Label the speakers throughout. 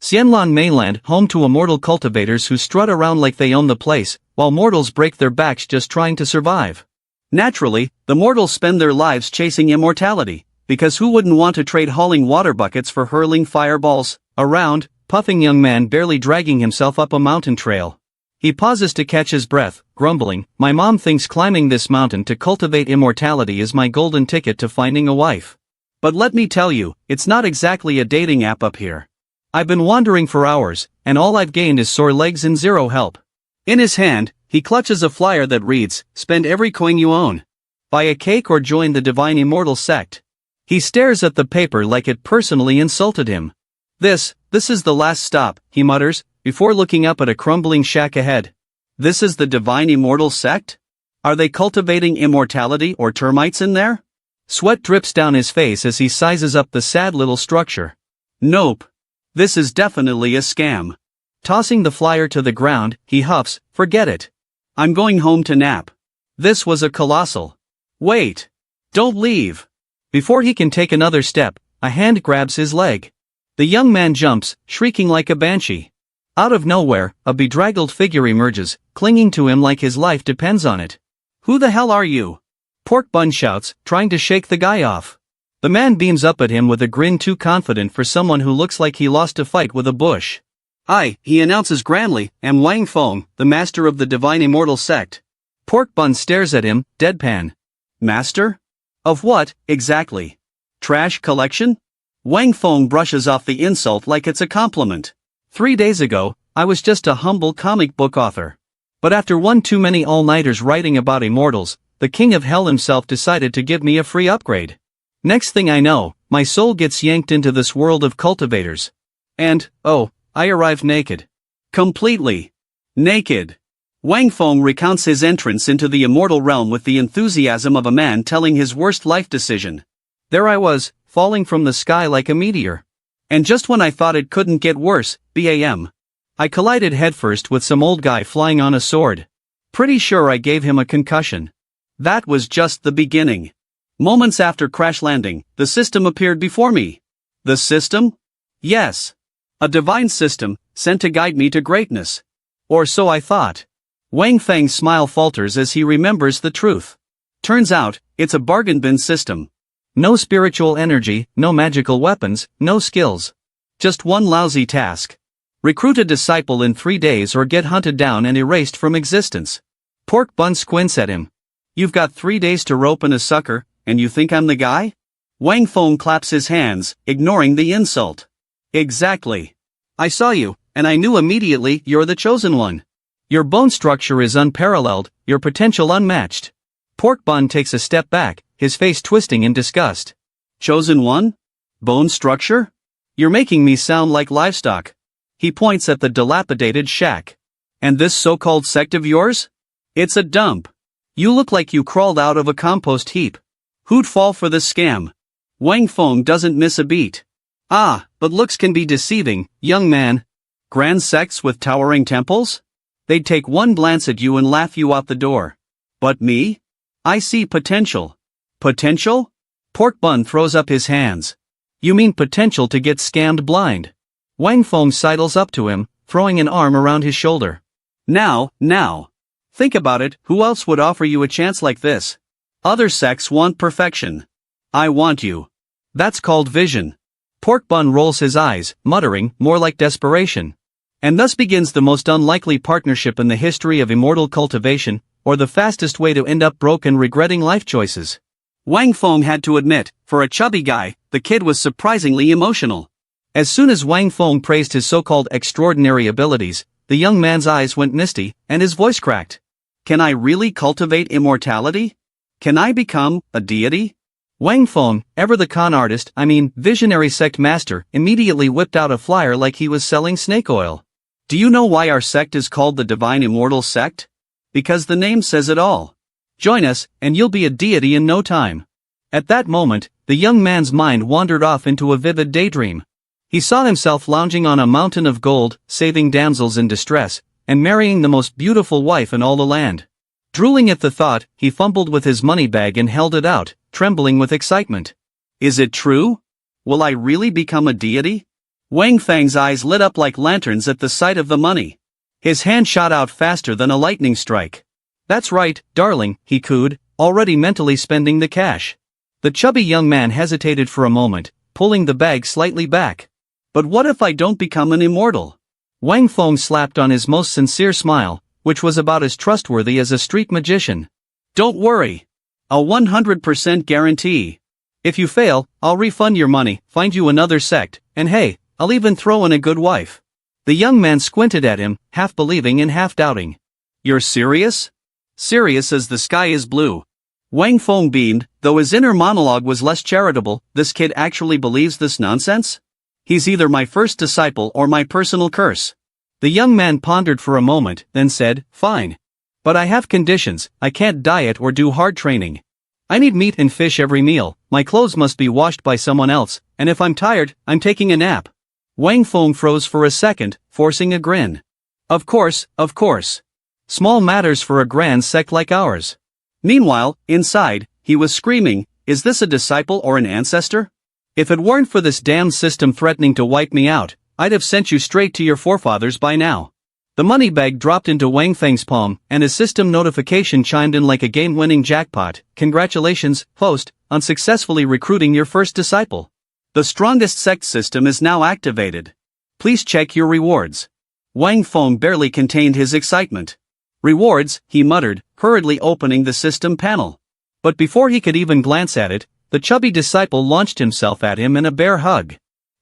Speaker 1: Xianlan Mainland, home to immortal cultivators who strut around like they own the place, while mortals break their backs just trying to survive. Naturally, the mortals spend their lives chasing immortality, because who wouldn't want to trade hauling water buckets for hurling fireballs? A round, puffing young man barely dragging himself up a mountain trail. He pauses to catch his breath, grumbling, "My mom thinks climbing this mountain to cultivate immortality is my golden ticket to finding a wife. But let me tell you, it's not exactly a dating app up here. I've been wandering for hours, and all I've gained is sore legs and zero help." In his hand, he clutches a flyer that reads, "Spend every coin you own. Buy a cake or join the Divine Immortal Sect." He stares at the paper like it personally insulted him. This is the last stop," he mutters, before looking up at a crumbling shack ahead. "This is the Divine Immortal Sect? Are they cultivating immortality or termites in there?" Sweat drips down his face as he sizes up the sad little structure. "Nope. This is definitely a scam." Tossing the flyer to the ground, he huffs, "Forget it. I'm going home to nap." This was a colossal. "Wait. Don't leave." Before he can take another step, a hand grabs his leg. The young man jumps, shrieking like a banshee. Out of nowhere, a bedraggled figure emerges, clinging to him like his life depends on it. "Who the hell are you?" Pork Bun shouts, trying to shake the guy off. The man beams up at him with a grin too confident for someone who looks like he lost a fight with a bush. "I," he announces grandly, "am Wang Feng, the master of the Divine Immortal Sect." Pork Bun stares at him, deadpan. "Master? Of what, exactly? Trash collection?" Wang Feng brushes off the insult like it's a compliment. 3 days ago, I was just a humble comic book author. But after one too many all-nighters writing about immortals, the king of hell himself decided to give me a free upgrade. Next thing I know, my soul gets yanked into this world of cultivators. And, oh, I arrived naked. Completely naked. Wang Feng recounts his entrance into the immortal realm with the enthusiasm of a man telling his worst life decision. There I was, falling from the sky like a meteor. And just when I thought it couldn't get worse, bam. I collided headfirst with some old guy flying on a sword. Pretty sure I gave him a concussion. That was just the beginning. Moments after crash landing, the system appeared before me. The system? Yes. A divine system, sent to guide me to greatness. Or so I thought. Wang Feng's smile falters as he remembers the truth. Turns out, it's a bargain bin system. No spiritual energy, no magical weapons, no skills. Just one lousy task. Recruit a disciple in 3 days or get hunted down and erased from existence. Pork Bun squints at him. "You've got 3 days to rope in a sucker, and you think I'm the guy?" Wang Feng claps his hands, ignoring the insult. "Exactly. I saw you, and I knew immediately you're the chosen one. Your bone structure is unparalleled, your potential unmatched." Pork Bun takes a step back, his face twisting in disgust. "Chosen one? Bone structure? You're making me sound like livestock." He points at the dilapidated shack. "And this so-called sect of yours? It's a dump. You look like you crawled out of a compost heap. Who'd fall for this scam?" Wang Feng doesn't miss a beat. "Ah, but looks can be deceiving, young man. Grand sects with towering temples? They'd take one glance at you and laugh you out the door. But me? I see potential." "Potential?" Pork Bun throws up his hands. "You mean potential to get scammed blind?" Wang Feng sidles up to him, throwing an arm around his shoulder. Now. Think about it, who else would offer you a chance like this? Other sects want perfection. I want you. That's called vision." Pork Bun rolls his eyes, muttering, more like desperation. "And thus begins the most unlikely partnership in the history of immortal cultivation, or the fastest way to end up broke and regretting life choices." Wang Feng had to admit, for a chubby guy, the kid was surprisingly emotional. As soon as Wang Feng praised his so-called extraordinary abilities, the young man's eyes went misty, and his voice cracked. "Can I really cultivate immortality? Can I become a deity?" Wang Feng, ever the con artist, visionary sect master, immediately whipped out a flyer like he was selling snake oil. "Do you know why our sect is called the Divine Immortal Sect? Because the name says it all. Join us, and you'll be a deity in no time." At that moment, the young man's mind wandered off into a vivid daydream. He saw himself lounging on a mountain of gold, saving damsels in distress, and marrying the most beautiful wife in all the land. Drooling at the thought, he fumbled with his money bag and held it out, trembling with excitement. "Is it true? Will I really become a deity? Wang Feng's eyes lit up like lanterns at the sight of the money. His hand shot out faster than a lightning strike. "That's right, darling," he cooed, already mentally spending the cash. The chubby young man hesitated for a moment, pulling the bag slightly back. "But what if I don't become an immortal?" Wang Feng slapped on his most sincere smile, which was about as trustworthy as a street magician. "Don't worry. A 100% guarantee. If you fail, I'll refund your money, find you another sect, and hey, I'll even throw in a good wife." The young man squinted at him, half believing and half doubting. "You're serious?" "Serious as the sky is blue." Wang Feng beamed, though his inner monologue was less charitable. This kid actually believes this nonsense? He's either my first disciple or my personal curse. The young man pondered for a moment, then said, "Fine. But I have conditions. I can't diet or do hard training. I need meat and fish every meal, my clothes must be washed by someone else, and if I'm tired, I'm taking a nap." Wang Feng froze for a second, forcing a grin. Of course. Small matters for a grand sect like ours." Meanwhile, inside, he was screaming, "Is this a disciple or an ancestor? If it weren't for this damned system threatening to wipe me out, I'd have sent you straight to your forefathers by now." The money bag dropped into Wang Feng's palm, and his system notification chimed in like a game-winning jackpot. "Congratulations, host, on successfully recruiting your first disciple. The strongest sect system is now activated. Please check your rewards." Wang Feng barely contained his excitement. "Rewards," he muttered, hurriedly opening the system panel. But before he could even glance at it, the chubby disciple launched himself at him in a bear hug.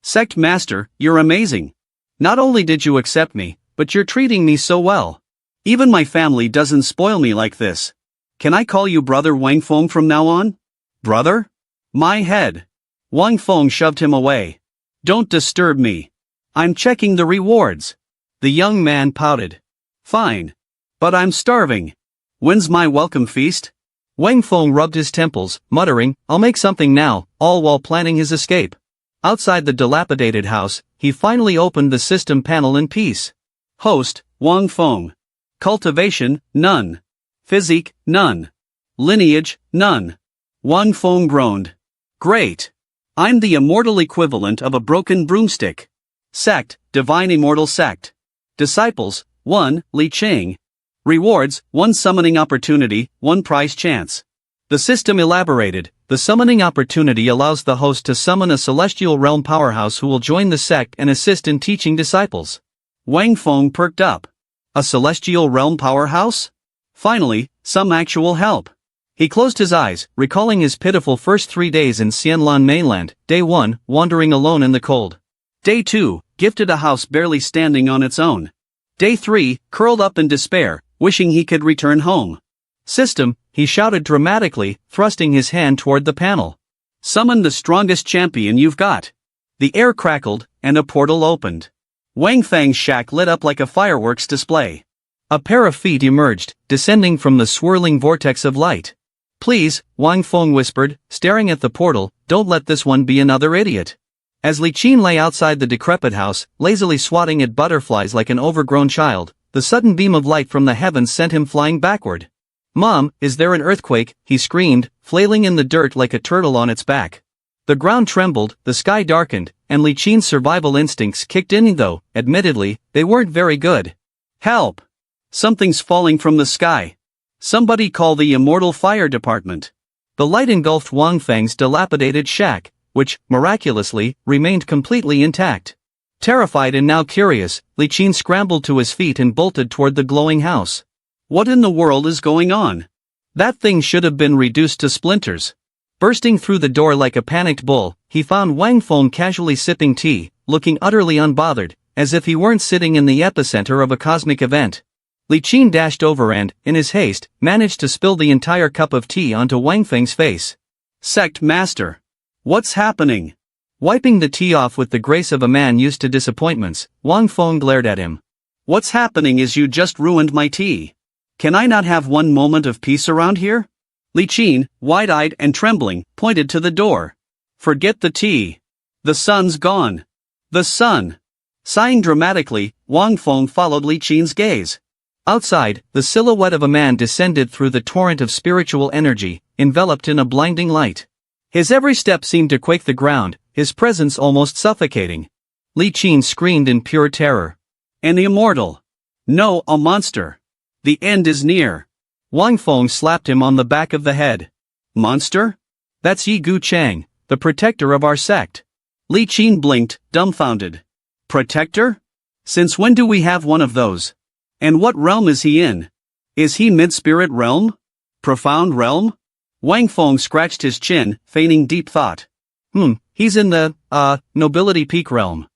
Speaker 1: "Sect Master, you're amazing. Not only did you accept me, but you're treating me so well. Even my family doesn't spoil me like this. Can I call you Brother Wang Feng from now on?" "Brother?" "My head." Wang Feng shoved him away. "Don't disturb me. I'm checking the rewards." The young man pouted. "Fine. But I'm starving. When's my welcome feast?" Wang Feng rubbed his temples, muttering, "I'll make something now," all while planning his escape. Outside the dilapidated house, he finally opened the system panel in peace. Host, Wang Feng. Cultivation, none. Physique, none. Lineage, none. Wang Feng groaned. "Great. I'm the immortal equivalent of a broken broomstick." Sect, Divine Immortal Sect. Disciples, 1, Li Qing. Rewards, 1 summoning opportunity, 1 prize chance. The system elaborated. The summoning opportunity allows the host to summon a celestial realm powerhouse who will join the sect and assist in teaching disciples. Wang Feng perked up. A celestial realm powerhouse? Finally, some actual help. He closed his eyes, recalling his pitiful first 3 days in Xianlan mainland. Day 1, wandering alone in the cold. Day 2, gifted a house barely standing on its own. Day 3, curled up in despair, wishing he could return home. System, he shouted dramatically, thrusting his hand toward the panel. "Summon the strongest champion you've got." The air crackled, and a portal opened. Wang Feng's shack lit up like a fireworks display. A pair of feet emerged, descending from the swirling vortex of light. "Please," Wang Feng whispered, staring at the portal, "don't let this one be another idiot." As Li Qin lay outside the decrepit house, lazily swatting at butterflies like an overgrown child, the sudden beam of light from the heavens sent him flying backward. "Mom, is there an earthquake?" he screamed, flailing in the dirt like a turtle on its back. The ground trembled, the sky darkened, and Li Qin's survival instincts kicked in though, admittedly, they weren't very good. "Help! Something's falling from the sky. Somebody call the Immortal Fire Department." The light engulfed Wang Feng's dilapidated shack, which, miraculously, remained completely intact. Terrified and now curious, Li Qin scrambled to his feet and bolted toward the glowing house. What in the world is going on? That thing should have been reduced to splinters. Bursting through the door like a panicked bull, he found Wang Feng casually sipping tea, looking utterly unbothered, as if he weren't sitting in the epicenter of a cosmic event. Li Qin dashed over and, in his haste, managed to spill the entire cup of tea onto Wang Feng's face. "Sect Master. What's happening?" Wiping the tea off with the grace of a man used to disappointments, Wang Feng glared at him. "What's happening is you just ruined my tea. Can I not have one moment of peace around here?" Li Qin, wide-eyed and trembling, pointed to the door. "Forget the tea. The sun's gone. The sun." Sighing dramatically, Wang Feng followed Li Qin's gaze. Outside, the silhouette of a man descended through the torrent of spiritual energy, enveloped in a blinding light. His every step seemed to quake the ground, his presence almost suffocating. Li Qin screamed in pure terror. An immortal. No, a monster. The end is near. Wang Feng slapped him on the back of the head. Monster? That's Yi Gu Chang, the protector of our sect. Li Qin blinked, dumbfounded. Protector? Since when do we have one of those? And what realm is he in? Is he mid-spirit realm? Profound realm? Wang Feng scratched his chin, feigning deep thought. He's in the, nobility peak realm.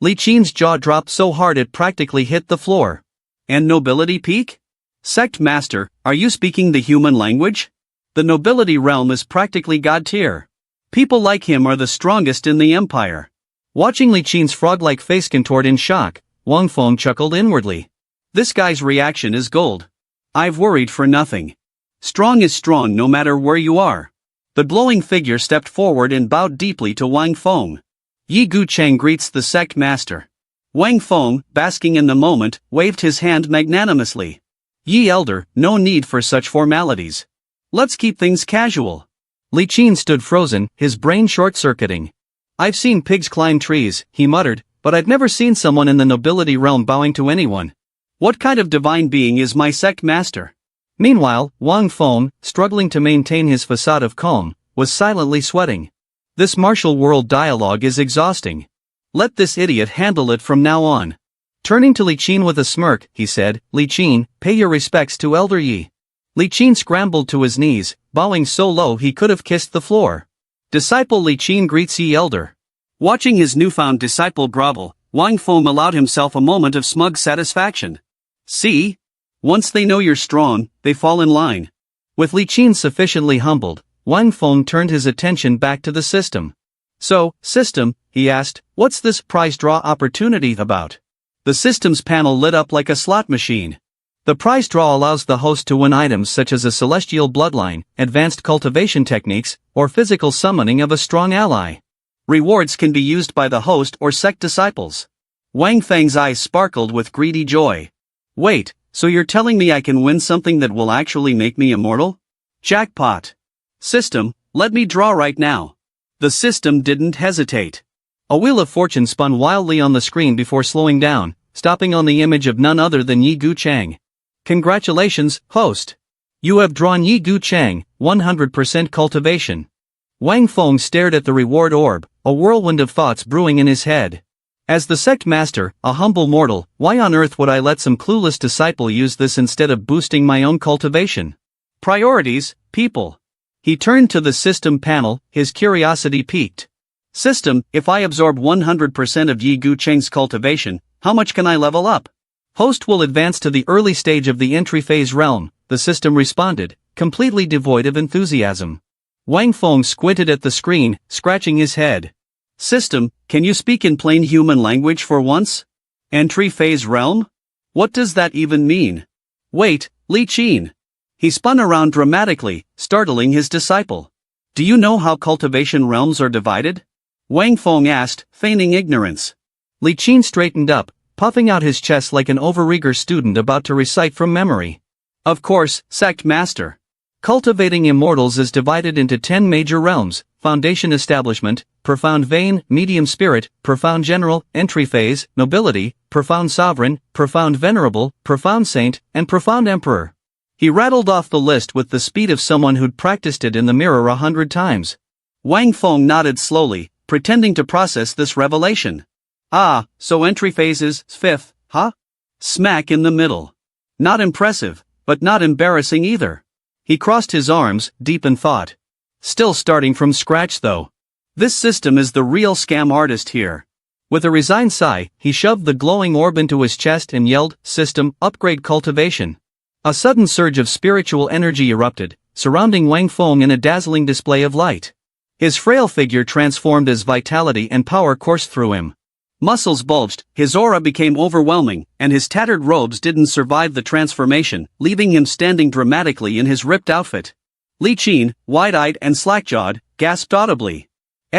Speaker 1: Li Qin's jaw dropped so hard it practically hit the floor. And nobility peak? Sect master, are you speaking the human language? The nobility realm is practically god tier. People like him are the strongest in the empire. Watching Li Qin's frog-like face contort in shock, Wang Feng chuckled inwardly. This guy's reaction is gold. I've worried for nothing. Strong is strong no matter where you are. The glowing figure stepped forward and bowed deeply to Wang Feng. Yi Gu Chang greets the sect master. Wang Feng, basking in the moment, waved his hand magnanimously. Yi elder, no need for such formalities. Let's keep things casual. Li Qin stood frozen, his brain short-circuiting. I've seen pigs climb trees, he muttered, but I've never seen someone in the nobility realm bowing to anyone. What kind of divine being is my sect master? Meanwhile, Wang Feng, struggling to maintain his facade of calm, was silently sweating. This martial world dialogue is exhausting. Let this idiot handle it from now on. Turning to Li Qin with a smirk, he said, Li Qin, pay your respects to Elder Yi. Li Qin scrambled to his knees, bowing so low he could have kissed the floor. Disciple Li Qin greets Yi elder. Watching his newfound disciple grovel, Wang Feng allowed himself a moment of smug satisfaction. See? Once they know you're strong, they fall in line. With Li Qin sufficiently humbled, Wang Feng turned his attention back to the system. So, system, he asked, what's this prize draw opportunity about? The system's panel lit up like a slot machine. The prize draw allows the host to win items such as a celestial bloodline, advanced cultivation techniques, or physical summoning of a strong ally. Rewards can be used by the host or sect disciples. Wang Feng's eyes sparkled with greedy joy. Wait, so you're telling me I can win something that will actually make me immortal? Jackpot. System, let me draw right now. The system didn't hesitate. A wheel of fortune spun wildly on the screen before slowing down, stopping on the image of none other than Yi Gu Chang. Congratulations, host. You have drawn Yi Gu Chang, 100% cultivation. Wang Feng stared at the reward orb, a whirlwind of thoughts brewing in his head. As the sect master, a humble mortal, why on earth would I let some clueless disciple use this instead of boosting my own cultivation? Priorities, people. He turned to the system panel, his curiosity piqued. System, if I absorb 100% of Yi Gu Cheng's cultivation, how much can I level up? Host will advance to the early stage of the entry phase realm, the system responded, completely devoid of enthusiasm. Wang Feng squinted at the screen, scratching his head. System, can you speak in plain human language for once? Entry phase realm? What does that even mean? Wait, Li Qin. He spun around dramatically, startling his disciple. Do you know how cultivation realms are divided? Wang Feng asked, feigning ignorance. Li Qin straightened up, puffing out his chest like an overeager student about to recite from memory. Of course, sect master. Cultivating immortals is divided into 10 major realms: foundation establishment, profound vein, medium spirit, profound general, entry phase, nobility, profound sovereign, profound venerable, profound saint, and profound emperor. He rattled off the list with the speed of someone who'd practiced it in the mirror 100 times. Wang Feng nodded slowly, pretending to process this revelation. Ah, so entry phase is 5th, huh? Smack in the middle. Not impressive, but not embarrassing either. He crossed his arms, deep in thought. Still starting from scratch though. This system is the real scam artist here. With a resigned sigh, he shoved the glowing orb into his chest and yelled, System, upgrade cultivation. A sudden surge of spiritual energy erupted, surrounding Wang Feng in a dazzling display of light. His frail figure transformed as vitality and power coursed through him. Muscles bulged, his aura became overwhelming, and his tattered robes didn't survive the transformation, leaving him standing dramatically in his ripped outfit. Li Qin, wide-eyed and slack-jawed, gasped audibly.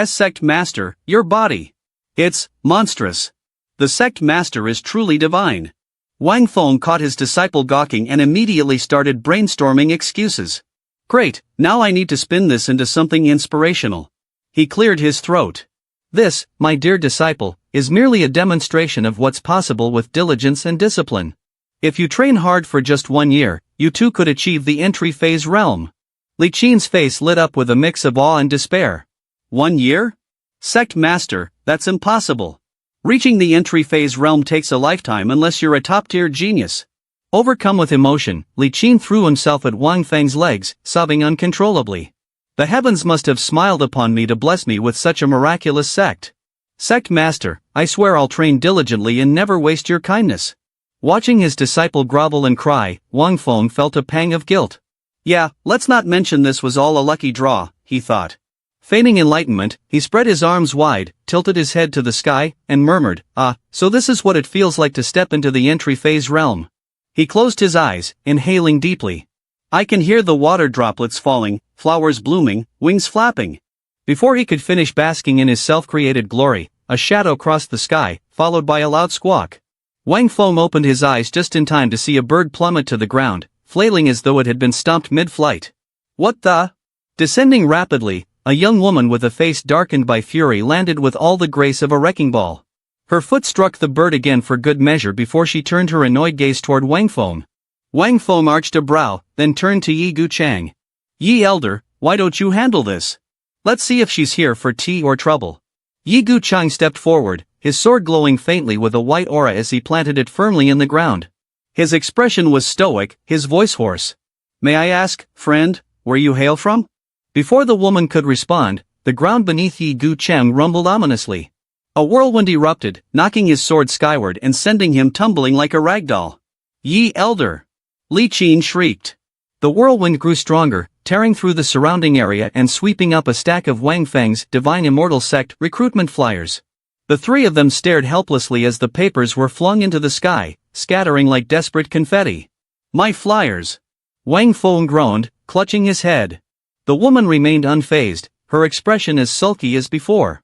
Speaker 1: Sect master, your body. It's monstrous. The sect master is truly divine. Wang Feng caught his disciple gawking and immediately started brainstorming excuses. Great, now I need to spin this into something inspirational. He cleared his throat. This, my dear disciple, is merely a demonstration of what's possible with diligence and discipline. If you train hard for just 1 year, you too could achieve the entry phase realm. Li Qin's face lit up with a mix of awe and despair. 1 year? Sect Master, that's impossible. Reaching the entry phase realm takes a lifetime unless you're a top-tier genius. Overcome with emotion, Li Qin threw himself at Wang Feng's legs, sobbing uncontrollably. The heavens must have smiled upon me to bless me with such a miraculous sect. Sect Master, I swear I'll train diligently and never waste your kindness. Watching his disciple grovel and cry, Wang Feng felt a pang of guilt. Yeah, let's not mention this was all a lucky draw, he thought. Feigning enlightenment, he spread his arms wide, tilted his head to the sky, and murmured, so this is what it feels like to step into the entry phase realm. He closed his eyes, inhaling deeply. I can hear the water droplets falling, flowers blooming, wings flapping. Before he could finish basking in his self-created glory, a shadow crossed the sky, followed by a loud squawk. Wang Feng opened his eyes just in time to see a bird plummet to the ground, flailing as though it had been stomped mid-flight. What the? Descending rapidly, a young woman with a face darkened by fury landed with all the grace of a wrecking ball. Her foot struck the bird again for good measure before she turned her annoyed gaze toward Wang Feng. Wang Feng arched a brow, then turned to Yi Guchang. Yi Elder, why don't you handle this? Let's see if she's here for tea or trouble. Yi Guchang stepped forward, his sword glowing faintly with a white aura as he planted it firmly in the ground. His expression was stoic, his voice hoarse. May I ask, friend, where you hail from? Before the woman could respond, the ground beneath Yi Guchang rumbled ominously. A whirlwind erupted, knocking his sword skyward and sending him tumbling like a ragdoll. Yi Elder! Li Qin shrieked. The whirlwind grew stronger, tearing through the surrounding area and sweeping up a stack of Wang Feng's Divine Immortal Sect recruitment flyers. The three of them stared helplessly as the papers were flung into the sky, scattering like desperate confetti. My flyers! Wang Feng groaned, clutching his head. The woman remained unfazed, her expression as sulky as before.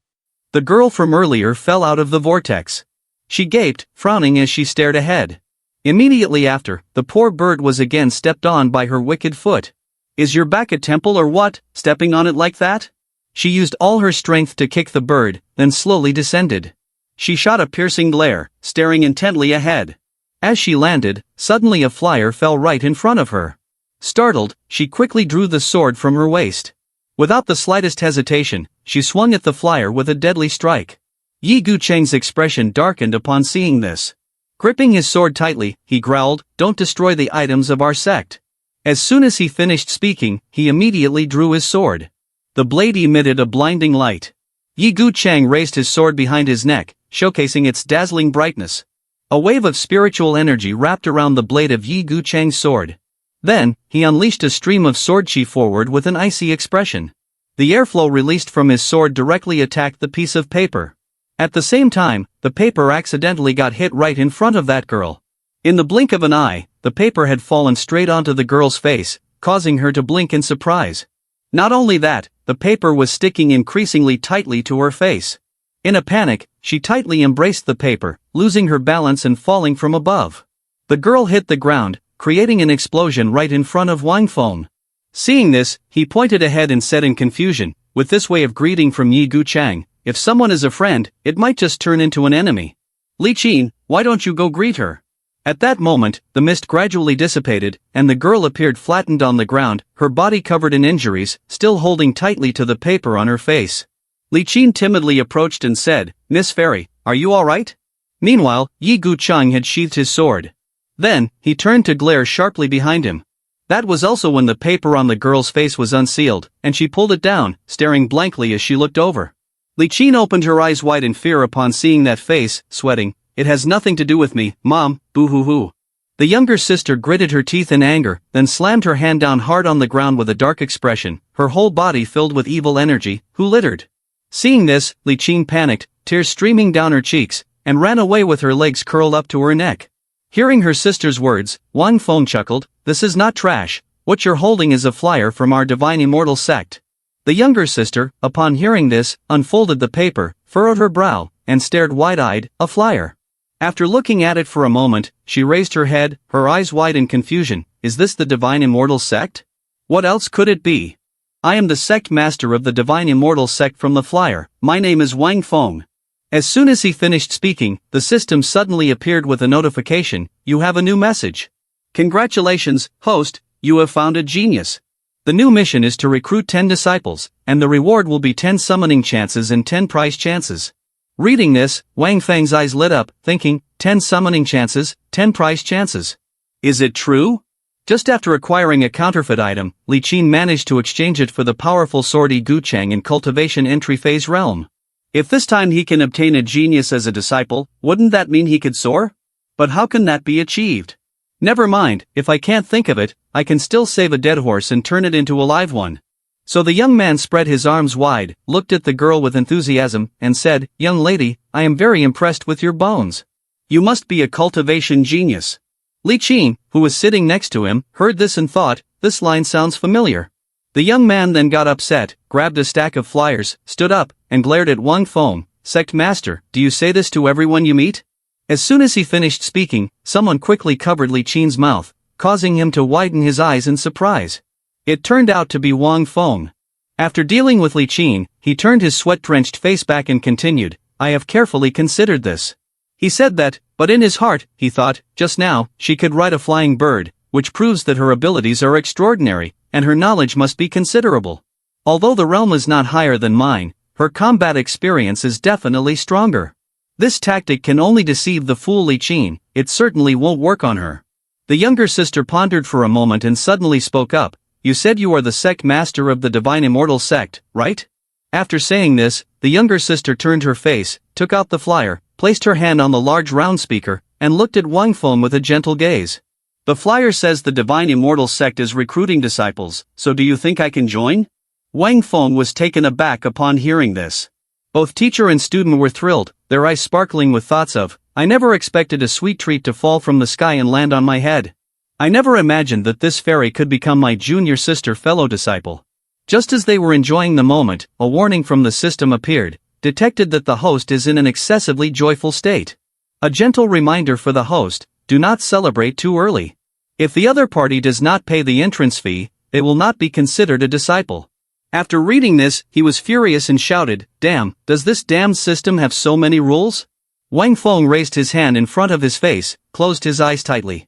Speaker 1: The girl from earlier fell out of the vortex. She gaped, frowning as she stared ahead. Immediately after, the poor bird was again stepped on by her wicked foot. Is your back a temple or what, stepping on it like that? She used all her strength to kick the bird, then slowly descended. She shot a piercing glare, staring intently ahead. As she landed, suddenly a flyer fell right in front of her. Startled, she quickly drew the sword from her waist. Without the slightest hesitation, she swung at the flyer with a deadly strike. Yi Gucheng's expression darkened upon seeing this. Gripping his sword tightly, he growled, "Don't destroy the items of our sect." As soon as he finished speaking, he immediately drew his sword. The blade emitted a blinding light. Yi Gucheng raised his sword behind his neck, showcasing its dazzling brightness. A wave of spiritual energy wrapped around the blade of Yi Gucheng's sword. Then, he unleashed a stream of sword chi forward with an icy expression. The airflow released from his sword directly attacked the piece of paper. At the same time, the paper accidentally got hit right in front of that girl. In the blink of an eye, the paper had fallen straight onto the girl's face, causing her to blink in surprise. Not only that, the paper was sticking increasingly tightly to her face. In a panic, she tightly embraced the paper, losing her balance and falling from above. The girl hit the ground, creating an explosion right in front of Wang Feng. Seeing this, he pointed ahead and said in confusion, "With this way of greeting from Yi Guchang, if someone is a friend, it might just turn into an enemy. Li Qin, why don't you go greet her?" At that moment, the mist gradually dissipated, and the girl appeared flattened on the ground, her body covered in injuries, still holding tightly to the paper on her face. Li Qin timidly approached and said, "Miss Fairy, are you alright?" Meanwhile, Yi Guchang had sheathed his sword. Then, he turned to glare sharply behind him. That was also when the paper on the girl's face was unsealed, and she pulled it down, staring blankly as she looked over. Li Qin opened her eyes wide in fear upon seeing that face, sweating. "It has nothing to do with me, Mom, boo-hoo-hoo." The younger sister gritted her teeth in anger, then slammed her hand down hard on the ground with a dark expression, her whole body filled with evil energy. "Who littered?" Seeing this, Li Qin panicked, tears streaming down her cheeks, and ran away with her legs curled up to her neck. Hearing her sister's words, Wang Feng chuckled, "This is not trash, what you're holding is a flyer from our Divine Immortal Sect." The younger sister, upon hearing this, unfolded the paper, furrowed her brow, and stared wide-eyed. "A flyer?" After looking at it for a moment, she raised her head, her eyes wide in confusion. "Is this the Divine Immortal Sect? What else could it be? I am the sect master of the Divine Immortal Sect from the flyer. My name is Wang Feng." As soon as he finished speaking, the system suddenly appeared with a notification: you have a new message. Congratulations, host, you have found a genius. The new mission is to recruit 10 disciples, and the reward will be 10 summoning chances and 10 prize chances. Reading this, Wang Feng's eyes lit up, thinking, 10 summoning chances, 10 prize chances. Is it true? Just after acquiring a counterfeit item, Li Qin managed to exchange it for the powerful sword Guchang in cultivation entry phase realm. If this time he can obtain a genius as a disciple, wouldn't that mean he could soar? But how can that be achieved? Never mind, if I can't think of it, I can still save a dead horse and turn it into a live one. So the young man spread his arms wide, looked at the girl with enthusiasm, and said, young lady, I am very impressed with your bones. You must be a cultivation genius. Li Qin, who was sitting next to him, heard this and thought, this line sounds familiar. The young man then got upset, grabbed a stack of flyers, stood up, and glared at Wang Feng. Sect Master, do you say this to everyone you meet? As soon as he finished speaking, someone quickly covered Li Qin's mouth, causing him to widen his eyes in surprise. It turned out to be Wang Feng. After dealing with Li Qin, he turned his sweat-drenched face back and continued, I have carefully considered this. He said that, but in his heart, he thought, just now, she could ride a flying bird, which proves that her abilities are extraordinary, and her knowledge must be considerable. Although the realm is not higher than mine, her combat experience is definitely stronger. This tactic can only deceive the fool Li Qin, it certainly won't work on her. The younger sister pondered for a moment and suddenly spoke up, you said you are the Sect Master of the Divine Immortal Sect, right? After saying this, the younger sister turned her face, took out the flyer, placed her hand on the large round speaker, and looked at Wang Feng with a gentle gaze. The flyer says the Divine Immortal Sect is recruiting disciples, so do you think I can join? Wang Feng was taken aback upon hearing this. Both teacher and student were thrilled, their eyes sparkling with thoughts of, I never expected a sweet treat to fall from the sky and land on my head. I never imagined that this fairy could become my junior sister fellow disciple. Just as they were enjoying the moment, a warning from the system appeared, detected that the host is in an excessively joyful state. A gentle reminder for the host, do not celebrate too early. If the other party does not pay the entrance fee, they will not be considered a disciple. After reading this, he was furious and shouted, damn, does this damned system have so many rules? Wang Feng raised his hand in front of his face, closed his eyes tightly.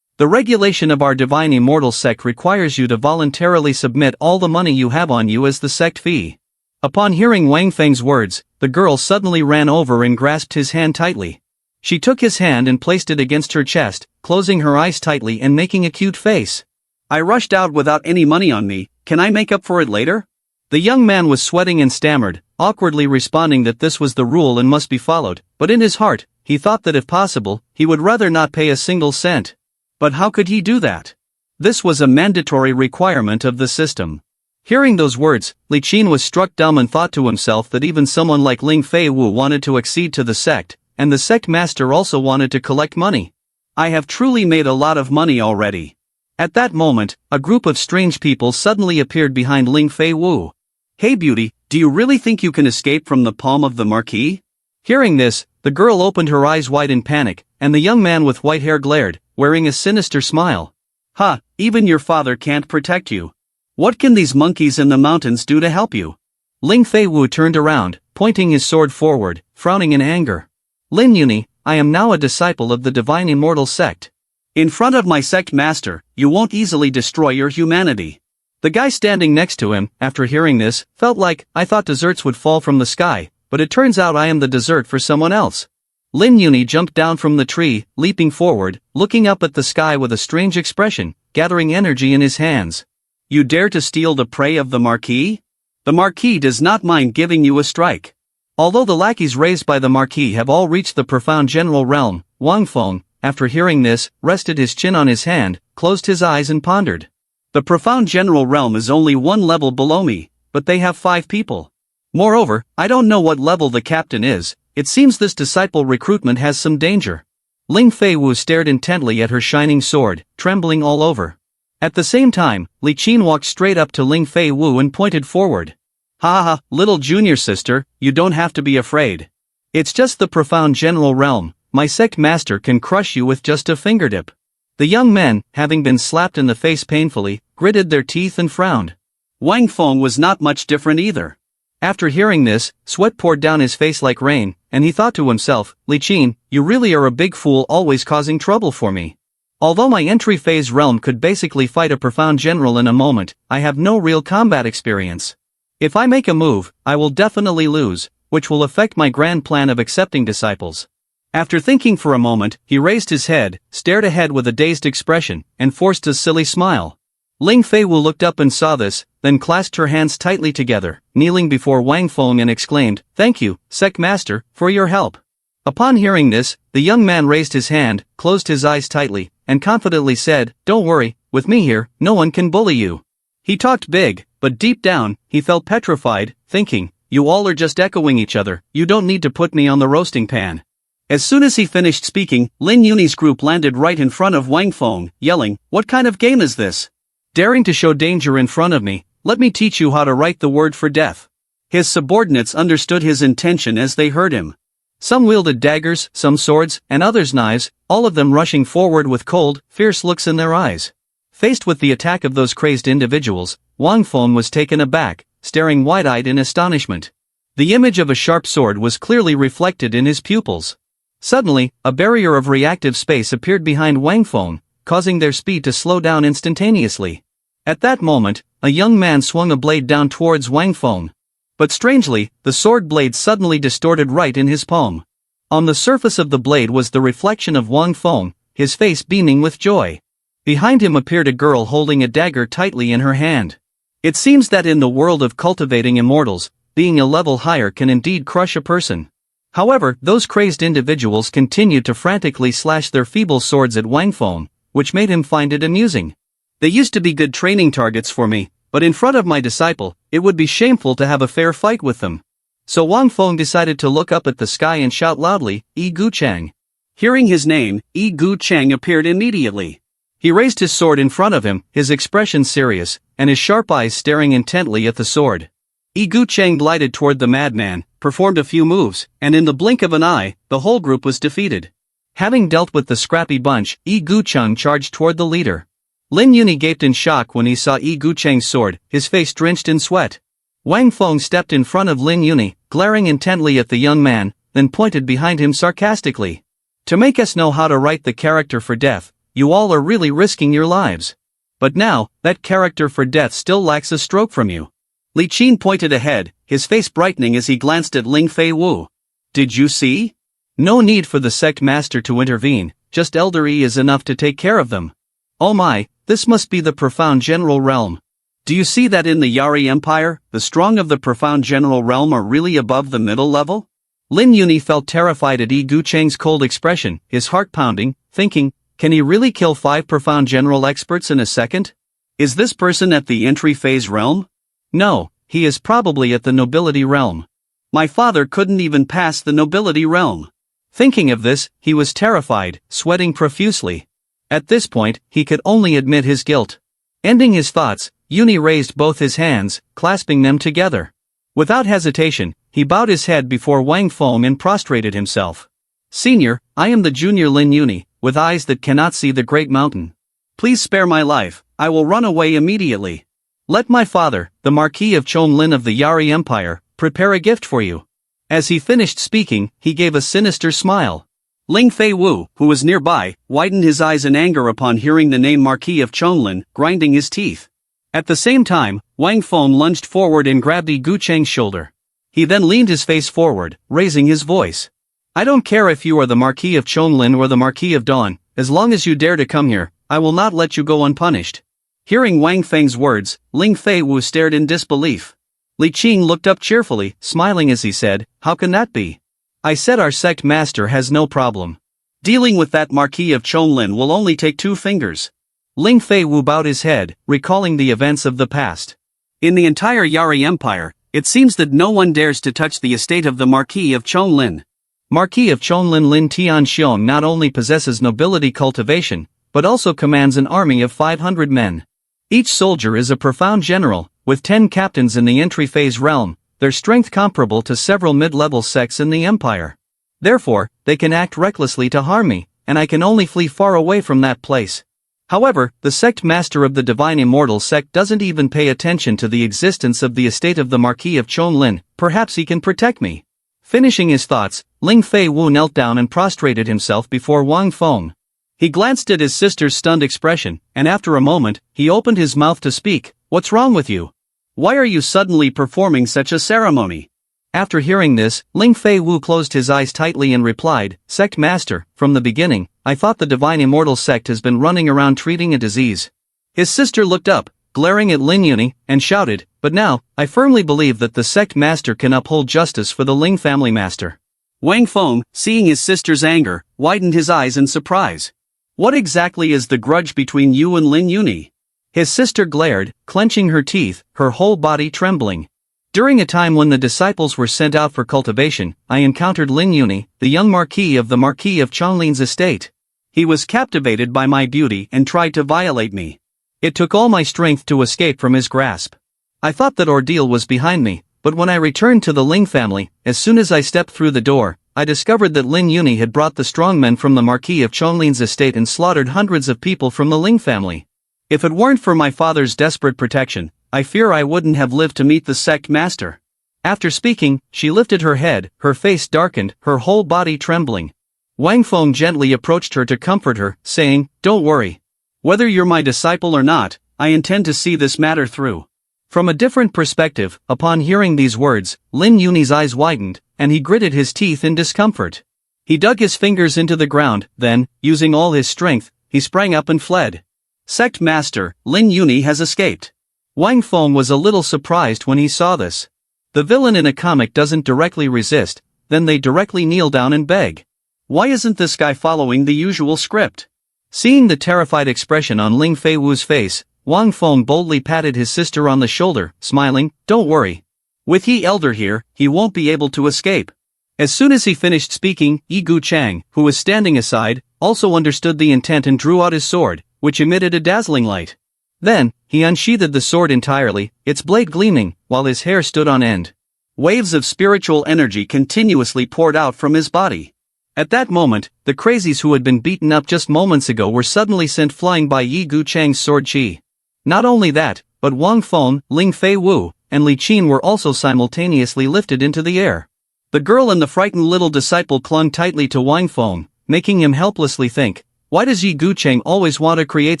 Speaker 1: The regulation of our Divine Immortal Sect requires you to voluntarily submit all the money you have on you as the sect fee. Upon hearing Wang Feng's words, the girl suddenly ran over and grasped his hand tightly. She took his hand and placed it against her chest, closing her eyes tightly and making a cute face. I rushed out without any money on me, can I make up for it later? The young man was sweating and stammered, awkwardly responding that this was the rule and must be followed, but in his heart, he thought that if possible, he would rather not pay a single cent. But how could he do that? This was a mandatory requirement of the system. Hearing those words, Li Qin was struck dumb and thought to himself that even someone like Ling Fei Wu wanted to accede to the sect, and the sect master also wanted to collect money. I have truly made a lot of money already. At that moment, a group of strange people suddenly appeared behind Ling Fei Wu. Hey beauty, do you really think you can escape from the palm of the marquis? Hearing this, the girl opened her eyes wide in panic, and the young man with white hair glared, wearing a sinister smile. Ha, even your father can't protect you. What can these monkeys in the mountains do to help you? Ling Fei Wu turned around, pointing his sword forward, frowning in anger. Lin Yuni, I am now a disciple of the Divine Immortal Sect. In front of my sect master, you won't easily destroy your humanity. The guy standing next to him, after hearing this, felt like, I thought desserts would fall from the sky, but it turns out I am the dessert for someone else. Lin Yuni jumped down from the tree, leaping forward, looking up at the sky with a strange expression, gathering energy in his hands. You dare to steal the prey of the Marquis? The Marquis does not mind giving you a strike. Although the lackeys raised by the Marquis have all reached the profound general realm, Wang Feng, after hearing this, rested his chin on his hand, closed his eyes and pondered. The profound general realm is only one level below me, but they have 5 people. Moreover, I don't know what level the captain is, it seems this disciple recruitment has some danger. Ling Fei Wu stared intently at her shining sword, trembling all over. At the same time, Li Qin walked straight up to Ling Fei Wu and pointed forward. Ha ha ha, little junior sister, you don't have to be afraid. It's just the profound general realm, my sect master can crush you with just a fingertip. The young men, having been slapped in the face painfully, gritted their teeth and frowned. Wang Feng was not much different either. After hearing this, sweat poured down his face like rain, and he thought to himself, Li Qin, you really are a big fool always causing trouble for me. Although my entry phase realm could basically fight a profound general in a moment, I have no real combat experience. If I make a move, I will definitely lose, which will affect my grand plan of accepting disciples. After thinking for a moment, he raised his head, stared ahead with a dazed expression, and forced a silly smile. Ling Feiwu looked up and saw this, then clasped her hands tightly together, kneeling before Wang Feng and exclaimed, Thank you, Sect Master, for your help. Upon hearing this, the young man raised his hand, closed his eyes tightly, and confidently said, Don't worry, with me here, no one can bully you. He talked big, but deep down, he felt petrified, thinking, You all are just echoing each other, you don't need to put me on the roasting pan. As soon as he finished speaking, Lin Yunyi's group landed right in front of Wang Feng, yelling, What kind of game is this? Daring to show danger in front of me, let me teach you how to write the word for death. His subordinates understood his intention as they heard him. Some wielded daggers, some swords, and others knives, all of them rushing forward with cold, fierce looks in their eyes. Faced with the attack of those crazed individuals, Wang Feng was taken aback, staring wide-eyed in astonishment. The image of a sharp sword was clearly reflected in his pupils. Suddenly, a barrier of reactive space appeared behind Wang Feng, causing their speed to slow down instantaneously. At that moment, a young man swung a blade down towards Wang Feng. But strangely, the sword blade suddenly distorted right in his palm. On the surface of the blade was the reflection of Wang Feng, his face beaming with joy. Behind him appeared a girl holding a dagger tightly in her hand. It seems that in the world of cultivating immortals, being a level higher can indeed crush a person. However, those crazed individuals continued to frantically slash their feeble swords at Wang Feng, which made him find it amusing. They used to be good training targets for me, but in front of my disciple, it would be shameful to have a fair fight with them. So Wang Feng decided to look up at the sky and shout loudly, Yi Gu Chang. Hearing his name, Yi Gu Chang appeared immediately. He raised his sword in front of him, his expression serious, and his sharp eyes staring intently at the sword. Yi Gu Chang glided toward the madman, performed a few moves, and in the blink of an eye, the whole group was defeated. Having dealt with the scrappy bunch, Yi Gu Chang charged toward the leader. Lin Yunyi gaped in shock when he saw Yi Gu Chang's sword, his face drenched in sweat. Wang Feng stepped in front of Lin Yunyi, glaring intently at the young man, then pointed behind him sarcastically. To make us know how to write the character for death, you all are really risking your lives. But now, that character for death still lacks a stroke from you. Li Qin pointed ahead, his face brightening as he glanced at Ling Fei Wu. Did you see? No need for the sect master to intervene, just Elder Yi is enough to take care of them. Oh my, this must be the profound general realm. Do you see that in the Yari Empire, the strong of the profound general realm are really above the middle level? Lin Yunyi felt terrified at Yi Gu Chang's cold expression, his heart pounding, thinking, can he really kill 5 profound general experts in a second? Is this person at the entry phase realm? No, he is probably at the nobility realm. My father couldn't even pass the nobility realm. Thinking of this, he was terrified, sweating profusely. At this point, he could only admit his guilt. Ending his thoughts, Yunyi raised both his hands, clasping them together. Without hesitation, he bowed his head before Wang Feng and prostrated himself. Senior, I am the junior Lin Yunyi, with eyes that cannot see the great mountain. Please spare my life, I will run away immediately. Let my father, the Marquis of Chonlin of the Yari Empire, prepare a gift for you. As he finished speaking, he gave a sinister smile. Ling Fei Wu, who was nearby, widened his eyes in anger upon hearing the name Marquis of Chonlin, grinding his teeth. At the same time, Wang Feng lunged forward and grabbed Yi Gu Chang's shoulder. He then leaned his face forward, raising his voice. I don't care if you are the Marquis of Chonlin or the Marquis of Dawn, as long as you dare to come here, I will not let you go unpunished. Hearing Wang Feng's words, Ling Fei Wu stared in disbelief. Li Qin looked up cheerfully, smiling as he said, how can that be? I said our sect master has no problem. Dealing with that Marquis of Chonlin will only take 2 fingers. Ling Fei Wu bowed his head, recalling the events of the past. In the entire Yari Empire, it seems that no one dares to touch the estate of the Marquis of Chonlin. Marquis of Chonlin Lin Tianxiong not only possesses nobility cultivation, but also commands an army of 500 men. Each soldier is a profound general, with 10 captains in the entry phase realm, their strength comparable to several mid-level sects in the empire. Therefore, they can act recklessly to harm me, and I can only flee far away from that place. However, the sect master of the Divine Immortal sect doesn't even pay attention to the existence of the estate of the Marquis of Chonlin, perhaps he can protect me. Finishing his thoughts, Ling Fei Wu knelt down and prostrated himself before Wang Feng. He glanced at his sister's stunned expression, and after a moment, he opened his mouth to speak. "What's wrong with you? Why are you suddenly performing such a ceremony?" After hearing this, Ling Fei Wu closed his eyes tightly and replied, "Sect Master, from the beginning, I thought the Divine Immortal Sect has been running around treating a disease." His sister looked up, glaring at Lin Yuni, and shouted, "But now, I firmly believe that the Sect Master can uphold justice for the Ling family master." Wang Feng, seeing his sister's anger, widened his eyes in surprise. "What exactly is the grudge between you and Lin Yuni?" His sister glared, clenching her teeth, her whole body trembling. "During a time when the disciples were sent out for cultivation, I encountered Lin Yuni, the young Marquis of Chonglin's estate. He was captivated by my beauty and tried to violate me. It took all my strength to escape from his grasp. I thought that ordeal was behind me, but when I returned to the Ling family, as soon as I stepped through the door, I discovered that Lin Yuni had brought the strongmen from the Marquis of Chonglin's estate and slaughtered hundreds of people from the Ling family. If it weren't for my father's desperate protection, I fear I wouldn't have lived to meet the Sect Master." After speaking, she lifted her head, her face darkened, her whole body trembling. Wang Feng gently approached her to comfort her, saying, "Don't worry. Whether you're my disciple or not, I intend to see this matter through." From a different perspective, upon hearing these words, Lin Yuni's eyes widened, and he gritted his teeth in discomfort. He dug his fingers into the ground, then, using all his strength, he sprang up and fled. "Sect Master, Lin Yuni has escaped." Wang Feng was a little surprised when he saw this. The villain in a comic doesn't directly resist, then they directly kneel down and beg. Why isn't this guy following the usual script? Seeing the terrified expression on Ling Fei Wu's face, Wang Feng boldly patted his sister on the shoulder, smiling, "Don't worry. With Yi Elder here, he won't be able to escape." As soon as he finished speaking, Yi Gu Chang, who was standing aside, also understood the intent and drew out his sword, which emitted a dazzling light. Then, he unsheathed the sword entirely, its blade gleaming, while his hair stood on end. Waves of spiritual energy continuously poured out from his body. At that moment, the crazies who had been beaten up just moments ago were suddenly sent flying by Yi Gu Chang's sword chi. Not only that, but Wang Feng, Ling Fei Wu, and Li Qin were also simultaneously lifted into the air. The girl and the frightened little disciple clung tightly to Wang Feng, making him helplessly think, why does Yi Gu Chang always want to create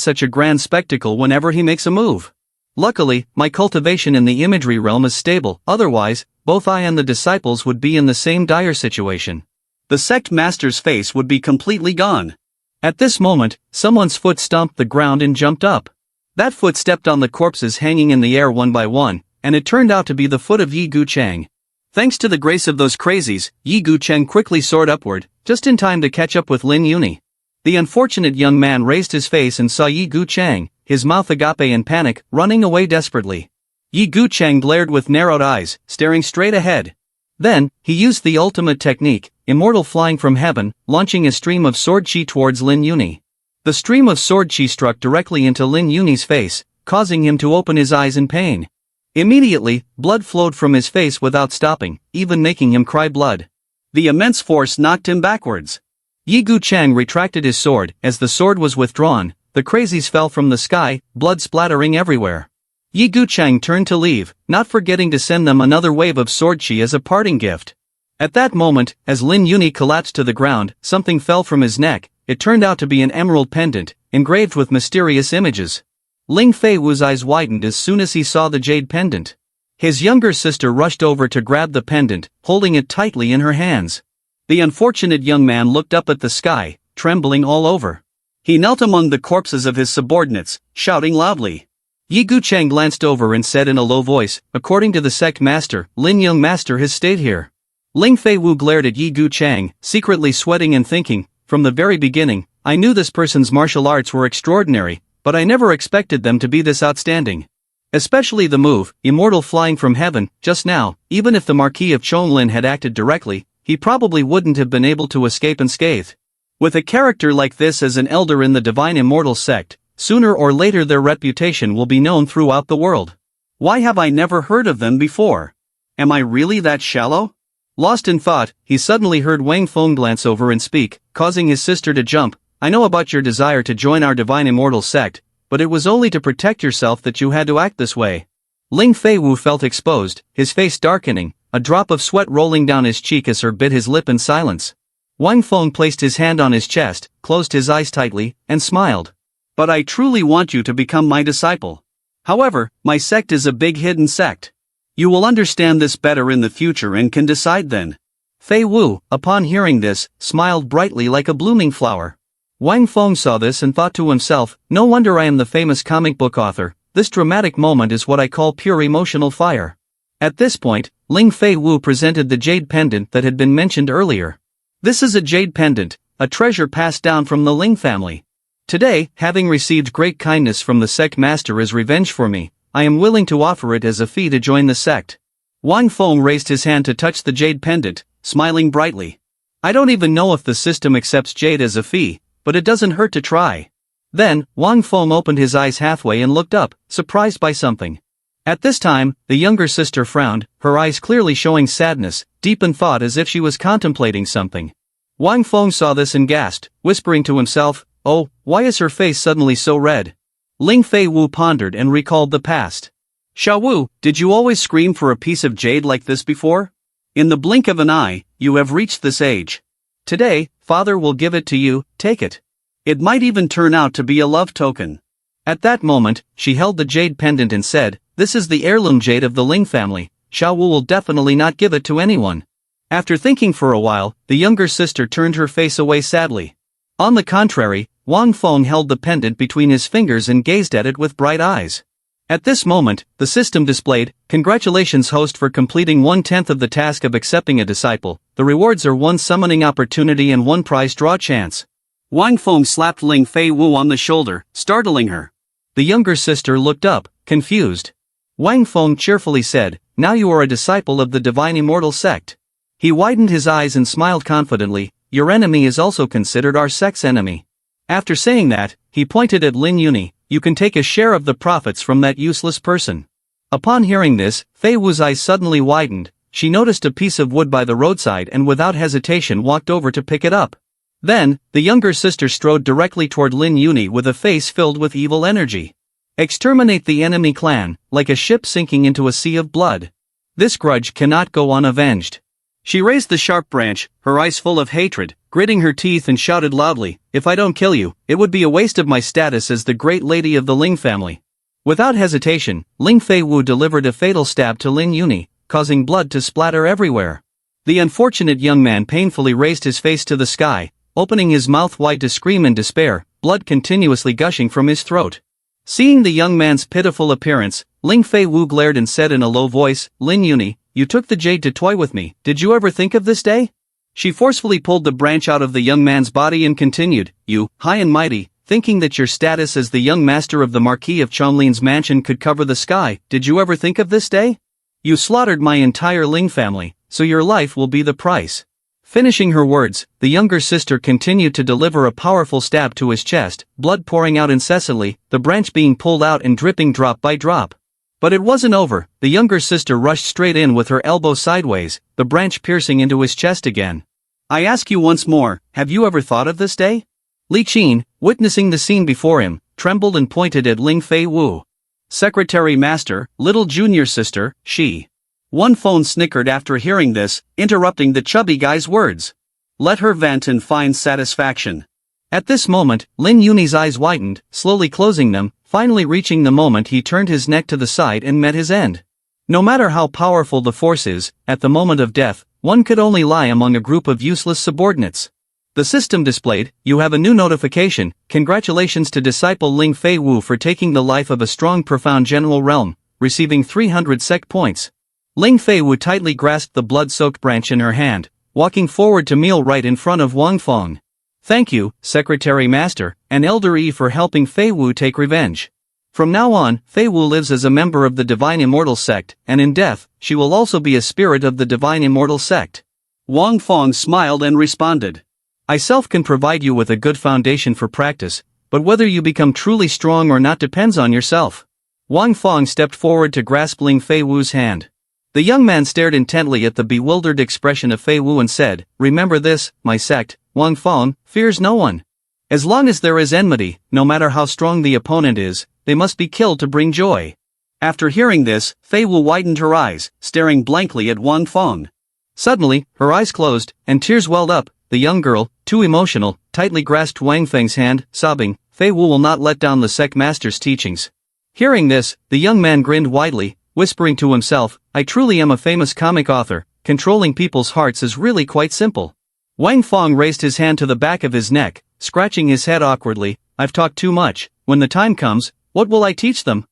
Speaker 1: such a grand spectacle whenever he makes a move? Luckily, my cultivation in the imagery realm is stable, otherwise, both I and the disciples would be in the same dire situation. The sect master's face would be completely gone. At this moment, someone's foot stomped the ground and jumped up. That foot stepped on the corpses hanging in the air one by one, and it turned out to be the foot of Yi Gu Chang. Thanks to the grace of those crazies, Yi Gu Chang quickly soared upward, just in time to catch up with Lin Yuni. The unfortunate young man raised his face and saw Yi Gu Chang, his mouth agape in panic, running away desperately. Yi Gu Chang glared with narrowed eyes, staring straight ahead. Then, he used the ultimate technique, immortal flying from heaven, launching a stream of sword chi towards Lin Yuni. The stream of sword chi struck directly into Lin Yuni's face, causing him to open his eyes in pain. Immediately, blood flowed from his face without stopping, even making him cry blood. The immense force knocked him backwards. Yi Gu Chang retracted his sword. As the sword was withdrawn, the crazies fell from the sky, blood splattering everywhere. Yi Gu Chang turned to leave, not forgetting to send them another wave of sword chi as a parting gift. At that moment, as Lin Yuni collapsed to the ground, something fell from his neck. It turned out to be an emerald pendant, engraved with mysterious images. Ling Fei Wu's eyes widened as soon as he saw the jade pendant. His younger sister rushed over to grab the pendant, holding it tightly in her hands. The unfortunate young man looked up at the sky, trembling all over. He knelt among the corpses of his subordinates, shouting loudly. Yi Gu Chang glanced over and said in a low voice, "According to the sect master, Lin Young Master has stayed here." Ling Fei Wu glared at Yi Gu Chang, secretly sweating and thinking, from the very beginning, I knew this person's martial arts were extraordinary, but I never expected them to be this outstanding. Especially the move, immortal flying from heaven, just now. Even if the Marquis of Chonglin had acted directly, he probably wouldn't have been able to escape unscathed. With a character like this as an elder in the Divine Immortal Sect, sooner or later their reputation will be known throughout the world. Why have I never heard of them before? Am I really that shallow? Lost in thought, he suddenly heard Wang Feng glance over and speak, causing his sister to jump. I know about your desire to join our Divine Immortal Sect, but it was only to protect yourself that you had to act this way. Ling Fei Wu felt exposed, his face darkening, a drop of sweat rolling down his cheek as her bit his lip in silence. Wang Feng placed his hand on his chest, closed his eyes tightly, and smiled. But I truly want you to become my disciple. However, my sect is a big hidden sect. You will understand this better in the future and can decide then. Fei Wu, upon hearing this, smiled brightly like a blooming flower. Wang Feng saw this and thought to himself, no wonder I am the famous comic book author, this dramatic moment is what I call pure emotional fire. At this point, Ling Fei Wu presented the jade pendant that had been mentioned earlier. This is a jade pendant, a treasure passed down from the Ling family. Today, having received great kindness from the sect master as revenge for me, I am willing to offer it as a fee to join the sect. Wang Feng raised his hand to touch the jade pendant, smiling brightly. I don't even know if the system accepts jade as a fee, but it doesn't hurt to try. Then, Wang Feng opened his eyes halfway and looked up, surprised by something. At this time, the younger sister frowned, her eyes clearly showing sadness, deep in thought as if she was contemplating something. Wang Feng saw this and gasped, whispering to himself, oh, why is her face suddenly so red? Ling Fei Wu pondered and recalled the past. Xiao Wu, did you always scream for a piece of jade like this before? In the blink of an eye, you have reached this age. Today, father will give it to you, take it. It might even turn out to be a love token. At that moment, she held the jade pendant and said, this is the heirloom jade of the Ling family, Xiao Wu will definitely not give it to anyone. After thinking for a while, the younger sister turned her face away sadly. On the contrary, Wang Feng held the pendant between his fingers and gazed at it with bright eyes. At this moment, the system displayed, congratulations host for completing 1/10 of the task of accepting a disciple, the rewards are 1 summoning opportunity and 1 prize draw chance. Wang Feng slapped Ling Fei Wu on the shoulder, startling her. The younger sister looked up, confused. Wang Feng cheerfully said, now you are a disciple of the divine immortal sect. He widened his eyes and smiled confidently, your enemy is also considered our sect's enemy. After saying that, he pointed at Lin Yuni, you can take a share of the profits from that useless person. Upon hearing this, Fei Wu's eyes suddenly widened, she noticed a piece of wood by the roadside and without hesitation walked over to pick it up. Then, the younger sister strode directly toward Lin Yuni with a face filled with evil energy. Exterminate the enemy clan, like a ship sinking into a sea of blood. This grudge cannot go unavenged. She raised the sharp branch, her eyes full of hatred, gritting her teeth and shouted loudly, if I don't kill you, it would be a waste of my status as the great lady of the Ling family. Without hesitation, Ling Fei Wu delivered a fatal stab to Lin Yuni, causing blood to splatter everywhere. The unfortunate young man painfully raised his face to the sky, opening his mouth wide to scream in despair, blood continuously gushing from his throat. Seeing the young man's pitiful appearance, Ling Fei Wu glared and said in a low voice, Lin Yuni, you took the jade to toy with me, did you ever think of this day? She forcefully pulled the branch out of the young man's body and continued, you, high and mighty, thinking that your status as the young master of the Marquis of Chonglin's mansion could cover the sky, did you ever think of this day? You slaughtered my entire Ling family, so your life will be the price. Finishing her words, the younger sister continued to deliver a powerful stab to his chest, blood pouring out incessantly, the branch being pulled out and dripping drop by drop. But it wasn't over, the younger sister rushed straight in with her elbow sideways, the branch piercing into his chest again. I ask you once more, have you ever thought of this day? Li Qin, witnessing the scene before him, trembled and pointed at Ling Fei Wu. Secretary Master, little junior sister, she. One phone snickered after hearing this, interrupting the chubby guy's words. Let her vent and find satisfaction. At this moment, Lin Yuni's eyes widened, slowly closing them, finally reaching the moment he turned his neck to the side and met his end. No matter how powerful the force is, at the moment of death, one could only lie among a group of useless subordinates. The system displayed, you have a new notification, congratulations to disciple Ling Fei Wu for taking the life of a strong profound general realm, receiving 300 Sect points. Ling Fei Wu tightly grasped the blood-soaked branch in her hand, walking forward to kneel right in front of Wang Feng. Thank you, Secretary Master, and Elder Yi for helping Fei Wu take revenge. From now on, Fei Wu lives as a member of the Divine Immortal Sect, and in death, she will also be a spirit of the Divine Immortal Sect. Wang Feng smiled and responded. I self can provide you with a good foundation for practice, but whether you become truly strong or not depends on yourself. Wang Feng stepped forward to grasp Ling Fei Wu's hand. The young man stared intently at the bewildered expression of Fei Wu and said, remember this, my sect, Wang Feng, fears no one. As long as there is enmity, no matter how strong the opponent is, they must be killed to bring joy. After hearing this, Fei Wu widened her eyes, staring blankly at Wang Feng. Suddenly, her eyes closed, and tears welled up. The young girl, too emotional, tightly grasped Wang Feng's hand, sobbing, Fei Wu will not let down the Sect master's teachings. Hearing this, the young man grinned widely, whispering to himself, I truly am a famous comic author, controlling people's hearts is really quite simple. Wang Feng raised his hand to the back of his neck, scratching his head awkwardly, I've talked too much, when the time comes, what will I teach them?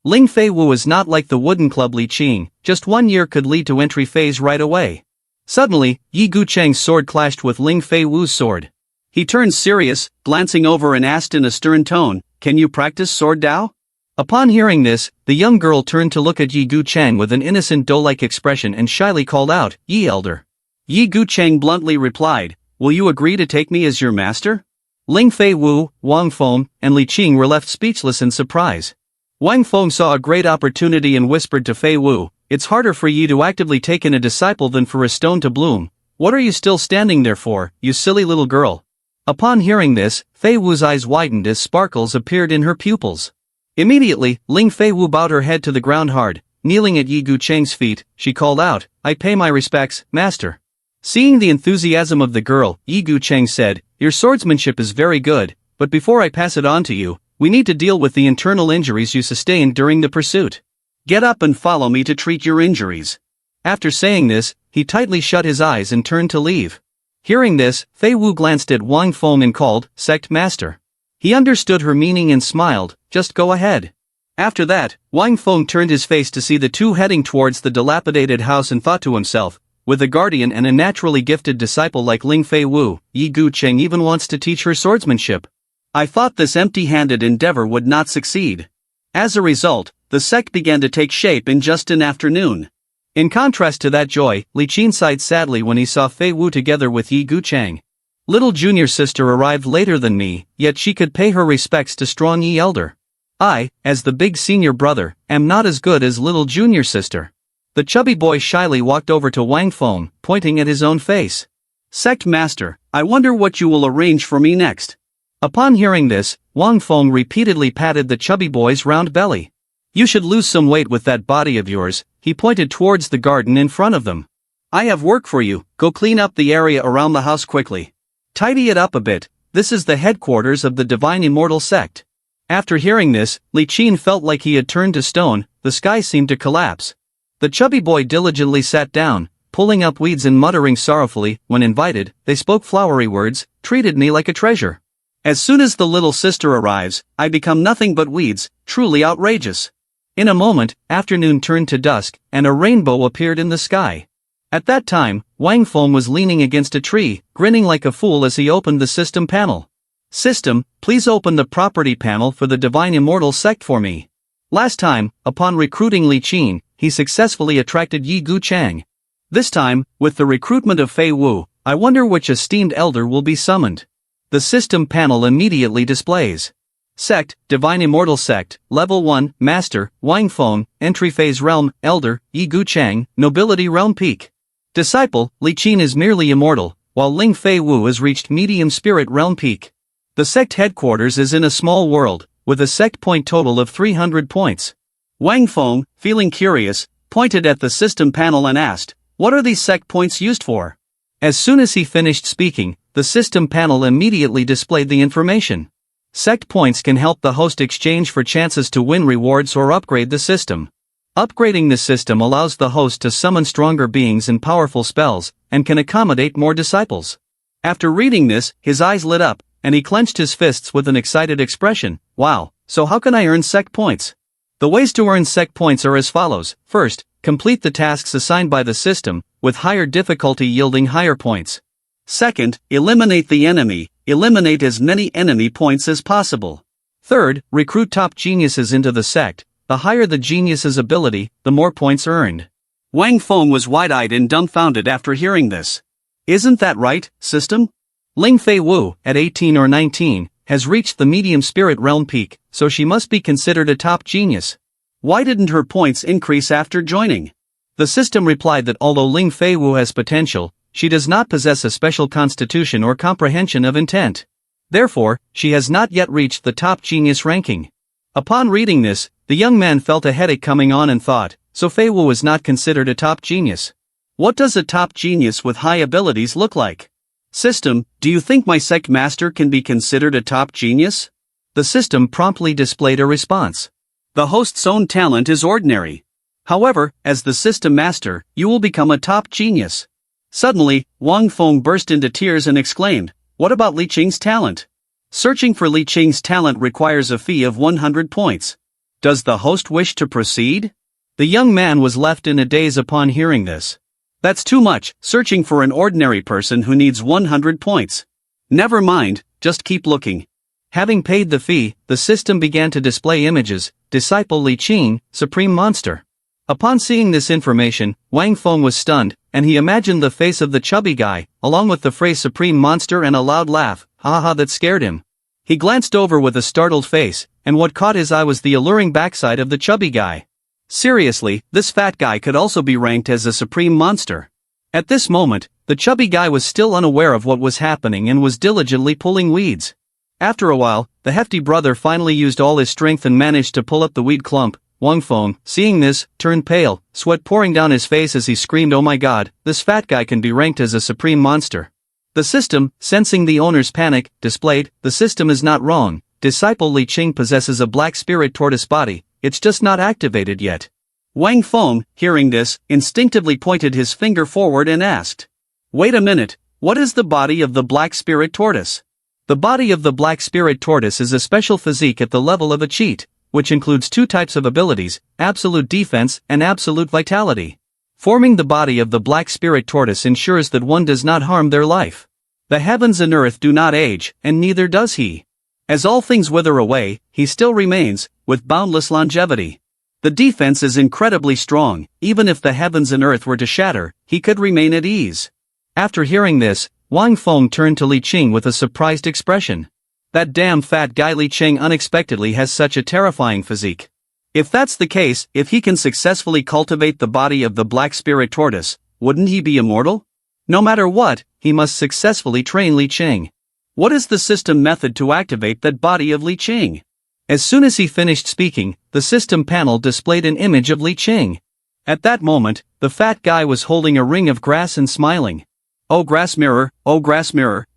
Speaker 1: Ling Fei Wu is not like the wooden club Li Qing, just 1 year could lead to entry phase right away. Suddenly, Yi Gucheng's sword clashed with Ling Fei Wu's sword. He turned serious, glancing over and asked in a stern tone, can you practice sword Dao? Upon hearing this, the young girl turned to look at Yi Gucheng with an innocent doe-like expression and shyly called out, Yi elder. Yi Gucheng bluntly replied, will you agree to take me as your master? Ling Fei Wu, Wang Feng, and Li Qing were left speechless in surprise. Wang Feng saw a great opportunity and whispered to Fei Wu, it's harder for you to actively take in a disciple than for a stone to bloom. What are you still standing there for, you silly little girl? Upon hearing this, Fei Wu's eyes widened as sparkles appeared in her pupils. Immediately, Ling Fei Wu bowed her head to the ground hard. Kneeling at Yi Gucheng's feet, she called out, I pay my respects, master. Seeing the enthusiasm of the girl, Yi Gucheng said, your swordsmanship is very good, but before I pass it on to you, we need to deal with the internal injuries you sustained during the pursuit. Get up and follow me to treat your injuries. After saying this, he tightly shut his eyes and turned to leave. Hearing this, Fei Wu glanced at Wang Feng and called, Sect Master. He understood her meaning and smiled, just go ahead. After that, Wang Feng turned his face to see the two heading towards the dilapidated house and thought to himself, with a guardian and a naturally gifted disciple like Ling Fei Wu, Yi Gucheng even wants to teach her swordsmanship. I thought this empty-handed endeavor would not succeed. As a result, the sect began to take shape in just an afternoon. In contrast to that joy, Li Qin sighed sadly when he saw Fei Wu together with Yi Gucheng. Little junior sister arrived later than me, yet she could pay her respects to strong Yi elder. I, as the big senior brother, am not as good as little junior sister. The chubby boy shyly walked over to Wang Feng, pointing at his own face. Sect master, I wonder what you will arrange for me next. Upon hearing this, Wang Feng repeatedly patted the chubby boy's round belly. You should lose some weight with that body of yours, he pointed towards the garden in front of them. I have work for you, go clean up the area around the house quickly. Tidy it up a bit, this is the headquarters of the Divine Immortal Sect. After hearing this, Li Qin felt like he had turned to stone, the sky seemed to collapse. The chubby boy diligently sat down, pulling up weeds and muttering sorrowfully, when invited, they spoke flowery words, treated me like a treasure. As soon as the little sister arrives, I become nothing but weeds, truly outrageous. In a moment, afternoon turned to dusk, and a rainbow appeared in the sky. At that time, Wang Feng was leaning against a tree, grinning like a fool as he opened the system panel. System, please open the property panel for the Divine Immortal Sect for me. Last time, upon recruiting Li Qin, he successfully attracted Yi Gucheng. This time, with the recruitment of Fei Wu, I wonder which esteemed elder will be summoned. The system panel immediately displays. Sect, Divine Immortal Sect, Level 1, Master, Wang Feng, Entry Phase Realm, Elder, Yi Gucheng, Nobility Realm Peak. Disciple, Li Qin is merely immortal, while Ling Fei Wu has reached Medium Spirit Realm Peak. The sect headquarters is in a small world, with a sect point total of 300 points. Wang Feng, feeling curious, pointed at the system panel and asked, what are these sect points used for? As soon as he finished speaking, the system panel immediately displayed the information. Sect points can help the host exchange for chances to win rewards or upgrade the system. Upgrading the system allows the host to summon stronger beings and powerful spells, and can accommodate more disciples. After reading this, his eyes lit up, and he clenched his fists with an excited expression. Wow, so how can I earn sect points? The ways to earn sect points are as follows. First, complete the tasks assigned by the system, with higher difficulty yielding higher points. Second, eliminate the enemy. Eliminate as many enemy points as possible. Third, recruit top geniuses into the sect. The higher the genius's ability, the more points earned. Wang Feng was wide-eyed and dumbfounded after hearing this. Isn't that right, system? Ling Fei Wu, at 18 or 19, has reached the medium spirit realm peak, so she must be considered a top genius. Why didn't her points increase after joining? The system replied that although Ling Fei Wu has potential, she does not possess a special constitution or comprehension of intent. Therefore, she has not yet reached the top genius ranking. Upon reading this, The young man felt a headache coming on and thought, so Fei Wu is not considered a top genius. What does a top genius with high abilities look like? System, do you think my sect master can be considered a top genius? The system promptly displayed a response. The host's own talent is ordinary. However, as the system master, you will become a top genius. Suddenly, Wang Feng burst into tears and exclaimed, what about Li Qing's talent? Searching for Li Qing's talent requires a fee of 100 points. Does the host wish to proceed? The young man was left in a daze upon hearing this. That's too much, searching for an ordinary person who needs 100 points. Never mind, just keep looking. Having paid the fee, the system began to display images, Disciple Li Qing, Supreme Monster. Upon seeing this information, Wang Feng was stunned, and he imagined the face of the chubby guy, along with the phrase Supreme Monster and a loud laugh, ha that scared him. He glanced over with a startled face, and what caught his eye was the alluring backside of the chubby guy. Seriously, this fat guy could also be ranked as a supreme monster. At this moment, the chubby guy was still unaware of what was happening and was diligently pulling weeds. After a while, the hefty brother finally used all his strength and managed to pull up the weed clump. Wang Feng, seeing this, turned pale, sweat pouring down his face as he screamed, oh my god, this fat guy can be ranked as a supreme monster. The system, sensing the owner's panic, displayed, the system is not wrong, Disciple Li Qing possesses a black spirit tortoise body, it's just not activated yet. Wang Feng, hearing this, instinctively pointed his finger forward and asked, wait a minute, what is the body of the black spirit tortoise? The body of the black spirit tortoise is a special physique at the level of a cheat, which includes two types of abilities, absolute defense and absolute vitality. Forming the body of the black spirit tortoise ensures that one does not harm their life. The heavens and earth do not age, and neither does he. As all things wither away, he still remains, with boundless longevity. The defense is incredibly strong, even if the heavens and earth were to shatter, he could remain at ease. After hearing this, Wang Feng turned to Li Qing with a surprised expression. That damn fat guy Li Qing unexpectedly has such a terrifying physique. If that's the case, if he can successfully cultivate the body of the black spirit tortoise, wouldn't he be immortal? No matter what, he must successfully train Li Qing. What is the system method to activate that body of Li Qing? As soon as he finished speaking, the system panel displayed an image of Li Qing. At that moment, the fat guy was holding a ring of grass and smiling. Oh grass mirror,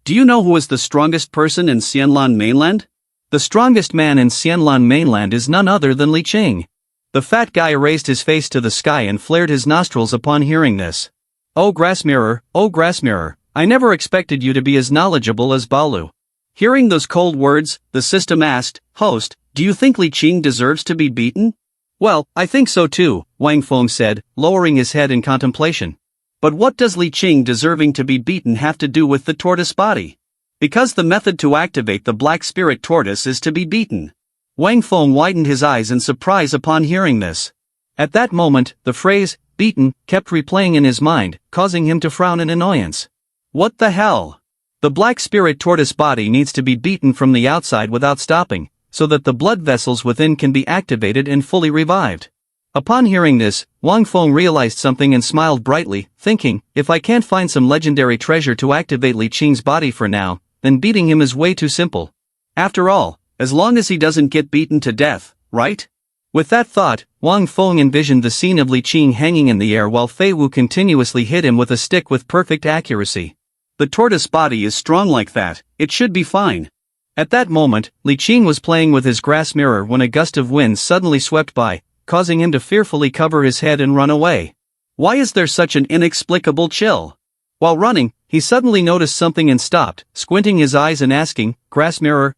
Speaker 1: do you know who is the strongest person in Xianlan mainland? The strongest man in Xianlan mainland is none other than Li Qing. The fat guy raised his face to the sky and flared his nostrils upon hearing this. Oh grass mirror, I never expected you to be as knowledgeable as Balu. Hearing those cold words, the system asked, host, do you think Li Qing deserves to be beaten? Well, I think so too, Wang Feng said, lowering his head in contemplation. But what does Li Qing deserving to be beaten have to do with the tortoise body? Because the method to activate the black spirit tortoise is to be beaten. Wang Feng widened his eyes in surprise upon hearing this. At that moment, the phrase, beaten, kept replaying in his mind, causing him to frown in annoyance. What the hell? The black spirit tortoise body needs to be beaten from the outside without stopping, so that the blood vessels within can be activated and fully revived. Upon hearing this, Wang Feng realized something and smiled brightly, thinking, if I can't find some legendary treasure to activate Li Qing's body for now, then beating him is way too simple. After all, as long as he doesn't get beaten to death, right? With that thought, Wang Feng envisioned the scene of Li Qing hanging in the air while Fei Wu continuously hit him with a stick with perfect accuracy. The tortoise body is strong like that, it should be fine. At that moment, Li Qing was playing with his grass mirror when a gust of wind suddenly swept by, causing him to fearfully cover his head and run away. Why is there such an inexplicable chill? While running, he suddenly noticed something and stopped, squinting his eyes and asking, grass mirror,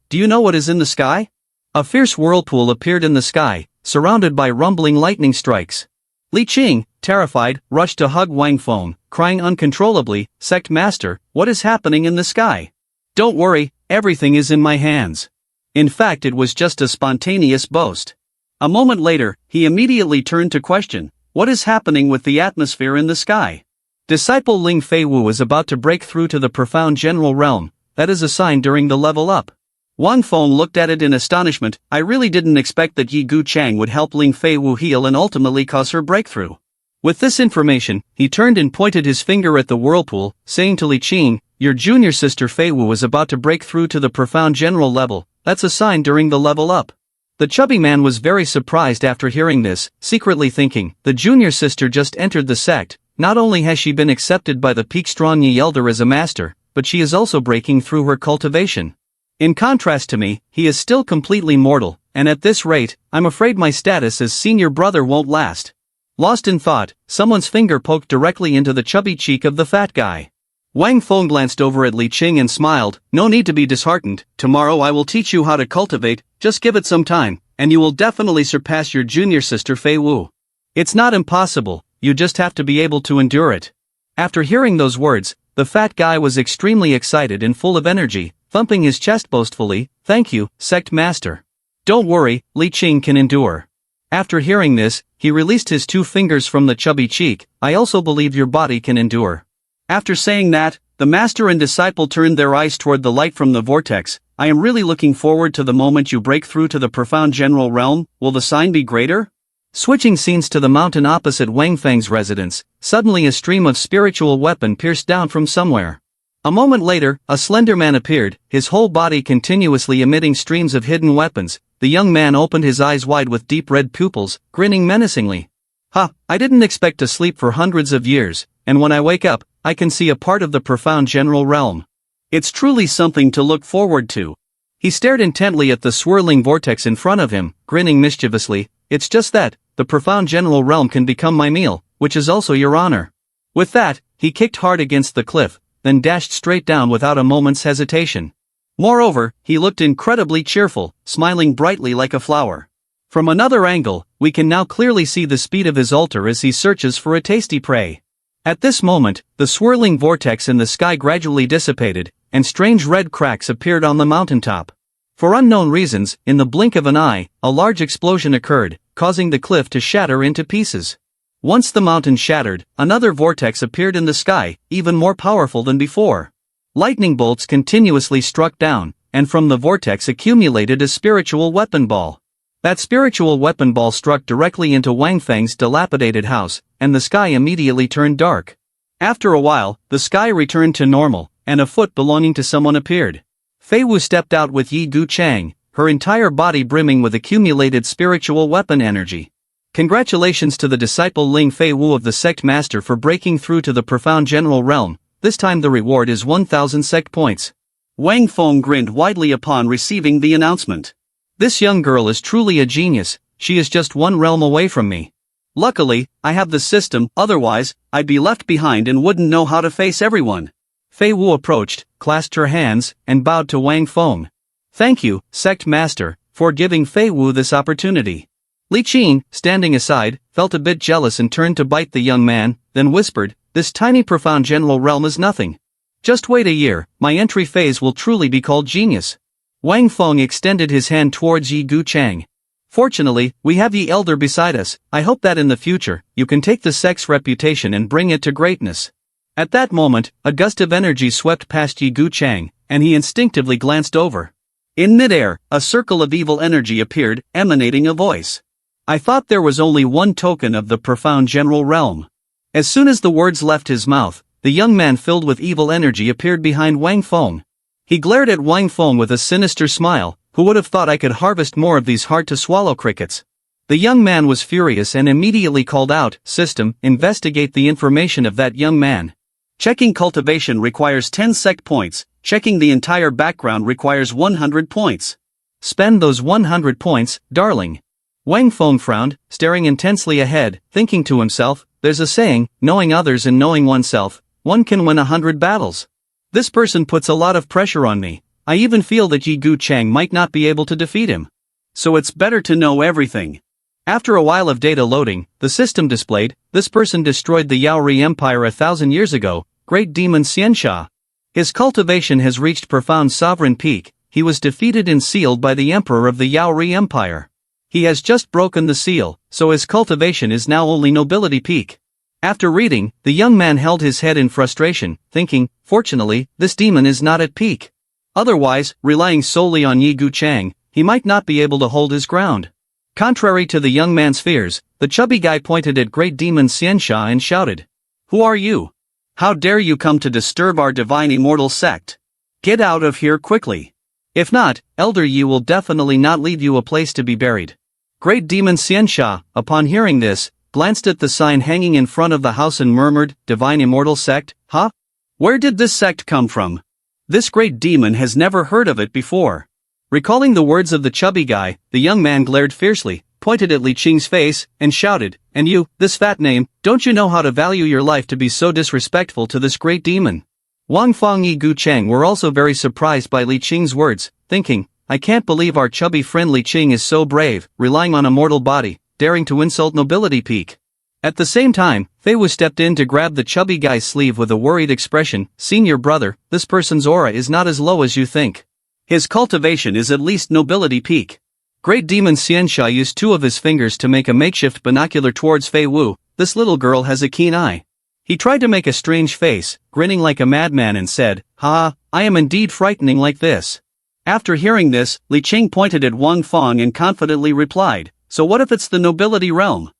Speaker 1: do you know what is in the sky? A fierce whirlpool appeared in the sky, surrounded by rumbling lightning strikes. Li Qing, terrified, rushed to hug Wang Feng, crying uncontrollably, Sect Master, what is happening in the sky? Don't worry, everything is in my hands. In fact, it was just a spontaneous boast. A moment later, he immediately turned to question, what is happening with the atmosphere in the sky? Disciple Ling Fei Wu is about to break through to the profound general realm, that is a sign during the level up. Wang Feng looked at it in astonishment. I really didn't expect that Yi Gu Chang would help Ling Fei Wu heal and ultimately cause her breakthrough. With this information, he turned and pointed his finger at the whirlpool, saying to Li Qing, your junior sister Fei Wu is about to break through to the profound general level, that's a sign during the level up. The chubby man was very surprised after hearing this, secretly thinking, the junior sister just entered the sect. Not only has she been accepted by the Peakstrong Elder as a master, but she is also breaking through her cultivation. In contrast to me, he is still completely mortal, and at this rate, I'm afraid my status as senior brother won't last. Lost in thought, someone's finger poked directly into the chubby cheek of the fat guy. Wang Feng glanced over at Li Qing and smiled, no need to be disheartened, tomorrow I will teach you how to cultivate, just give it some time, and you will definitely surpass your junior sister Fei Wu. It's not impossible, you just have to be able to endure it. After hearing those words, the fat guy was extremely excited and full of energy, thumping his chest boastfully, thank you, Sect Master. Don't worry, Li Qing can endure. After hearing this, he released his 2 fingers from the chubby cheek, I also believe your body can endure. After saying that, the master and disciple turned their eyes toward the light from the vortex. I am really looking forward to the moment you break through to the profound general realm, will the sign be greater? Switching scenes to the mountain opposite Wang Feng's residence, suddenly a stream of spiritual weapon pierced down from somewhere. A moment later, a slender man appeared, his whole body continuously emitting streams of hidden weapons. The young man opened his eyes wide with deep red pupils, grinning menacingly. Ha, I didn't expect to sleep for hundreds of years, and when I wake up, I can see a part of the profound general realm. It's truly something to look forward to. He stared intently at the swirling vortex in front of him, grinning mischievously. It's just that, the profound general realm can become my meal, which is also your honor. With that, he kicked hard against the cliff, then dashed straight down without a moment's hesitation. Moreover, he looked incredibly cheerful, smiling brightly like a flower. From another angle, we can now clearly see the speed of his altar as he searches for a tasty prey. At this moment, the swirling vortex in the sky gradually dissipated, and strange red cracks appeared on the mountaintop. For unknown reasons, in the blink of an eye, a large explosion occurred, causing the cliff to shatter into pieces. Once the mountain shattered, another vortex appeared in the sky, even more powerful than before. Lightning bolts continuously struck down, and from the vortex accumulated a spiritual weapon ball. That spiritual weapon ball struck directly into Wang Feng's dilapidated house, and the sky immediately turned dark. After a while, the sky returned to normal, and a foot belonging to someone appeared. Fei Wu stepped out with Yi Gu Chang, her entire body brimming with accumulated spiritual weapon energy. Congratulations to the disciple Ling Fei Wu of the Sect Master for breaking through to the profound general realm. This time the reward is 1,000 Sect points. Wang Feng grinned widely upon receiving the announcement. This young girl is truly a genius, she is just one realm away from me. Luckily, I have the system, otherwise, I'd be left behind and wouldn't know how to face everyone. Fei Wu approached, clasped her hands, and bowed to Wang Feng. Thank you, Sect Master, for giving Fei Wu this opportunity. Li Qing, standing aside, felt a bit jealous and turned to bite the young man, then whispered, this tiny profound general realm is nothing. Just wait a year, my entry phase will truly be called genius. Wang Feng extended his hand towards Yi Gu Chang. Fortunately, we have Yi Elder beside us, I hope that in the future, you can take the sect's reputation and bring it to greatness. At that moment, a gust of energy swept past Yi Gu Chang, and he instinctively glanced over. In midair, a circle of evil energy appeared, emanating a voice. I thought there was only one token of the profound general realm. As soon as the words left his mouth, the young man filled with evil energy appeared behind Wang Feng. He glared at Wang Feng with a sinister smile, who would have thought I could harvest more of these hard-to-swallow crickets. The young man was furious and immediately called out, System, investigate the information of that young man. Checking cultivation requires 10 Sect points, checking the entire background requires 100 points. Spend those 100 points, darling. Wang Feng frowned, staring intensely ahead, thinking to himself, there's a saying, knowing others and knowing oneself, one can win 100 battles. This person puts a lot of pressure on me, I even feel that Yi Gu Chang might not be able to defeat him. So it's better to know everything. After a while of data loading, the system displayed, this person destroyed the Yaori Empire 1,000 years ago, Great Demon Xianxia. His cultivation has reached profound sovereign peak, he was defeated and sealed by the Emperor of the Yaori Empire. He has just broken the seal, so his cultivation is now only nobility peak. After reading, the young man held his head in frustration, thinking, fortunately, this demon is not at peak. Otherwise, relying solely on Yi Gu Chang, he might not be able to hold his ground. Contrary to the young man's fears, the chubby guy pointed at Great Demon Xianxia and shouted, Who are you? How dare you come to disturb our divine immortal sect? Get out of here quickly. If not, Elder Yi will definitely not leave you a place to be buried. Great Demon Xiansha, upon hearing this, glanced at the sign hanging in front of the house and murmured, Divine Immortal Sect, huh? Where did this sect come from? This great demon has never heard of it before. Recalling the words of the chubby guy, the young man glared fiercely, pointed at Li Qing's face, and shouted, And you, this fat name, don't you know how to value your life to be so disrespectful to this great demon? Wang Feng and Gu Cheng were also very surprised by Li Qing's words, thinking, I can't believe our chubby friend Li Qing is so brave, relying on a mortal body, daring to insult nobility peak. At the same time, Fei Wu stepped in to grab the chubby guy's sleeve with a worried expression, Senior brother, this person's aura is not as low as you think. His cultivation is at least nobility peak. Great Demon Xiansha used two of his fingers to make a makeshift binocular towards Fei Wu. This little girl has a keen eye. He tried to make a strange face, grinning like a madman and said, Ha, I am indeed frightening like this. After hearing this, Li Qing pointed at Wang Feng and confidently replied, So what if it's the nobility realm?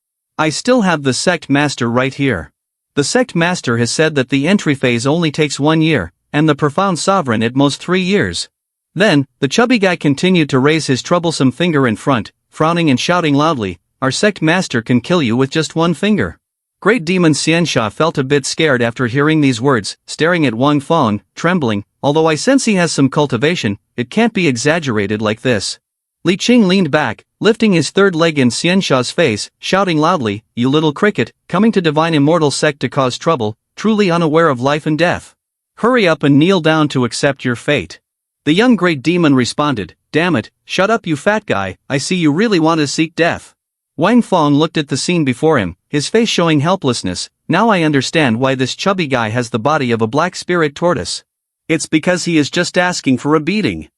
Speaker 1: I still have the sect master right here. The sect master has said that the entry phase only takes 1 year, and the profound sovereign at most 3 years. Then, the chubby guy continued to raise his troublesome finger in front, frowning and shouting loudly, Our sect master can kill you with just 1 finger. Great Demon Xiansha felt a bit scared after hearing these words, staring at Wang Feng, trembling, although I sense he has some cultivation, it can't be exaggerated like this. Li Qing leaned back, lifting his third leg in Xiansha's face, shouting loudly, You little cricket, coming to Divine Immortal Sect to cause trouble, truly unaware of life and death. Hurry up and kneel down to accept your fate. The young great demon responded, Damn it, shut up you fat guy, I see you really want to seek death. Wang Feng looked at the scene before him, his face showing helplessness. Now I understand why this chubby guy has the body of a black spirit tortoise. It's because he is just asking for a beating.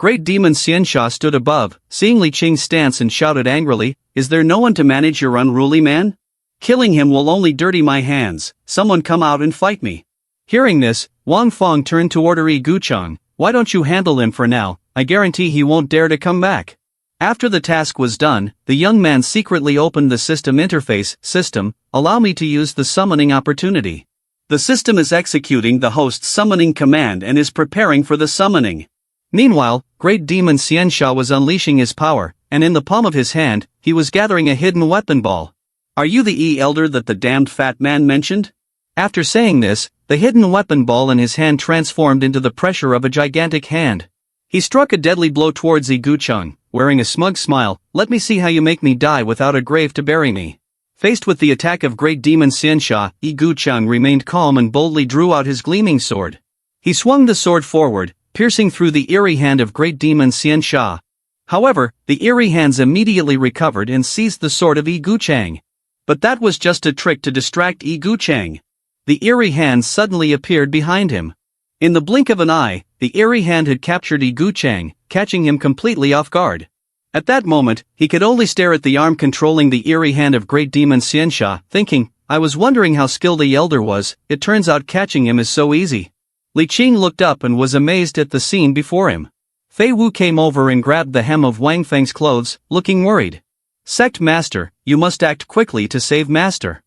Speaker 1: Great Demon Xiansha stood above, seeing Li Qing's stance and shouted angrily, Is there no one to manage your unruly man? Killing him will only dirty my hands, someone come out and fight me. Hearing this, Wang Feng turned to order Yi Gucheng, Why don't you handle him for now, I guarantee he won't dare to come back. After the task was done, the young man secretly opened the system interface, System, allow me to use the summoning opportunity. The system is executing the host's summoning command and is preparing for the summoning. Meanwhile, Great Demon Xiansha was unleashing his power, and in the palm of his hand, he was gathering a hidden weapon ball. Are you the elder that the damned fat man mentioned? After saying this, the hidden weapon ball in his hand transformed into the pressure of a gigantic hand. He struck a deadly blow towards Yi Gucheng, wearing a smug smile, Let me see how you make me die without a grave to bury me. Faced with the attack of Great Demon Xiansha, Yi Gucheng remained calm and boldly drew out his gleaming sword. He swung the sword forward, piercing through the eerie hand of Great Demon Xiansha. However, the eerie hands immediately recovered and seized the sword of Yi Gucheng. But that was just a trick to distract Yi Gucheng. The eerie hands suddenly appeared behind him. In the blink of an eye, the eerie hand had captured Yi Gucheng, catching him completely off guard. At that moment, he could only stare at the arm controlling the eerie hand of Great Demon Xiansha, thinking, I was wondering how skilled the elder was, it turns out catching him is so easy. Li Qing looked up and was amazed at the scene before him. Fei Wu came over and grabbed the hem of Wang Feng's clothes, looking worried. Sect Master, you must act quickly to save Master.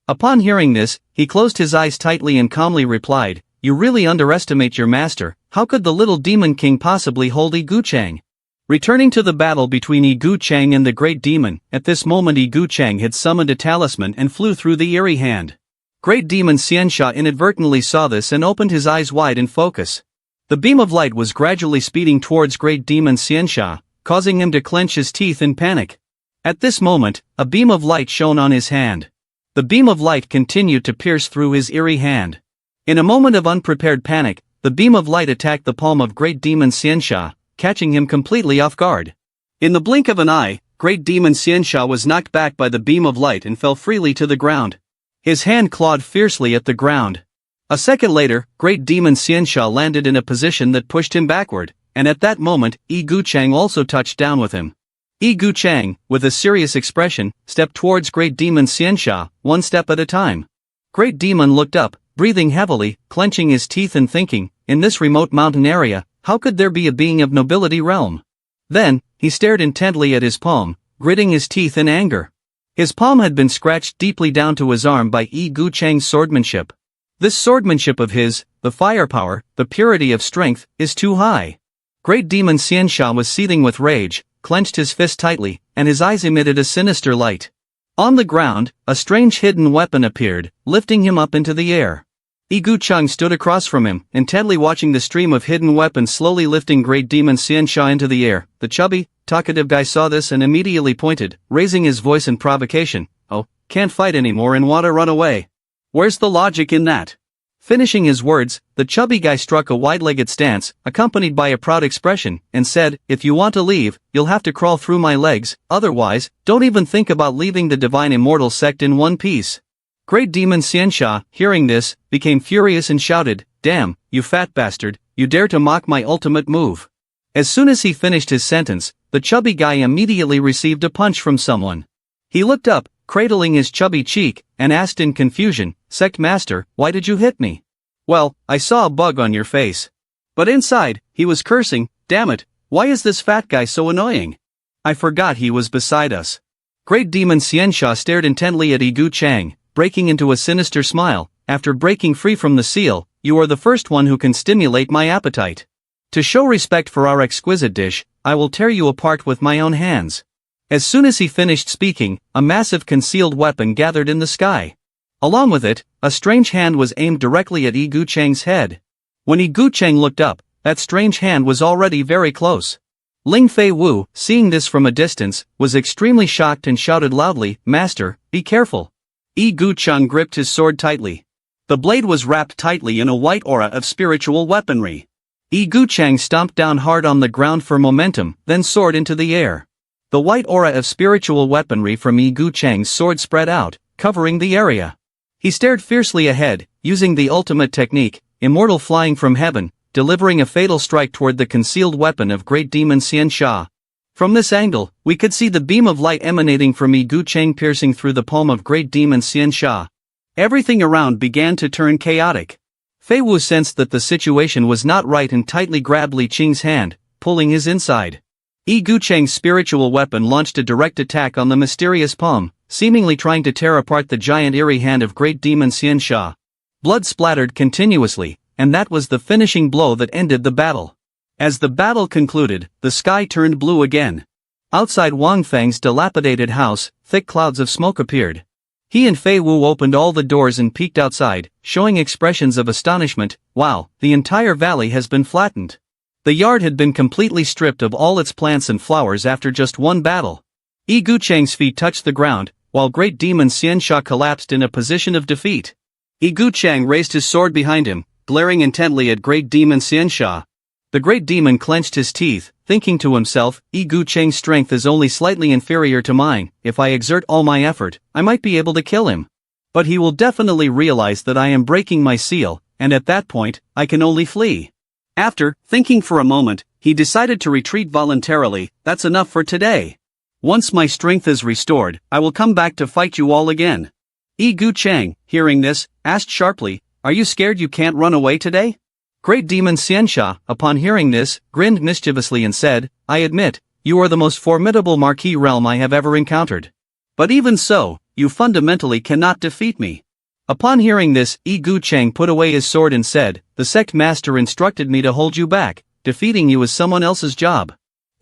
Speaker 1: Upon hearing this, he closed his eyes tightly and calmly replied, You really underestimate your master, how could the little demon king possibly hold Yi Gucheng? Returning to the battle between Yi Gucheng and the great demon, at this moment Yi Gucheng had summoned a talisman and flew through the eerie hand. Great Demon Xiansha inadvertently saw this and opened his eyes wide in focus. The beam of light was gradually speeding towards Great Demon Xiansha, causing him to clench his teeth in panic. At this moment, a beam of light shone on his hand. The beam of light continued to pierce through his eerie hand. In a moment of unprepared panic, the beam of light attacked the palm of Great Demon Xiansha, catching him completely off guard. In the blink of an eye, Great Demon Xiansha was knocked back by the beam of light and fell freely to the ground. His hand clawed fiercely at the ground. A second later, Great Demon Xiansha landed in a position that pushed him backward, and at that moment, Yi Gucheng also touched down with him. Yi Gucheng, with a serious expression, stepped towards Great Demon Xiansha, one step at a time. Great Demon looked up, breathing heavily, clenching his teeth and thinking, in this remote mountain area, how could there be a being of nobility realm? Then, he stared intently at his palm, gritting his teeth in anger. His palm had been scratched deeply down to his arm by Yi Gucheng's swordsmanship. This swordsmanship of his, the firepower, the purity of strength, is too high. Great Demon Xianxia was seething with rage, clenched his fist tightly, and his eyes emitted a sinister light. On the ground, a strange hidden weapon appeared, lifting him up into the air. Gu Cheng stood across from him, intently watching the stream of hidden weapons slowly lifting Great Demon Xianxia into the air. The chubby, talkative guy saw this and immediately pointed, raising his voice in provocation. "Oh, can't fight anymore and want to run away. Where's the logic in that?" Finishing his words, the chubby guy struck a wide-legged stance, accompanied by a proud expression, and said, "If you want to leave, you'll have to crawl through my legs, otherwise, don't even think about leaving the divine immortal sect in one piece." Great Demon Xianxia, hearing this, became furious and shouted, "Damn, you fat bastard, you dare to mock my ultimate move." As soon as he finished his sentence, the chubby guy immediately received a punch from someone. He looked up, cradling his chubby cheek, and asked in confusion, "Sect Master, why did you hit me?" "Well, I saw a bug on your face." But inside, he was cursing, "Damn it, why is this fat guy so annoying? I forgot he was beside us." Great Demon Xianxia stared intently at Gu Cheng, breaking into a sinister smile. "After breaking free from the seal, you are the first one who can stimulate my appetite. To show respect for our exquisite dish, I will tear you apart with my own hands." As soon as he finished speaking, a massive concealed weapon gathered in the sky. Along with it, a strange hand was aimed directly at Gu Cheng's head. When Gu Cheng looked up, that strange hand was already very close. Ling Fei Wu, seeing this from a distance, was extremely shocked and shouted loudly, "Master, be careful." Gu Cheng gripped his sword tightly. The blade was wrapped tightly in a white aura of spiritual weaponry. Gu Cheng stomped down hard on the ground for momentum, then soared into the air. The white aura of spiritual weaponry from Gu Cheng's sword spread out, covering the area. He stared fiercely ahead, using the ultimate technique, immortal flying from heaven, delivering a fatal strike toward the concealed weapon of Great Demon Xianxia. From this angle, we could see the beam of light emanating from Gu Cheng piercing through the palm of Great Demon Xianxia. Everything around began to turn chaotic. Fei Wu sensed that the situation was not right and tightly grabbed Li Qing's hand, pulling his inside. Gu Cheng's spiritual weapon launched a direct attack on the mysterious palm, seemingly trying to tear apart the giant eerie hand of Great Demon Xianxia. Blood splattered continuously, and that was the finishing blow that ended the battle. As the battle concluded, the sky turned blue again. Outside Wang Feng's dilapidated house, thick clouds of smoke appeared. He and Fei Wu opened all the doors and peeked outside, showing expressions of astonishment. "Wow, the entire valley has been flattened." The yard had been completely stripped of all its plants and flowers after just one battle. Gu Cheng's feet touched the ground, while Great Demon Xianxia collapsed in a position of defeat. Gu Cheng raised his sword behind him, glaring intently at Great Demon Xianxia. The Great Demon clenched his teeth, thinking to himself, "Gu Cheng's strength is only slightly inferior to mine. If I exert all my effort, I might be able to kill him. But he will definitely realize that I am breaking my seal, and at that point, I can only flee." After thinking for a moment, he decided to retreat voluntarily. "That's enough for today. Once my strength is restored, I will come back to fight you all again." Gu Cheng, hearing this, asked sharply, "Are you scared you can't run away today?" Great Demon Xianxia, upon hearing this, grinned mischievously and said, "I admit, you are the most formidable marquis realm I have ever encountered. But even so, you fundamentally cannot defeat me." Upon hearing this, Gu Cheng put away his sword and said, "The sect master instructed me to hold you back. Defeating you is someone else's job."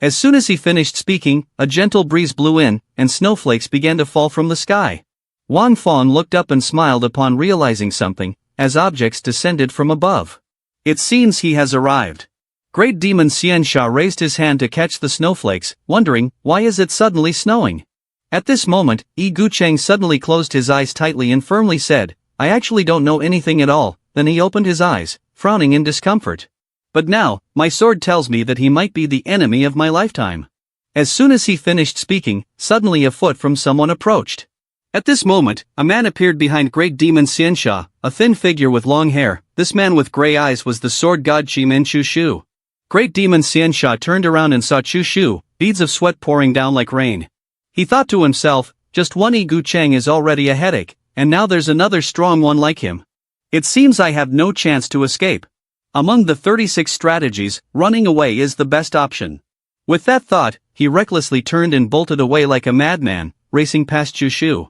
Speaker 1: As soon as he finished speaking, a gentle breeze blew in, and snowflakes began to fall from the sky. Wang Feng looked up and smiled upon realizing something, as objects descended from above. "It seems he has arrived." Great Demon Xianxia raised his hand to catch the snowflakes, wondering, why is it suddenly snowing? At this moment, Gu Cheng suddenly closed his eyes tightly and firmly said, "I actually don't know anything at all." Then he opened his eyes, frowning in discomfort. "But now, my sword tells me that he might be the enemy of my lifetime." As soon as he finished speaking, suddenly a foot from someone approached. At this moment, a man appeared behind Great Demon Xianxia, a thin figure with long hair. This man with gray eyes was the sword god Chimen Chushu. Great Demon Xianxia turned around and saw Chushu, beads of sweat pouring down like rain. He thought to himself, just one Gu Cheng is already a headache, and now there's another strong one like him. It seems I have no chance to escape. Among the 36 strategies, running away is the best option. With that thought, he recklessly turned and bolted away like a madman, racing past Chushu.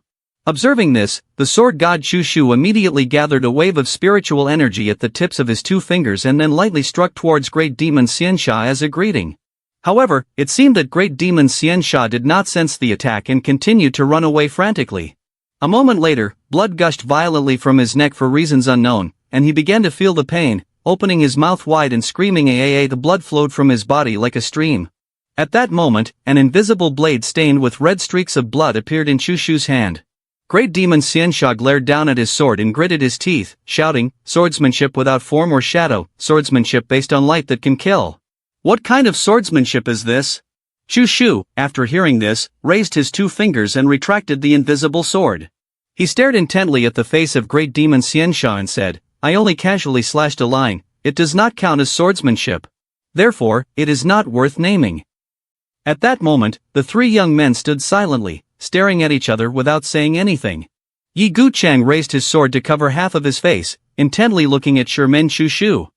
Speaker 1: Observing this, the sword god Shushu immediately gathered a wave of spiritual energy at the tips of his 2 fingers and then lightly struck towards Great Demon Xiansha as a greeting. However, it seemed that Great Demon Xiansha did not sense the attack and continued to run away frantically. A moment later, blood gushed violently from his neck for reasons unknown, and he began to feel the pain, opening his mouth wide and screaming "Aaa!" The blood flowed from his body like a stream. At that moment, an invisible blade stained with red streaks of blood appeared in Shushu's hand. Great Demon Xiansha glared down at his sword and gritted his teeth, shouting, "Swordsmanship without form or shadow, swordsmanship based on light that can kill. What kind of swordsmanship is this?" Shushu, after hearing this, raised his 2 fingers and retracted the invisible sword. He stared intently at the face of Great Demon Xiansha and said, "I only casually slashed a line, it does not count as swordsmanship. Therefore, it is not worth naming." At that moment, the 3 young men stood silently, staring at each other without saying anything. Yi Guchang raised his sword to cover half of his face, intently looking at Sherman Shushu.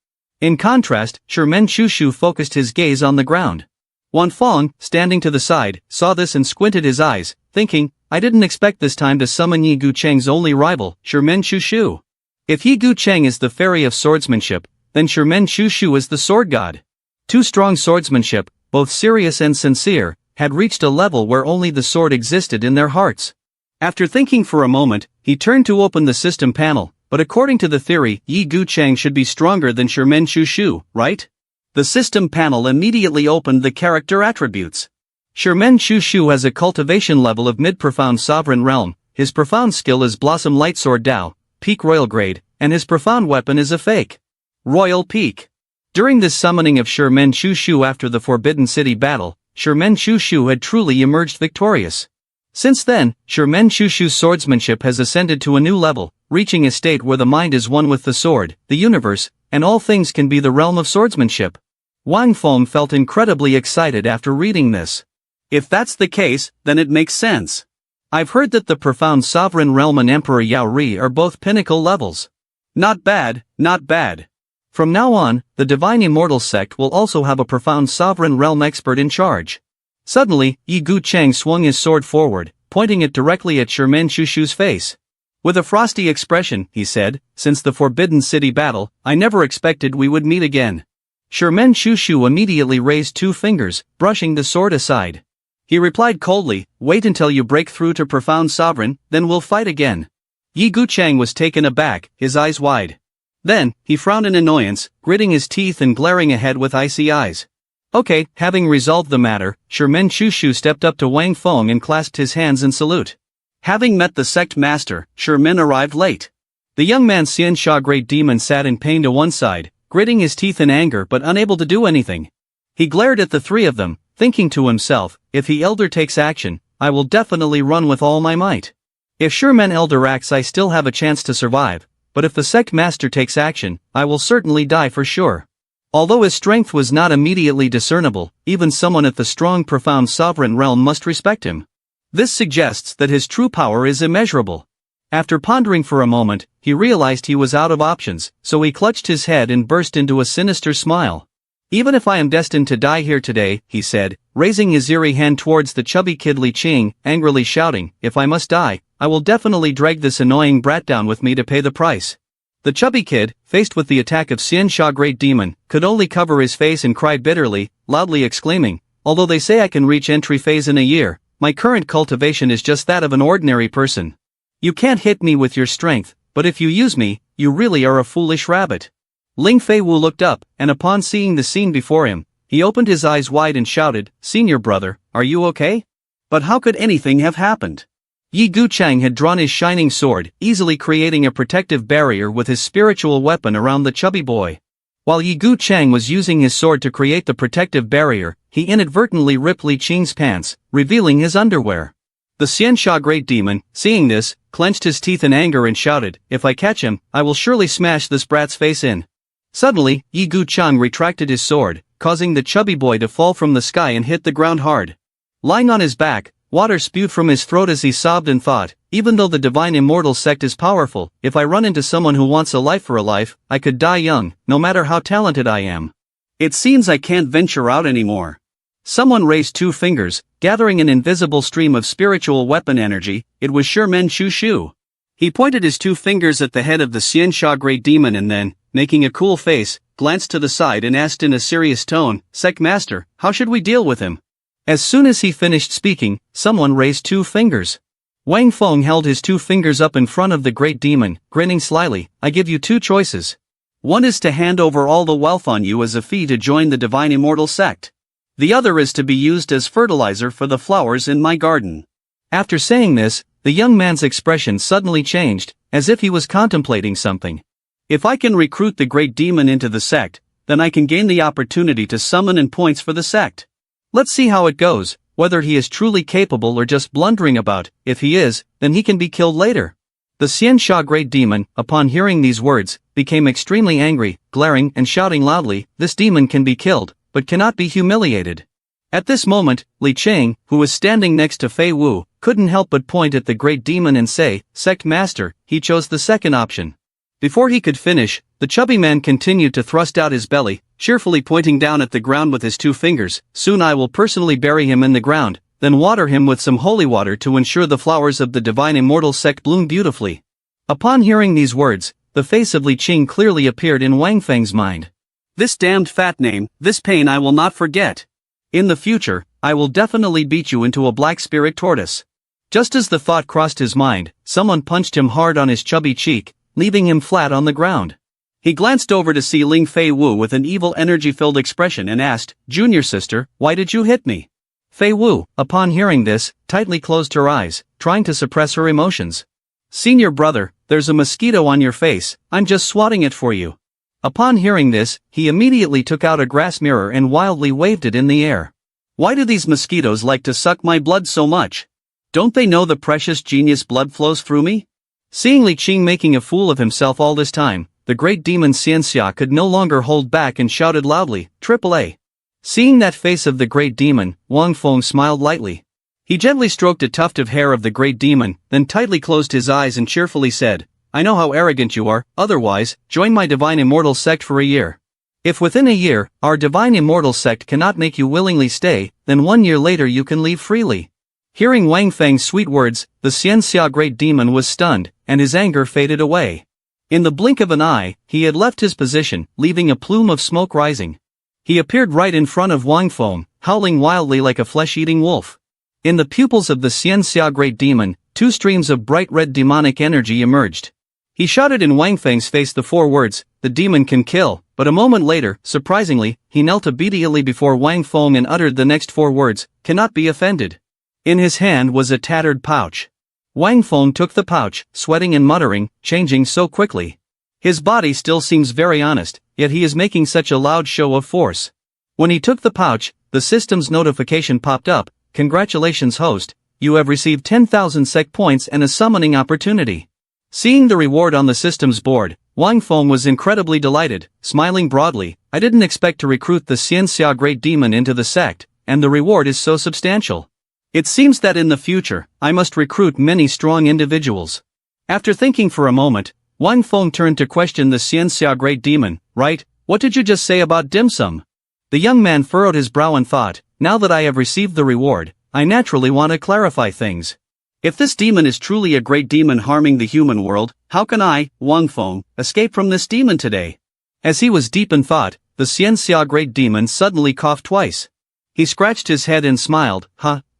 Speaker 1: In contrast, Sherman Shushu focused his gaze on the ground. Wan Fong, standing to the side, saw this and squinted his eyes, thinking, "I didn't expect this time to summon Yi Guchang's only rival, Sherman Shushu. If Yi Guchang is the fairy of swordsmanship, then Sherman Shushu is the sword god." 2 strong swordsmanship, both serious and sincere, had reached a level where only the sword existed in their hearts. After thinking for a moment, he turned to open the system panel, but according to the theory, Yi Guchang should be stronger than Sherman Shushu, right? The system panel immediately opened the character attributes. Sherman Shushu has a cultivation level of mid-profound sovereign realm, his profound skill is Blossom Lightsword Dao, peak royal grade, and his profound weapon is a fake royal peak. During this summoning of Sherman Shushu after the Forbidden City battle, Sherman Shushu had truly emerged victorious. Since then, Sherman Shushu's swordsmanship has ascended to a new level, reaching a state where the mind is one with the sword, the universe, and all things can be the realm of swordsmanship. Wang Feng felt incredibly excited after reading this. If that's the case, then it makes sense. I've heard that the profound sovereign realm and Emperor Yao Ri are both pinnacle levels. Not bad, not bad. From now on, the Divine Immortal Sect will also have a profound sovereign realm expert in charge. Suddenly, Yi Guchang swung his sword forward, pointing it directly at Sherman Shushu's face. With a frosty expression, he said, "Since the Forbidden City battle, I never expected we would meet again." Sherman Shushu immediately raised 2 fingers, brushing the sword aside. He replied coldly, "Wait until you break through to profound sovereign, then we'll fight again." Yi Guchang was taken aback, his eyes wide. Then, he frowned in annoyance, gritting his teeth and glaring ahead with icy eyes. Okay, having resolved the matter, Sherman Shushu stepped up to Wang Feng and clasped his hands in salute. Having met the sect master, Sherman arrived late. The young man Xiansha Great Demon sat in pain to one side, gritting his teeth in anger but unable to do anything. He glared at the 3 of them, thinking to himself, if the elder takes action, I will definitely run with all my might. If Sherman Elder acts, I still have a chance to survive. But if the sect master takes action, I will certainly die for sure. Although his strength was not immediately discernible, even someone at the strong profound sovereign realm must respect him. This suggests that his true power is immeasurable. After pondering for a moment, he realized he was out of options, so he clutched his head and burst into a sinister smile. "Even if I am destined to die here today," he said, raising his eerie hand towards the chubby kid Li Qing, angrily shouting, "If I must die, I will definitely drag this annoying brat down with me to pay the price." The chubby kid, faced with the attack of Xiansha Great Demon, could only cover his face and cry bitterly, loudly exclaiming, "Although they say I can reach entry phase in a year, my current cultivation is just that of an ordinary person. You can't hit me with your strength, but if you use me, you really are a foolish rabbit." Ling Feiwu looked up, and upon seeing the scene before him, he opened his eyes wide and shouted, "Senior brother, are you okay? But how could anything have happened?" Yi Guchang had drawn his shining sword, easily creating a protective barrier with his spiritual weapon around the chubby boy. While Yi Guchang was using his sword to create the protective barrier, he inadvertently ripped Li Qing's pants, revealing his underwear. The Xiansha Great Demon, seeing this, clenched his teeth in anger and shouted, "If I catch him, I will surely smash this brat's face in." Suddenly, Yi Guchang retracted his sword, causing the chubby boy to fall from the sky and hit the ground hard. Lying on his back, water spewed from his throat as he sobbed and thought, "Even though the Divine Immortal Sect is powerful, if I run into someone who wants a life for a life, I could die young, no matter how talented I am. It seems I can't venture out anymore." Someone raised two fingers, gathering an invisible stream of spiritual weapon energy. It was sure Men Shu Shu. He pointed his two fingers at the head of the Xianxia Great Demon and then, making a cool face, glanced to the side and asked in a serious tone, Sect Master, how should we deal with him? As soon as he finished speaking, someone raised two fingers. Wang Feng held his two fingers up in front of the Great Demon, grinning slyly. I give you two choices. One is to hand over all the wealth on you as a fee to join the Divine Immortal Sect. The other is to be used as fertilizer for the flowers in my garden. After saying this, the young man's expression suddenly changed, as if he was contemplating something. If I can recruit the Great Demon into the sect, then I can gain the opportunity to summon and points for the sect. Let's see how it goes, whether he is truly capable or just blundering about. If he is, then he can be killed later. The Xianxia Great Demon, upon hearing these words, became extremely angry, glaring and shouting loudly, this demon can be killed, but cannot be humiliated. At this moment, Li Cheng, who was standing next to Fei Wu, couldn't help but point at the Great Demon and say, Sect Master, he chose the second option. Before he could finish, the chubby man continued to thrust out his belly, cheerfully pointing down at the ground with his two fingers. Soon I will personally bury him in the ground, then water him with some holy water to ensure the flowers of the Divine Immortal Sect bloom beautifully. Upon hearing these words, the face of Li Qing clearly appeared in Wang Feng's mind. This damned fat name, this pain I will not forget. In the future, I will definitely beat you into a black spirit tortoise. Just as the thought crossed his mind, someone punched him hard on his chubby cheek, leaving him flat on the ground. He glanced over to see Ling Fei Wu with an evil energy-filled expression and asked, Junior sister, why did you hit me? Fei Wu, upon hearing this, tightly closed her eyes, trying to suppress her emotions. Senior brother, there's a mosquito on your face, I'm just swatting it for you. Upon hearing this, he immediately took out a grass mirror and wildly waved it in the air. Why do these mosquitoes like to suck my blood so much? Don't they know the precious genius blood flows through me? Seeing Li Qing making a fool of himself all this time, the great demon Xianxia could no longer hold back and shouted loudly, AAA. Seeing that face of the great demon, Wang Feng smiled lightly. He gently stroked a tuft of hair of the great demon, then tightly closed his eyes and cheerfully said, I know how arrogant you are, otherwise, join my Divine Immortal Sect for a year. If within a year, our Divine Immortal Sect cannot make you willingly stay, then 1 year later you can leave freely. Hearing Wang Feng's sweet words, the Xianxia Great Demon was stunned, and his anger faded away. In the blink of an eye, he had left his position, leaving a plume of smoke rising. He appeared right in front of Wang Feng, howling wildly like a flesh-eating wolf. In the pupils of the Xianxia Great Demon, two streams of bright red demonic energy emerged. He shouted in Wang Feng's face the 4 words, the demon can kill, but a moment later, surprisingly, he knelt obediently before Wang Feng and uttered the next 4 words, cannot be offended. In his hand was a tattered pouch. Wang Feng took the pouch, sweating and muttering, changing so quickly. His body still seems very honest, yet he is making such a loud show of force. When he took the pouch, the system's notification popped up, congratulations host, you have received 10,000 sec points and a summoning opportunity. Seeing the reward on the system's board, Wang Feng was incredibly delighted, smiling broadly, I didn't expect to recruit the Xianxia Great Demon into the sect, and the reward is so substantial. It seems that in the future, I must recruit many strong individuals. After thinking for a moment, Wang Feng turned to question the Xianxia Great Demon, right, what did you just say about dim sum? The young man furrowed his brow and thought, now that I have received the reward, I naturally want to clarify things. If this demon is truly a great demon harming the human world, how can I, Wang Feng, escape from this demon today? As he was deep in thought, the Xianxia Great Demon suddenly coughed twice. He scratched his head and smiled,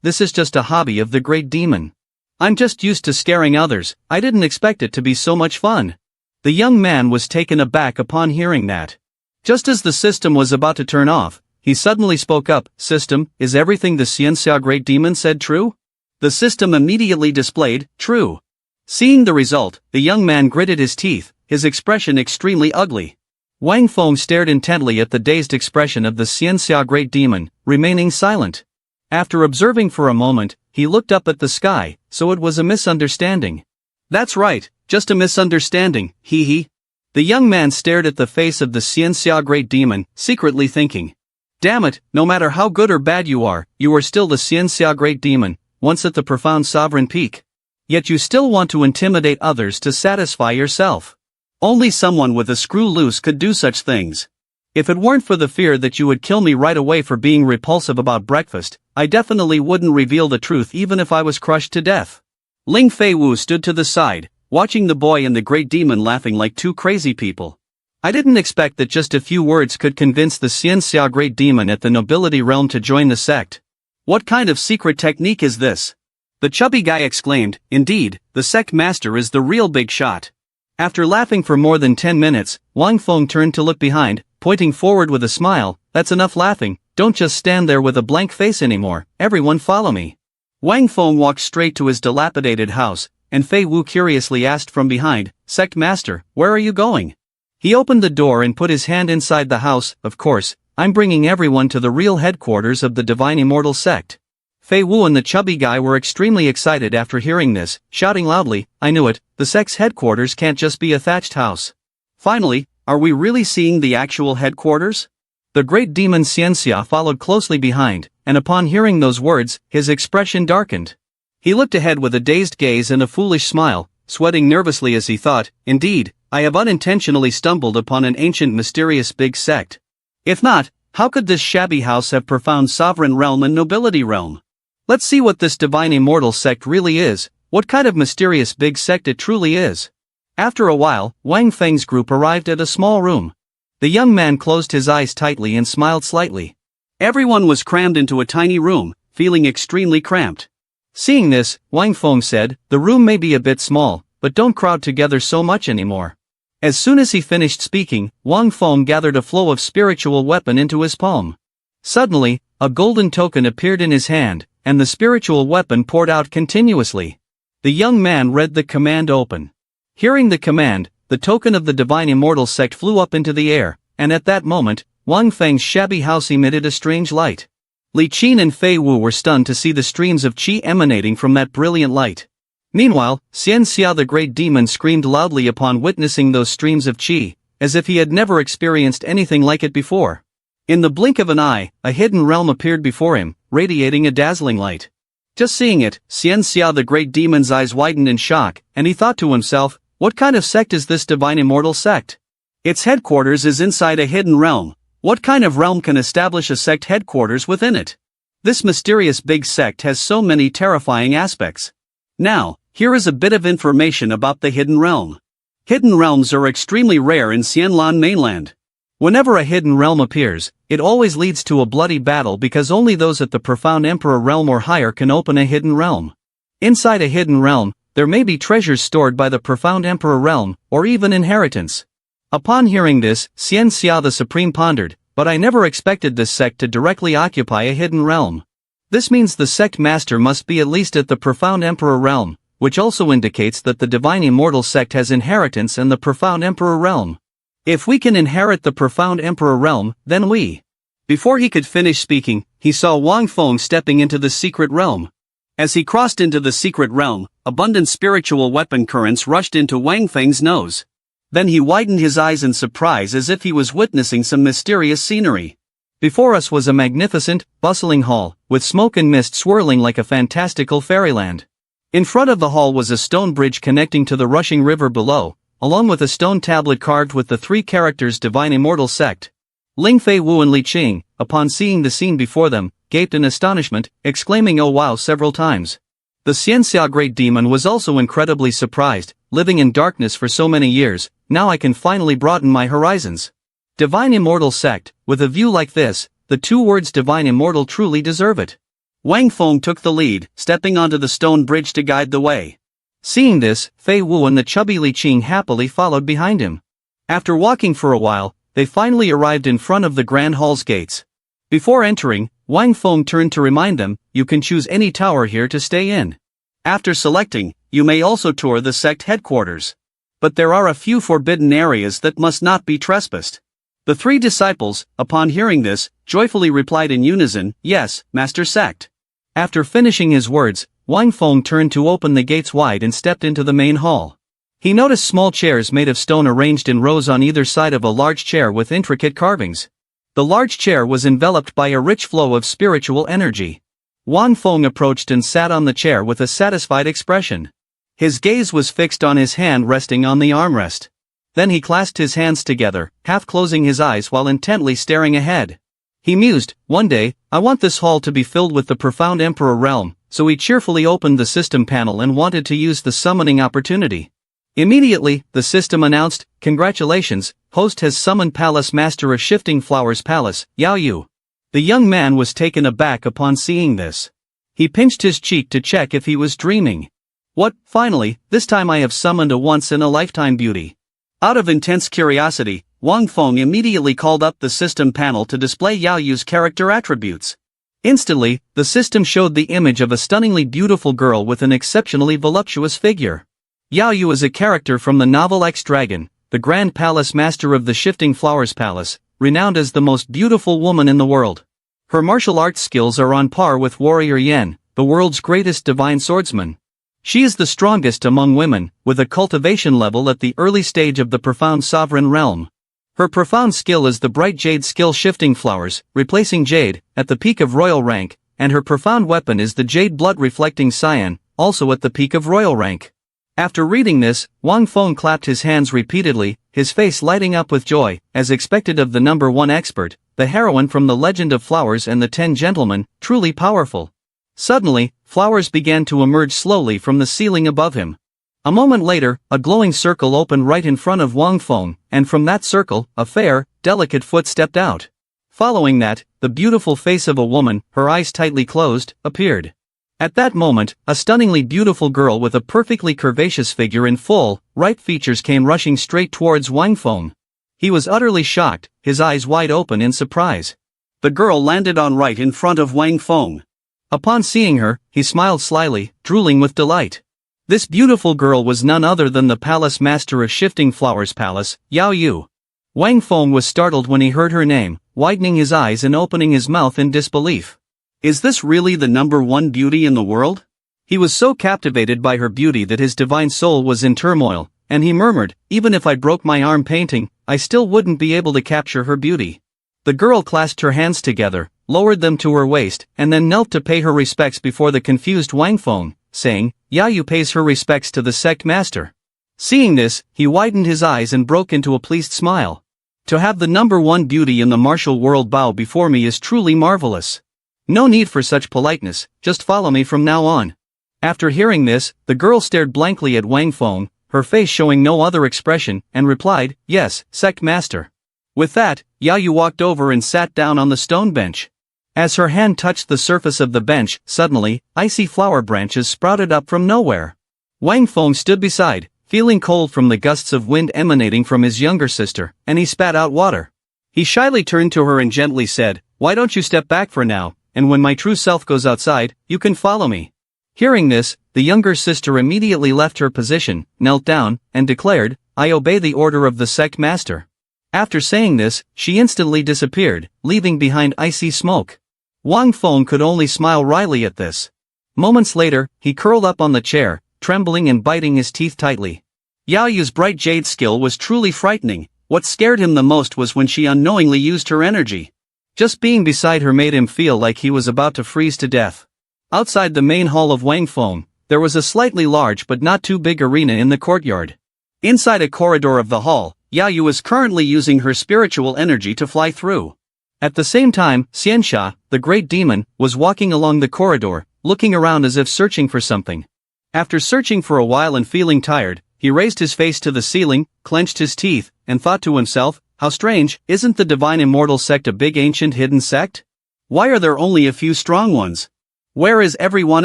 Speaker 1: this is just a hobby of the great demon. I'm just used to scaring others, I didn't expect it to be so much fun. The young man was taken aback upon hearing that. Just as the system was about to turn off, he suddenly spoke up, System, is everything the Xianxia Great Demon said true? The system immediately displayed, true. Seeing the result, the young man gritted his teeth, his expression extremely ugly. Wang Feng stared intently at the dazed expression of the Xianxia Great Demon, remaining silent. After observing for a moment, he looked up at the sky, so it was a misunderstanding. That's right, just a misunderstanding, hee. The young man stared at the face of the Xianxia Great Demon, secretly thinking. Damn it, no matter how good or bad you are still the Xianxia Great Demon, once at the profound sovereign peak. Yet you still want to intimidate others to satisfy yourself. Only someone with a screw loose could do such things. If it weren't for the fear that you would kill me right away for being repulsive about breakfast, I definitely wouldn't reveal the truth even if I was crushed to death. Ling Fei Wu stood to the side, watching the boy and the great demon laughing like two crazy people. I didn't expect that just a few words could convince the Xianxia great demon at the nobility realm to join the sect. What kind of secret technique is this? The chubby guy exclaimed. Indeed, the sect master is the real big shot. After laughing for more than 10 minutes, Wang Feng turned to look behind, pointing forward with a smile. That's enough laughing, don't just stand there with a blank face anymore, everyone follow me. Wang Feng walked straight to his dilapidated house, and Fei Wu curiously asked from behind, Sect Master, where are you going? He opened the door and put his hand inside the house. Of course, I'm bringing everyone to the real headquarters of the Divine Immortal Sect. Fei Wu and the chubby guy were extremely excited after hearing this, shouting loudly, I knew it, the sect's headquarters can't just be a thatched house. Finally, are we really seeing the actual headquarters? The great demon Xianxia followed closely behind, and upon hearing those words, his expression darkened. He looked ahead with a dazed gaze and a foolish smile, sweating nervously as he thought, indeed, I have unintentionally stumbled upon an ancient mysterious big sect. If not, how could this shabby house have profound sovereign realm and nobility realm? Let's see what this divine immortal sect really is, what kind of mysterious big sect it truly is. After a while, Wang Feng's group arrived at a small room. The young man closed his eyes tightly and smiled slightly. Everyone was crammed into a tiny room, feeling extremely cramped. Seeing this, Wang Feng said, the room may be a bit small, but don't crowd together so much anymore. As soon as he finished speaking, Wang Feng gathered a flow of spiritual weapon into his palm. Suddenly, a golden token appeared in his hand, and the spiritual weapon poured out continuously. The young man read the command open. Hearing the command, the token of the Divine Immortal Sect flew up into the air, and at that moment, Wang Feng's shabby house emitted a strange light. Li Qin and Fei Wu were stunned to see the streams of qi emanating from that brilliant light. Meanwhile, Xianxia the great demon screamed loudly upon witnessing those streams of qi, as if he had never experienced anything like it before. In the blink of an eye, a hidden realm appeared before him, radiating a dazzling light. Just seeing it, Xianxia the great demon's eyes widened in shock, and he thought to himself, what kind of sect is this divine immortal sect? Its headquarters is inside a hidden realm. What kind of realm can establish a sect headquarters within it? This mysterious big sect has so many terrifying aspects. Now, here is a bit of information about the hidden realm. Hidden realms are extremely rare in Xianlan mainland. Whenever a hidden realm appears, it always leads to a bloody battle because only those at the profound emperor realm or higher can open a hidden realm. Inside a hidden realm, there may be treasures stored by the profound emperor realm, or even inheritance. Upon hearing this, Xianxia the Supreme pondered, but I never expected this sect to directly occupy a hidden realm. This means the sect master must be at least at the profound emperor realm, which also indicates that the divine immortal sect has inheritance in the profound emperor realm. If we can inherit the profound emperor realm, then we. Before he could finish speaking, he saw Wang Feng stepping into the secret realm. As he crossed into the secret realm, abundant spiritual weapon currents rushed into Wang Feng's nose. Then he widened his eyes in surprise as if he was witnessing some mysterious scenery. Before us was a magnificent, bustling hall, with smoke and mist swirling like a fantastical fairyland. In front of the hall was a stone bridge connecting to the rushing river below, along with a stone tablet carved with the three characters Divine Immortal Sect. Ling Fei Wu and Li Qing, upon seeing the scene before them, gaped in astonishment, exclaiming "Oh wow" several times. The Xianxia great demon was also incredibly surprised, living in darkness for so many years, now I can finally broaden my horizons. Divine Immortal Sect, with a view like this, the two words Divine Immortal truly deserve it. Wang Feng took the lead, stepping onto the stone bridge to guide the way. Seeing this, Fei Wu and the chubby Li Qing happily followed behind him. After walking for a while, they finally arrived in front of the Grand Hall's gates. Before entering, Wang Feng turned to remind them, you can choose any tower here to stay in. After selecting, you may also tour the sect headquarters. But there are a few forbidden areas that must not be trespassed. The three disciples, upon hearing this, joyfully replied in unison, yes, Master Sect. After finishing his words, Wang Feng turned to open the gates wide and stepped into the main hall. He noticed small chairs made of stone arranged in rows on either side of a large chair with intricate carvings. The large chair was enveloped by a rich flow of spiritual energy. Wang Feng approached and sat on the chair with a satisfied expression. His gaze was fixed on his hand resting on the armrest. Then he clasped his hands together, half closing his eyes while intently staring ahead. He mused, one day, I want this hall to be filled with the profound Emperor realm, so he cheerfully opened the system panel and wanted to use the summoning opportunity. Immediately, the system announced, congratulations, host has summoned Palace Master of Shifting Flowers Palace, Yao Yu. The young man was taken aback upon seeing this. He pinched his cheek to check if he was dreaming. What, finally, this time I have summoned a once-in-a-lifetime beauty. Out of intense curiosity, Wang Feng immediately called up the system panel to display Yao Yu's character attributes. Instantly, the system showed the image of a stunningly beautiful girl with an exceptionally voluptuous figure. Yao Yu is a character from the novel X-Dragon, the Grand Palace Master of the Shifting Flowers Palace, renowned as the most beautiful woman in the world. Her martial arts skills are on par with Warrior Yen, the world's greatest divine swordsman. She is the strongest among women, with a cultivation level at the early stage of the profound sovereign realm. Her profound skill is the bright jade skill Shifting Flowers, replacing jade, at the peak of royal rank, and her profound weapon is the jade blood reflecting cyan, also at the peak of royal rank. After reading this, Wang Feng clapped his hands repeatedly, his face lighting up with joy, as expected of the number one expert, the heroine from the Legend of Flowers and the 10 Gentlemen, truly powerful. Suddenly, flowers began to emerge slowly from the ceiling above him. A moment later, a glowing circle opened right in front of Wang Feng, and from that circle, a fair, delicate foot stepped out. Following that, the beautiful face of a woman, her eyes tightly closed, appeared. At that moment, a stunningly beautiful girl with a perfectly curvaceous figure and full, ripe features came rushing straight towards Wang Feng. He was utterly shocked, his eyes wide open in surprise. The girl landed on right in front of Wang Feng. Upon seeing her, he smiled slyly, drooling with delight. This beautiful girl was none other than the Palace Master of Shifting Flowers Palace, Yao Yu. Wang Feng was startled when he heard her name, widening his eyes and opening his mouth in disbelief. Is this really the number one beauty in the world? He was so captivated by her beauty that his divine soul was in turmoil, and he murmured, even if I broke my arm painting, I still wouldn't be able to capture her beauty. The girl clasped her hands together, lowered them to her waist, and then knelt to pay her respects before the confused Wang Feng, saying, Yao Yu pays her respects to the Sect Master. Seeing this, he widened his eyes and broke into a pleased smile. To have the number one beauty in the martial world bow before me is truly marvelous. No need for such politeness, just follow me from now on. After hearing this, the girl stared blankly at Wang Feng, her face showing no other expression, and replied, yes, Sect Master. With that, Yao Yu walked over and sat down on the stone bench. As her hand touched the surface of the bench, suddenly, icy flower branches sprouted up from nowhere. Wang Feng stood beside, feeling cold from the gusts of wind emanating from his younger sister, and he spat out water. He shyly turned to her and gently said, why don't you step back for now, and when my true self goes outside, you can follow me. Hearing this, the younger sister immediately left her position, knelt down, and declared, I obey the order of the Sect Master. After saying this, she instantly disappeared, leaving behind icy smoke. Wang Feng could only smile wryly at this. Moments later, he curled up on the chair, trembling and biting his teeth tightly. Yao Yu's bright jade skill was truly frightening. What scared him the most was when she unknowingly used her energy. Just being beside her made him feel like he was about to freeze to death. Outside the main hall of Wang Feng, there was a slightly large but not too big arena in the courtyard. Inside a corridor of the hall, Yao Yu is currently using her spiritual energy to fly through. At the same time, Xiansha, the great demon, was walking along the corridor, looking around as if searching for something. After searching for a while and feeling tired, he raised his face to the ceiling, clenched his teeth, and thought to himself, how strange, isn't the Divine Immortal Sect a big ancient hidden sect? Why are there only a few strong ones? Where is everyone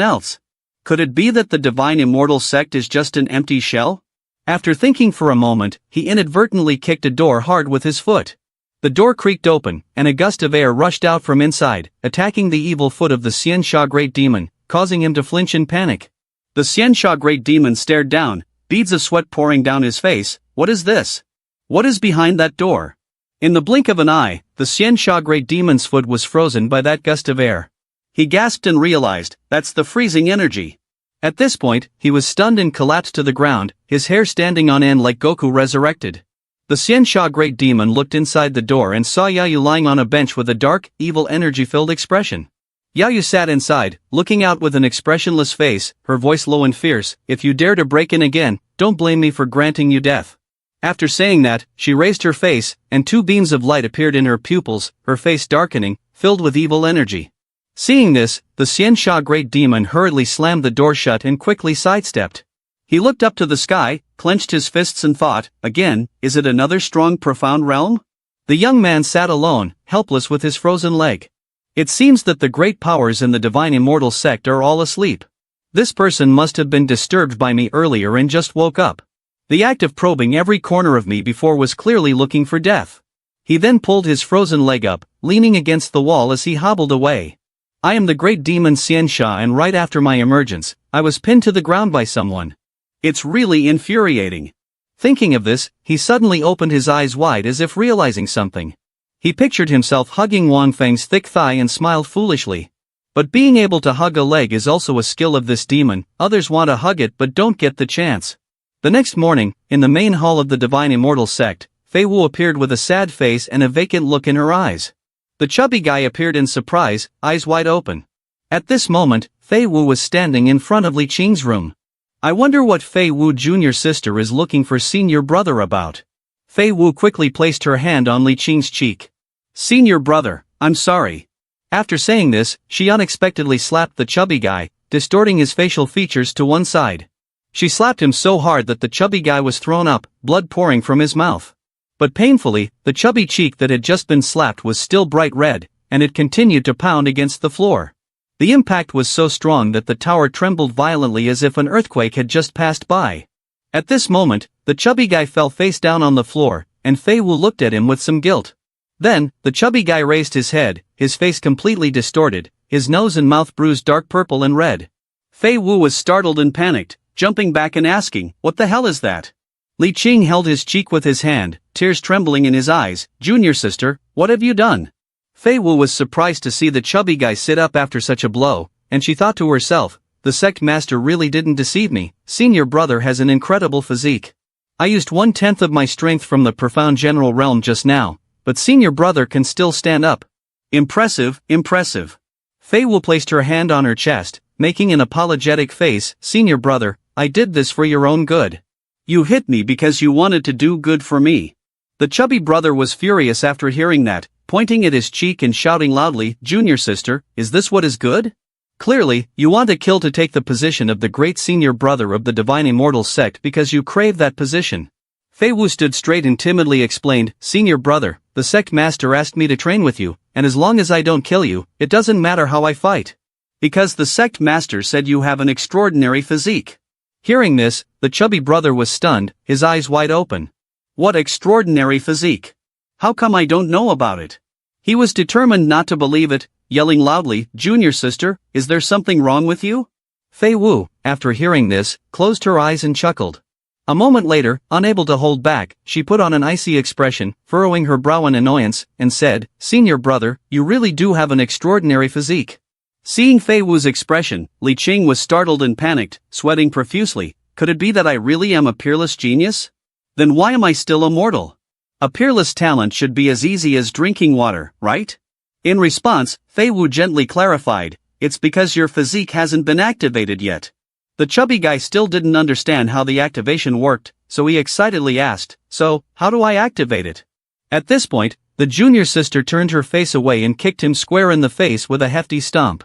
Speaker 1: else? Could it be that the Divine Immortal Sect is just an empty shell? After thinking for a moment, he inadvertently kicked a door hard with his foot. The door creaked open, and a gust of air rushed out from inside, attacking the evil foot of the Xiansha Great Demon, causing him to flinch in panic. The Xiansha Great Demon stared down, beads of sweat pouring down his face. What is this? What is behind that door? In the blink of an eye, the Xiansha Great Demon's foot was frozen by that gust of air. He gasped and realized, that's the freezing energy. At this point, he was stunned and collapsed to the ground, his hair standing on end like Goku resurrected. The Xiansha Great Demon looked inside the door and saw Yao Yu lying on a bench with a dark, evil energy-filled expression. Yao Yu sat inside, looking out with an expressionless face, her voice low and fierce, if you dare to break in again, don't blame me for granting you death. After saying that, she raised her face, and two beams of light appeared in her pupils, her face darkening, filled with evil energy. Seeing this, the Xianxia Great Demon hurriedly slammed the door shut and quickly sidestepped. He looked up to the sky, clenched his fists and thought, again, is it another strong profound realm? The young man sat alone, helpless with his frozen leg. It seems that the great powers in the divine immortal sect are all asleep. This person must have been disturbed by me earlier and just woke up. The act of probing every corner of me before was clearly looking for death. He then pulled his frozen leg up, leaning against the wall as he hobbled away. I am the great demon Xianxia, and right after my emergence, I was pinned to the ground by someone. It's really infuriating. Thinking of this, he suddenly opened his eyes wide as if realizing something. He pictured himself hugging Wang Feng's thick thigh and smiled foolishly. But being able to hug a leg is also a skill of this demon. Others want to hug it but don't get the chance. The next morning, in the main hall of the Divine Immortal Sect, Fei Wu appeared with a sad face and a vacant look in her eyes. The chubby guy appeared in surprise, eyes wide open. At this moment, Fei Wu was standing in front of Li Qing's room. I wonder what Fei Wu junior sister is looking for senior brother about. Fei Wu quickly placed her hand on Li Qing's cheek. Senior brother, I'm sorry. After saying this, she unexpectedly slapped the chubby guy, distorting his facial features to one side. She slapped him so hard that the chubby guy was thrown up, blood pouring from his mouth. But painfully, the chubby cheek that had just been slapped was still bright red, and it continued to pound against the floor. The impact was so strong that the tower trembled violently as if an earthquake had just passed by. At this moment, the chubby guy fell face down on the floor, and Fei Wu looked at him with some guilt. Then, the chubby guy raised his head, his face completely distorted, his nose and mouth bruised dark purple and red. Fei Wu was startled and panicked, jumping back and asking, what the hell is that? Li Qing held his cheek with his hand, tears trembling in his eyes. Junior sister, what have you done? Fei Wu was surprised to see the chubby guy sit up after such a blow, and she thought to herself, the sect master really didn't deceive me. Senior brother has an incredible physique. I used 1/10 of my strength from the profound general realm just now, but senior brother can still stand up. Impressive, impressive. Fei Wu placed her hand on her chest, making an apologetic face. Senior brother, I did this for your own good. You hit me because you wanted to do good for me. The chubby brother was furious after hearing that, pointing at his cheek and shouting loudly, Junior sister, is this what is good? Clearly, you want to kill to take the position of the great senior brother of the Divine Immortal Sect because you crave that position. Fei Wu stood straight and timidly explained, Senior brother, the sect master asked me to train with you, and as long as I don't kill you, it doesn't matter how I fight. Because the sect master said you have an extraordinary physique. Hearing this, the chubby brother was stunned, his eyes wide open. What extraordinary physique? How come I don't know about it? He was determined not to believe it, yelling loudly, Junior sister, is there something wrong with you? Fei Wu, after hearing this, closed her eyes and chuckled. A moment later, unable to hold back, she put on an icy expression, furrowing her brow in annoyance, and said, Senior brother, you really do have an extraordinary physique. Seeing Fei Wu's expression, Li Qing was startled and panicked, sweating profusely. Could it be that I really am a peerless genius? Then why am I still a mortal? A peerless talent should be as easy as drinking water, right? In response, Fei Wu gently clarified, it's because your physique hasn't been activated yet. The chubby guy still didn't understand how the activation worked, so he excitedly asked, so, how do I activate it? At this point, the junior sister turned her face away and kicked him square in the face with a hefty stomp.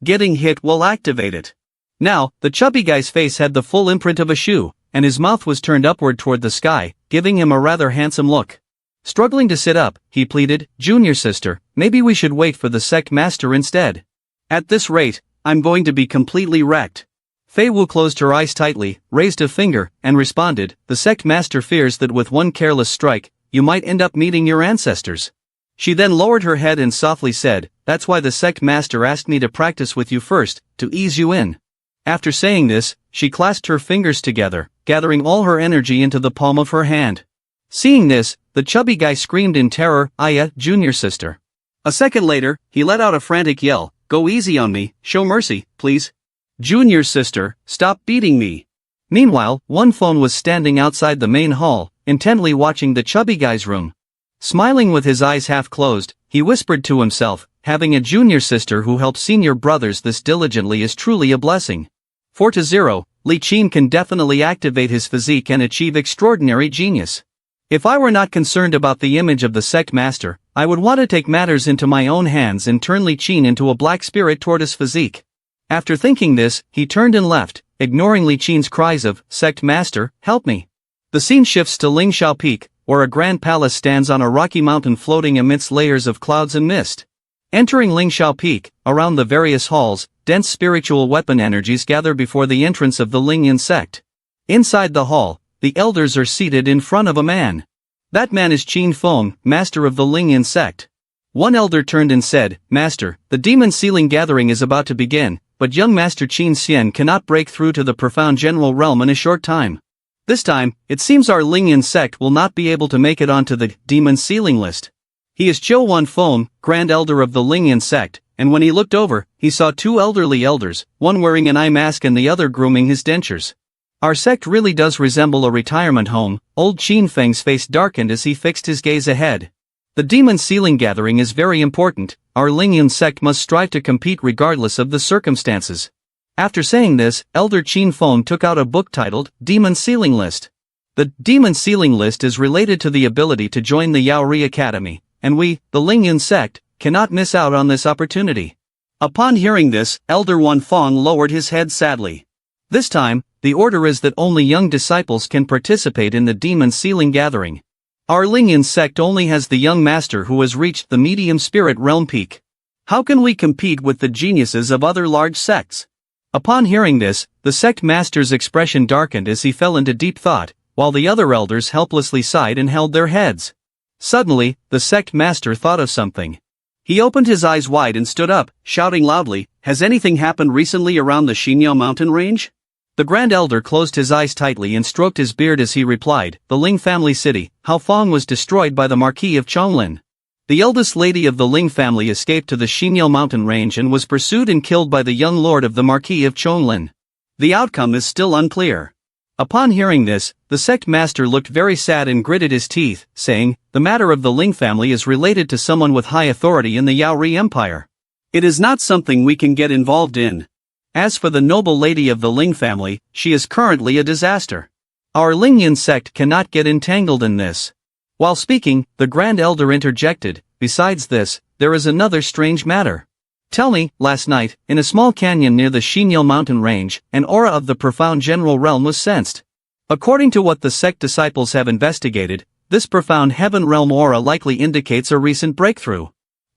Speaker 1: Getting hit will activate it. Now, the chubby guy's face had the full imprint of a shoe, and his mouth was turned upward toward the sky, giving him a rather handsome look. Struggling to sit up, he pleaded, Junior sister, maybe we should wait for the sect master instead. At this rate, I'm going to be completely wrecked. Fei Wu closed her eyes tightly, raised a finger, and responded, the sect master fears that with one careless strike, you might end up meeting your ancestors. She then lowered her head and softly said, that's why the sect master asked me to practice with you first, to ease you in. After saying this, she clasped her fingers together, gathering all her energy into the palm of her hand. Seeing this, the chubby guy screamed in terror, Aya, junior sister. A second later, he let out a frantic yell, go easy on me, show mercy, please. Junior sister, stop beating me. Meanwhile, One Phone was standing outside the main hall, intently watching the chubby guy's room. Smiling with his eyes half closed, he whispered to himself, having a junior sister who helps senior brothers this diligently is truly a blessing. 4-0, Li Qing can definitely activate his physique and achieve extraordinary genius. If I were not concerned about the image of the sect master, I would want to take matters into my own hands and turn Li Qin into a black spirit tortoise physique. After thinking this, he turned and left, ignoring Li Qin's cries of, "Sect master, help me." The scene shifts to Lingxiao Peak, where a grand palace stands on a rocky mountain floating amidst layers of clouds and mist. Entering Lingxiao Peak, around the various halls, dense spiritual weapon energies gather before the entrance of the Lingyan sect. Inside the hall, the elders are seated in front of a man. That man is Qin Feng, master of the Lingyan sect. One elder turned and said, "Master, the demon sealing gathering is about to begin, but young Master Qin Xian cannot break through to the profound general realm in a short time. This time, it seems our Lingyan sect will not be able to make it onto the demon sealing list." He is Zhou Wanfeng, grand elder of the Lingyan sect, and when he looked over, he saw two elderly elders, one wearing an eye mask and the other grooming his dentures. Our sect really does resemble a retirement home. Old Qin Feng's face darkened as he fixed his gaze ahead. The demon sealing gathering is very important. Our Lingyan sect must strive to compete regardless of the circumstances. After saying this, Elder Qin Feng took out a book titled Demon Sealing List. The Demon Sealing List is related to the ability to join the Yaori Academy, and we, the Lingyan sect, cannot miss out on this opportunity. Upon hearing this, Elder Wanfeng lowered his head sadly. This time, the order is that only young disciples can participate in the demon sealing gathering. Our Lingyan sect only has the young master who has reached the medium spirit realm peak. How can we compete with the geniuses of other large sects? Upon hearing this, the sect master's expression darkened as he fell into deep thought, while the other elders helplessly sighed and held their heads. Suddenly, the sect master thought of something. He opened his eyes wide and stood up, shouting loudly, "Has anything happened recently around the Xinyao mountain range?" The grand elder closed his eyes tightly and stroked his beard as he replied, "The Ling family city, Haofeng, was destroyed by the Marquis of Chonglin. The eldest lady of the Ling family escaped to the Xinyao mountain range and was pursued and killed by the young lord of the Marquis of Chonglin. The outcome is still unclear." Upon hearing this, the sect master looked very sad and gritted his teeth, saying, "The matter of the Ling family is related to someone with high authority in the Yaori Empire. It is not something we can get involved in. As for the noble lady of the Ling family, she is currently a disaster. Our Lingyan sect cannot get entangled in this." While speaking, the grand elder interjected, "Besides this, there is another strange matter. Tell me, last night, in a small canyon near the Xinyao mountain range, an aura of the profound general realm was sensed. According to what the sect disciples have investigated, this profound heaven realm aura likely indicates a recent breakthrough."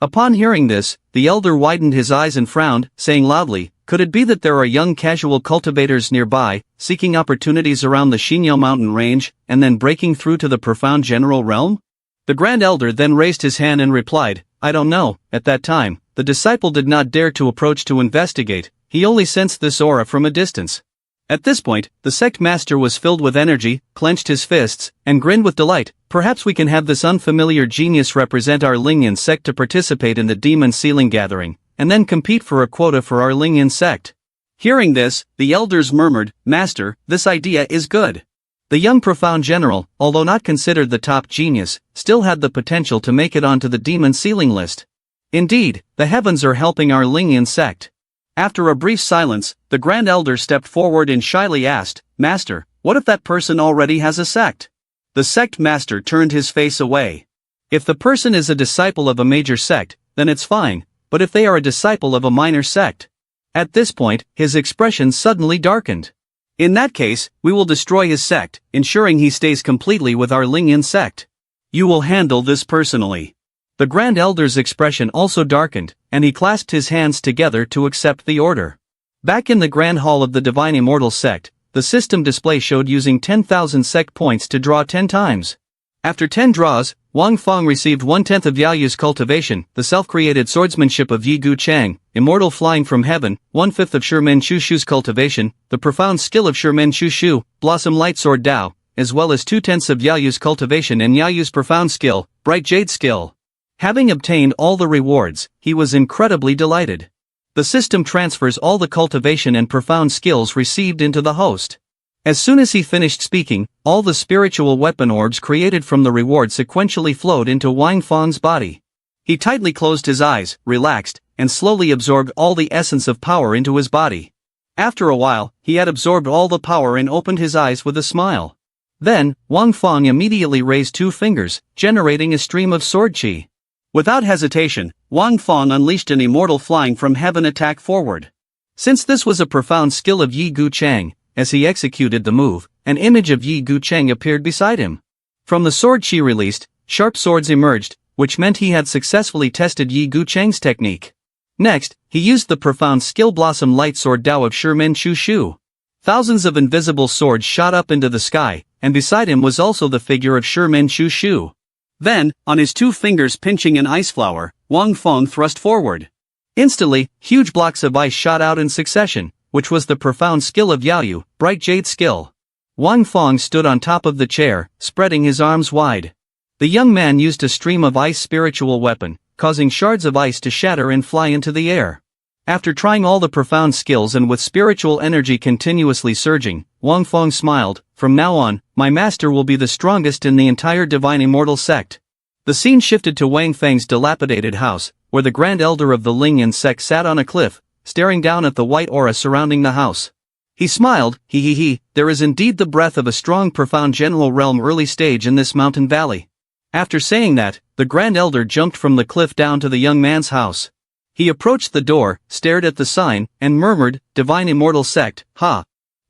Speaker 1: Upon hearing this, the elder widened his eyes and frowned, saying loudly, "Could it be that there are young casual cultivators nearby, seeking opportunities around the Xinyao mountain range, and then breaking through to the profound general realm?" The grand elder then raised his hand and replied, "I don't know." At that time, the disciple did not dare to approach to investigate, he only sensed this aura from a distance. At this point, the sect master was filled with energy, clenched his fists, and grinned with delight. "Perhaps we can have this unfamiliar genius represent our Lingyan sect to participate in the demon sealing gathering, and then compete for a quota for our Lingyan sect." Hearing this, the elders murmured, "Master, this idea is good." The young profound general, although not considered the top genius, still had the potential to make it onto the demon sealing list. Indeed, the heavens are helping our Lingyan sect. After a brief silence, the grand elder stepped forward and shyly asked, "Master, what if that person already has a sect?" The sect master turned his face away. If the person is a disciple of a major sect, then it's fine, but if they are a disciple of a minor sect? At this point, his expression suddenly darkened. "In that case, we will destroy his sect, ensuring he stays completely with our Lingyan sect. You will handle this personally." The grand elder's expression also darkened, and he clasped his hands together to accept the order. Back in the grand hall of the Divine Immortal sect, the system display showed using 10,000 sect points to draw 10 times. After 10 draws, Wang Feng received 1/10 of Yaoyu's cultivation, the self-created swordsmanship of Yi Gu Chang, immortal flying from heaven, 1/5 of Shimen Chushu's cultivation, the profound skill of Shimen Chushu, Blossom Light Sword Dao, as well as 2/10 of Yaoyu's cultivation and Yaoyu's profound skill, Bright Jade skill. Having obtained all the rewards, he was incredibly delighted. The system transfers all the cultivation and profound skills received into the host. As soon as he finished speaking, all the spiritual weapon orbs created from the reward sequentially flowed into Wang Feng's body. He tightly closed his eyes, relaxed, and slowly absorbed all the essence of power into his body. After a while, he had absorbed all the power and opened his eyes with a smile. Then, Wang Feng immediately raised 2 fingers, generating a stream of sword qi. Without hesitation, Wang Feng unleashed an immortal flying from heaven attack forward. Since this was a profound skill of Yi Gu Chang, as he executed the move, an image of Yi Gu Chang appeared beside him. From the sword qi released, sharp swords emerged, which meant he had successfully tested Yi Gu Chang's technique. Next, he used the profound skill Blossom Light Sword Dao of Shimen Chu Shu. Thousands of invisible swords shot up into the sky, and beside him was also the figure of Shimen Chu Shu. Then, on his 2 fingers pinching an ice flower, Wang Feng thrust forward. Instantly, huge blocks of ice shot out in succession, which was the profound skill of Yaoyu, Bright Jade skill. Wang Feng stood on top of the chair, spreading his arms wide. The young man used a stream of ice spiritual weapon, causing shards of ice to shatter and fly into the air. After trying all the profound skills and with spiritual energy continuously surging, Wang Feng smiled. From now on, my master will be the strongest in the entire Divine Immortal Sect. The scene shifted to Wang Feng's dilapidated house, where the Grand Elder of the Lingyan Sect sat on a cliff, staring down at the white aura surrounding the house. He smiled, there is indeed the breath of a strong profound general realm early stage in this mountain valley. After saying that, the Grand Elder jumped from the cliff down to the young man's house. He approached the door, stared at the sign, and murmured, Divine Immortal Sect, ha!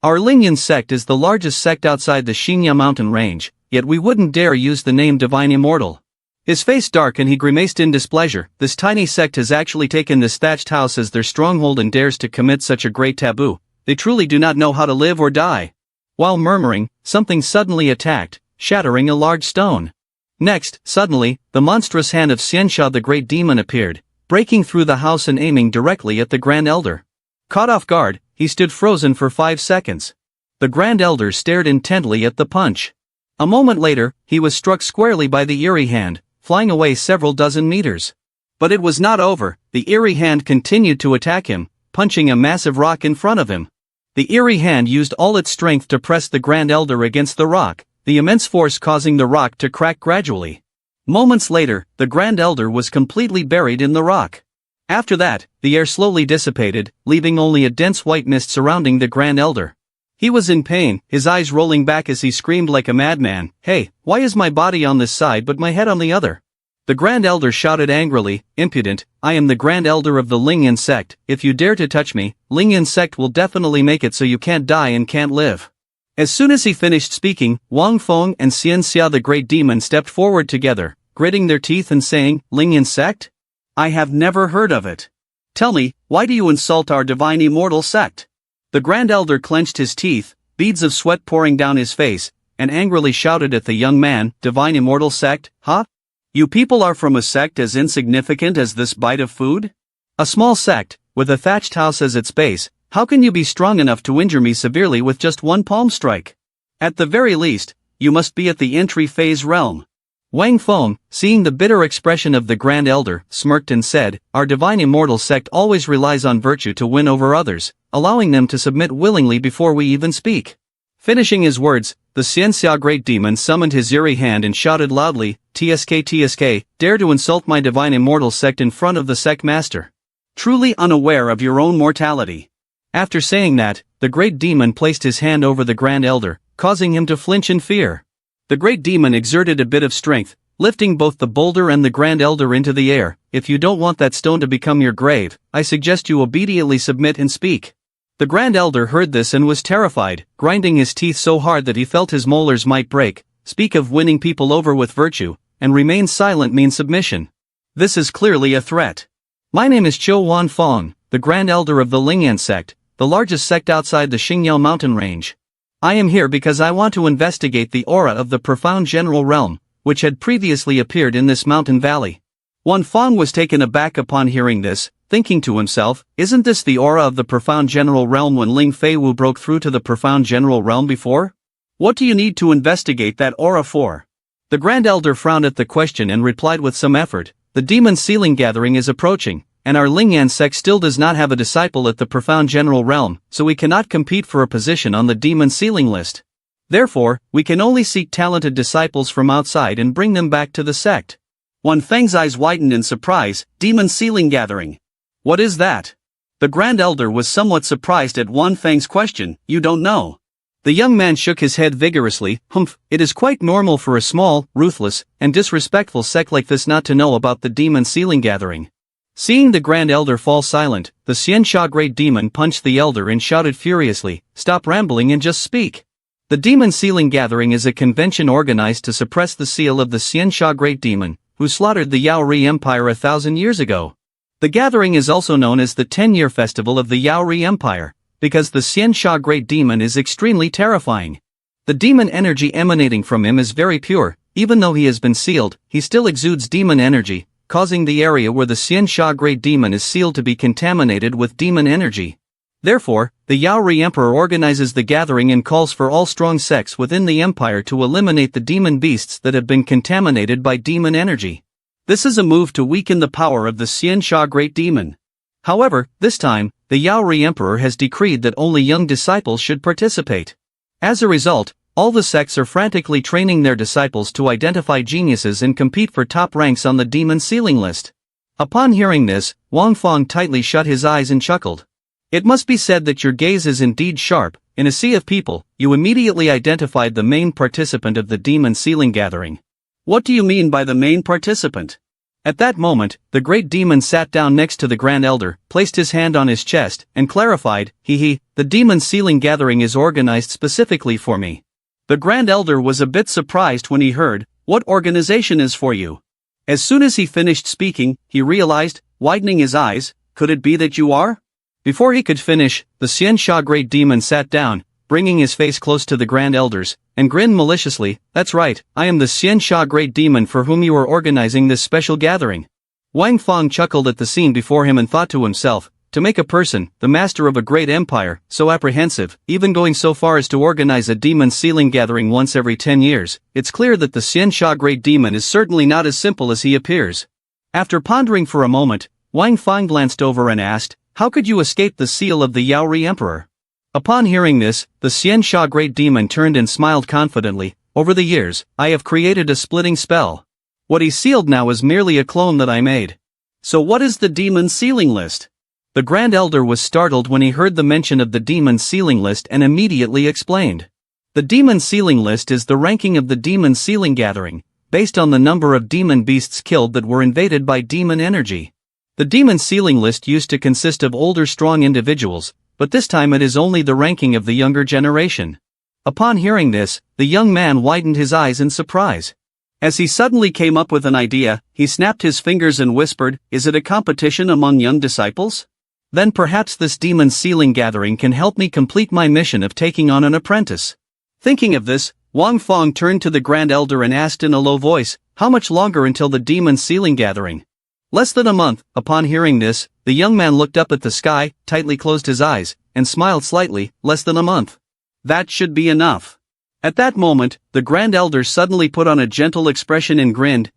Speaker 1: Our Lingyan Sect is the largest sect outside the Xingya mountain range, yet we wouldn't dare use the name Divine Immortal. His face darkened and he grimaced in displeasure. This tiny sect has actually taken this thatched house as their stronghold and dares to commit such a great taboo. They truly do not know how to live or die. While murmuring, something suddenly attacked, shattering a large stone. Next, suddenly, the monstrous hand of Xianxia the Great Demon appeared, breaking through the house and aiming directly at the Grand Elder. Caught off guard, he stood frozen for 5 seconds. The Grand Elder stared intently at the punch. A moment later, he was struck squarely by the eerie hand, flying away several dozen meters. But it was not over. The eerie hand continued to attack him, punching a massive rock in front of him. The eerie hand used all its strength to press the Grand Elder against the rock, the immense force causing the rock to crack gradually. Moments later, the Grand Elder was completely buried in the rock. After that, the air slowly dissipated, leaving only a dense white mist surrounding the Grand Elder. He was in pain, his eyes rolling back as he screamed like a madman, Hey, why is my body on this side but my head on the other? The Grand Elder shouted angrily, Impudent, I am the Grand Elder of the Lingyan Sect. If you dare to touch me, Lingyan Sect will definitely make it so you can't die and can't live. As soon as he finished speaking, Wang Feng and Xianxia the Great Demon stepped forward together, gritting their teeth and saying, Lingyan Sect? I have never heard of it. Tell me, why do you insult our Divine Immortal Sect? The Grand Elder clenched his teeth, beads of sweat pouring down his face, and angrily shouted at the young man, Divine Immortal Sect, huh? You people are from a sect as insignificant as this bite of food? A small sect, with a thatched house as its base, how can you be strong enough to injure me severely with just one palm strike? At the very least, you must be at the entry phase realm. Wang Feng, seeing the bitter expression of the Grand Elder, smirked and said, Our Divine Immortal Sect always relies on virtue to win over others, allowing them to submit willingly before we even speak. Finishing his words, the Xianxia Great Demon summoned his eerie hand and shouted loudly, TSK, dare to insult my Divine Immortal Sect in front of the Sect Master. Truly unaware of your own mortality. After saying that, the Great Demon placed his hand over the Grand Elder, causing him to flinch in fear. The Great Demon exerted a bit of strength, lifting both the boulder and the Grand Elder into the air. If you don't want that stone to become your grave, I suggest you obediently submit and speak. The Grand Elder heard this and was terrified, grinding his teeth so hard that he felt his molars might break. Speak of winning people over with virtue, and remain silent means submission. This is clearly a threat. My name is Qiu Wan Feng, the Grand Elder of the Lingyan Sect, the largest sect outside the Xingya mountain range. I am here because I want to investigate the aura of the profound general realm, which had previously appeared in this mountain valley. Wan Feng was taken aback upon hearing this, thinking to himself, isn't this the aura of the profound general realm when Ling Feiwu broke through to the profound general realm before? What do you need to investigate that aura for? The Grand Elder frowned at the question and replied with some effort, the demon sealing gathering is approaching, and our Lingyan sect still does not have a disciple at the profound general realm, so we cannot compete for a position on the demon sealing list. Therefore, we can only seek talented disciples from outside and bring them back to the sect. Wan Feng's eyes widened in surprise, demon sealing gathering. What is that? The Grand Elder was somewhat surprised at Wan Feng's question, you don't know. The young man shook his head vigorously. Humph, it is quite normal for a small, ruthless, and disrespectful sect like this not to know about the demon sealing gathering. Seeing the Grand Elder fall silent, the Xiansha Great Demon punched the Elder and shouted furiously, "Stop rambling and just speak." The demon sealing gathering is a convention organized to suppress the seal of the Xiansha Great Demon, who slaughtered the Yaori Empire 1,000 years ago. The gathering is also known as the 10-year festival of the Yaori Empire, because the Xiansha Great Demon is extremely terrifying. The demon energy emanating from him is very pure. Even though he has been sealed, he still exudes demon energy, causing the area where the Xiansha Great Demon is sealed to be contaminated with demon energy. Therefore, the Yaori Emperor organizes the gathering and calls for all strong sects within the empire to eliminate the demon beasts that have been contaminated by demon energy. This is a move to weaken the power of the Xiansha Great Demon. However, this time, the Yaori Emperor has decreed that only young disciples should participate. As a result, all the sects are frantically training their disciples to identify geniuses and compete for top ranks on the demon sealing list. Upon hearing this, Wang Feng tightly shut his eyes and chuckled. It must be said that your gaze is indeed sharp. In a sea of people, you immediately identified the main participant of the demon sealing gathering. What do you mean by the main participant? At that moment, the great demon sat down next to the Grand Elder, placed his hand on his chest, and clarified, the demon sealing gathering is organized specifically for me. The Grand Elder was a bit surprised when he heard, "What organization is for you?" As soon as he finished speaking, he realized, widening his eyes, "Could it be that you are?" Before he could finish, the Xiansha Great Demon sat down, bringing his face close to the Grand Elder's, and grinned maliciously. "That's right, I am the Xiansha Great Demon for whom you are organizing this special gathering." Wang Feng chuckled at the scene before him and thought to himself, to make a person, the master of a great empire, so apprehensive, even going so far as to organize a demon sealing gathering once every 10 years, it's clear that the Xiansha Great Demon is certainly not as simple as he appears. After pondering for a moment, Wang Feng glanced over and asked, "How could you escape the seal of the Yaori Emperor?" Upon hearing this, the Xiansha Great Demon turned and smiled confidently. "Over the years, I have created a splitting spell. What he sealed now is merely a clone that I made." "So what is the demon sealing list?" The Grand Elder was startled when he heard the mention of the demon sealing list and immediately explained. The demon sealing list is the ranking of the demon sealing gathering, based on the number of demon beasts killed that were invaded by demon energy. The demon sealing list used to consist of older strong individuals, but this time it is only the ranking of the younger generation. Upon hearing this, the young man widened his eyes in surprise. As he suddenly came up with an idea, he snapped his fingers and whispered, "Is it a competition among young disciples? Then perhaps this demon sealing gathering can help me complete my mission of taking on an apprentice." Thinking of this, Wang Feng turned to the Grand Elder and asked in a low voice, "How much longer until the demon sealing gathering?" "Less than a month." Upon hearing this, the young man looked up at the sky, tightly closed his eyes, and smiled slightly. "Less than a month. That should be enough." At that moment, the Grand Elder suddenly put on a gentle expression and grinned.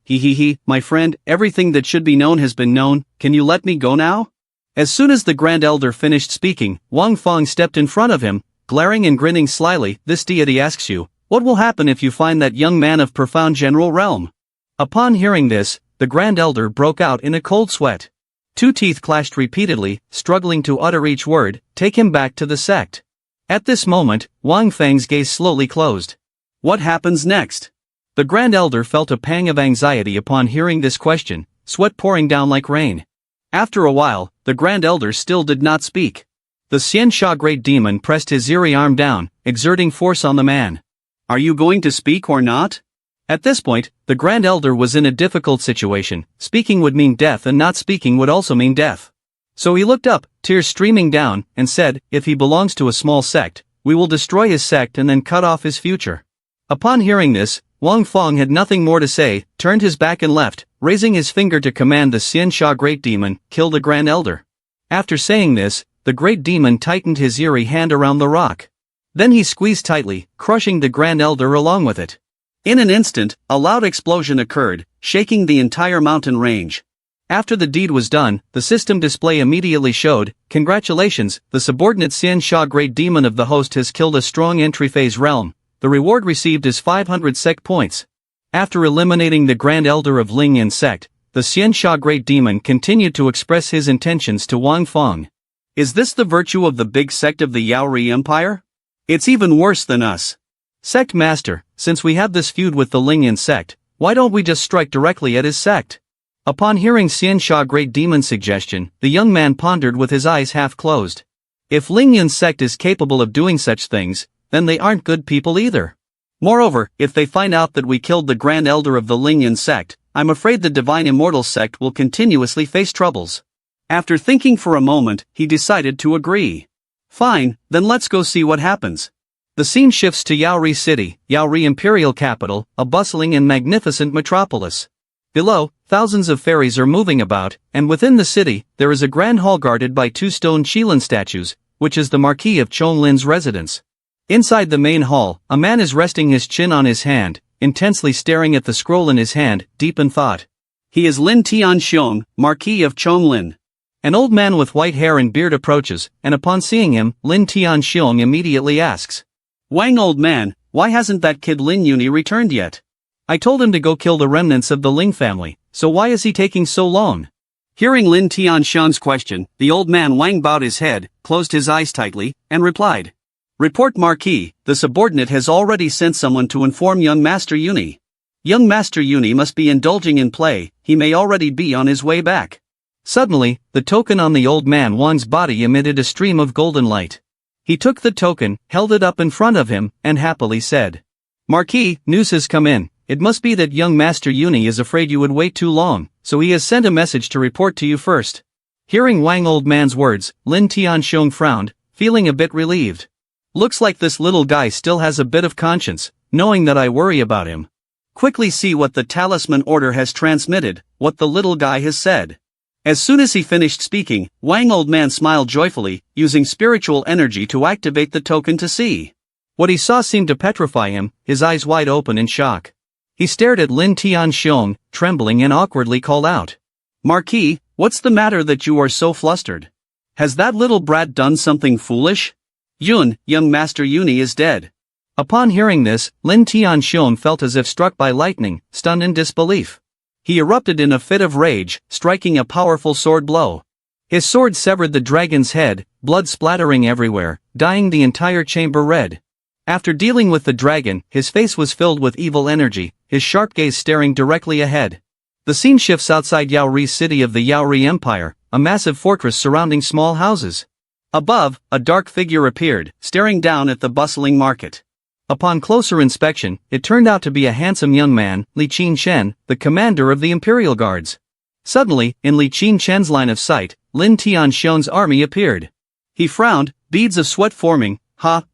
Speaker 1: My friend, everything that should be known has been known. Can you let me go now?" As soon as the Grand Elder finished speaking, Wang Feng stepped in front of him, glaring and grinning slyly. "This deity asks you, what will happen if you find that young man of profound general realm?" Upon hearing this, the Grand Elder broke out in a cold sweat. Two teeth clashed repeatedly, struggling to utter each word. "Take him back to the sect." At this moment, Wang Feng's gaze slowly closed. What happens next? The Grand Elder felt a pang of anxiety upon hearing this question, sweat pouring down like rain. After a while, the Grand Elder still did not speak. The Xiansha Great Demon pressed his eerie arm down, exerting force on the man. "Are you going to speak or not?" At this point, the Grand Elder was in a difficult situation. Speaking would mean death and not speaking would also mean death. So he looked up, tears streaming down, and said, "If he belongs to a small sect, we will destroy his sect and then cut off his future." Upon hearing this, Wang Feng had nothing more to say, turned his back and left, raising his finger to command the Xiansha Great Demon, "Kill the Grand Elder." After saying this, the Great Demon tightened his eerie hand around the rock. Then he squeezed tightly, crushing the Grand Elder along with it. In an instant, a loud explosion occurred, shaking the entire mountain range. After the deed was done, the system display immediately showed, "Congratulations, the subordinate Xiansha Great Demon of the host has killed a strong entry-phase realm. The reward received is 500 Sect points." After eliminating the Grand Elder of Lingyan Sect, the Xiansha Great Demon continued to express his intentions to Wang Feng. "Is this the virtue of the big sect of the Yaori Empire? It's even worse than us. Sect Master, since we have this feud with the Lingyan sect, why don't we just strike directly at his sect? Upon hearing Xian Xia Great Demon's suggestion, the young man pondered with his eyes half closed. If Lingyan's sect is capable of doing such things, then they aren't good people either. Moreover, if they find out that we killed the Grand Elder of the Lingyan sect, I'm afraid the Divine Immortal sect will continuously face troubles. After thinking for a moment, he decided to agree. Fine, then let's go see what happens. The scene shifts to Yaori City, Yaori Imperial Capital, a bustling and magnificent metropolis. Below, thousands of fairies are moving about, and within the city, there is a grand hall guarded by 2 stone Qilin statues, which is the Marquis of Chonglin's residence. Inside the main hall, a man is resting his chin on his hand, intensely staring at the scroll in his hand, deep in thought. He is Lin Tianxiong, Marquis of Chonglin. An old man with white hair and beard approaches, and upon seeing him, Lin Tianxiong immediately asks, "Wang, old man, why hasn't that kid Lin Yuni returned yet? I told him to go kill the remnants of the Ling family, so why is he taking so long?" Hearing Lin Tianxiong's question, the old man Wang bowed his head, closed his eyes tightly, and replied, "Report Marquis, the subordinate has already sent someone to inform young Master Yuni. Young Master Yuni must be indulging in play, he may already be on his way back." Suddenly, the token on the old man Wang's body emitted a stream of golden light. He took the token, held it up in front of him, and happily said, "Marquis, news has come in. It must be that young Master Yuni is afraid you would wait too long, so he has sent a message to report to you first." Hearing Wang old man's words, Lin Tianxiong frowned, feeling a bit relieved. Looks like this little guy still has a bit of conscience, knowing that I worry about him. Quickly see what the talisman order has transmitted, what the little guy has said. As soon as he finished speaking, Wang old man smiled joyfully, using spiritual energy to activate the token to see. What he saw seemed to petrify him, his eyes wide open in shock. He stared at Lin Tianxiong, trembling and awkwardly called out, "Marquis, what's the matter that you are so flustered? Has that little brat done something foolish? Young Master Yuni is dead." Upon hearing this, Lin Tianxiong felt as if struck by lightning, stunned in disbelief. He erupted in a fit of rage, striking a powerful sword blow. His sword severed the dragon's head, blood splattering everywhere, dyeing the entire chamber red. After dealing with the dragon, his face was filled with evil energy, his sharp gaze staring directly ahead. The scene shifts outside Yaori City of the Yaori Empire, a massive fortress surrounding small houses. Above, a dark figure appeared, staring down at the bustling market. Upon closer inspection, it turned out to be a handsome young man, Li Qingchen, the commander of the Imperial Guards. Suddenly, in Li Qingchen's line of sight, Lin Tianxiong's army appeared. He frowned, beads of sweat forming.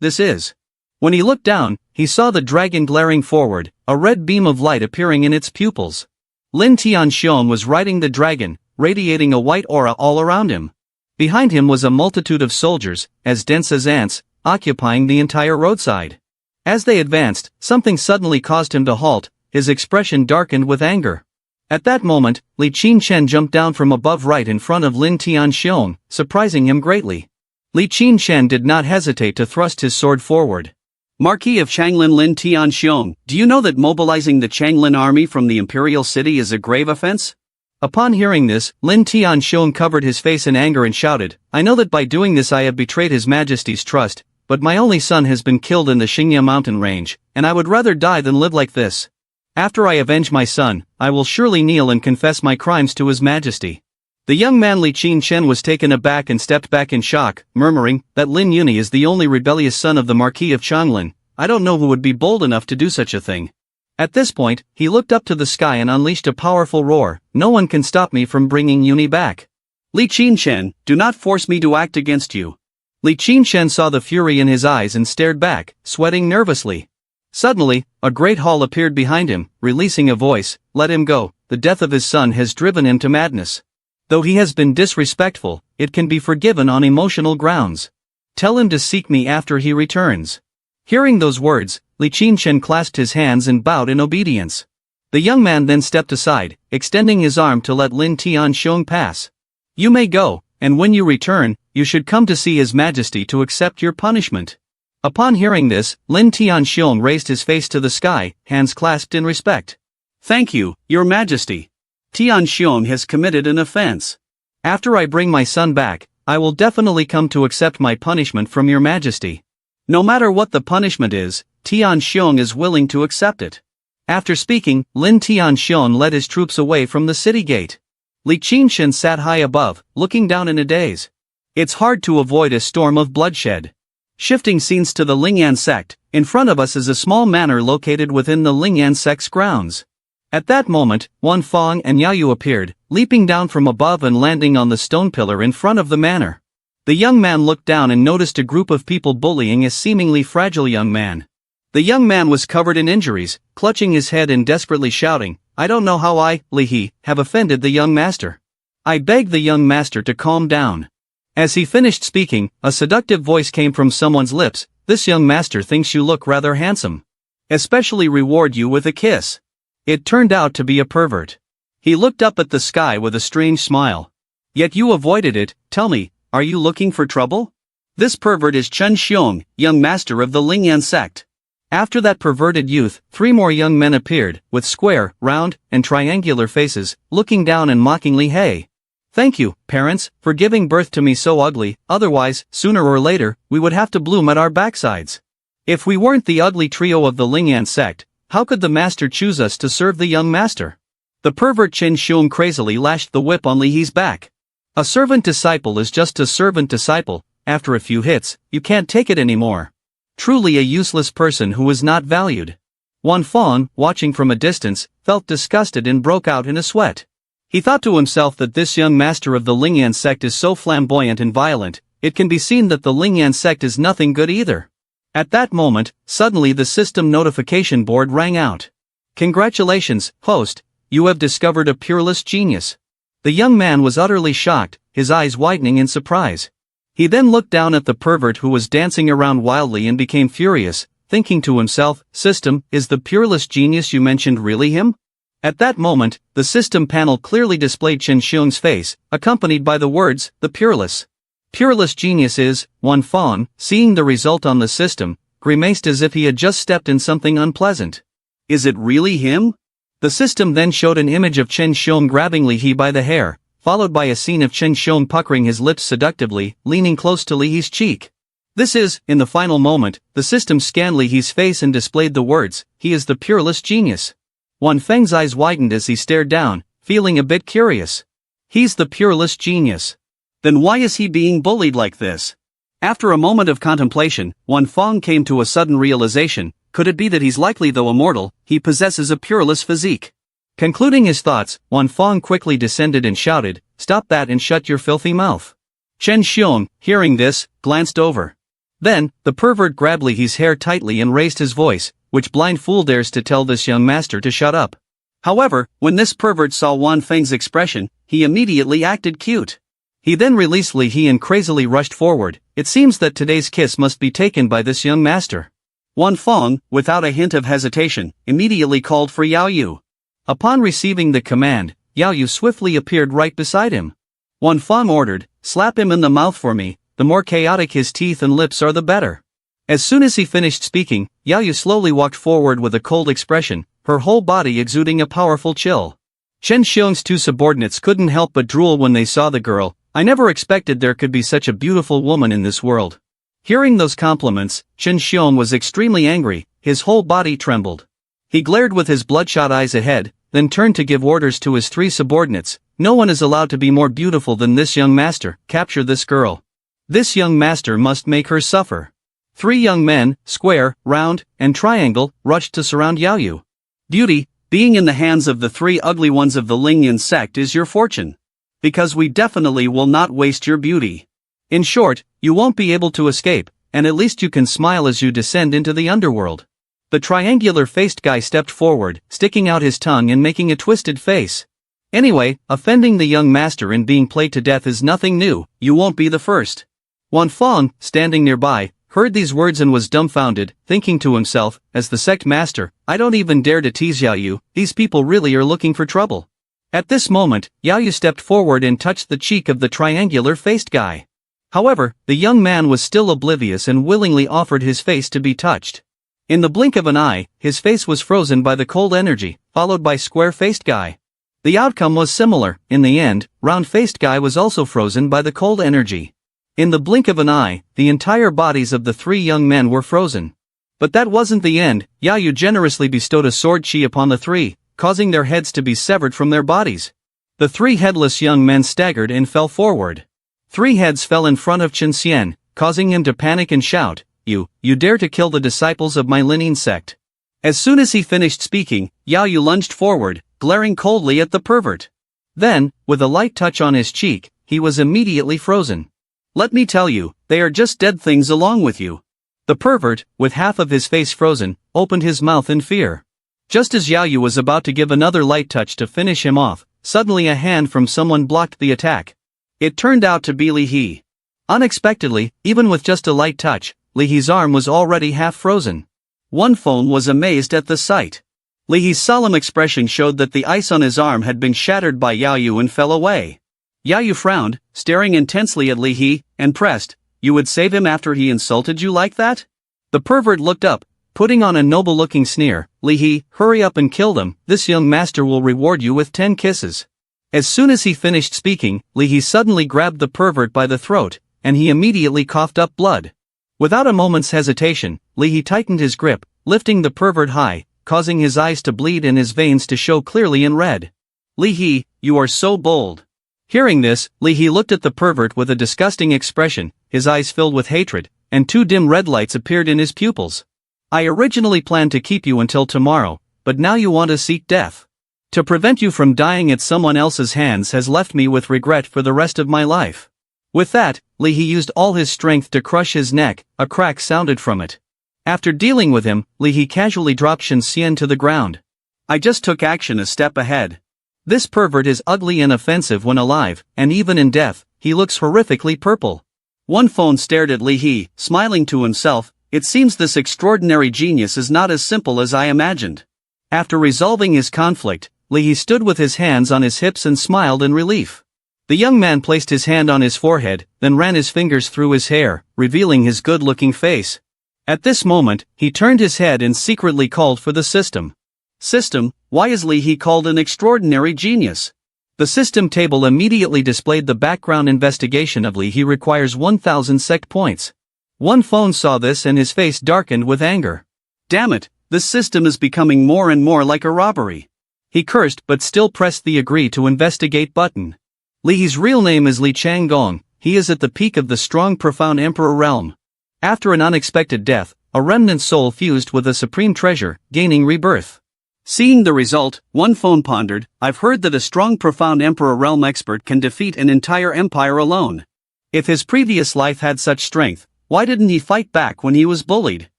Speaker 1: This is. When he looked down, he saw the dragon glaring forward, a red beam of light appearing in its pupils. Lin Tianxiong was riding the dragon, radiating a white aura all around him. Behind him was a multitude of soldiers, as dense as ants, occupying the entire roadside. As they advanced, something suddenly caused him to halt, his expression darkened with anger. At that moment, Li Qingchen jumped down from above right in front of Lin Tianxiong, surprising him greatly. Li Qingchen did not hesitate to thrust his sword forward. "Marquis of Changlin Lin Tianxiong, do you know that mobilizing the Changlin army from the imperial city is a grave offense?" Upon hearing this, Lin Tianxiong covered his face in anger and shouted, "I know that by doing this I have betrayed His Majesty's trust, but my only son has been killed in the Xingye mountain range, and I would rather die than live like this. After I avenge my son, I will surely kneel and confess my crimes to His Majesty." The young man Li Qingchen was taken aback and stepped back in shock, murmuring, "That Lin Yuni is the only rebellious son of the Marquis of Changlin. I don't know who would be bold enough to do such a thing." At this point, he looked up to the sky and unleashed a powerful roar, "No one can stop me from bringing Yuni back. Li Qingchen, do not force me to act against you." Li Qingchen saw the fury in his eyes and stared back, sweating nervously. Suddenly, a great hall appeared behind him, releasing a voice, "Let him go, the death of his son has driven him to madness. Though he has been disrespectful, it can be forgiven on emotional grounds. Tell him to seek me after he returns." Hearing those words, Li Qingchen clasped his hands and bowed in obedience. The young man then stepped aside, extending his arm to let Lin Tianxiong pass. "You may go, and when you return, you should come to see His Majesty to accept your punishment." Upon hearing this, Lin Tianxiong raised his face to the sky, hands clasped in respect. "Thank you, Your Majesty. Tianxiong has committed an offense. After I bring my son back, I will definitely come to accept my punishment from Your Majesty." No matter what the punishment is, Tian Xiong is willing to accept it. After speaking, Lin Tian Xiong led his troops away from the city gate. Li Qingshan sat high above, looking down in a daze. It's hard to avoid a storm of bloodshed. Shifting scenes to the Lingyan sect, in front of us is a small manor located within the Lingyan sect's grounds. At that moment, Wan Fong and Yao Yu appeared, leaping down from above and landing on the stone pillar in front of the manor. The young man looked down and noticed a group of people bullying a seemingly fragile young man. The young man was covered in injuries, clutching his head and desperately shouting, "I don't know how I, Li He, have offended the young master." I begged the young master to calm down. As he finished speaking, a seductive voice came from someone's lips, "This young master thinks you look rather handsome. Especially reward you with a kiss." It turned out to be a pervert. He looked up at the sky with a strange smile. "Yet you avoided it, tell me, are you looking for trouble?" This pervert is Chen Xiong, young master of the Lingyan sect. After that perverted youth, 3 more young men appeared, with square, round, and triangular faces, looking down and mockingly, "Hey! Thank you, parents, for giving birth to me so ugly, otherwise, sooner or later, we would have to bloom at our backsides. If we weren't the ugly trio of the Lingyan sect, how could the master choose us to serve the young master?" The pervert Chen Xiong crazily lashed the whip on Li He's back. A servant disciple is just a servant disciple. After a few hits, you can't take it anymore. Truly a useless person who is not valued. Wan Fong, watching from a distance, felt disgusted and broke out in a sweat. He thought to himself that this young master of the Lingyan sect is so flamboyant and violent, it can be seen that the Lingyan sect is nothing good either. At that moment, suddenly the system notification board rang out. "Congratulations, host, you have discovered a peerless genius." The young man was utterly shocked, his eyes widening in surprise. He then looked down at the pervert who was dancing around wildly and became furious, thinking to himself, "System, is the peerless genius you mentioned really him?" At that moment, the system panel clearly displayed Chen Xiong's face, accompanied by the words, "The peerless." Peerless genius is, Wan Fong, seeing the result on the system, grimaced as if he had just stepped in something unpleasant. "Is it really him?" The system then showed an image of Chen Xiong grabbing Li He by the hair, followed by a scene of Chen Xiong puckering his lips seductively, leaning close to Li He's cheek. This is, in the final moment, the system scanned Li He's face and displayed the words, "He is the peerless genius." Wan Feng's eyes widened as he stared down, feeling a bit curious. He's the peerless genius. Then why is he being bullied like this? After a moment of contemplation, Wan Feng came to a sudden realization, could it be that he's likely though immortal, he possesses a peerless physique? Concluding his thoughts, Wan Fong quickly descended and shouted, "Stop that and shut your filthy mouth." Chen Xiong, hearing this, glanced over. Then, the pervert grabbed Li He's hair tightly and raised his voice, "Which blind fool dares to tell this young master to shut up?" However, when this pervert saw Wan Feng's expression, he immediately acted cute. He then released Li He and crazily rushed forward. It seems that today's kiss must be taken by this young master. Wan Fong, without a hint of hesitation, immediately called for Yao Yu. Upon receiving the command, Yao Yu swiftly appeared right beside him. Wan Fong ordered, "Slap him in the mouth for me, the more chaotic his teeth and lips are the better." As soon as he finished speaking, Yao Yu slowly walked forward with a cold expression, her whole body exuding a powerful chill. Chen Xiong's 2 subordinates couldn't help but drool when they saw the girl. "I never expected there could be such a beautiful woman in this world." Hearing those compliments, Chen Xiong was extremely angry, his whole body trembled. He glared with his bloodshot eyes ahead, then turned to give orders to his 3 subordinates. "No one is allowed to be more beautiful than this young master, capture this girl. This young master must make her suffer." 3 young men, square, round, and triangle, rushed to surround Yao Yu. "Beauty, being in the hands of the 3 ugly ones of the Lingyan sect is your fortune. Because we definitely will not waste your beauty. In short, you won't be able to escape, and at least you can smile as you descend into the underworld." The triangular-faced guy stepped forward, sticking out his tongue and making a twisted face. "Anyway, offending the young master and being played to death is nothing new, you won't be the first." Wan Fong, standing nearby, heard these words and was dumbfounded, thinking to himself, as the sect master, "I don't even dare to tease Yao Yu, these people really are looking for trouble." At this moment, Yao Yu stepped forward and touched the cheek of the triangular-faced guy. However, the young man was still oblivious and willingly offered his face to be touched. In the blink of an eye, his face was frozen by the cold energy, followed by square-faced guy. The outcome was similar. In the end, round-faced guy was also frozen by the cold energy. In the blink of an eye, the entire bodies of the three young men were frozen. But that wasn't the end. Yayu generously bestowed a sword chi upon the three, causing their heads to be severed from their bodies. The three headless young men staggered and fell forward. 3 heads fell in front of Chen Xian, causing him to panic and shout, You dare to kill the disciples of my Lining sect." As soon as he finished speaking, Yayu lunged forward, glaring coldly at the pervert. Then, with a light touch on his cheek, he was immediately frozen. "Let me tell you, they are just dead things along with you." The pervert, with half of his face frozen, opened his mouth in fear. Just as Yayu was about to give another light touch to finish him off, suddenly a hand from someone blocked the attack. It turned out to be Li He. Unexpectedly, even with just a light touch, Li He's arm was already half frozen. One phone was amazed at the sight. Li He's solemn expression showed that the ice on his arm had been shattered by Yayu and fell away. Yayu frowned, staring intensely at Li He, and pressed, "You would save him after he insulted you like that?" The pervert looked up, putting on a noble-looking sneer. "Li He, hurry up and kill them. This young master will reward you with 10 kisses." As soon as he finished speaking, Li He suddenly grabbed the pervert by the throat, and he immediately coughed up blood. Without a moment's hesitation, Li He tightened his grip, lifting the pervert high, causing his eyes to bleed and his veins to show clearly in red. "Li He, you are so bold." Hearing this, Li He looked at the pervert with a disgusting expression, his eyes filled with hatred, and 2 dim red lights appeared in his pupils. "I originally planned to keep you until tomorrow, but now you want to seek death. To prevent you from dying at someone else's hands has left me with regret for the rest of my life." With that, Li He used all his strength to crush his neck. A crack sounded from it. After dealing with him, Li He casually dropped Shen Xian to the ground. "I just took action a step ahead. This pervert is ugly and offensive when alive, and even in death, he looks horrifically purple." One phone stared at Li He, smiling to himself. "It seems this extraordinary genius is not as simple as I imagined." After resolving his conflict, Li He stood with his hands on his hips and smiled in relief. The young man placed his hand on his forehead, then ran his fingers through his hair, revealing his good-looking face. At this moment, he turned his head and secretly called for the system. "System, why is Li He called an extraordinary genius?" The system table immediately displayed the background investigation of Li He requires 1,000 Sect points. One phone saw this and his face darkened with anger. "Damn it, this system is becoming more and more like a robbery." He cursed but still pressed the agree to investigate button. Li He's real name is Li Changgong. He is at the peak of the strong profound emperor realm. After an unexpected death, a remnant soul fused with a supreme treasure, gaining rebirth. Seeing the result, one phone pondered, "I've heard that a strong profound emperor realm expert can defeat an entire empire alone. If his previous life had such strength, why didn't he fight back when he was bullied?"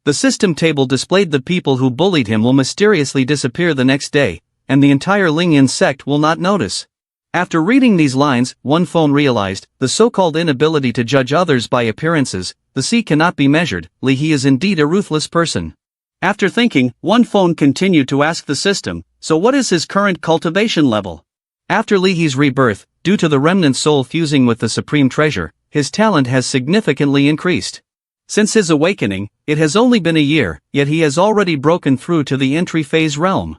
Speaker 1: The system table displayed the people who bullied him will mysteriously disappear the next day, and the entire Lingyan sect will not notice. After reading these lines, one phone realized, the so-called inability to judge others by appearances, the sea cannot be measured. Li He is indeed a ruthless person. After thinking, one phone continued to ask the system, "So what is his current cultivation level?" After Li He's rebirth, due to the remnant soul fusing with the supreme treasure, his talent has significantly increased. Since his awakening, it has only been a year, yet he has already broken through to the entry phase realm.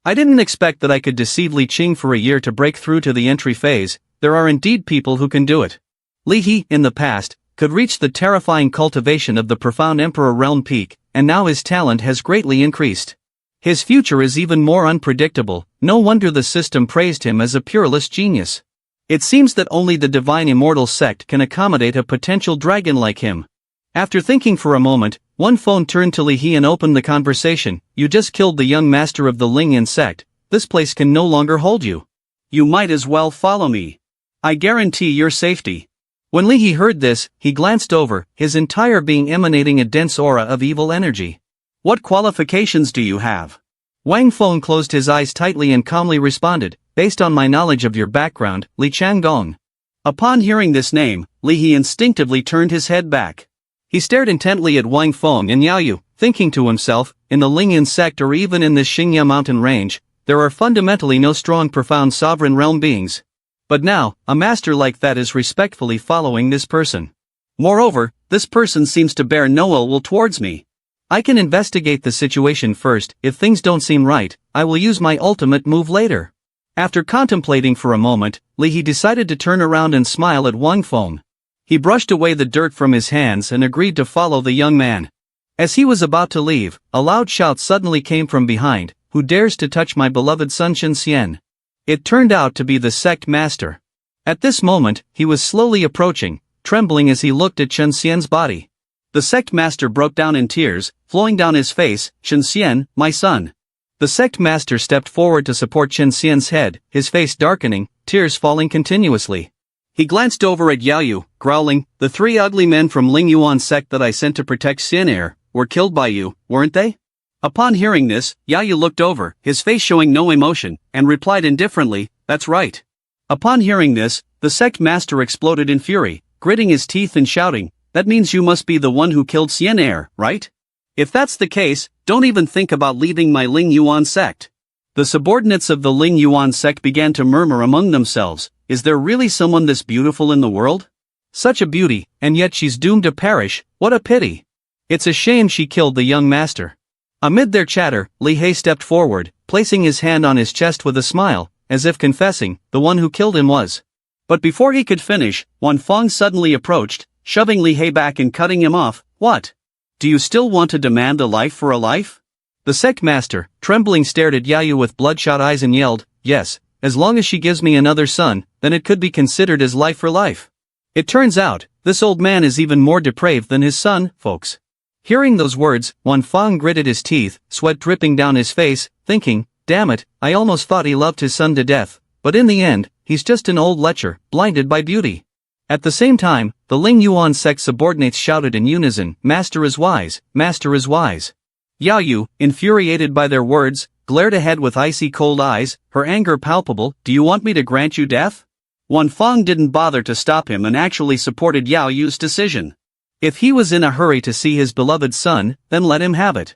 Speaker 1: I didn't expect that I could deceive Li Qing for a year to break through to the entry phase. There are indeed people who can do it. Li He, in the past, could reach the terrifying cultivation of the profound emperor realm peak, and now his talent has greatly increased. His future is even more unpredictable. No wonder the system praised him as a pureless genius. It seems that only the divine immortal sect can accommodate a potential dragon like him. After thinking for a moment, one phone turned to Li He and opened the conversation. "You just killed the young master of the Lingyan sect. This place can no longer hold you. You might as well follow me. I guarantee your safety." When Li He heard this, he glanced over, his entire being emanating a dense aura of evil energy. "What qualifications do you have?" Wang Feng closed his eyes tightly and calmly responded, "Based on my knowledge of your background, Li Changgong." Upon hearing this name, Li He instinctively turned his head back. He stared intently at Wang Feng and Yaoyu, thinking to himself, in the Lingyan sect or even in this Xingya mountain range, there are fundamentally no strong profound sovereign realm beings. But now, a master like that is respectfully following this person. Moreover, this person seems to bear no ill will towards me. I can investigate the situation first. If things don't seem right, I will use my ultimate move later. After contemplating for a moment, Li He decided to turn around and smile at Wang Feng. He brushed away the dirt from his hands and agreed to follow the young man. As he was about to leave, a loud shout suddenly came from behind. Who dares to touch my beloved son Chen? It turned out to be the Sect master. At this moment, he was slowly approaching, trembling as he looked at Chen body. The Sect master broke down in tears, flowing down his face. Chen, my son. The Sect master stepped forward to support Chen head, his face darkening, tears falling continuously. He glanced over at Yaoyu, growling, "The 3 ugly men from Lingyuan Sect that I sent to protect Xin were killed by you, weren't they?" Upon hearing this, Yaoyu looked over, his face showing no emotion, and replied indifferently, "That's right." Upon hearing this, the Sect master exploded in fury, gritting his teeth and shouting, "That means you must be the one who killed Xin, right? If that's the case, don't even think about leaving my Lingyuan Sect." The subordinates of the Lingyuan Sect began to murmur among themselves, "Is there really someone this beautiful in the world? Such a beauty, and yet she's doomed to perish, what a pity. It's a shame she killed the young master." Amid their chatter, Li He stepped forward, placing his hand on his chest with a smile, as if confessing, the one who killed him was. But before he could finish, Wan Fong suddenly approached, shoving Li He back and cutting him off. "What? Do you still want to demand a life for a life?" The Sect master, trembling, stared at Yaoyu with bloodshot eyes and yelled, "Yes, as long as she gives me another son, then it could be considered as life for life." It turns out, this old man is even more depraved than his son, folks. Hearing those words, Wan Fong gritted his teeth, sweat dripping down his face, thinking, "Damn it, I almost thought he loved his son to death, but in the end, he's just an old lecher, blinded by beauty." At the same time, the Lingyuan Sect subordinates shouted in unison, "Master is wise, master is wise." Yaoyu, infuriated by their words, glared ahead with icy cold eyes, her anger palpable. "Do you want me to grant you death?" Wan Fong didn't bother to stop him and actually supported Yaoyu's decision. If he was in a hurry to see his beloved son, then let him have it.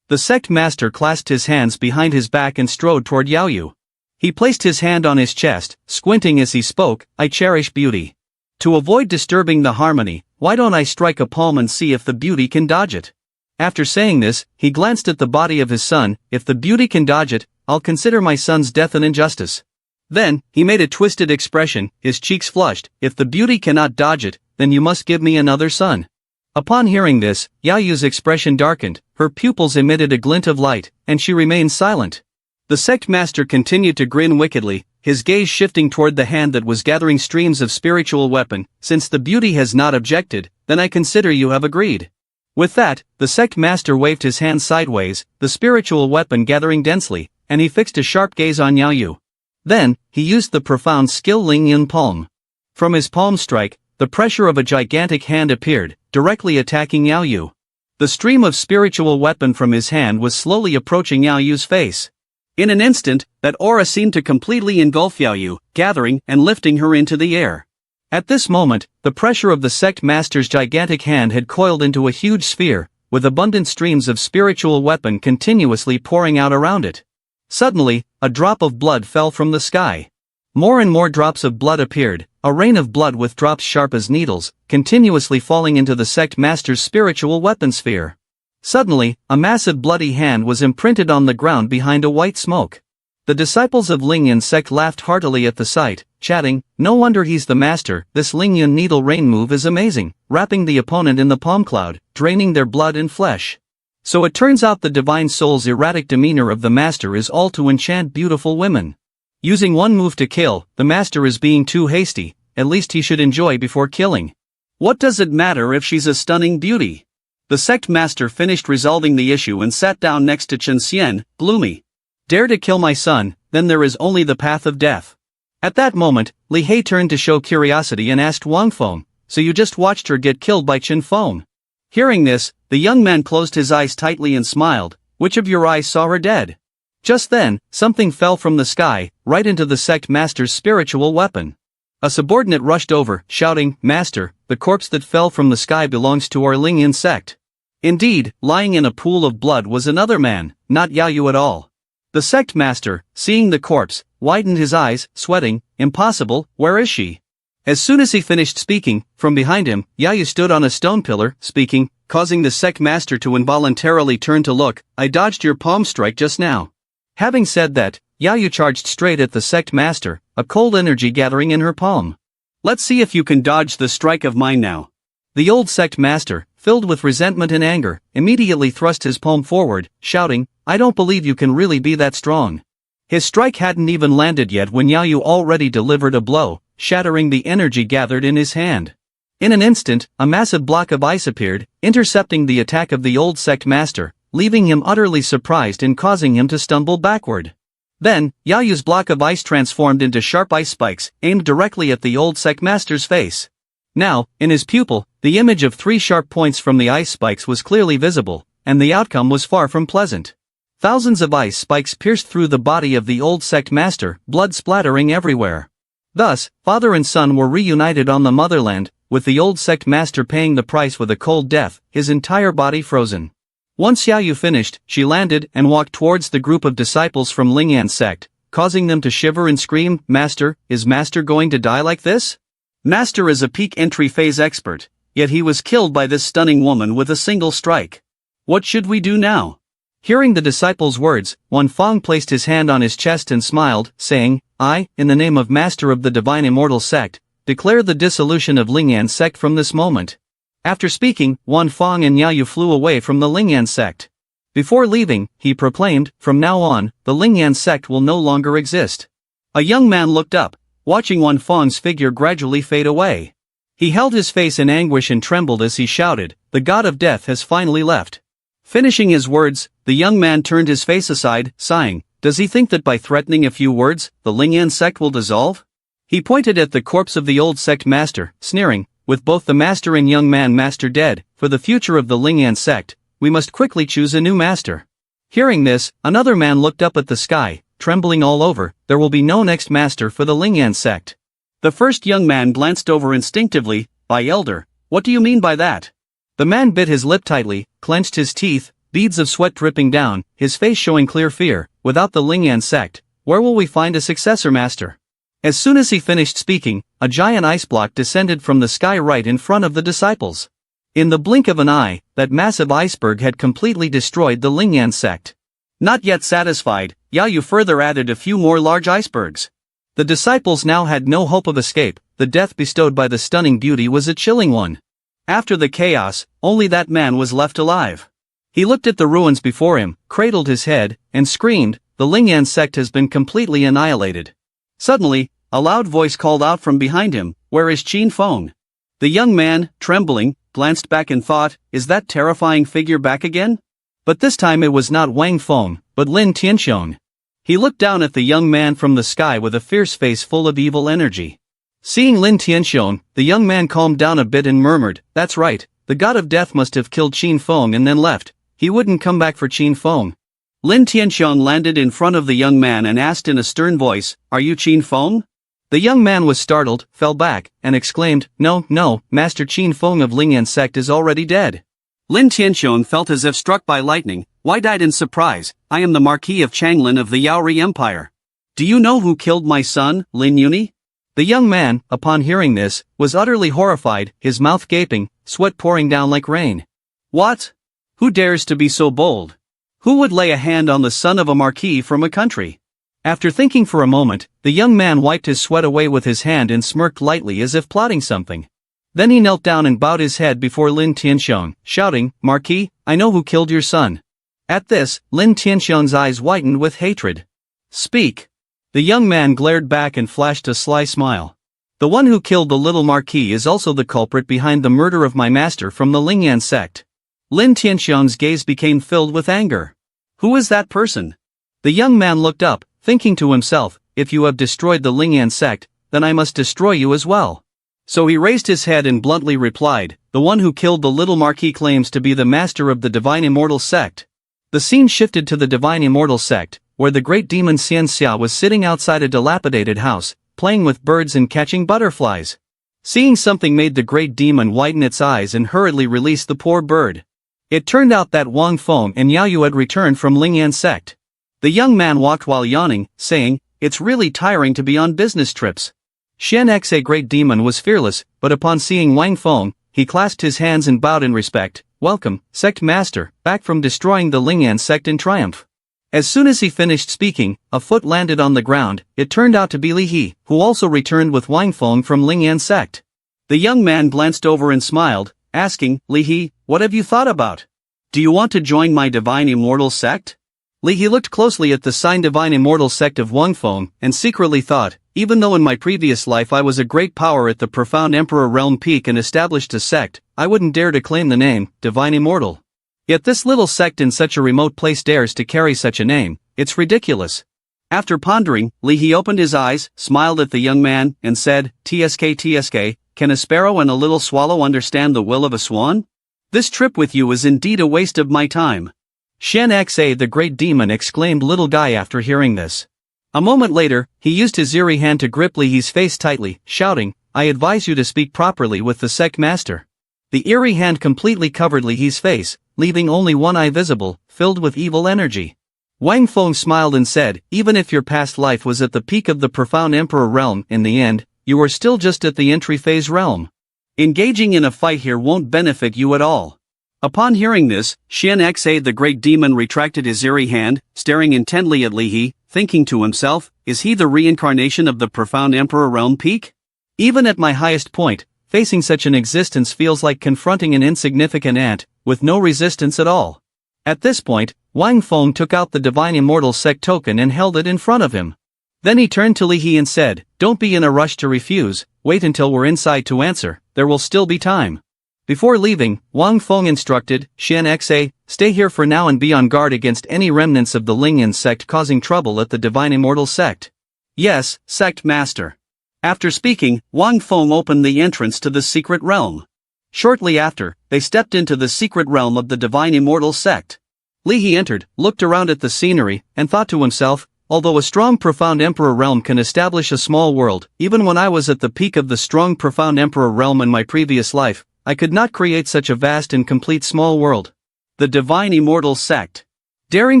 Speaker 1: The Sect master clasped his hands behind his back and strode toward Yaoyu. He placed his hand on his chest, squinting as he spoke, "I cherish beauty. To avoid disturbing the harmony, why don't I strike a palm and see if the beauty can dodge it?" After saying this, he glanced at the body of his son. "If the beauty can dodge it, I'll consider my son's death an injustice." Then, he made a twisted expression, his cheeks flushed. "If the beauty cannot dodge it, then you must give me another son." Upon hearing this, Yaoyu's expression darkened, her pupils emitted a glint of light, and she remained silent. The Sect master continued to grin wickedly, his gaze shifting toward the hand that was gathering streams of spiritual weapon. "Since the beauty has not objected, then I consider you have agreed." With that, the Sect master waved his hand sideways, the spiritual weapon gathering densely, and he fixed a sharp gaze on Yaoyu. Then, he used the profound skill Lingyun palm. From his palm strike, the pressure of a gigantic hand appeared, directly attacking Yaoyu. The stream of spiritual weapon from his hand was slowly approaching Yaoyu's face. In an instant, that aura seemed to completely engulf Yaoyu, gathering and lifting her into the air. At this moment, the pressure of the Sect master's gigantic hand had coiled into a huge sphere, with abundant streams of spiritual weapon continuously pouring out around it. Suddenly, a drop of blood fell from the sky. More and more drops of blood appeared, a rain of blood with drops sharp as needles, continuously falling into the Sect master's spiritual weapon sphere. Suddenly, a massive bloody hand was imprinted on the ground behind a white smoke. The disciples of Lingyun Sect laughed heartily at the sight, chatting, "No wonder he's the master, this Lingyun needle rain move is amazing," wrapping the opponent in the palm cloud, draining their blood and flesh. So it turns out the divine soul's erratic demeanor of the master is all to enchant beautiful women. Using one move to kill, the master is being too hasty, at least he should enjoy before killing. What does it matter if she's a stunning beauty? The Sect master finished resolving the issue and sat down next to Chen Xian, gloomy. "Dare to kill my son, then there is only the path of death." At that moment, Li He turned to show curiosity and asked Wang Feng, "So you just watched her get killed by Chen Feng?" Hearing this, the young man closed his eyes tightly and smiled. "Which of your eyes saw her dead?" Just then, something fell from the sky, right into the Sect master's spiritual weapon. A subordinate rushed over, shouting, "Master, the corpse that fell from the sky belongs to our Lingyun Sect." Indeed, lying in a pool of blood was another man, not Yaoyu at all. The Sect master, seeing the corpse, widened his eyes, sweating, "Impossible, where is she?" As soon as he finished speaking, from behind him, Yaoyu stood on a stone pillar, speaking, causing the Sect master to involuntarily turn to look. "I dodged your palm strike just now." Having said that, Yaoyu charged straight at the Sect master, a cold energy gathering in her palm. Let's see if you can dodge the strike of mine now. The old sect master, filled with resentment and anger, immediately thrust his palm forward, shouting, I don't believe you can really be that strong. His strike hadn't even landed yet when Yaoyu already delivered a blow, shattering the energy gathered in his hand. In an instant, a massive block of ice appeared, intercepting the attack of the old sect master, leaving him utterly surprised and causing him to stumble backward. Then, Yaoyu's block of ice transformed into sharp ice spikes, aimed directly at the old sect master's face. Now, in his pupil, the image of 3 sharp points from the ice spikes was clearly visible, and the outcome was far from pleasant. Thousands of ice spikes pierced through the body of the old sect master, blood splattering everywhere. Thus, father and son were reunited on the motherland, with the old sect master paying the price with a cold death, his entire body frozen. Once Yaoyu finished, she landed and walked towards the group of disciples from Lingyan's sect, causing them to shiver and scream, Master, is Master going to die like this? Master is a peak entry phase expert, yet he was killed by this stunning woman with a single strike. What should we do now? Hearing the disciples' words, Wanfang placed his hand on his chest and smiled, saying, I, in the name of Master of the Divine Immortal Sect, declare the dissolution of Lingyan sect from this moment. After speaking, Wanfang and Yaoyu flew away from the Lingyan sect. Before leaving, he proclaimed, from now on, the Lingyan sect will no longer exist. A young man looked up, watching Wanfang's figure gradually fade away. He held his face in anguish and trembled as he shouted, the god of death has finally left. Finishing his words, the young man turned his face aside, sighing, does he think that by threatening a few words, the Lingyan sect will dissolve? He pointed at the corpse of the old sect master, sneering, with both the master and young man master dead, for the future of the Lingyan sect, we must quickly choose a new master. Hearing this, another man looked up at the sky, trembling all over, there will be no next master for the Lingyan sect. The first young man glanced over instinctively, by elder, what do you mean by that? The man bit his lip tightly, clenched his teeth, beads of sweat dripping down, his face showing clear fear, without the Lingyan sect, where will we find a successor master? As soon as he finished speaking, a giant ice block descended from the sky right in front of the disciples. In the blink of an eye, that massive iceberg had completely destroyed the Lingyan sect. Not yet satisfied, Yaoyu further added a few more large icebergs. The disciples now had no hope of escape, the death bestowed by the stunning beauty was a chilling one. After the chaos, only that man was left alive. He looked at the ruins before him, cradled his head, and screamed, the Lingyan sect has been completely annihilated. Suddenly, a loud voice called out from behind him, where is Qin Feng? The young man, trembling, glanced back and thought, is that terrifying figure back again? But this time it was not Wang Feng, but Lin Tianxiong. He looked down at the young man from the sky with a fierce face full of evil energy. Seeing Lin Tianxiong, the young man calmed down a bit and murmured, that's right, the god of death must have killed Qin Feng and then left, he wouldn't come back for Qin Feng. Lin Tianxiong landed in front of the young man and asked in a stern voice, are you Qin Feng? The young man was startled, fell back, and exclaimed, no, Master Qin Feng of Lingyan sect is already dead. Lin Tianxiong felt as if struck by lightning, wide-eyed in surprise, I am the Marquis of Changlin of the Yaori Empire. Do you know who killed my son, Lin Yuni? The young man, upon hearing this, was utterly horrified, his mouth gaping, sweat pouring down like rain. What? Who dares to be so bold? Who would lay a hand on the son of a marquis from a country? After thinking for a moment, the young man wiped his sweat away with his hand and smirked lightly as if plotting something. Then he knelt down and bowed his head before Lin Tianxiong, shouting, Marquis, I know who killed your son. At this, Lin Tianxiong's eyes whitened with hatred. Speak. The young man glared back and flashed a sly smile. The one who killed the little marquis is also the culprit behind the murder of my master from the Lingyan sect. Lin Tianxiong's gaze became filled with anger. Who is that person? The young man looked up, thinking to himself, if you have destroyed the Lingyan sect, then I must destroy you as well. So he raised his head and bluntly replied, the one who killed the little marquis claims to be the master of the Divine Immortal Sect. The scene shifted to the Divine Immortal Sect, where the great demon Xian Xia was sitting outside a dilapidated house, playing with birds and catching butterflies. Seeing something made the great demon widen its eyes and hurriedly release the poor bird. It turned out that Wang Feng and Yaoyu had returned from Lingyan sect. The young man walked while yawning, saying, it's really tiring to be on business trips. Xian Xe great demon was fearless, but upon seeing Wang Feng, he clasped his hands and bowed in respect, welcome, sect master, back from destroying the Lingyan sect in triumph. As soon as he finished speaking, a foot landed on the ground. It turned out to be Li He, who also returned with Wang Feng from Lingyan Sect. The young man glanced over and smiled, asking, Li He, what have you thought about? Do you want to join my divine immortal sect? Li He looked closely at the signed divine immortal sect of Wang Feng, and secretly thought, even though in my previous life I was a great power at the profound emperor realm peak and established a sect, I wouldn't dare to claim the name, divine immortal. Yet this little sect in such a remote place dares to carry such a name. It's ridiculous. After pondering, Li He opened his eyes, smiled at the young man, and said, TSK, can a sparrow and a little swallow understand the will of a swan? This trip with you is indeed a waste of my time. Shen Xa the great demon exclaimed little guy after hearing this. A moment later, he used his eerie hand to grip Li He's face tightly, shouting, I advise you to speak properly with the sect master. The eerie hand completely covered Li He's face, leaving only one eye visible, filled with evil energy. Wang Feng smiled and said, even if your past life was at the peak of the profound emperor realm, in the end, you are still just at the entry phase realm. Engaging in a fight here won't benefit you at all. Upon hearing this, Shen Xa the great demon retracted his eerie hand, staring intently at Li He, thinking to himself, is he the reincarnation of the profound emperor realm peak? Even at my highest point, facing such an existence feels like confronting an insignificant ant, with no resistance at all. At this point, Wang Feng took out the divine immortal sect token and held it in front of him. Then he turned to Li He and said, don't be in a rush to refuse, wait until we're inside to answer, there will still be time. Before leaving, Wang Feng instructed, Shen Xa, stay here for now and be on guard against any remnants of the Lingyan sect causing trouble at the divine immortal sect. Yes, sect master. After speaking, Wang Feng opened the entrance to the secret realm. Shortly after, they stepped into the secret realm of the divine immortal sect. Li He entered, looked around at the scenery, and thought to himself, although a strong profound emperor realm can establish a small world, even when I was at the peak of the strong profound emperor realm in my previous life, I could not create such a vast and complete small world. The divine immortal sect. Daring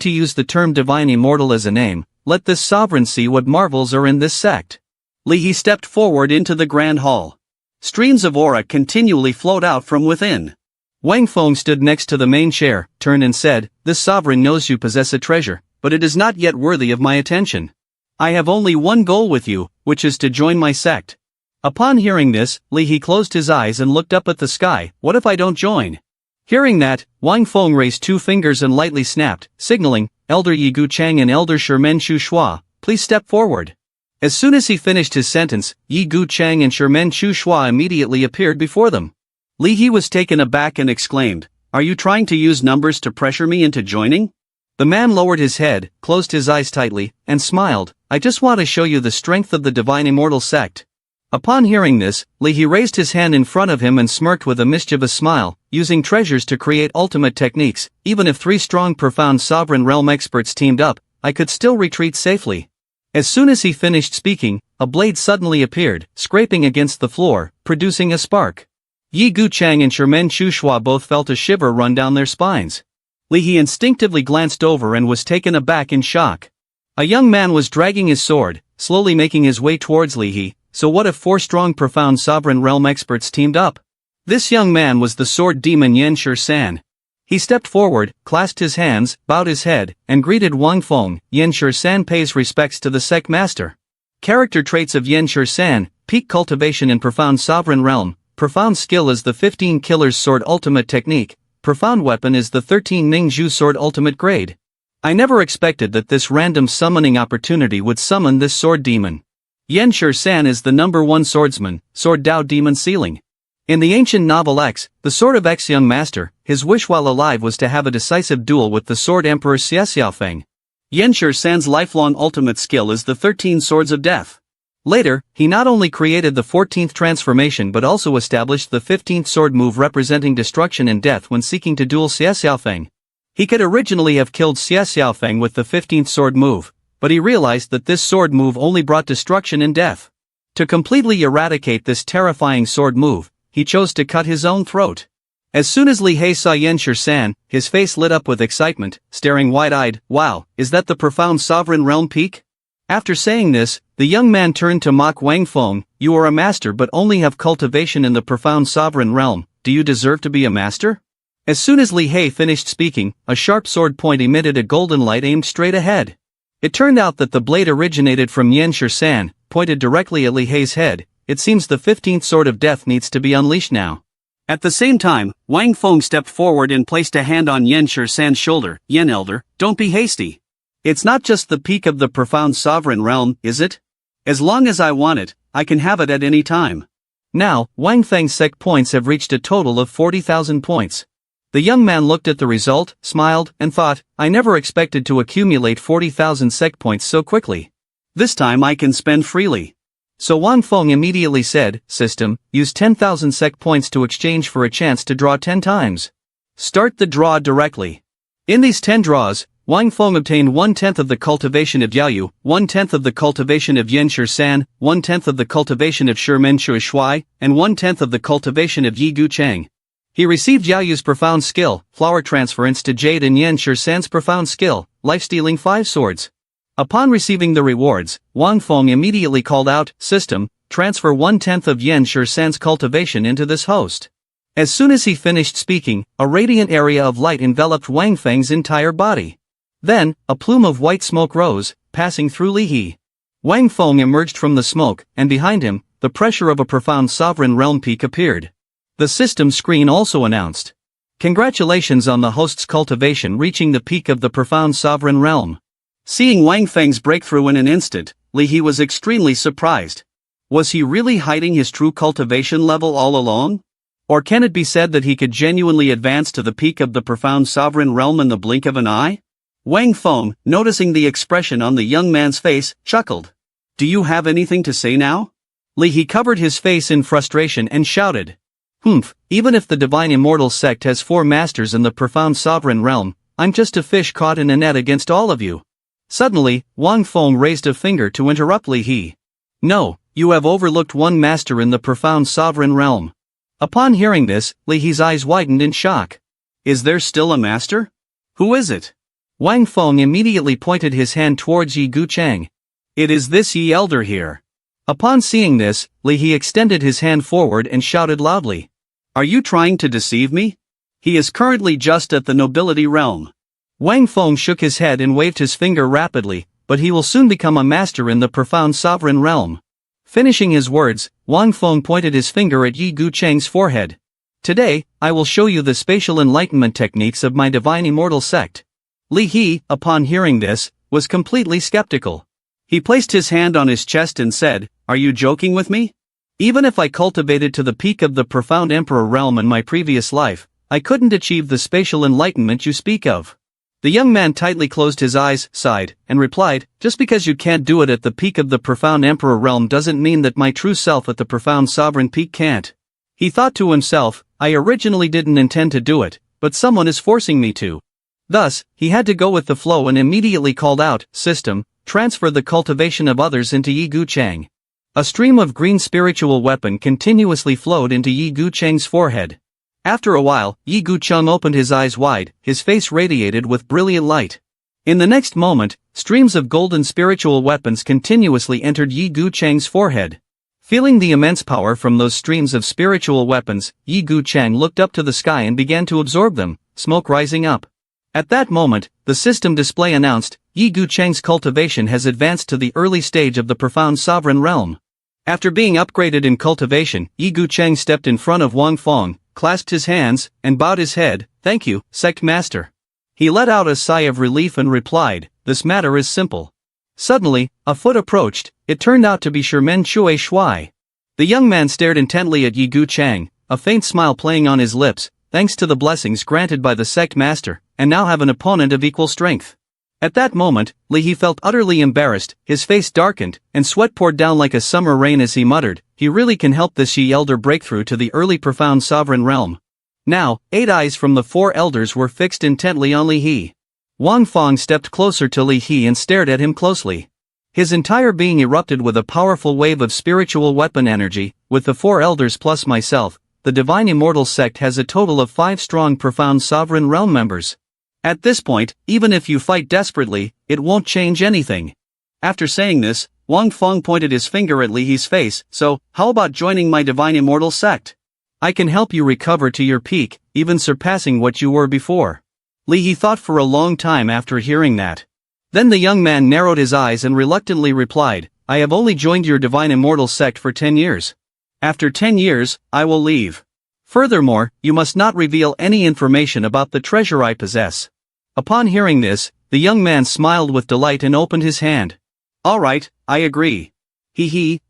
Speaker 1: to use the term divine immortal as a name, let this sovereign see what marvels are in this sect. Li He stepped forward into the grand hall. Streams of aura continually flowed out from within. Wang Feng stood next to the main chair, turned and said, this sovereign knows you possess a treasure, but it is not yet worthy of my attention. I have only one goal with you, which is to join my sect. Upon hearing this, Li He closed his eyes and looked up at the sky, what if I don't join? Hearing that, Wang Feng raised two fingers and lightly snapped, signaling, Elder Yi Gu Chang and Elder Sherman Shu Shua, please step forward. As soon as he finished his sentence, Yi Gu Chang and Sherman Shu Shua immediately appeared before them. Li He was taken aback and exclaimed, are you trying to use numbers to pressure me into joining? The man lowered his head, closed his eyes tightly, and smiled, I just want to show you the strength of the divine immortal sect. Upon hearing this, Li He raised his hand in front of him and smirked with a mischievous smile, using treasures to create ultimate techniques, even if three strong profound sovereign realm experts teamed up, I could still retreat safely. As soon as he finished speaking, a blade suddenly appeared, scraping against the floor, producing a spark. Yi Gu Chang and Sherman Shu Shua both felt a shiver run down their spines. Li He instinctively glanced over and was taken aback in shock. A young man was dragging his sword, slowly making his way towards Li He. So what if four strong profound sovereign realm experts teamed up? This young man was the sword demon Yan Shi-san. He stepped forward, clasped his hands, bowed his head, and greeted Wang Feng. Yan Shi-san pays respects to the sect master. Character traits of Yan Shi-san, peak cultivation in profound sovereign realm, profound skill is the 15 killer's sword ultimate technique, profound weapon is the 13 Ningzhu sword ultimate grade. I never expected that this random summoning opportunity would summon this sword demon. Yan Shi-san is the #1 swordsman, Sword Dao Demon Ceiling. In the ancient novel X, the Sword of X young master, his wish while alive was to have a decisive duel with the Sword Emperor Xie Xiaofeng. Yan Shi-san's lifelong ultimate skill is the 13 Swords of Death. Later, he not only created the 14th transformation but also established the 15th sword move representing destruction and death when seeking to duel Xie Xiaofeng. He could originally have killed Xie Xiaofeng with the 15th sword move, but he realized that this sword move only brought destruction and death. To completely eradicate this terrifying sword move, he chose to cut his own throat. As soon as Li He saw Yan Shi-san, his face lit up with excitement, staring wide-eyed, wow, is that the profound sovereign realm peak? After saying this, the young man turned to mock Wang Feng, you are a master but only have cultivation in the profound sovereign realm, do you deserve to be a master? As soon as Li He finished speaking, a sharp sword point emitted a golden light aimed straight ahead. It turned out that the blade originated from Yan Shi-san, pointed directly at Li Hei's head. It seems the 15th sword of death needs to be unleashed now. At the same time, Wang Feng stepped forward and placed a hand on Yan Shi-san's shoulder. Yan Elder, don't be hasty. It's not just the peak of the profound sovereign realm, is it? As long as I want it, I can have it at any time. Now, Wang Feng's Sect points have reached a total of 40,000 points. The young man looked at the result, smiled, and thought, I never expected to accumulate 40,000 Sect points so quickly. This time I can spend freely. So Wang Feng immediately said, System, use 10,000 Sect points to exchange for a chance to draw 10 times. Start the draw directly. In these 10 draws, Wang Feng obtained 1/10 of the cultivation of Yaoyu, 1/10 of the cultivation of Yan Shi-san, 1/10 of the cultivation of Shimen Shui, and 1/10 of the cultivation of Yi Gu Chang. He received Yaoyu's profound skill, flower transference to Jade, and Yan Shi-san's profound skill, life-stealing 5 swords. Upon receiving the rewards, Wang Feng immediately called out, System, transfer 1/10 of Yan Shi-san's cultivation into this host. As soon as he finished speaking, a radiant area of light enveloped Wang Feng's entire body. Then, a plume of white smoke rose, passing through Li He. Wang Feng emerged from the smoke, and behind him, the pressure of a profound sovereign realm peak appeared. The system screen also announced, Congratulations on the host's cultivation reaching the peak of the profound sovereign realm. Seeing Wang Feng's breakthrough in an instant, Li He was extremely surprised. Was he really hiding his true cultivation level all along? Or can it be said that he could genuinely advance to the peak of the profound sovereign realm in the blink of an eye? Wang Feng, noticing the expression on the young man's face, chuckled. Do you have anything to say now? Li He covered his face in frustration and shouted. Humph, even if the Divine Immortal Sect has 4 masters in the profound sovereign realm, I'm just a fish caught in a net against all of you. Suddenly, Wang Feng raised a finger to interrupt Li He. No, you have overlooked one master in the profound sovereign realm. Upon hearing this, Li He's eyes widened in shock. Is there still a master? Who is it? Wang Feng immediately pointed his hand towards Yi Gu Chang. It is this Yi Elder here. Upon seeing this, Li He extended his hand forward and shouted loudly. Are you trying to deceive me? He is currently just at the nobility realm. Wang Feng shook his head and waved his finger rapidly, but he will soon become a master in the profound sovereign realm. Finishing his words, Wang Feng pointed his finger at Yi Gu Chang's forehead. Today, I will show you the spatial enlightenment techniques of my divine immortal sect. Li He, upon hearing this, was completely skeptical. He placed his hand on his chest and said, Are you joking with me? Even if I cultivated to the peak of the profound emperor realm in my previous life, I couldn't achieve the spatial enlightenment you speak of. The young man tightly closed his eyes, sighed, and replied, Just because you can't do it at the peak of the profound emperor realm doesn't mean that my true self at the profound sovereign peak can't. He thought to himself, I originally didn't intend to do it, but someone is forcing me to. Thus, he had to go with the flow and immediately called out, System, transfer the cultivation of others into Yi Gu Chang. A stream of green spiritual weapon continuously flowed into Yi Gu Chang's forehead. After a while, Yi Gu Chang opened his eyes wide, his face radiated with brilliant light. In the next moment, streams of golden spiritual weapons continuously entered Yi Gu Chang's forehead. Feeling the immense power from those streams of spiritual weapons, Yi Gu Chang looked up to the sky and began to absorb them, smoke rising up. At that moment, the system display announced, Yi Gu Chang's cultivation has advanced to the early stage of the profound sovereign realm. After being upgraded in cultivation, Yi Gu Chang stepped in front of Wang Feng, clasped his hands, and bowed his head. Thank you, Sect Master. He let out a sigh of relief and replied, This matter is simple. Suddenly, a foot approached. It turned out to be Shimen Shui. The young man stared intently at Yi Gu Chang, a faint smile playing on his lips. Thanks to the blessings granted by the Sect Master, and now have an opponent of equal strength. At that moment, Li He felt utterly embarrassed, his face darkened, and sweat poured down like a summer rain as he muttered, He really can help this Yi Elder break through to the early profound sovereign realm. Now, 8 eyes from the 4 elders were fixed intently on Li He. Wang Feng stepped closer to Li He and stared at him closely. His entire being erupted with a powerful wave of spiritual weapon energy. With the 4 elders plus myself, the Divine Immortal Sect has a total of 5 strong profound sovereign realm members. At this point, even if you fight desperately, it won't change anything. After saying this, Wang Feng pointed his finger at Li He's face. So, how about joining my Divine Immortal Sect? I can help you recover to your peak, even surpassing what you were before. He thought for a long time after hearing that. Then the young man narrowed his eyes and reluctantly replied, I have only joined your divine immortal sect for 10 years. After 10 years, I will leave. Furthermore, you must not reveal any information about the treasure I possess. Upon hearing this, the young man smiled with delight and opened his hand. All right, I agree.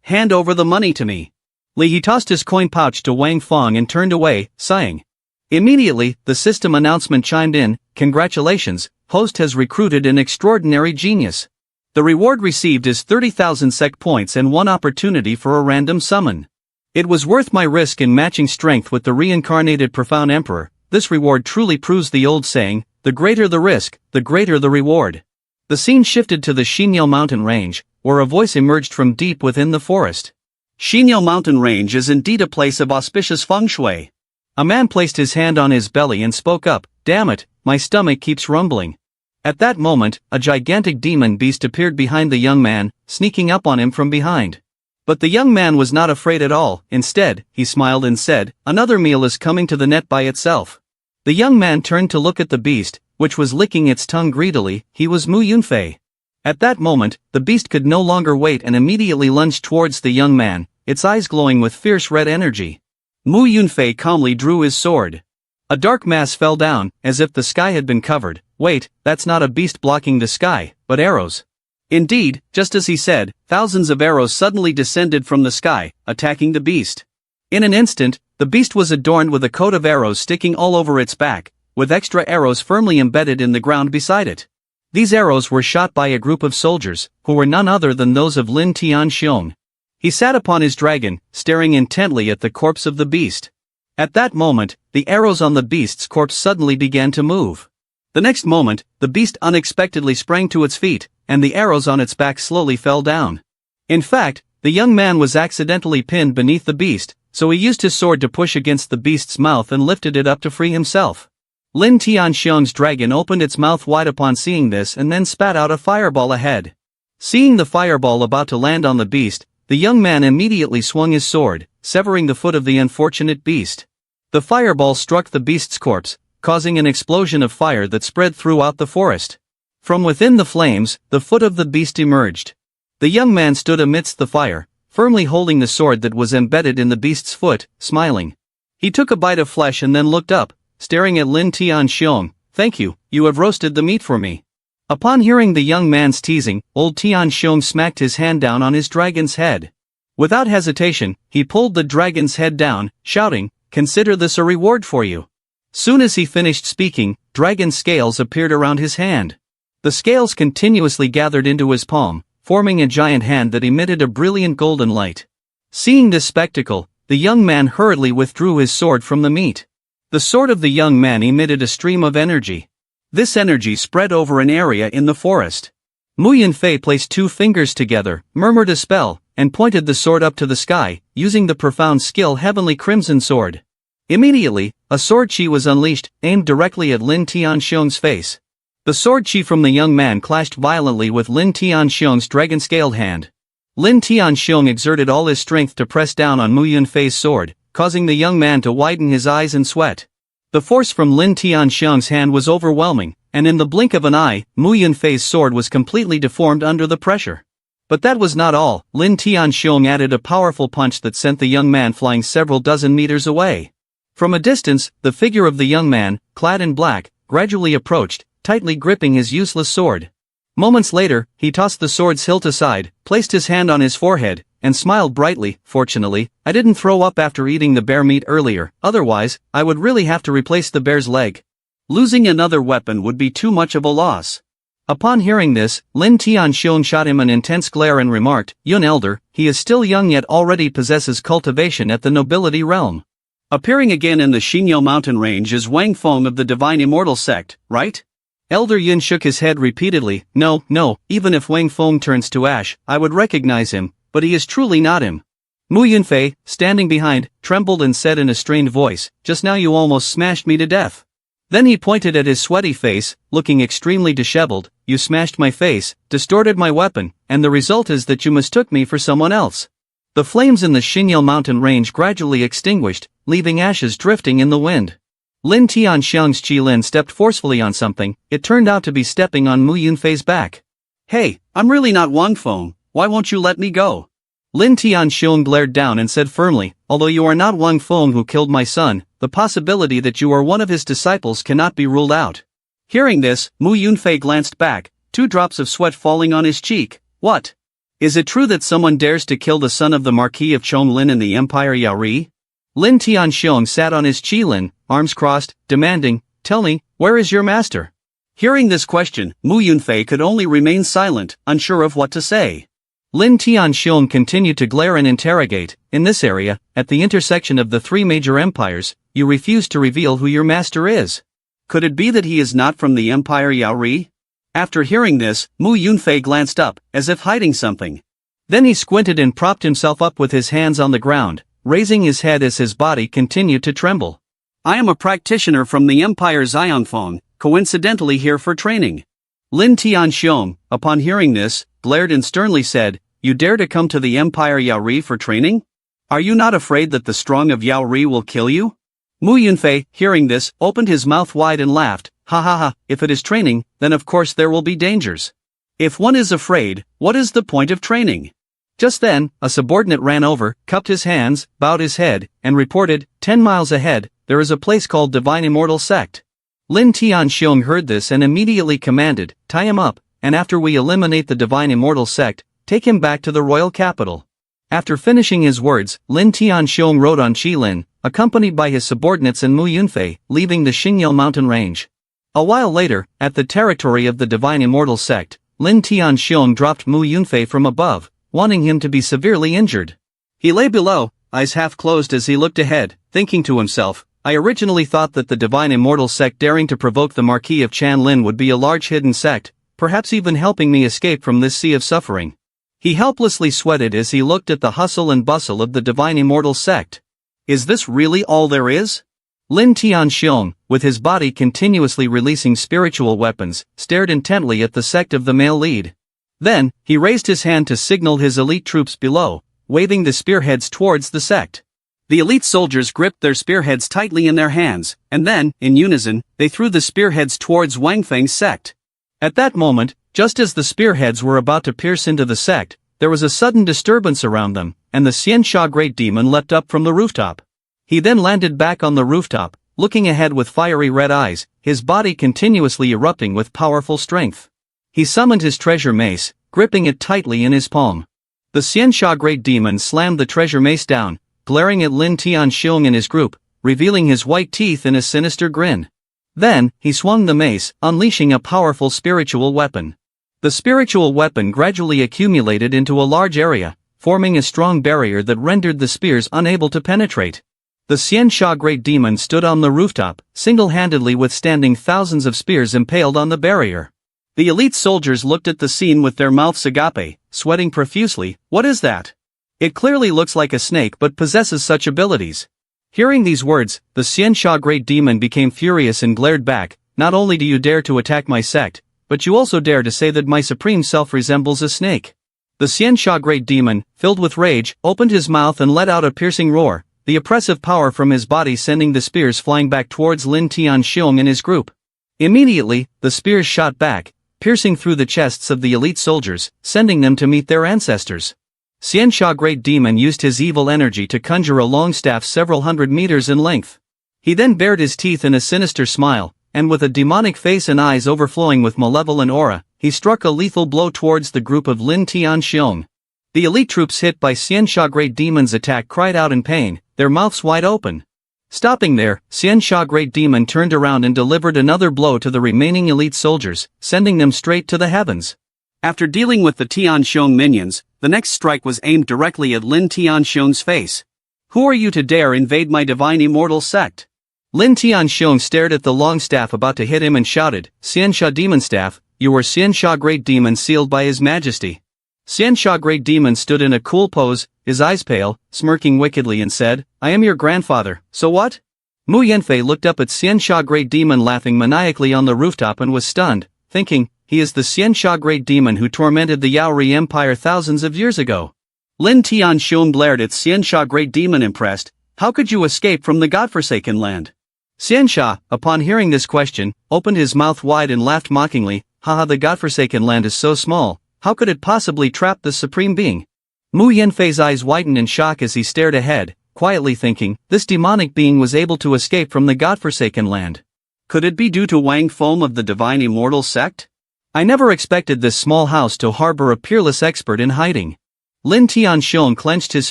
Speaker 1: Hand over the money to me. He tossed his coin pouch to Wang Feng and turned away, sighing. Immediately, the system announcement chimed in, Congratulations, host has recruited an extraordinary genius. The reward received is 30,000 Sect points and one opportunity for a random summon. It was worth my risk in matching strength with the reincarnated profound emperor. This reward truly proves the old saying, the greater the risk, the greater the reward. The scene shifted to the Xinyo mountain range, where a voice emerged from deep within the forest. Xinyo mountain range is indeed a place of auspicious feng shui. A man placed his hand on his belly and spoke up, Damn it, my stomach keeps rumbling. At that moment, a gigantic demon beast appeared behind the young man, sneaking up on him from behind. But the young man was not afraid at all. Instead, he smiled and said, Another meal is coming to the net by itself. The young man turned to look at the beast, which was licking its tongue greedily. He was Mu Yunfei. At that moment, the beast could no longer wait and immediately lunged towards the young man, its eyes glowing with fierce red energy. Mu Yunfei calmly drew his sword. A dark mass fell down, as if the sky had been covered. Wait, that's not a beast blocking the sky, but arrows. Indeed, just as he said, thousands of arrows suddenly descended from the sky, attacking the beast. In an instant, the beast was adorned with a coat of arrows sticking all over its back, with extra arrows firmly embedded in the ground beside it. These arrows were shot by a group of soldiers, who were none other than those of Lin Tianxiong. He sat upon his dragon, staring intently at the corpse of the beast. At that moment, the arrows on the beast's corpse suddenly began to move. The next moment, the beast unexpectedly sprang to its feet, and the arrows on its back slowly fell down. In fact, the young man was accidentally pinned beneath the beast, so he used his sword to push against the beast's mouth and lifted it up to free himself. Lin Tianxiong's dragon opened its mouth wide upon seeing this and then spat out a fireball ahead. Seeing the fireball about to land on the beast, the young man immediately swung his sword, severing the foot of the unfortunate beast. The fireball struck the beast's corpse, causing an explosion of fire that spread throughout the forest. From within the flames, the foot of the beast emerged. The young man stood amidst the fire, firmly holding the sword that was embedded in the beast's foot, smiling. He took a bite of flesh and then looked up, staring at Lin Tianxiong. Thank you, you have roasted the meat for me. Upon hearing the young man's teasing, old Tianxiong smacked his hand down on his dragon's head. Without hesitation, he pulled the dragon's head down, shouting, Consider this a reward for you. Soon as he finished speaking, dragon scales appeared around his hand. The scales continuously gathered into his palm, forming a giant hand that emitted a brilliant golden light. Seeing this spectacle, the young man hurriedly withdrew his sword from the meat. The sword of the young man emitted a stream of energy. This energy spread over an area in the forest. Mu Yunfei placed two fingers together, murmured a spell, and pointed the sword up to the sky, using the profound skill Heavenly Crimson Sword. Immediately, a sword chi was unleashed, aimed directly at Lin Tianxiong's face. The sword chi from the young man clashed violently with Lin Tianxiong's dragon-scaled hand. Lin Tianxiong exerted all his strength to press down on Mu Yunfei's sword, causing the young man to widen his eyes and sweat. The force from Lin Tianxiong's hand was overwhelming, and in the blink of an eye, Mu Yunfei's sword was completely deformed under the pressure. But that was not all. Lin Tianxiong added a powerful punch that sent the young man flying several dozen meters away. From a distance, the figure of the young man, clad in black, gradually approached, tightly gripping his useless sword. Moments later, he tossed the sword's hilt aside, placed his hand on his forehead, and smiled brightly. Fortunately, I didn't throw up after eating the bear meat earlier, otherwise, I would really have to replace the bear's leg. Losing another weapon would be too much of a loss. Upon hearing this, Lin Tianxiong shot him an intense glare and remarked, Yun elder, he is still young yet already possesses cultivation at the nobility realm. Appearing again in the Xinyo mountain range is Wang Feng of the Divine Immortal Sect, right? Elder Yun shook his head repeatedly. No, even if Wang Feng turns to ash, I would recognize him, but he is truly not him. Mu Yunfei, standing behind, trembled and said in a strained voice, just now you almost smashed me to death. Then he pointed at his sweaty face, looking extremely disheveled. You smashed my face, distorted my weapon, and the result is that you mistook me for someone else. The flames in the Xinyo mountain range gradually extinguished, leaving ashes drifting in the wind. Lin Tianxiang's Qilin stepped forcefully on something. It turned out to be stepping on Mu Yunfei's back. "Hey, I'm really not Wang Feng, why won't you let me go?" Lin Tianxiang glared down and said firmly, "Although you are not Wang Feng who killed my son, the possibility that you are one of his disciples cannot be ruled out." Hearing this, Mu Yunfei glanced back, 2 drops of sweat falling on his cheek. "What? Is it true that someone dares to kill the son of the Marquis of Chonglin in the Empire Yaori?" Lin Tianxiang sat on his Qilin, arms crossed, demanding, "Tell me, where is your master?" Hearing this question, Mu Yunfei could only remain silent, unsure of what to say. Lin Tianxiang continued to glare and interrogate. "In this area, at the intersection of the 3 major empires, you refuse to reveal who your master is. Could it be that he is not from the Empire Yaori?" After hearing this, Mu Yunfei glanced up, as if hiding something. Then he squinted and propped himself up with his hands on the ground, raising his head as his body continued to tremble. "I am a practitioner from the Empire Xianfeng, coincidentally here for training." Lin Tianxiang, upon hearing this, glared and sternly said, "You dare to come to the Empire Yaori for training? Are you not afraid that the strong of Yaori will kill you?" Mu Yunfei, hearing this, opened his mouth wide and laughed, "Ha ha ha, if it is training, then of course there will be dangers. If one is afraid, what is the point of training?" Just then, a subordinate ran over, cupped his hands, bowed his head, and reported, 10 miles ahead, there is a place called Divine Immortal Sect." Lin Tianxiang heard this and immediately commanded, "Tie him up, and after we eliminate the Divine Immortal Sect, take him back to the royal capital." After finishing his words, Lin Tianxiang rode on Qilin, accompanied by his subordinates and Mu Yunfei, leaving the Xingyao mountain range. A while later, at the territory of the Divine Immortal Sect, Lin Tianxiang dropped Mu Yunfei from above, wanting him to be severely injured. He lay below, eyes half closed as he looked ahead, thinking to himself, "I originally thought that the Divine Immortal Sect daring to provoke the Marquis of Chanlin would be a large hidden sect, perhaps even helping me escape from this sea of suffering." He helplessly sweated as he looked at the hustle and bustle of the Divine Immortal Sect. Is this really all there is? Lin Tianxiang, with his body continuously releasing spiritual weapons, stared intently at the sect of the male lead. Then, he raised his hand to signal his elite troops below, waving the spearheads towards the sect. The elite soldiers gripped their spearheads tightly in their hands, and then, in unison, they threw the spearheads towards Wang Feng's sect. At that moment, just as the spearheads were about to pierce into the sect, there was a sudden disturbance around them, and the Xiansha Great Demon leapt up from the rooftop. He then landed back on the rooftop, looking ahead with fiery red eyes, his body continuously erupting with powerful strength. He summoned his treasure mace, gripping it tightly in his palm. The Xiansha Great Demon slammed the treasure mace down, glaring at Lin Tianxiang and his group, revealing his white teeth in a sinister grin. Then, he swung the mace, unleashing a powerful spiritual weapon. The spiritual weapon gradually accumulated into a large area, forming a strong barrier that rendered the spears unable to penetrate. The Xiansha Great Demon stood on the rooftop, single-handedly withstanding thousands of spears impaled on the barrier. The elite soldiers looked at the scene with their mouths agape, sweating profusely. What is that? It clearly looks like a snake but possesses such abilities. Hearing these words, the Xiansha Great Demon became furious and glared back. Not only do you dare to attack my sect, but you also dare to say that my supreme self resembles a snake. The Xiansha Great Demon, filled with rage, opened his mouth and let out a piercing roar, the oppressive power from his body sending the spears flying back towards Lin Tianxiang and his group. Immediately, the spears shot back, piercing through the chests of the elite soldiers, sending them to meet their ancestors. Xiansha Great Demon used his evil energy to conjure a long staff several hundred meters in length. He then bared his teeth in a sinister smile, and with a demonic face and eyes overflowing with malevolent aura, he struck a lethal blow towards the group of Lin Tianxiang. The elite troops hit by Xiansha Great Demon's attack cried out in pain, their mouths wide open. Stopping there, Xiansha Great Demon turned around and delivered another blow to the remaining elite soldiers, sending them straight to the heavens. After dealing with the Tianxiang minions, the next strike was aimed directly at Lin Tianxiang's face. Who are you to dare invade my divine immortal sect? Lin Tianxiang stared at the long staff about to hit him and shouted, Xiansha Demon Staff, you are Xiansha Great Demon sealed by His Majesty. Xiansha Great Demon stood in a cool pose, his eyes pale, smirking wickedly and said, I am your grandfather, so what? Mu Yanfei looked up at Xiansha Great Demon laughing maniacally on the rooftop and was stunned, thinking, he is the Xiansha Great Demon who tormented the Yaori Empire thousands of years ago. Lin Tianxiang glared at Xiansha Great Demon impressed, how could you escape from the godforsaken land? Xianxia, upon hearing this question, opened his mouth wide and laughed mockingly. Haha, the godforsaken land is so small, how could it possibly trap the supreme being? Mu Yanfei's eyes widened in shock as he stared ahead, quietly thinking, this demonic being was able to escape from the godforsaken land. Could it be due to Wang Feng of the Divine Immortal Sect? I never expected this small house to harbor a peerless expert in hiding. Lin Tianxiong clenched his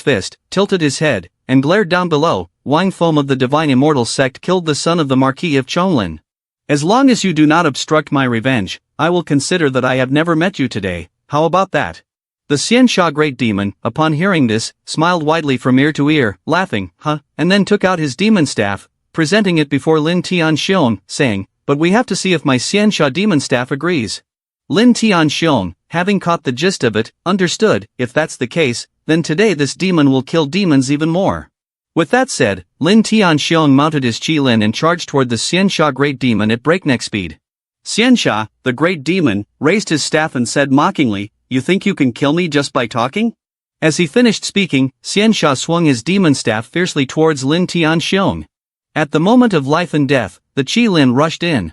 Speaker 1: fist, tilted his head, and glared down below. Wang Feng of the Divine Immortal Sect killed the son of the Marquis of Chonglin. As long as you do not obstruct my revenge, I will consider that I have never met you today. How about that? The Xianxia Great Demon, upon hearing this, smiled widely from ear to ear, laughing, and then took out his demon staff, presenting it before Lin Tianxiong, saying, but we have to see if my Xianxia demon staff agrees. Lin Tianxiong, having caught the gist of it, understood, if that's the case, then today this demon will kill demons even more. With that said, Lin Tianxiong mounted his Qilin and charged toward the Xianxia Great Demon at breakneck speed. Xianxia, the Great Demon, raised his staff and said mockingly, you think you can kill me just by talking? As he finished speaking, Xianxia swung his demon staff fiercely towards Lin Tianxiong. At the moment of life and death, the Qilin rushed in.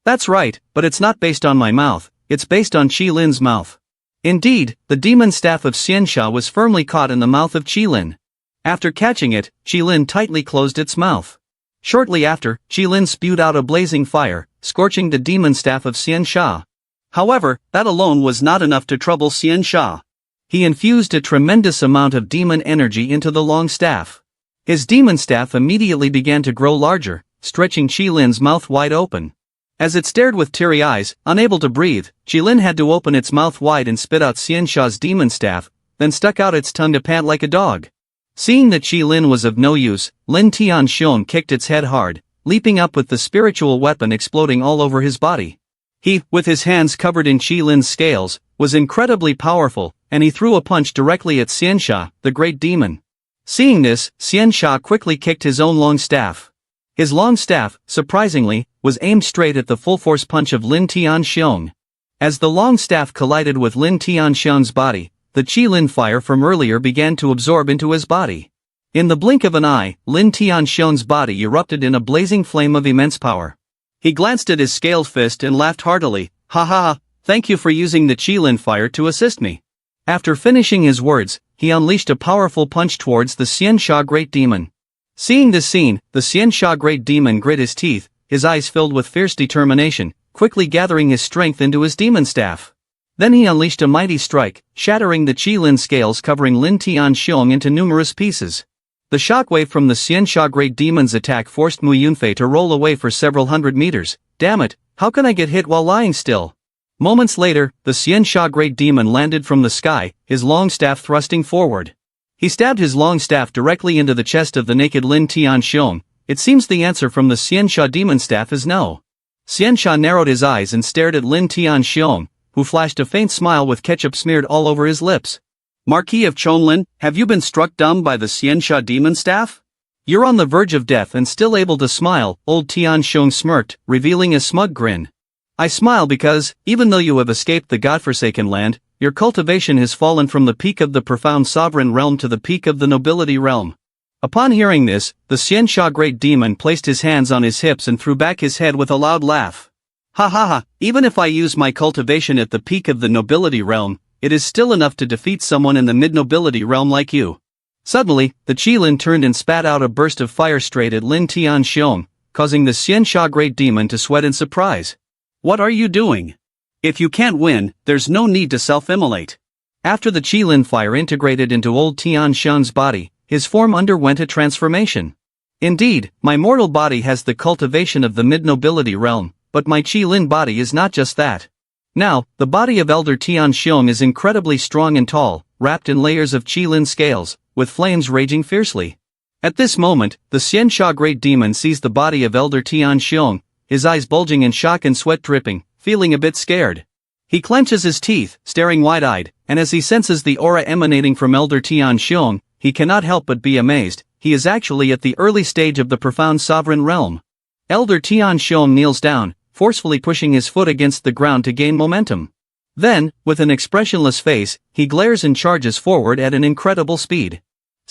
Speaker 1: That's right, but it's not based on my mouth, it's based on Qilin's mouth. Indeed, the demon staff of Xianxia was firmly caught in the mouth of Qilin. After catching it, Qilin tightly closed its mouth. Shortly after, Qilin spewed out a blazing fire, scorching the demon staff of Xianxia. However, that alone was not enough to trouble Xianxia. He infused a tremendous amount of demon energy into the long staff. His demon staff immediately began to grow larger, stretching Qilin's mouth wide open. As it stared with teary eyes, unable to breathe, Qilin had to open its mouth wide and spit out Xianxia's demon staff, then stuck out its tongue to pant like a dog. Seeing that Qilin was of no use, Lin Tianxiong kicked its head hard, leaping up with the spiritual weapon exploding all over his body. He, with his hands covered in Qilin's scales, was incredibly powerful, and he threw a punch directly at Xianxia, the Great Demon. Seeing this, Xianxia quickly kicked his own long staff. His long staff, surprisingly, was aimed straight at the full-force punch of Lin Tianxiong. As the long staff collided with Lin Tianxiong's body, the Qilin fire from earlier began to absorb into his body. In the blink of an eye, Lin Tianxiong's body erupted in a blazing flame of immense power. He glanced at his scaled fist and laughed heartily, ha ha ha, thank you for using the Qilin fire to assist me. After finishing his words, he unleashed a powerful punch towards the Xianxia Great Demon. Seeing this scene, the Xianxia Great Demon grit his teeth, his eyes filled with fierce determination, quickly gathering his strength into his demon staff. Then he unleashed a mighty strike, shattering the Qilin scales covering Lin Tianxiong into numerous pieces. The shockwave from the Xianxia Great Demon's attack forced Mu Yunfei to roll away for several hundred meters. Damn it, how can I get hit while lying still? Moments later, the Xianxia Great Demon landed from the sky, his long staff thrusting forward. He stabbed his long staff directly into the chest of the naked Lin Tianxiong. It seems the answer from the Xianxia demon staff is no. Xianxia narrowed his eyes and stared at Lin Tianxiong, who flashed a faint smile with ketchup smeared all over his lips. Marquis of Chonglin, have you been struck dumb by the Xianxia demon staff? You're on the verge of death and still able to smile, old Tianxiong smirked, revealing a smug grin. I smile because, even though you have escaped the godforsaken land, your cultivation has fallen from the peak of the profound sovereign realm to the peak of the nobility realm. Upon hearing this, the Xianxia Great Demon placed his hands on his hips and threw back his head with a loud laugh. Ha ha ha, even if I use my cultivation at the peak of the nobility realm, it is still enough to defeat someone in the mid-nobility realm like you. Suddenly, the Qilin turned and spat out a burst of fire straight at Lin Tianxiong, causing the Xianxia Great Demon to sweat in surprise. What are you doing? If you can't win, there's no need to self-immolate. After the Qilin fire integrated into old Tianxiong's body, his form underwent a transformation. Indeed, my mortal body has the cultivation of the mid-nobility realm, but my Qilin body is not just that. Now, the body of Elder Tianxiong is incredibly strong and tall, wrapped in layers of Qilin scales, with flames raging fiercely. At this moment, the Xianxia Great Demon sees the body of Elder Tianxiong, his eyes bulging in shock and sweat dripping, feeling a bit scared. He clenches his teeth, staring wide-eyed, and as he senses the aura emanating from Elder Tianxiong, he cannot help but be amazed. He is actually at the early stage of the profound sovereign realm. Elder Tianxiong kneels down, forcefully pushing his foot against the ground to gain momentum. Then, with an expressionless face, he glares and charges forward at an incredible speed.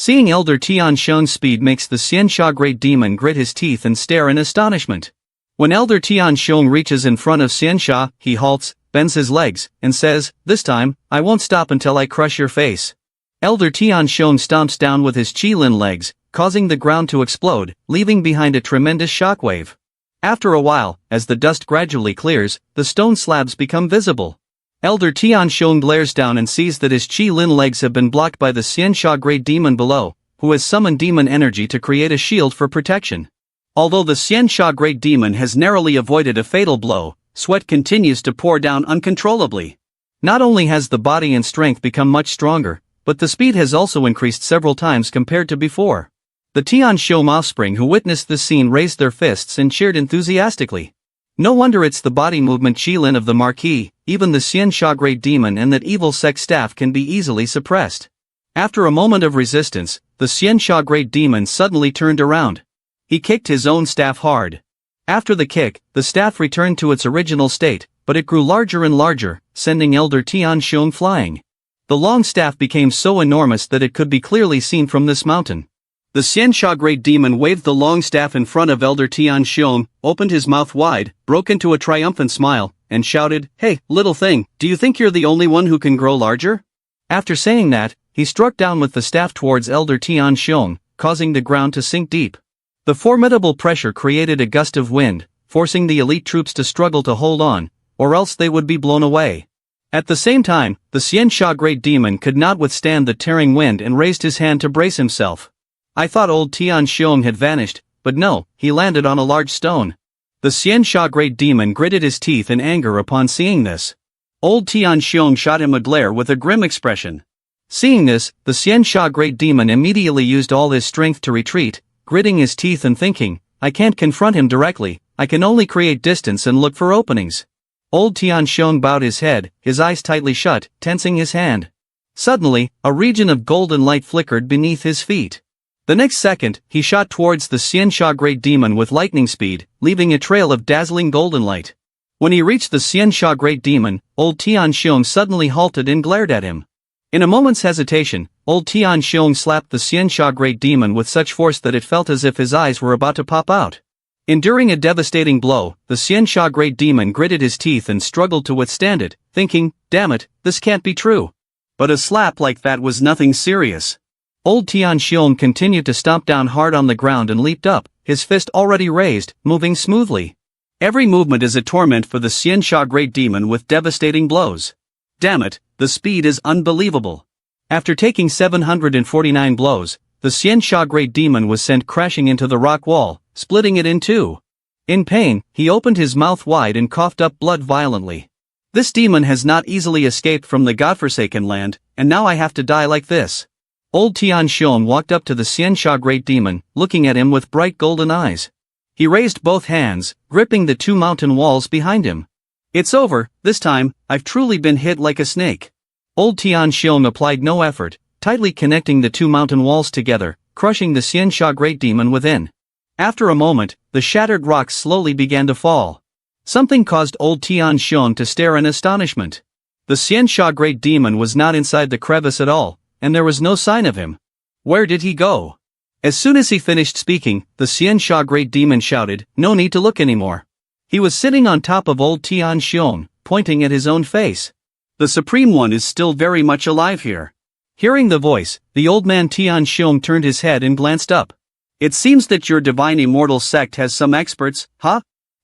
Speaker 1: Seeing Elder Tian Shung's speed makes the Xiansha Great Demon grit his teeth and stare in astonishment. When Elder Tian Shung reaches in front of Xiansha, he halts, bends his legs, and says, "This time, I won't stop until I crush your face." Elder Tian Shung stomps down with his Qilin legs, causing the ground to explode, leaving behind a tremendous shockwave. After a while, as the dust gradually clears, the stone slabs become visible. Elder Tian Shung glares down and sees that his Qilin legs have been blocked by the Xiansha Great Demon below, who has summoned demon energy to create a shield for protection. Although the Xiansha Great Demon has narrowly avoided a fatal blow, sweat continues to pour down uncontrollably. Not only has the body and strength become much stronger, but the speed has also increased several times compared to before. The Tian Shou offspring who witnessed this scene raised their fists and cheered enthusiastically. No wonder it's the body movement Qilin of the Marquis, even the Xiansha Great Demon and that evil Sect staff can be easily suppressed. After a moment of resistance, the Xiansha Great Demon suddenly turned around. He kicked his own staff hard. After the kick, the staff returned to its original state, but it grew larger and larger, sending Elder Tian Shung flying. The long staff became so enormous that it could be clearly seen from this mountain. The Xiansha Great Demon waved the long staff in front of Elder Tian Shung, opened his mouth wide, broke into a triumphant smile, and shouted, "Hey, little thing, do you think you're the only one who can grow larger?" After saying that, he struck down with the staff towards Elder Tian Shung, causing the ground to sink deep. The formidable pressure created a gust of wind, forcing the elite troops to struggle to hold on, or else they would be blown away. At the same time, the Xiansha Great Demon could not withstand the tearing wind and raised his hand to brace himself. I thought old Tian Shung had vanished, but no, he landed on a large stone. The Xiansha Great Demon gritted his teeth in anger upon seeing this. Old Tian Shung shot him a glare with a grim expression. Seeing this, the Xiansha Great Demon immediately used all his strength to retreat, gritting his teeth and thinking, "I can't confront him directly, I can only create distance and look for openings." Old Tian Shung bowed his head, his eyes tightly shut, tensing his hand. Suddenly, a region of golden light flickered beneath his feet. The next second, he shot towards the Xiansha Great Demon with lightning speed, leaving a trail of dazzling golden light. When he reached the Xiansha Great Demon, old Tian Shung suddenly halted and glared at him. In a moment's hesitation, old Tian Shung slapped the Xiansha Great Demon with such force that it felt as if his eyes were about to pop out. Enduring a devastating blow, the Xiansha Great Demon gritted his teeth and struggled to withstand it, thinking, "Damn it, this can't be true." But a slap like that was nothing serious. Old Tian Shung continued to stomp down hard on the ground and leaped up, his fist already raised, moving smoothly. Every movement is a torment for the Xiansha Great Demon with devastating blows. Damn it, the speed is unbelievable. After taking 749 blows, the Xiansha Great Demon was sent crashing into the rock wall, splitting it in two. In pain, he opened his mouth wide and coughed up blood violently. This demon has not easily escaped from the godforsaken land, and now I have to die like this. Old Tian Shung walked up to the Xiansha Great Demon, looking at him with bright golden eyes. He raised both hands, gripping the two mountain walls behind him. "It's over, this time, I've truly been hit like a snake." Old Tian Shung applied no effort, tightly connecting the two mountain walls together, crushing the Xiansha Great Demon within. After a moment, the shattered rocks slowly began to fall. Something caused old Tian Shung to stare in astonishment. The Xiansha Great Demon was not inside the crevice at all, and there was no sign of him. Where did he go? As soon as he finished speaking, the Xiansha Great Demon shouted, "No need to look anymore." He was sitting on top of old Tian Shung, pointing at his own face. "The Supreme One is still very much alive here." Hearing the voice, the old man Tian Shung turned his head and glanced up. "It seems that your divine immortal sect has some experts, huh?"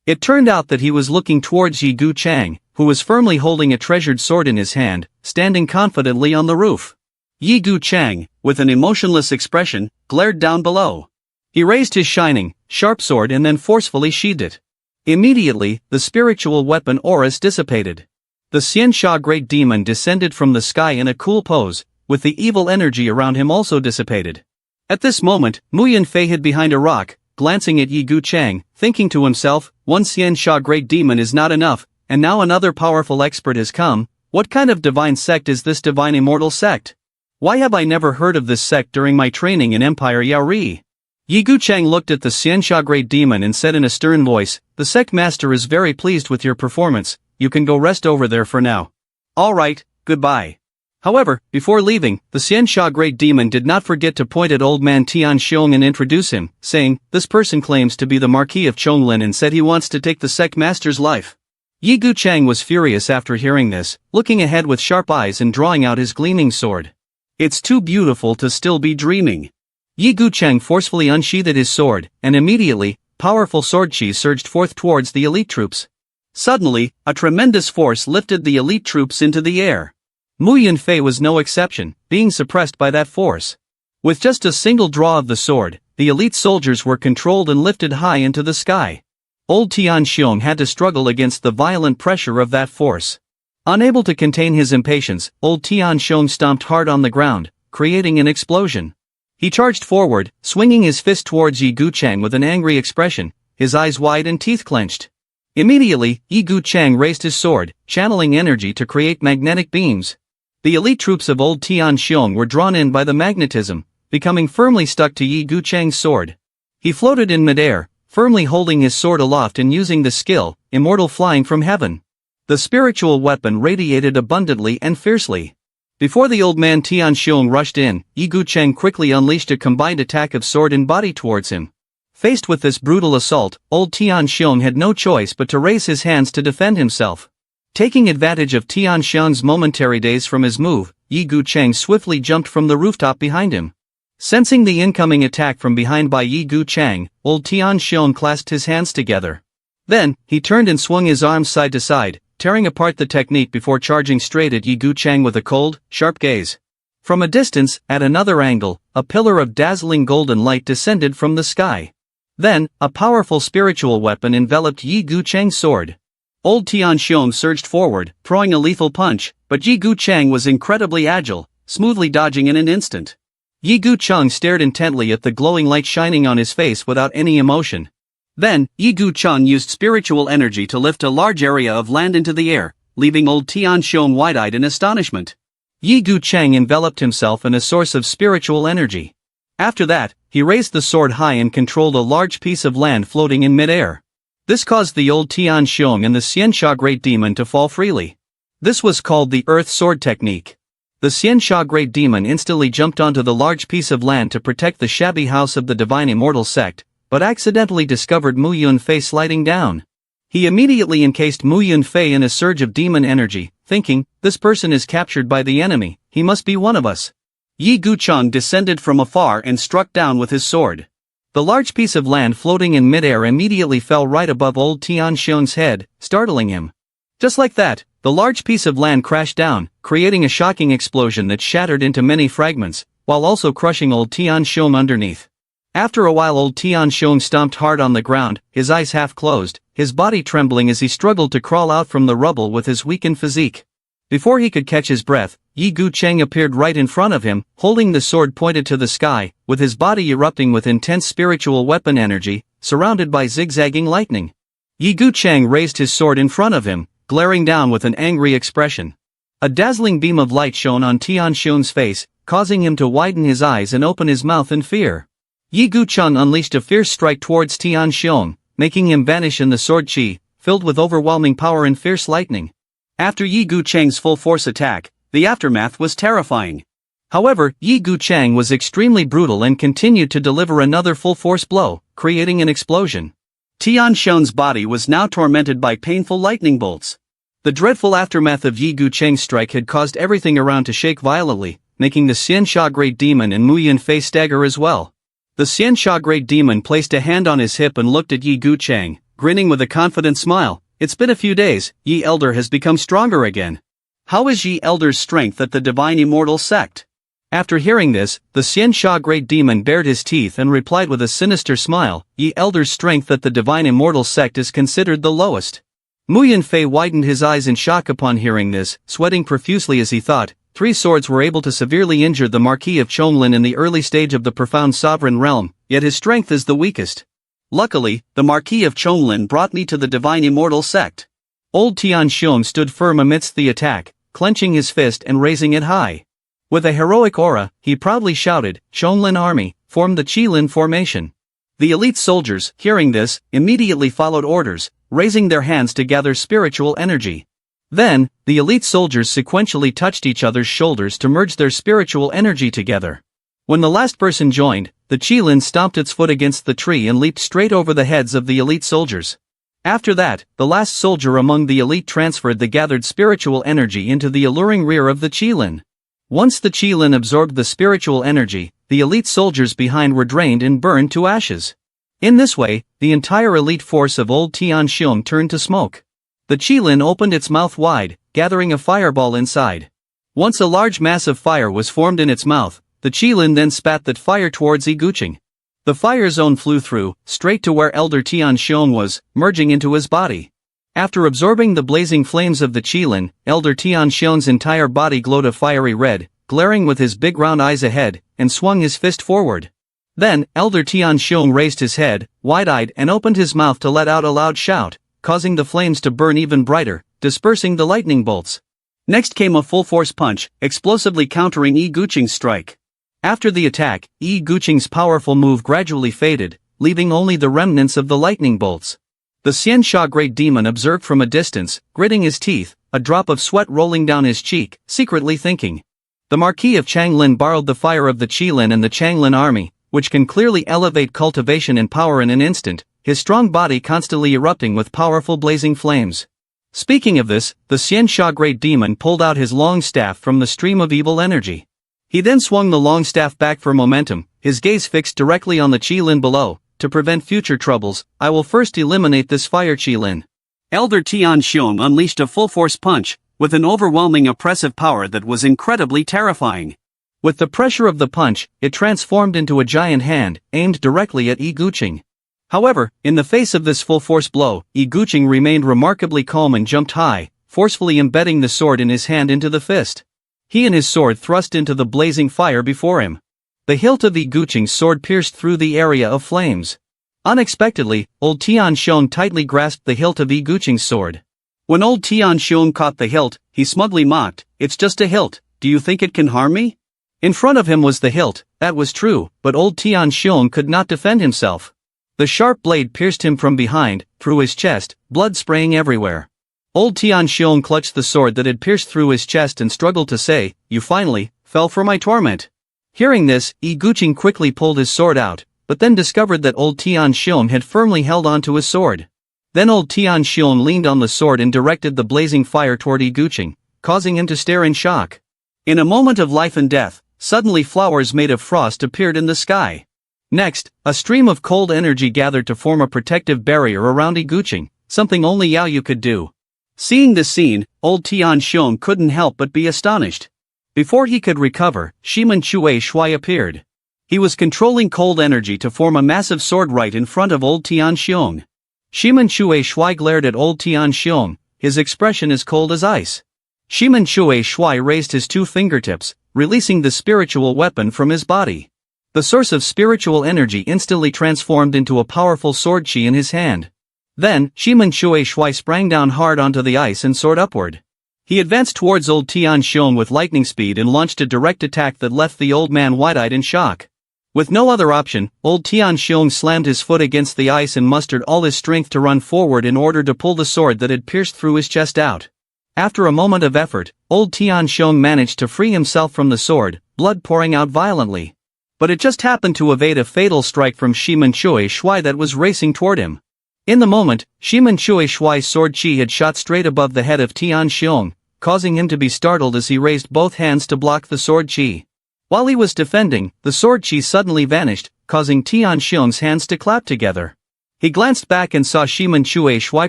Speaker 1: It turned out that he was looking towards Yi Gu Chang, who was firmly holding a treasured sword in his hand, standing confidently on the roof. Yi Gu Chang, with an emotionless expression, glared down below. He raised his shining, sharp sword and then forcefully sheathed it. Immediately, the spiritual weapon auras dissipated. The Xiansha Great Demon descended from the sky in a cool pose, with the evil energy around him also dissipated. At this moment, Mu Yanfei hid behind a rock, glancing at Yi Gu Chang, thinking to himself, "One Xiansha Great Demon is not enough, and now another powerful expert has come. What kind of divine sect is this divine immortal sect? Why have I never heard of this sect during my training in Empire Yaori?" Yi Gu Chang looked at the Xiansha Great Demon and said in a stern voice, "The sect master is very pleased with your performance, you can go rest over there for now." "Alright, goodbye." However, before leaving, the Xianxia Great Demon did not forget to point at old man Tian Xiong and introduce him, saying, "This person claims to be the Marquis of Chonglin and said he wants to take the Sect Master's life." Yi Guchang was furious after hearing this, looking ahead with sharp eyes and drawing out his gleaming sword. "It's too beautiful to still be dreaming." Yi Guchang forcefully unsheathed his sword, and immediately, powerful sword chi surged forth towards the elite troops. Suddenly, a tremendous force lifted the elite troops into the air. Mu Yunfei was no exception, being suppressed by that force. With just a single draw of the sword, the elite soldiers were controlled and lifted high into the sky. Old Tian Xiong had to struggle against the violent pressure of that force. Unable to contain his impatience, old Tian Xiong stomped hard on the ground, creating an explosion. He charged forward, swinging his fist towards Yi Guchang with an angry expression, his eyes wide and teeth clenched. Immediately, Yi Guchang raised his sword, channeling energy to create magnetic beams. The elite troops of old Tian Xiong were drawn in by the magnetism, becoming firmly stuck to Yi Guchang's sword. He floated in midair, firmly holding his sword aloft and using the skill, immortal flying from heaven. The spiritual weapon radiated abundantly and fiercely. Before the old man Tian Xiong rushed in, Yi Guchang quickly unleashed a combined attack of sword and body towards him. Faced with this brutal assault, old Tian Xiong had no choice but to raise his hands to defend himself. Taking advantage of Tian Xiong's momentary daze from his move, Yi Guchang swiftly jumped from the rooftop behind him. Sensing the incoming attack from behind by Yi Guchang, old Tian Xiong clasped his hands together. Then, he turned and swung his arms side to side, tearing apart the technique before charging straight at Yi Guchang with a cold, sharp gaze. From a distance, at another angle, a pillar of dazzling golden light descended from the sky. Then, a powerful spiritual weapon enveloped Yi Guchang's sword. Old Tian Xiong surged forward, throwing a lethal punch, but Yi Guchang was incredibly agile, smoothly dodging in an instant. Yi Guchang stared intently at the glowing light shining on his face without any emotion. Then, Yi Guchang used spiritual energy to lift a large area of land into the air, leaving old Tian Xiong wide-eyed in astonishment. Yi Guchang enveloped himself in a source of spiritual energy. After that, he raised the sword high and controlled a large piece of land floating in mid-air. This caused the old Tian Xiong and the Xianxia Great Demon to fall freely. This was called the Earth Sword Technique. The Xianxia Great Demon instantly jumped onto the large piece of land to protect the shabby house of the Divine Immortal Sect, but accidentally discovered Mu Yunfei sliding down. He immediately encased Mu Yunfei in a surge of demon energy, thinking, "This person is captured by the enemy, he must be one of us." Yi Guchang descended from afar and struck down with his sword. The large piece of land floating in midair immediately fell right above old Tian Xiong's head, startling him. Just like that, the large piece of land crashed down, creating a shocking explosion that shattered into many fragments, while also crushing old Tian Xiong underneath. After a while old Tian Xiong stomped hard on the ground, his eyes half closed, his body trembling as he struggled to crawl out from the rubble with his weakened physique. Before he could catch his breath, Yi Guchang appeared right in front of him, holding the sword pointed to the sky, with his body erupting with intense spiritual weapon energy, surrounded by zigzagging lightning. Yi Guchang raised his sword in front of him, glaring down with an angry expression. A dazzling beam of light shone on Tian Xiong's face, causing him to widen his eyes and open his mouth in fear. Yi Guchang unleashed a fierce strike towards Tian Xiong, making him vanish in the sword chi, filled with overwhelming power and fierce lightning. After Yi Guchang's full-force attack, the aftermath was terrifying. However, Yi Guchang was extremely brutal and continued to deliver another full-force blow, creating an explosion. Tian Xiong's body was now tormented by painful lightning bolts. The dreadful aftermath of Yi Guchang's strike had caused everything around to shake violently, making the Xianxia Great Demon and Mu Yunfei stagger as well. The Xianxia Great Demon placed a hand on his hip and looked at Yi Guchang, grinning with a confident smile. "It's been a few days, Yi Elder has become stronger again. How is Yi Elder's strength at the Divine Immortal Sect?" After hearing this, the Xianxia Great Demon bared his teeth and replied with a sinister smile, "Yi Elder's strength at the Divine Immortal Sect is considered the lowest." Mu Yunfei widened his eyes in shock upon hearing this, sweating profusely as he thought, 3 swords were able to severely injure the Marquis of Chonglin in the early stage of the profound sovereign realm, yet his strength is the weakest. Luckily, the Marquis of Chonglin brought me to the Divine Immortal Sect. Old Tian Xiong stood firm amidst the attack, clenching his fist and raising it high. With a heroic aura, he proudly shouted, "Chonglin Army, form the Qilin formation." The elite soldiers, hearing this, immediately followed orders, raising their hands to gather spiritual energy. Then, the elite soldiers sequentially touched each other's shoulders to merge their spiritual energy together. When the last person joined, the Qilin stomped its foot against the tree and leaped straight over the heads of the elite soldiers. After that, the last soldier among the elite transferred the gathered spiritual energy into the alluring rear of the Qilin. Once the Qilin absorbed the spiritual energy, the elite soldiers behind were drained and burned to ashes. In this way, the entire elite force of old Tianxiong turned to smoke. The Qilin opened its mouth wide, gathering a fireball inside. Once a large mass of fire was formed in its mouth, the Qilin then spat that fire towards Yiguqing. The fire zone flew through, straight to where Elder Tianxiong was, merging into his body. After absorbing the blazing flames of the Qilin, Elder Tianxiong's entire body glowed a fiery red, glaring with his big round eyes ahead, and swung his fist forward. Then, Elder Tianxiong raised his head, wide-eyed, and opened his mouth to let out a loud shout, causing the flames to burn even brighter, dispersing the lightning bolts. Next came a full-force punch, explosively countering Yiguqing's strike. After the attack, Yiguqing's powerful move gradually faded, leaving only the remnants of the lightning bolts. The Xiansha Great Demon observed from a distance, gritting his teeth, a drop of sweat rolling down his cheek, secretly thinking. The Marquis of Changlin borrowed the fire of the Qilin and the Changlin army, which can clearly elevate cultivation and power in an instant, his strong body constantly erupting with powerful blazing flames. Speaking of this, the Xiansha Great Demon pulled out his long staff from the stream of evil energy. He then swung the long staff back for momentum, his gaze fixed directly on the Qilin below. To prevent future troubles, I will first eliminate this fire Qilin. Elder Tianxiong unleashed a full-force punch, with an overwhelming oppressive power that was incredibly terrifying. With the pressure of the punch, it transformed into a giant hand, aimed directly at Yiguqing. However, in the face of this full-force blow, Yiguqing remained remarkably calm and jumped high, forcefully embedding the sword in his hand into the fist. He and his sword thrust into the blazing fire before him. The hilt of Yiguqing's sword pierced through the area of flames. Unexpectedly, old Tianxiong tightly grasped the hilt of Yiguqing's sword. When old Tianxiong caught the hilt, he smugly mocked, "It's just a hilt, do you think it can harm me?" In front of him was the hilt, that was true, but old Tianxiong could not defend himself. The sharp blade pierced him from behind, through his chest, blood spraying everywhere. Old Tianxiong clutched the sword that had pierced through his chest and struggled to say, "You finally fell for my torment." Hearing this, Yiguqing quickly pulled his sword out, but then discovered that old Tianxiong had firmly held onto his sword. Then old Tianxiong leaned on the sword and directed the blazing fire toward Yiguqing, causing him to stare in shock. In a moment of life and death, suddenly flowers made of frost appeared in the sky. Next, a stream of cold energy gathered to form a protective barrier around Yiguqing, something only Yao Yu could do. Seeing this scene, old Tianxiong couldn't help but be astonished. Before he could recover, Shimen Chue Shui appeared. He was controlling cold energy to form a massive sword right in front of old Tianxiong. Shimen Chue Shui glared at old Tianxiong, his expression as cold as ice. Shimen Chue Shui raised his two fingertips, releasing the spiritual weapon from his body. The source of spiritual energy instantly transformed into a powerful sword chi in his hand. Then, Shimen Chue Shui sprang down hard onto the ice and soared upward. He advanced towards old Tianxiong with lightning speed and launched a direct attack that left the old man wide-eyed in shock. With no other option, old Tianxiong slammed his foot against the ice and mustered all his strength to run forward in order to pull the sword that had pierced through his chest out. After a moment of effort, old Tianxiong managed to free himself from the sword, blood pouring out violently. But it just happened to evade a fatal strike from Shimen Chue Shui that was racing toward him. In the moment, Shimen Chue Shui's sword chi had shot straight above the head of Tianxiong, causing him to be startled as he raised both hands to block the sword chi. While he was defending, the sword chi suddenly vanished, causing Tianxiong's hands to clap together. He glanced back and saw Shimen Chue Shui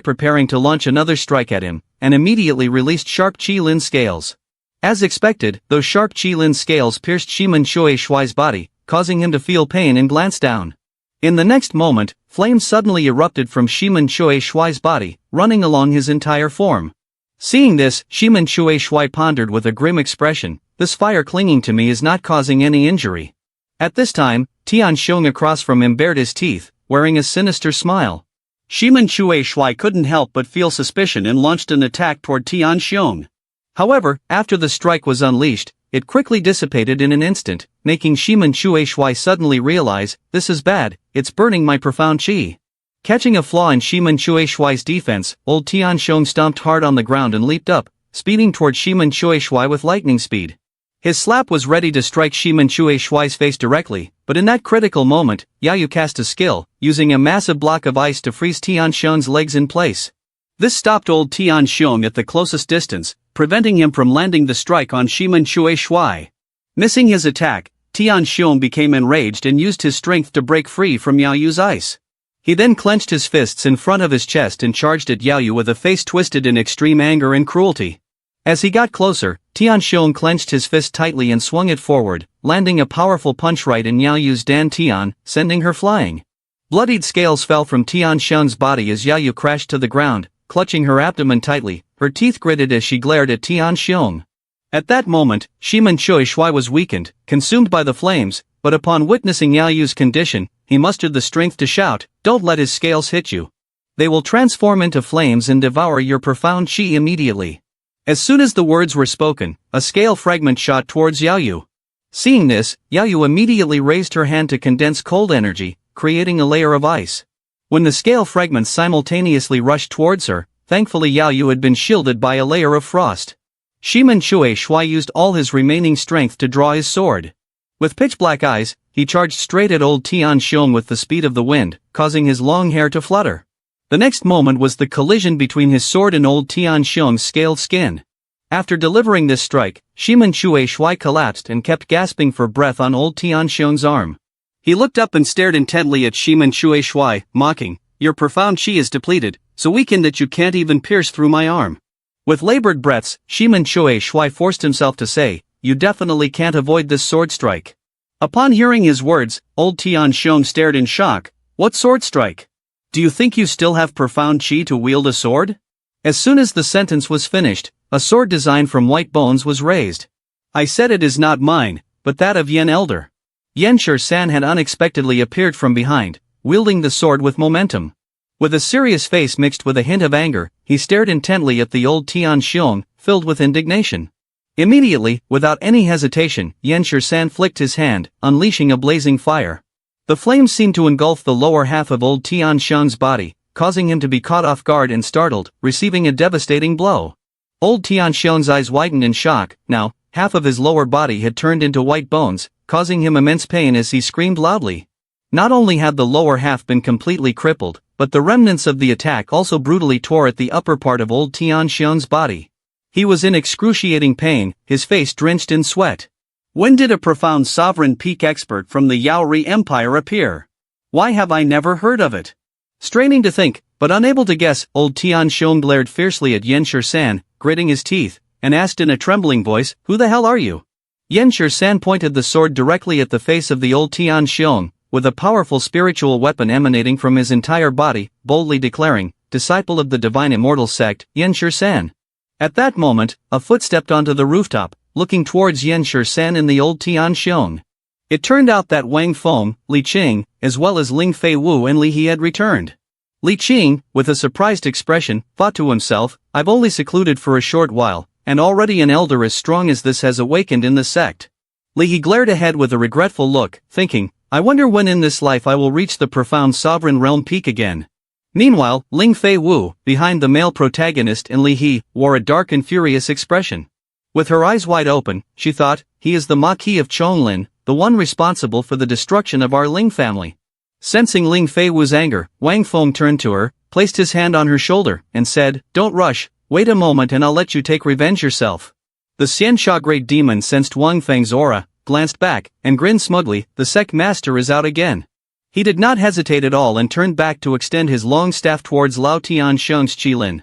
Speaker 1: preparing to launch another strike at him, and immediately released sharp Qilin scales. As expected, those sharp Qilin scales pierced Shimen Chue Shui's body, causing him to feel pain and glance down. In the next moment, flames suddenly erupted from Shimen Chue Shui's body, running along his entire form. Seeing this, Shimen Chue Shui pondered with a grim expression, "This fire clinging to me is not causing any injury." At this time, Tianxiong across from him bared his teeth, wearing a sinister smile. Shimen Chue Shui couldn't help but feel suspicion and launched an attack toward Tianxiong. However, after the strike was unleashed, it quickly dissipated in an instant, making Shimen Chue Shui suddenly realize, "This is bad, it's burning my profound chi." Catching a flaw in Shiman Shueishuai's defense, old Tian Shong stomped hard on the ground and leaped up, speeding toward Shiman Shueishuai with lightning speed. His slap was ready to strike Shiman Shueishuai's face directly, but in that critical moment, Yayu cast a skill, using a massive block of ice to freeze Tian Shong's legs in place. This stopped old Tian Shong at the closest distance, preventing him from landing the strike on Shiman Shueishuai. Missing his attack, Tian Shong became enraged and used his strength to break free from Yaoyu's ice. He then clenched his fists in front of his chest and charged at Yaoyu with a face twisted in extreme anger and cruelty. As he got closer, Tian Shong clenched his fist tightly and swung it forward, landing a powerful punch right in Yaoyu's Dan Tian, sending her flying. Bloodied scales fell from Tian Shong's body as Yaoyu crashed to the ground, clutching her abdomen tightly, her teeth gritted as she glared at Tian Shong. At that moment, Shiman Shueishuai was weakened, consumed by the flames, but upon witnessing Yaoyu's condition, he mustered the strength to shout, "Don't let his scales hit you. They will transform into flames and devour your profound chi immediately." As soon as the words were spoken, a scale fragment shot towards Yaoyu. Seeing this, Yaoyu immediately raised her hand to condense cold energy, creating a layer of ice. When the scale fragments simultaneously rushed towards her, thankfully Yaoyu had been shielded by a layer of frost. Shiman Shueishuai used all his remaining strength to draw his sword. With pitch-black eyes, he charged straight at old Tian Shong with the speed of the wind, causing his long hair to flutter. The next moment was the collision between his sword and old Tian Shong's scaled skin. After delivering this strike, Shiman Shueishuai collapsed and kept gasping for breath on old Tian Shong's arm. He looked up and stared intently at Shiman Shueishuai, mocking, "Your profound chi is depleted, so weakened that you can't even pierce through my arm." With labored breaths, Shiman Shueishuai forced himself to say, "You definitely can't avoid this sword strike." Upon hearing his words, old Tian Shong stared in shock. "What sword strike? Do you think you still have profound chi to wield a sword?" As soon as the sentence was finished, a sword designed from white bones was raised. "I said it is not mine, but that of Yen Elder." Yen San had unexpectedly appeared from behind, wielding the sword with momentum. With a serious face mixed with a hint of anger, he stared intently at the old Tian Shong, filled with indignation. Immediately, without any hesitation, Yen San flicked his hand, unleashing a blazing fire. The flames seemed to engulf the lower half of old Tian Shong's body, causing him to be caught off guard and startled, receiving a devastating blow. Old Tian Shong's eyes widened in shock. Now, half of his lower body had turned into white bones, causing him immense pain as he screamed loudly. Not only had the lower half been completely crippled, but the remnants of the attack also brutally tore at the upper part of old Tian Shong's body. He was in excruciating pain, his face drenched in sweat. When did a profound sovereign peak expert from the Yaori Empire appear? Why have I never heard of it? Straining to think, but unable to guess, old Tian Shong glared fiercely at Yen San, gritting his teeth, and asked in a trembling voice, "Who the hell are you?" Yen San pointed the sword directly at the face of the old Tian Shong, with a powerful spiritual weapon emanating from his entire body, boldly declaring, "Disciple of the divine immortal sect, Yen San." At that moment, a foot stepped onto the rooftop, looking towards Yen San and the old Tian Shong. It turned out that Wang Feng, Li Qing, as well as Ling Fei Wu and Li He had returned. Li Qing, with a surprised expression, thought to himself, "I've only secluded for a short while, and already an elder as strong as this has awakened in the sect." Li He glared ahead with a regretful look, thinking, "I wonder when in this life I will reach the profound sovereign realm peak again." Meanwhile, Ling Fei Wu, behind the male protagonist and Li He, wore a dark and furious expression. With her eyes wide open, she thought, "He is the Maquis of Chonglin, the one responsible for the destruction of our Ling family." Sensing Ling Fei Wu's anger, Wang Feng turned to her, placed his hand on her shoulder, and said, "Don't rush, wait a moment and I'll let you take revenge yourself." The Xiansha Great Demon sensed Wang Feng's aura, glanced back, and grinned smugly. "The Sect Master is out again." He did not hesitate at all and turned back to extend his long staff towards Lao Tian Sheng's Qilin.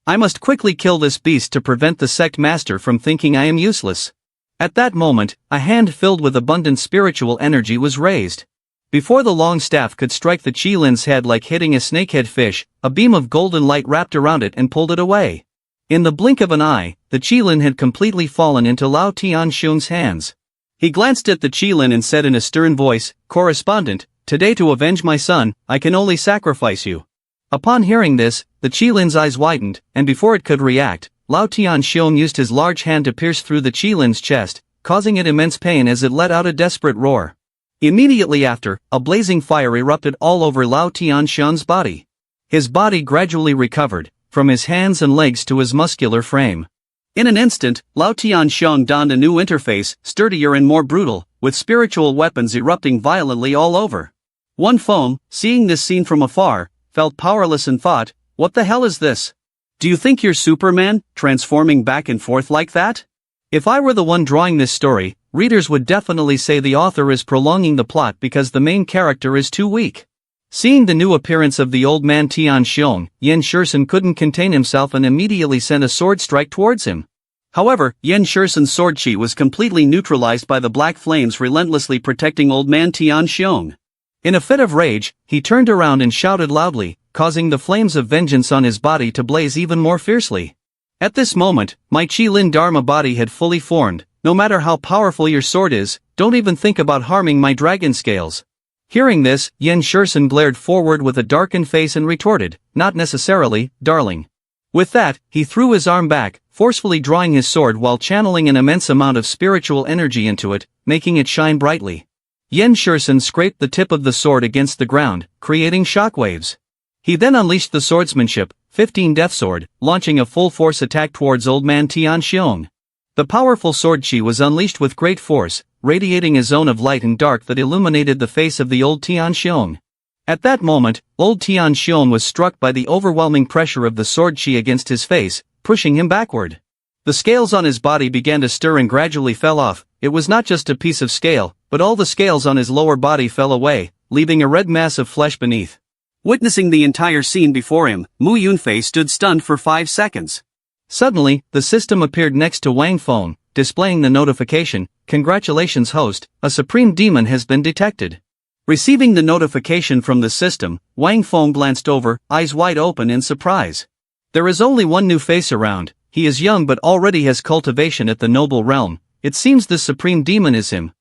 Speaker 1: "I must quickly kill this beast to prevent the Sect Master from thinking I am useless." At that moment, a hand filled with abundant spiritual energy was raised. Before the long staff could strike the Qilin's head like hitting a snakehead fish, a beam of golden light wrapped around it and pulled it away. In the blink of an eye, the Qilin had completely fallen into Lao Tian Sheng's hands. He glanced at the Qilin and said in a stern voice, "Correspondent, today to avenge my son, I can only sacrifice you." Upon hearing this, the Qilin's eyes widened, and before it could react, Lao Tian Sheng used his large hand to pierce through the Qilin's chest, causing it immense pain as it let out a desperate roar. Immediately after, a blazing fire erupted all over Lao Tian Sheng's body. His body gradually recovered, from his hands and legs to his muscular frame. In an instant, Lao Tianxiong donned a new interface, sturdier and more brutal, with spiritual weapons erupting violently all over. Wang Feng, seeing this scene from afar, felt powerless and thought, what the hell is this? Do you think you're Superman, transforming back and forth like that? If I were the one drawing this story, readers would definitely say the author is prolonging the plot because the main character is too weak. Seeing the new appearance of the old man Tianxiong, Yen Shursen couldn't contain himself and immediately sent a sword strike towards him. However, Yen Shursen's sword chi was completely neutralized by the black flames relentlessly protecting old man Tianxiong. In a fit of rage, he turned around and shouted loudly, causing the flames of vengeance on his body to blaze even more fiercely. At this moment, my Chi Lin Dharma body had fully formed. No matter how powerful your sword is, don't even think about harming my dragon scales. Hearing this, Yen Shursen glared forward with a darkened face and retorted, not necessarily, darling. With that, he threw his arm back, forcefully drawing his sword while channeling an immense amount of spiritual energy into it, making it shine brightly. Yen Shursen scraped the tip of the sword against the ground, creating shockwaves. He then unleashed the swordsmanship, 15 Death Sword, launching a full-force attack towards old man Tianxiong. The powerful sword chi was unleashed with great force, radiating a zone of light and dark that illuminated the face of the old Tianxiong. At that moment, old Tianxiong was struck by the overwhelming pressure of the sword chi against his face, pushing him backward. The scales on his body began to stir and gradually fell off. It was not just a piece of scale, but all the scales on his lower body fell away, leaving a red mass of flesh beneath. Witnessing the entire scene before him, Mu Yunfei stood stunned for 5 seconds. Suddenly, the system appeared next to Wang Feng, displaying the notification, "Congratulations host, a supreme demon has been detected." Receiving the notification from the system, Wang Feng glanced over, eyes wide open in surprise. There is only one new face around. He is young but already has cultivation at the noble realm. It seems this supreme demon is him.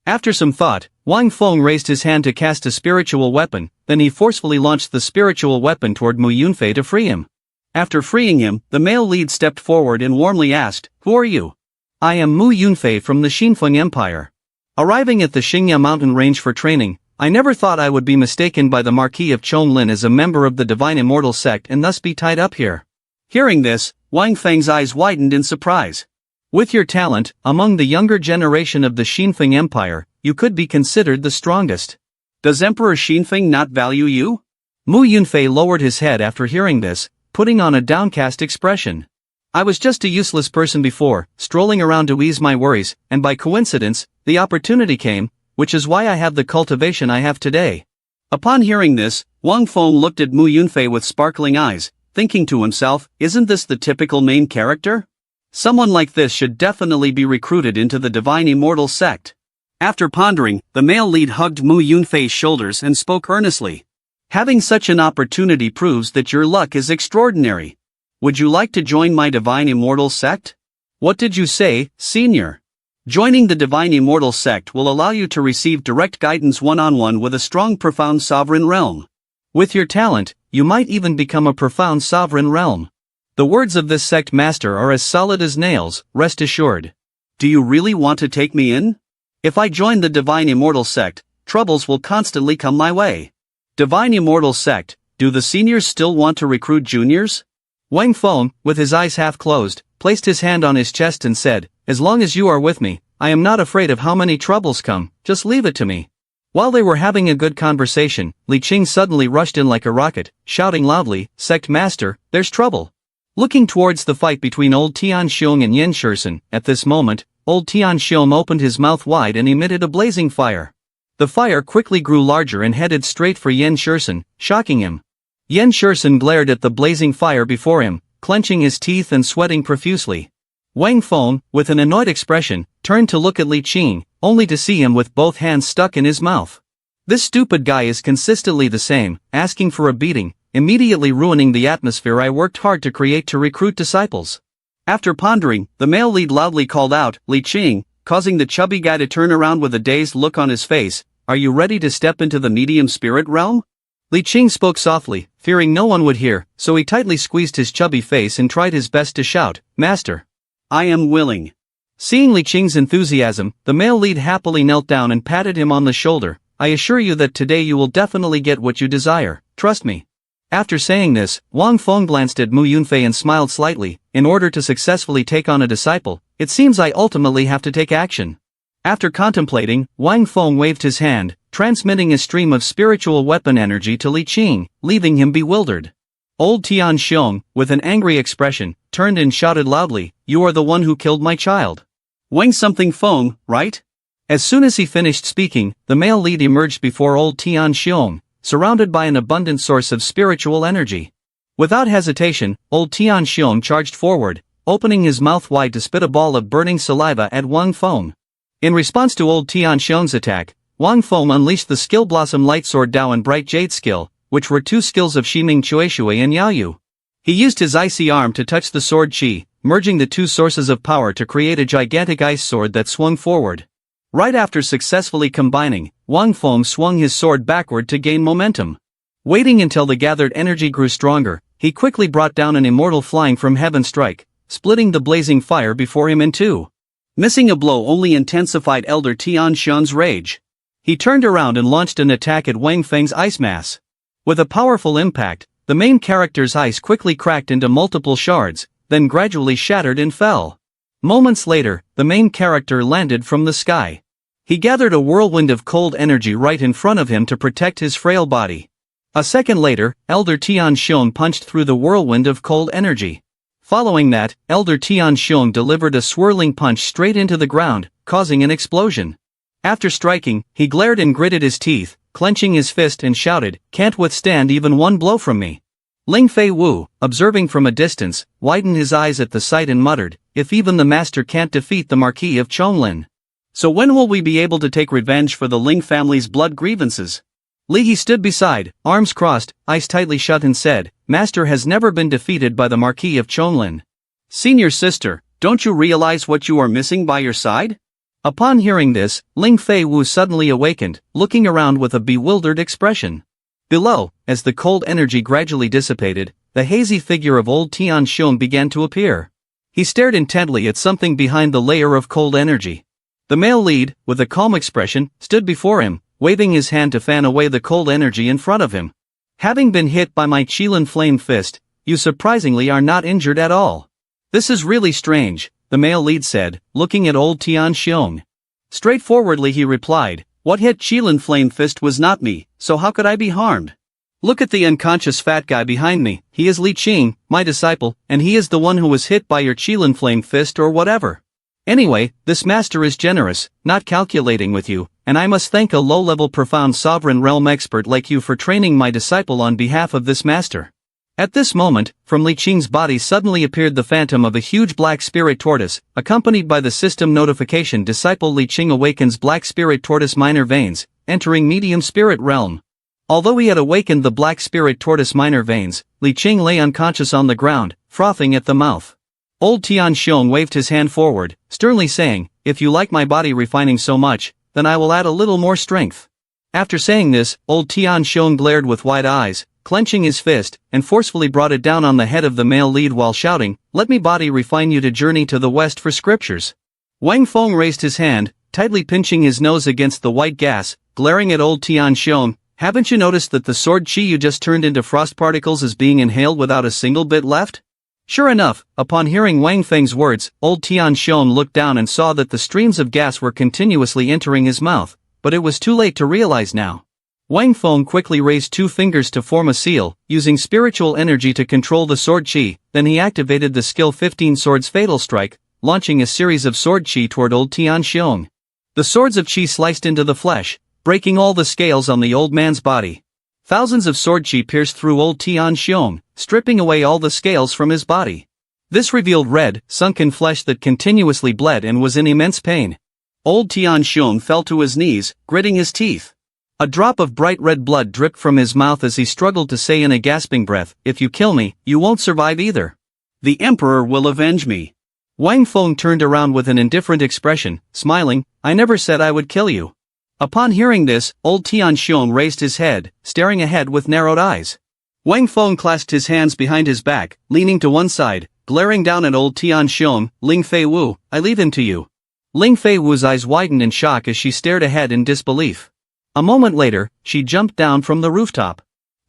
Speaker 1: After some thought, Wang Feng raised his hand to cast a spiritual weapon, then he forcefully launched the spiritual weapon toward Mu Yunfei to free him. After freeing him, the male lead stepped forward and warmly asked, "Who are you?" "I am Mu Yunfei from the Xinfeng Empire. Arriving at the Xingya mountain range for training, I never thought I would be mistaken by the Marquis of Chonglin as a member of the Divine Immortal Sect and thus be tied up here." Hearing this, Wang Feng's eyes widened in surprise. "With your talent, among the younger generation of the Xinfeng Empire, you could be considered the strongest. Does Emperor Xinfeng not value you?" Mu Yunfei lowered his head after hearing this, putting on a downcast expression. "I was just a useless person before, strolling around to ease my worries, and by coincidence, the opportunity came, which is why I have the cultivation I have today." Upon hearing this, Wang Feng looked at Mu Yunfei with sparkling eyes, thinking to himself, isn't this the typical main character? Someone like this should definitely be recruited into the Divine Immortal Sect. After pondering, the male lead hugged Mu Yunfei's shoulders and spoke earnestly. "Having such an opportunity proves that your luck is extraordinary. Would you like to join my Divine Immortal Sect?" "What did you say, senior?" "Joining the Divine Immortal Sect will allow you to receive direct guidance one-on-one with a strong profound sovereign realm. With your talent, you might even become a profound sovereign realm. The words of this sect master are as solid as nails, rest assured." "Do you really want to take me in? If I join the Divine Immortal Sect, troubles will constantly come my way." "Divine Immortal Sect, do the seniors still want to recruit juniors?" Wang Feng, with his eyes half closed, placed his hand on his chest and said, "As long as you are with me, I am not afraid of how many troubles come, just leave it to me." While they were having a good conversation, Li Qing suddenly rushed in like a rocket, shouting loudly, "Sect Master, there's trouble." Looking towards the fight between old Tianxiong and Yen Shursen, at this moment, old Tianxiong opened his mouth wide and emitted a blazing fire. The fire quickly grew larger and headed straight for Yen Shursen, shocking him. Yen Shursen glared at the blazing fire before him, clenching his teeth and sweating profusely. Wang Feng, with an annoyed expression, turned to look at Li Qing, only to see him with both hands stuck in his mouth. This stupid guy is consistently the same, asking for a beating, immediately ruining the atmosphere I worked hard to create to recruit disciples. After pondering, the male lead loudly called out, "Li Qing," causing the chubby guy to turn around with a dazed look on his face, "Are you ready to step into the medium spirit realm?" Li Qing spoke softly, fearing no one would hear, so he tightly squeezed his chubby face and tried his best to shout, "Master, I am willing." Seeing Li Qing's enthusiasm, the male lead happily knelt down and patted him on the shoulder. "I assure you that today you will definitely get what you desire, trust me." After saying this, Wang Feng glanced at Mu Yunfei and smiled slightly. In order to successfully take on a disciple, it seems I ultimately have to take action. After contemplating, Wang Feng waved his hand, transmitting a stream of spiritual weapon energy to Li Qing, leaving him bewildered. Old Tian Xiong, with an angry expression, turned and shouted loudly, "You are the one who killed my child. Wang something Feng, right?" As soon as he finished speaking, the male lead emerged before old Tian Xiong, surrounded by an abundant source of spiritual energy. Without hesitation, old Tian Xiong charged forward, opening his mouth wide to spit a ball of burning saliva at Wang Feng. In response to old Tian Xiong's attack, Wang Feng unleashed the Skill Blossom Light Sword Dao and Bright Jade skill, which were two skills of Shiming Chuishui and Yaoyu. He used his icy arm to touch the sword Qi, merging the two sources of power to create a gigantic ice sword that swung forward. Right after successfully combining, Wang Feng swung his sword backward to gain momentum. Waiting until the gathered energy grew stronger, he quickly brought down an immortal flying from heaven strike, splitting the blazing fire before him in two. Missing a blow only intensified Elder Tian Xiong's rage. He turned around and launched an attack at Wang Feng's ice mass. With a powerful impact, the main character's ice quickly cracked into multiple shards, then gradually shattered and fell. Moments later, the main character landed from the sky. He gathered a whirlwind of cold energy right in front of him to protect his frail body. A second later, Elder Tian Xiong punched through the whirlwind of cold energy. Following that, Elder Tian Xiong delivered a swirling punch straight into the ground, causing an explosion. After striking, he glared and gritted his teeth, clenching his fist and shouted, "Can't withstand even one blow from me." Ling Fei Wu, observing from a distance, widened his eyes at the sight and muttered, "If even the master can't defeat the Marquis of Chonglin. So when will we be able to take revenge for the Ling family's blood grievances?" Li He stood beside, arms crossed, eyes tightly shut and said, "Master has never been defeated by the Marquis of Chonglin. Senior sister, don't you realize what you are missing by your side?" Upon hearing this, Ling Fei Wu suddenly awakened, looking around with a bewildered expression. Below, as the cold energy gradually dissipated, the hazy figure of old Tian Xiong began to appear. He stared intently at something behind the layer of cold energy. The male lead, with a calm expression, stood before him, waving his hand to fan away the cold energy in front of him. "Having been hit by my Qilin flame fist, you surprisingly are not injured at all. This is really strange," the male lead said, looking at old Tian Xiong. Straightforwardly he replied, "What hit Qilin flame fist was not me, so how could I be harmed? Look at the unconscious fat guy behind me, he is Li Qing, my disciple, and he is the one who was hit by your Qilin flame fist or whatever. Anyway, this master is generous, not calculating with you, and I must thank a low-level profound sovereign realm expert like you for training my disciple on behalf of this master." At this moment, from Li Qing's body suddenly appeared the phantom of a huge black spirit tortoise, accompanied by the system notification "Disciple Li Qing awakens black spirit tortoise minor veins, entering medium spirit realm." Although he had awakened the black spirit tortoise minor veins, Li Qing lay unconscious on the ground, frothing at the mouth. Old Tian Xiong waved his hand forward, sternly saying, "If you like my body refining so much, then I will add a little more strength." After saying this, old Tian Xiong glared with wide eyes, clenching his fist, and forcefully brought it down on the head of the male lead while shouting, "Let me body refine you to journey to the west for scriptures." Wang Feng raised his hand, tightly pinching his nose against the white gas, glaring at old Tian Xiong, "Haven't you noticed that the sword Qi you just turned into frost particles is being inhaled without a single bit left?" Sure enough, upon hearing Wang Feng's words, old Tian Xiong looked down and saw that the streams of gas were continuously entering his mouth, but it was too late to realize now. Wang Feng quickly raised two fingers to form a seal, using spiritual energy to control the sword Qi, then he activated the skill 15 Swords Fatal Strike, launching a series of sword Qi toward old Tian Xiong. The swords of Qi sliced into the flesh, breaking all the scales on the old man's body. Thousands of sword Qi pierced through old Tian Xiong, stripping away all the scales from his body. This revealed red, sunken flesh that continuously bled and was in immense pain. Old Tian Xiong fell to his knees, gritting his teeth. A drop of bright red blood dripped from his mouth as he struggled to say in a gasping breath, "If you kill me, you won't survive either. The Emperor will avenge me." Wang Feng turned around with an indifferent expression, smiling, "I never said I would kill you." Upon hearing this, old Tian Xiong raised his head, staring ahead with narrowed eyes. Wang Feng clasped his hands behind his back, leaning to one side, glaring down at old Tian Xiong. "Ling Fei Wu, I leave him to you." Ling Fei Wu's eyes widened in shock as she stared ahead in disbelief. A moment later, she jumped down from the rooftop.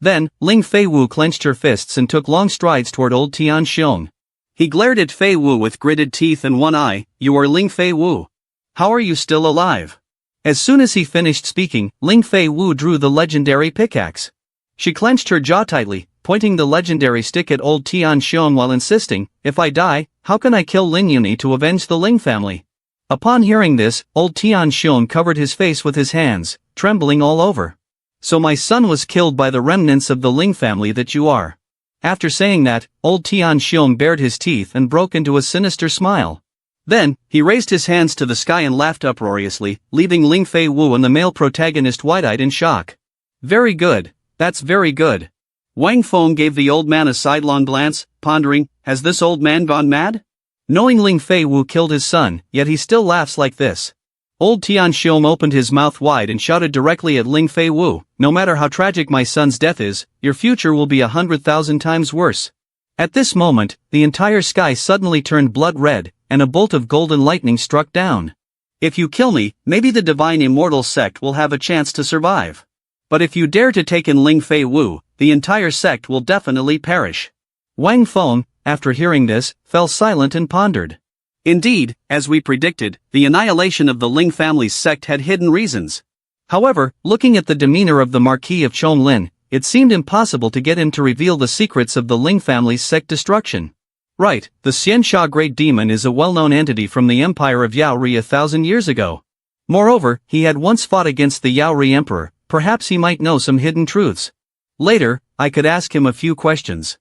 Speaker 1: Then, Ling Fei Wu clenched her fists and took long strides toward old Tian Xiong. He glared at Fei Wu with gritted teeth and one eye. "You are Ling Fei Wu. How are you still alive?" As soon as he finished speaking, Ling Fei Wu drew the legendary pickaxe. She clenched her jaw tightly, pointing the legendary stick at old Tian Xiong while insisting, "If I die, how can I kill Ling Yuni to avenge the Ling family?" Upon hearing this, old Tian Xiong covered his face with his hands, trembling all over. "So my son was killed by the remnants of the Ling family that you are." After saying that, old Tian Xiong bared his teeth and broke into a sinister smile. Then, he raised his hands to the sky and laughed uproariously, leaving Ling Fei Wu and the male protagonist wide-eyed in shock. "Very good, that's very good." Wang Feng gave the old man a sidelong glance, pondering, has this old man gone mad? Knowing Ling Fei Wu killed his son, yet he still laughs like this. Old Tian Xiong opened his mouth wide and shouted directly at Ling Fei Wu, "No matter how tragic my son's death is, your future will be 100,000 times worse." At this moment, the entire sky suddenly turned blood red, and a bolt of golden lightning struck down. "If you kill me, maybe the divine immortal sect will have a chance to survive. But if you dare to take in Ling Fei Wu, the entire sect will definitely perish." Wang Feng, after hearing this, fell silent and pondered. Indeed, as we predicted, the annihilation of the Ling family's sect had hidden reasons. However, looking at the demeanor of the Marquis of Chonglin, it seemed impossible to get him to reveal the secrets of the Ling family's sect destruction. Right, the Xianxia Great Demon is a well-known entity from the Empire of Yaori 1,000 years ago. Moreover, he had once fought against the Yaori Emperor, perhaps he might know some hidden truths. Later, I could ask him a few questions.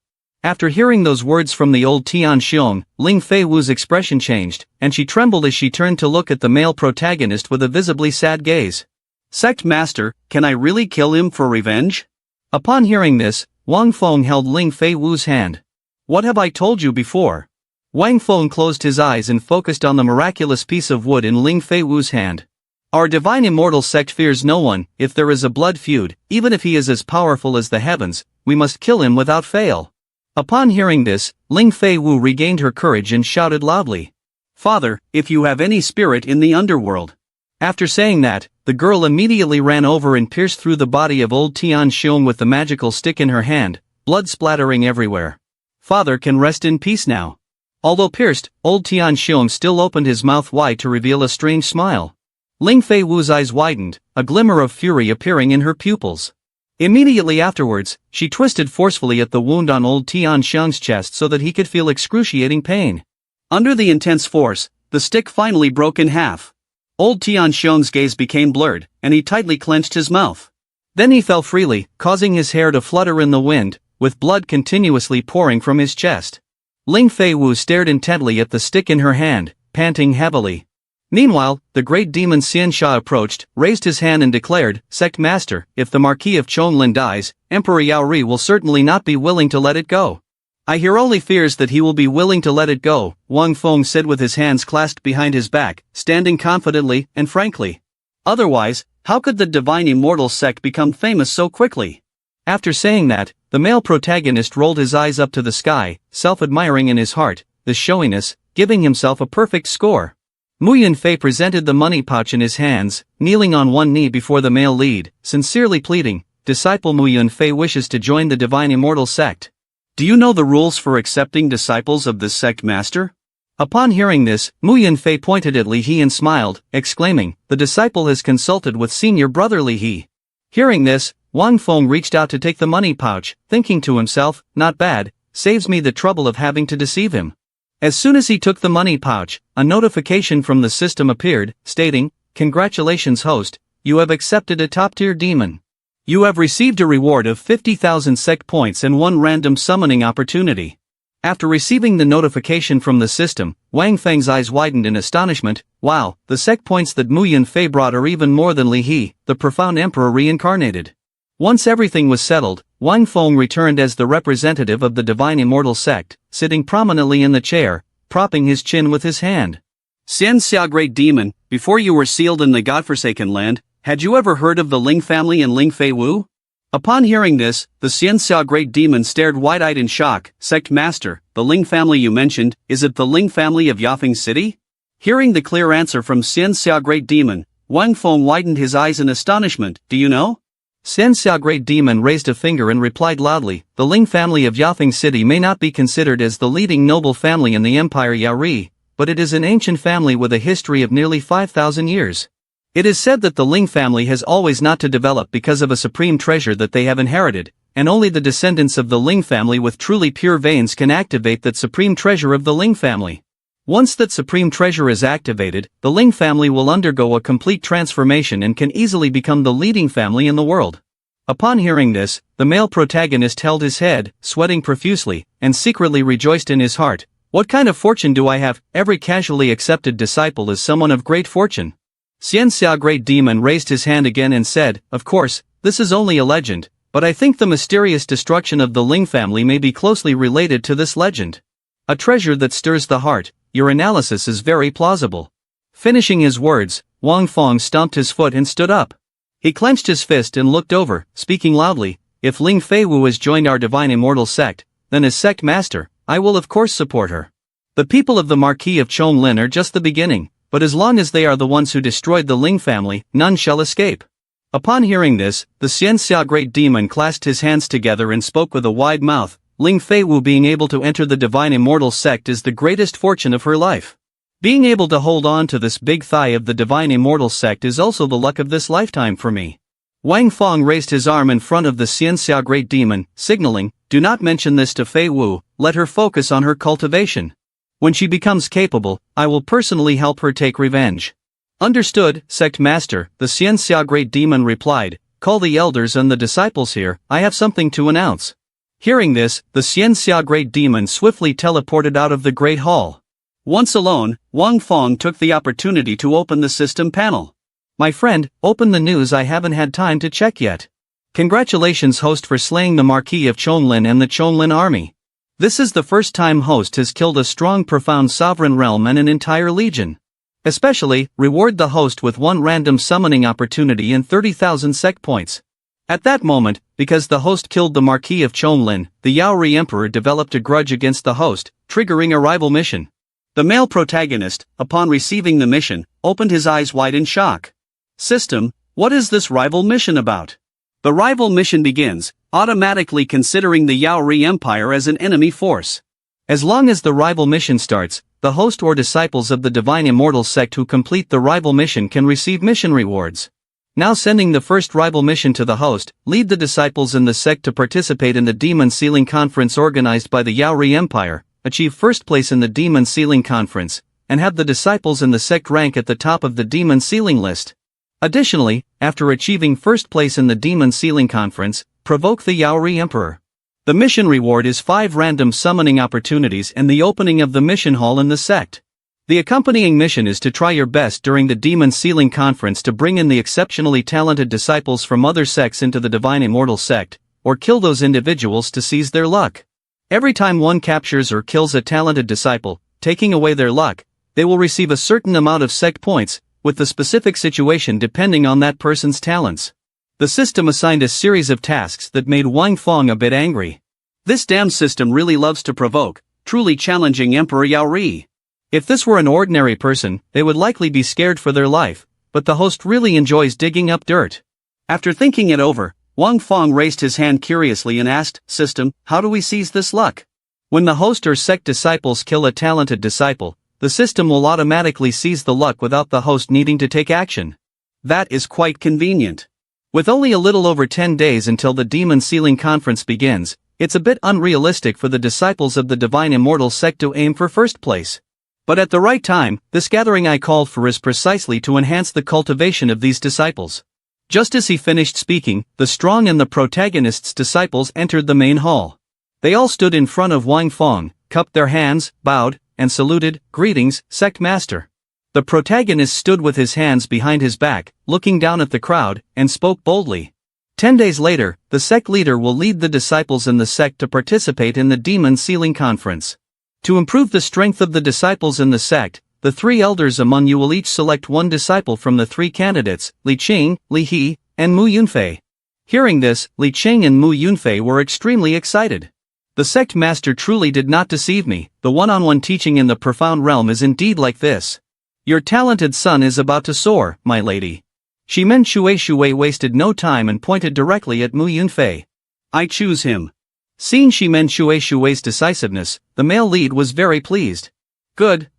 Speaker 1: After hearing those words from the old Tian Xiong, Ling Fei Wu's expression changed, and she trembled as she turned to look at the male protagonist with a visibly sad gaze. "Sect Master, can I really kill him for revenge?" Upon hearing this, Wang Feng held Ling Fei Wu's hand. "What have I told you before?" Wang Feng closed his eyes and focused on the miraculous piece of wood in Ling Fei Wu's hand. "Our divine immortal sect fears no one. If there is a blood feud, even if he is as powerful as the heavens, we must kill him without fail." Upon hearing this, Ling Fei Wu regained her courage and shouted loudly, "Father, if you have any spirit in the underworld." After saying that, the girl immediately ran over and pierced through the body of old Tian Xiong with the magical stick in her hand, blood splattering everywhere. "Father can rest in peace now." Although pierced, old Tian Xiong still opened his mouth wide to reveal a strange smile. Ling Fei Wu's eyes widened, a glimmer of fury appearing in her pupils. Immediately afterwards, she twisted forcefully at the wound on old Tian Xiong's chest so that he could feel excruciating pain. Under the intense force, the stick finally broke in half. Old Tian Xiong's gaze became blurred, and he tightly clenched his mouth. Then he fell freely, causing his hair to flutter in the wind, with blood continuously pouring from his chest. Ling Fei Wu stared intently at the stick in her hand, panting heavily. Meanwhile, the great demon Xianxia approached, raised his hand and declared, "Sect Master, if the Marquis of Chonglin dies, Emperor Yaori will certainly not be willing to let it go." "I hear only fears that he will be willing to let it go," Wang Feng said with his hands clasped behind his back, standing confidently and frankly. "Otherwise, how could the divine immortal sect become famous so quickly?" After saying that, the male protagonist rolled his eyes up to the sky, self-admiring in his heart, the showiness, giving himself a perfect score. Mu Yunfei presented the money pouch in his hands, kneeling on one knee before the male lead, sincerely pleading, "Disciple Mu Yunfei wishes to join the divine immortal sect. Do you know the rules for accepting disciples of this sect, Master?" Upon hearing this, Mu Yunfei pointed at Li He and smiled, exclaiming, "The disciple has consulted with senior brother Li He." Hearing this, Wang Feng reached out to take the money pouch, thinking to himself, "Not bad, saves me the trouble of having to deceive him." As soon as he took the money pouch, a notification from the system appeared, stating, "Congratulations host, you have accepted a top-tier demon. You have received a reward of 50,000 sect points and one random summoning opportunity." After receiving the notification from the system, Wang Feng's eyes widened in astonishment. "Wow, the sect points that Mu Yunfei brought are even more than Li He, the profound emperor reincarnated." Once everything was settled, Wang Feng returned as the representative of the divine immortal sect, sitting prominently in the chair, propping his chin with his hand. "Xianxia Great Demon, before you were sealed in the godforsaken land, had you ever heard of the Ling family and Ling Fei Wu?" Upon hearing this, the Xianxia Great Demon stared wide-eyed in shock. "Sect Master, the Ling family you mentioned, is it the Ling family of Yafeng City?" Hearing the clear answer from Xianxia Great Demon, Wang Feng widened his eyes in astonishment. "Do you know?" Xian Xia Great Demon raised a finger and replied loudly, the Ling family of Yaofeng City may not be considered as the leading noble family in the Empire Yaori, but it is an ancient family with a history of nearly 5,000 years. It is said that the Ling family has always not to develop because of a supreme treasure that they have inherited, and only the descendants of the Ling family with truly pure veins can activate that supreme treasure of the Ling family. Once that supreme treasure is activated, the Ling family will undergo a complete transformation and can easily become the leading family in the world. Upon hearing this, the male protagonist held his head, sweating profusely, and secretly rejoiced in his heart. What kind of fortune do I have? Every casually accepted disciple is someone of great fortune. Xian Xia Great Demon raised his hand again and said, of course, this is only a legend, but I think the mysterious destruction of the Ling family may be closely related to this legend. A treasure that stirs the heart. Your analysis is very plausible. Finishing his words, Wang Fong stomped his foot and stood up. He clenched his fist and looked over, speaking loudly, if Ling Feiwu has joined our divine immortal sect, then as sect master, I will of course support her. The people of the Marquis of Chonglin are just the beginning, but as long as they are the ones who destroyed the Ling family, none shall escape. Upon hearing this, the Xian Xia Great Demon clasped his hands together and spoke with a wide mouth. Ling Feiwu being able to enter the divine immortal sect is the greatest fortune of her life. Being able to hold on to this big thigh of the divine immortal sect is also the luck of this lifetime for me. Wang Fong raised his arm in front of the Xian Xia Great Demon, signaling, do not mention this to Feiwu, let her focus on her cultivation. When she becomes capable, I will personally help her take revenge. Understood, Sect Master, the Xian Xia Great Demon replied, call the elders and the disciples here, I have something to announce. Hearing this, the Xian Xia Great Demon swiftly teleported out of the Great Hall. Once alone, Wang Fong took the opportunity to open the system panel. My friend, open the news, I haven't had time to check yet. Congratulations host for slaying the Marquis of Chonglin and the Chonglin army. This is the first time host has killed a strong profound sovereign realm and an entire legion. Especially, reward the host with one random summoning opportunity and 30,000 sect points. At that moment, because the host killed the Marquis of Chonglin, the Yaori Emperor developed a grudge against the host, triggering a rival mission. The male protagonist, upon receiving the mission, opened his eyes wide in shock. System, what is this rival mission about? The rival mission begins, automatically considering the Yaori Empire as an enemy force. As long as the rival mission starts, the host or disciples of the Divine Immortal Sect who complete the rival mission can receive mission rewards. Now sending the first rival mission to the host, lead the disciples in the sect to participate in the Demon Sealing Conference organized by the Yaori Empire, achieve first place in the Demon Sealing Conference, and have the disciples in the sect rank at the top of the Demon Sealing list. Additionally, after achieving first place in the Demon Sealing Conference, provoke the Yaori Emperor. The mission reward is 5 random summoning opportunities and the opening of the mission hall in the sect. The accompanying mission is to try your best during the Demon Sealing Conference to bring in the exceptionally talented disciples from other sects into the Divine Immortal Sect, or kill those individuals to seize their luck. Every time one captures or kills a talented disciple, taking away their luck, they will receive a certain amount of sect points, with the specific situation depending on that person's talents. The system assigned a series of tasks that made Wang Fong a bit angry. This damn system really loves to provoke, truly challenging Emperor Yaori. If this were an ordinary person, they would likely be scared for their life, but the host really enjoys digging up dirt. After thinking it over, Wang Fong raised his hand curiously and asked, System, how do we seize this luck? When the host or sect disciples kill a talented disciple, the system will automatically seize the luck without the host needing to take action. That is quite convenient. With only a little over 10 days until the Demon Sealing Conference begins, it's a bit unrealistic for the disciples of the Divine Immortal Sect to aim for first place. But at the right time, this gathering I called for is precisely to enhance the cultivation of these disciples. Just as he finished speaking, the strong and the protagonist's disciples entered the main hall. They all stood in front of Wang Fong, cupped their hands, bowed, and saluted, greetings, Sect Master. The protagonist stood with his hands behind his back, looking down at the crowd, and spoke boldly. 10 days later, the sect leader will lead the disciples in the sect to participate in the Demon Sealing Conference. To improve the strength of the disciples in the sect, the 3 elders among you will each select one disciple from the 3 candidates, Li Qing, Li He, and Mu Yunfei. Hearing this, Li Qing and Mu Yunfei were extremely excited. The sect master truly did not deceive me, the one-on-one teaching in the profound realm is indeed like this. Your talented son is about to soar, my lady. Shimen Shui wasted no time and pointed directly at Mu Yunfei. I choose him. Seeing Shimen Shui's decisiveness, the male lead was very pleased. Good,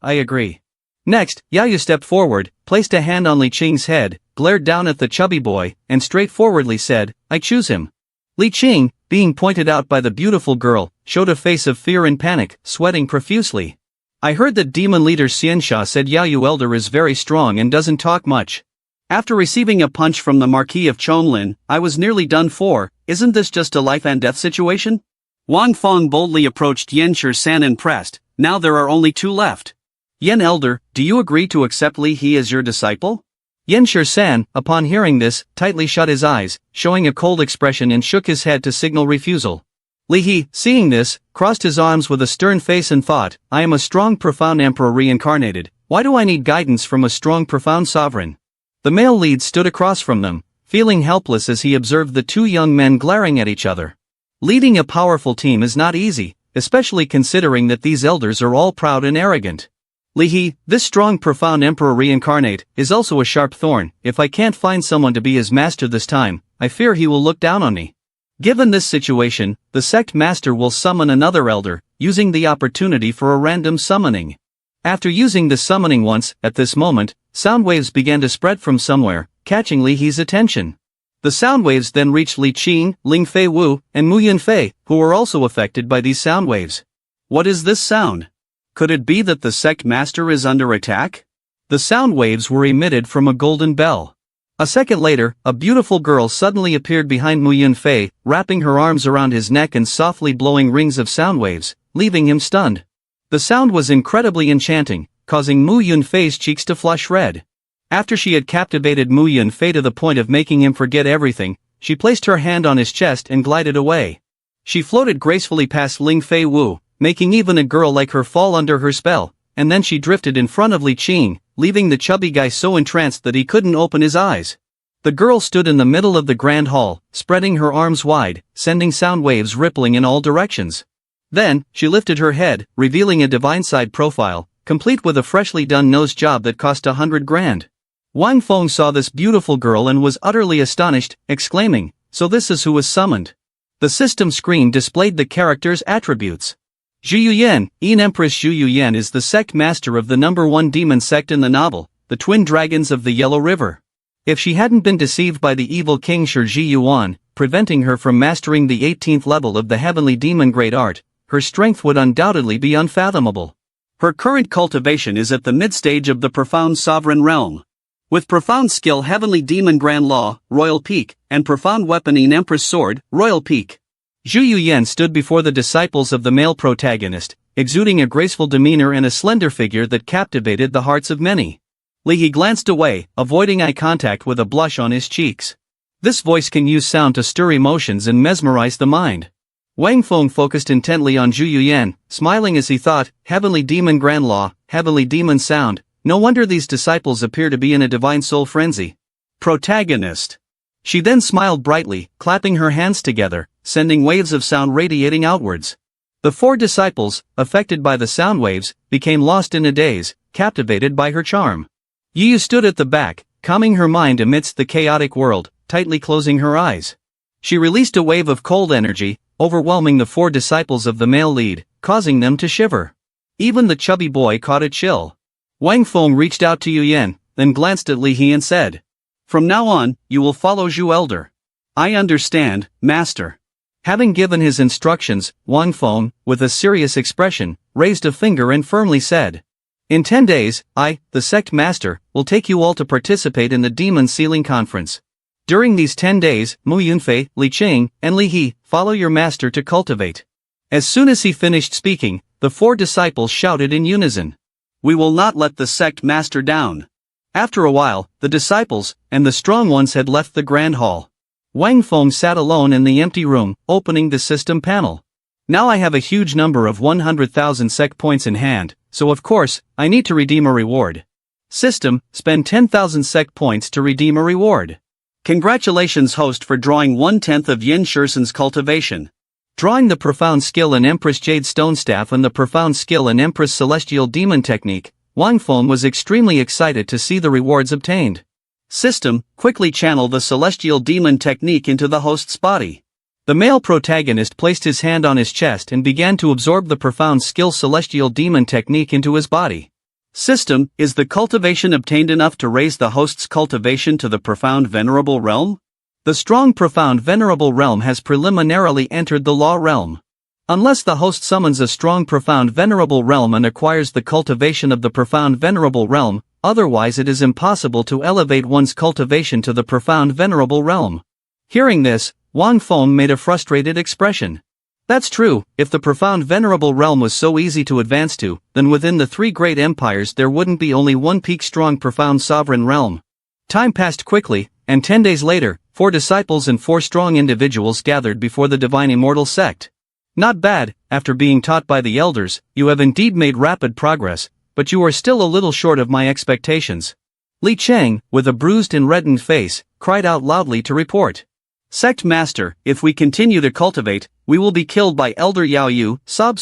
Speaker 1: I agree. Next, Yayu stepped forward, placed a hand on Li Qing's head, glared down at the chubby boy, and straightforwardly said, I choose him. Li Qing, being pointed out by the beautiful girl, showed a face of fear and panic, sweating profusely. I heard that demon leader Xiansha said Yayu Elder is very strong and doesn't talk much. After receiving a punch from the Marquis of Chonglin, I was nearly done for. Isn't this just a life and death situation? Wang Feng boldly approached Yan Shi-san and pressed, now there are only 2 left. Yan Elder, do you agree to accept Li He as your disciple? Yan Shi-san, upon hearing this, tightly shut his eyes, showing a cold expression and shook his head to signal refusal. Li He, seeing this, crossed his arms with a stern face and thought, I am a strong profound emperor reincarnated, why do I need guidance from a strong profound sovereign? The male lead stood across from them, feeling helpless as he observed the 2 young men glaring at each other. Leading a powerful team is not easy, especially considering that these elders are all proud and arrogant. Li He, this strong profound emperor reincarnate, is also a sharp thorn. If I can't find someone to be his master this time, I fear he will look down on me. Given this situation, the sect master will summon another elder, using the opportunity for a random summoning. After using the summoning once, at this moment, sound waves began to spread from somewhere, catching Li He's attention. The sound waves then reached Li Qing, Ling Fei Wu, and Mu Yunfei, who were also affected by these sound waves. What is this sound? Could it be that the sect master is under attack? The sound waves were emitted from a golden bell. A second later, a beautiful girl suddenly appeared behind Mu Yunfei, wrapping her arms around his neck and softly blowing rings of sound waves, leaving him stunned. The sound was incredibly enchanting, causing Mu Yunfei's cheeks to flush red. After she had captivated Mu Yunfei to the point of making him forget everything, she placed her hand on his chest and glided away. She floated gracefully past Ling Fei Wu, making even a girl like her fall under her spell, and then she drifted in front of Li Qing, leaving the chubby guy so entranced that he couldn't open his eyes. The girl stood in the middle of the grand hall, spreading her arms wide, sending sound waves rippling in all directions. Then, she lifted her head, revealing a divine side profile, complete with a freshly done nose job that cost 100 grand. Wang Feng saw this beautiful girl and was utterly astonished, exclaiming, so this is who was summoned. The system screen displayed the character's attributes. Zhu Yuyan, Empress Zhu Yuyan is the sect master of the #1 demon sect in the novel, the Twin Dragons of the Yellow River. If she hadn't been deceived by the evil king Shi Yuan, preventing her from mastering the 18th level of the heavenly demon great art, her strength would undoubtedly be unfathomable. Her current cultivation is at the mid-stage of the profound sovereign realm. With profound skill heavenly demon grand law, royal peak, and profound weaponing empress sword, royal peak. Zhu Yuyan stood before the disciples of the male protagonist, exuding a graceful demeanor and a slender figure that captivated the hearts of many. Li He glanced away, avoiding eye contact with a blush on his cheeks. This voice can use sound to stir emotions and mesmerize the mind. Wang Feng focused intently on Zhu Yuyan, smiling as he thought, heavenly demon grand law, heavenly demon sound, no wonder these disciples appear to be in a divine soul frenzy. Protagonist. She then smiled brightly, clapping her hands together, sending waves of sound radiating outwards. The 4 disciples, affected by the sound waves, became lost in a daze, captivated by her charm. Yu stood at the back, calming her mind amidst the chaotic world, tightly closing her eyes. She released a wave of cold energy, overwhelming the 4 disciples of the male lead, causing them to shiver. Even the chubby boy caught a chill. Wang Feng reached out to Yuyan, then glanced at Li He and said, from now on, you will follow Zhu Elder. I understand, master. Having given his instructions, Wang Feng, with a serious expression, raised a finger and firmly said, in 10 days, I, the sect master, will take you all to participate in the Demon Sealing Conference. During these 10 days, Mu Yunfei, Li Qing, and Li He, follow your master to cultivate. As soon as he finished speaking, the 4 disciples shouted in unison. We will not let the sect master down. After a while, the disciples, and the strong ones had left the grand hall. Wang Feng sat alone in the empty room, opening the system panel. Now I have a huge number of 100,000 sect points in hand, so of course, I need to redeem a reward. System, spend 10,000 sect points to redeem a reward. Congratulations host for drawing 1/10 of Yin Shirson's cultivation. Drawing the profound skill in Empress Jade Stone Staff and the profound skill in Empress Celestial Demon Technique, Wang Feng was extremely excited to see the rewards obtained. System, quickly channel the celestial demon technique into the host's body. The male protagonist placed his hand on his chest and began to absorb the profound skill celestial demon technique into his body. System, is the cultivation obtained enough to raise the host's cultivation to the profound venerable realm? The strong profound venerable realm has preliminarily entered the law realm. Unless the host summons a strong profound venerable realm and acquires the cultivation of the profound venerable realm, otherwise it is impossible to elevate one's cultivation to the profound venerable realm. Hearing this, Wang Feng made a frustrated expression. That's true, if the profound venerable realm was so easy to advance to, then within the three great empires there wouldn't be only one peak strong profound sovereign realm. Time passed quickly, and 10 days later, 4 disciples and 4 strong individuals gathered before the divine immortal sect. Not bad, after being taught by the elders, you have indeed made rapid progress, but you are still a little short of my expectations. Li Cheng, with a bruised and reddened face, cried out loudly to report. Sect Master, if we continue to cultivate, we will be killed by Elder Yao Yu, sob.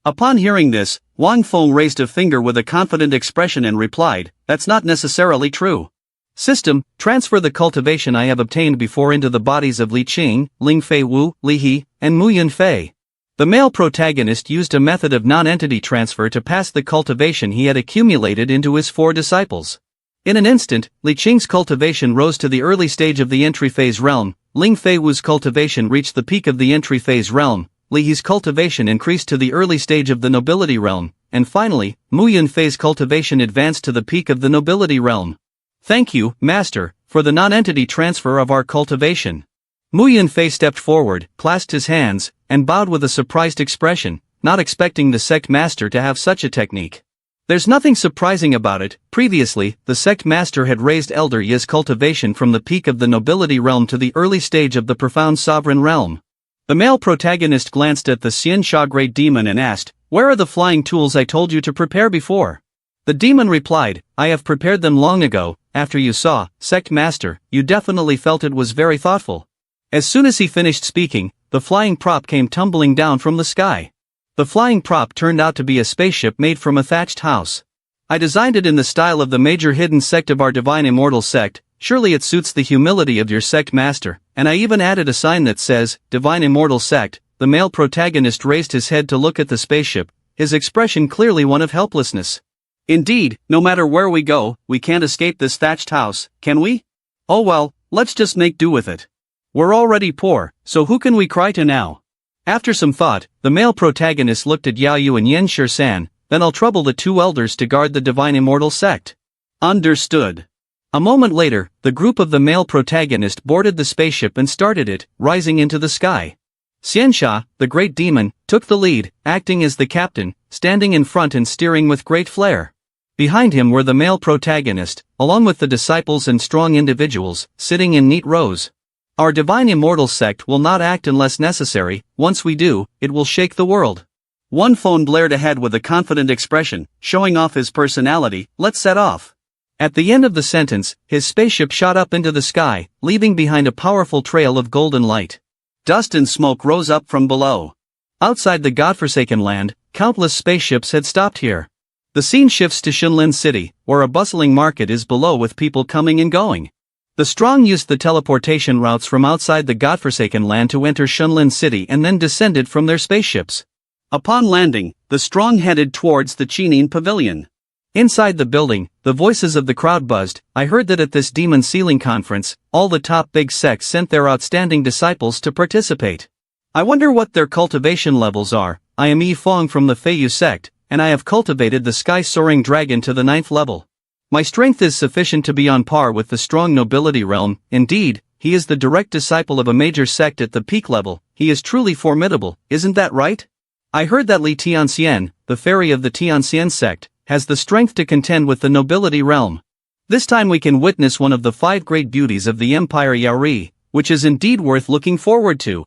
Speaker 1: Upon hearing this, Wang Feng raised a finger with a confident expression and replied, that's not necessarily true. System, transfer the cultivation I have obtained before into the bodies of Li Qing, Ling Fei Wu, Li He, and Mu Yunfei. The male protagonist used a method of non-entity transfer to pass the cultivation he had accumulated into his 4 disciples. In an instant, Li Qing's cultivation rose to the early stage of the entry phase realm, Ling Fei Wu's cultivation reached the peak of the entry phase realm, Li He's cultivation increased to the early stage of the nobility realm, and finally, Mu Yunfei's cultivation advanced to the peak of the nobility realm. Thank you, Master, for the non-entity transfer of our cultivation. Mu Yunfei stepped forward, clasped his hands, and bowed with a surprised expression, not expecting the sect master to have such a technique. There's nothing surprising about it. Previously, the sect master had raised Elder Yi's cultivation from the peak of the nobility realm to the early stage of the profound sovereign realm. The male protagonist glanced at the Xian Sha great demon and asked, where are the flying tools I told you to prepare before? The demon replied, I have prepared them long ago. After you saw, Sect Master, you definitely felt it was very thoughtful. As soon as he finished speaking, the flying prop came tumbling down from the sky. The flying prop turned out to be a spaceship made from a thatched house. I designed it in the style of the major hidden sect of our divine immortal sect, surely it suits the humility of your sect master, and I even added a sign that says, Divine Immortal Sect. The male protagonist raised his head to look at the spaceship, his expression clearly one of helplessness. Indeed, no matter where we go, we can't escape this thatched house, can we? Oh well, let's just make do with it. We're already poor, so who can we cry to now? After some thought, the male protagonist looked at Yao Yu and Yen Shisan, then I'll trouble the 2 elders to guard the divine immortal sect. Understood. A moment later, the group of the male protagonist boarded the spaceship and started it, rising into the sky. Xiansha, the great demon, took the lead, acting as the captain, standing in front and steering with great flair. Behind him were the male protagonist, along with the disciples and strong individuals, sitting in neat rows. Our divine immortal sect will not act unless necessary. Once we do, it will shake the world. One phone blared ahead with a confident expression, showing off his personality. Let's set off. At the end of the sentence, his spaceship shot up into the sky, leaving behind a powerful trail of golden light. Dust and smoke rose up from below. Outside the godforsaken land, countless spaceships had stopped here. The scene shifts to Shunlin City, where a bustling market is below with people coming and going. The strong used the teleportation routes from outside the godforsaken land to enter Shunlin City and then descended from their spaceships. Upon landing, the strong headed towards the Chinin Pavilion. Inside the building, the voices of the crowd buzzed. I heard that at this demon sealing conference, all the top big sects sent their outstanding disciples to participate. I wonder what their cultivation levels are. I am Yi Fong from the Feiyu sect, and I have cultivated the sky-soaring dragon to the 9th level. My strength is sufficient to be on par with the strong nobility realm. Indeed, he is the direct disciple of a major sect at the peak level. He is truly formidable, isn't that right? I heard that Li Tianxian, the fairy of the Tianxian sect, has the strength to contend with the nobility realm. This time we can witness one of the 5 great beauties of the Empire Yaori, which is indeed worth looking forward to.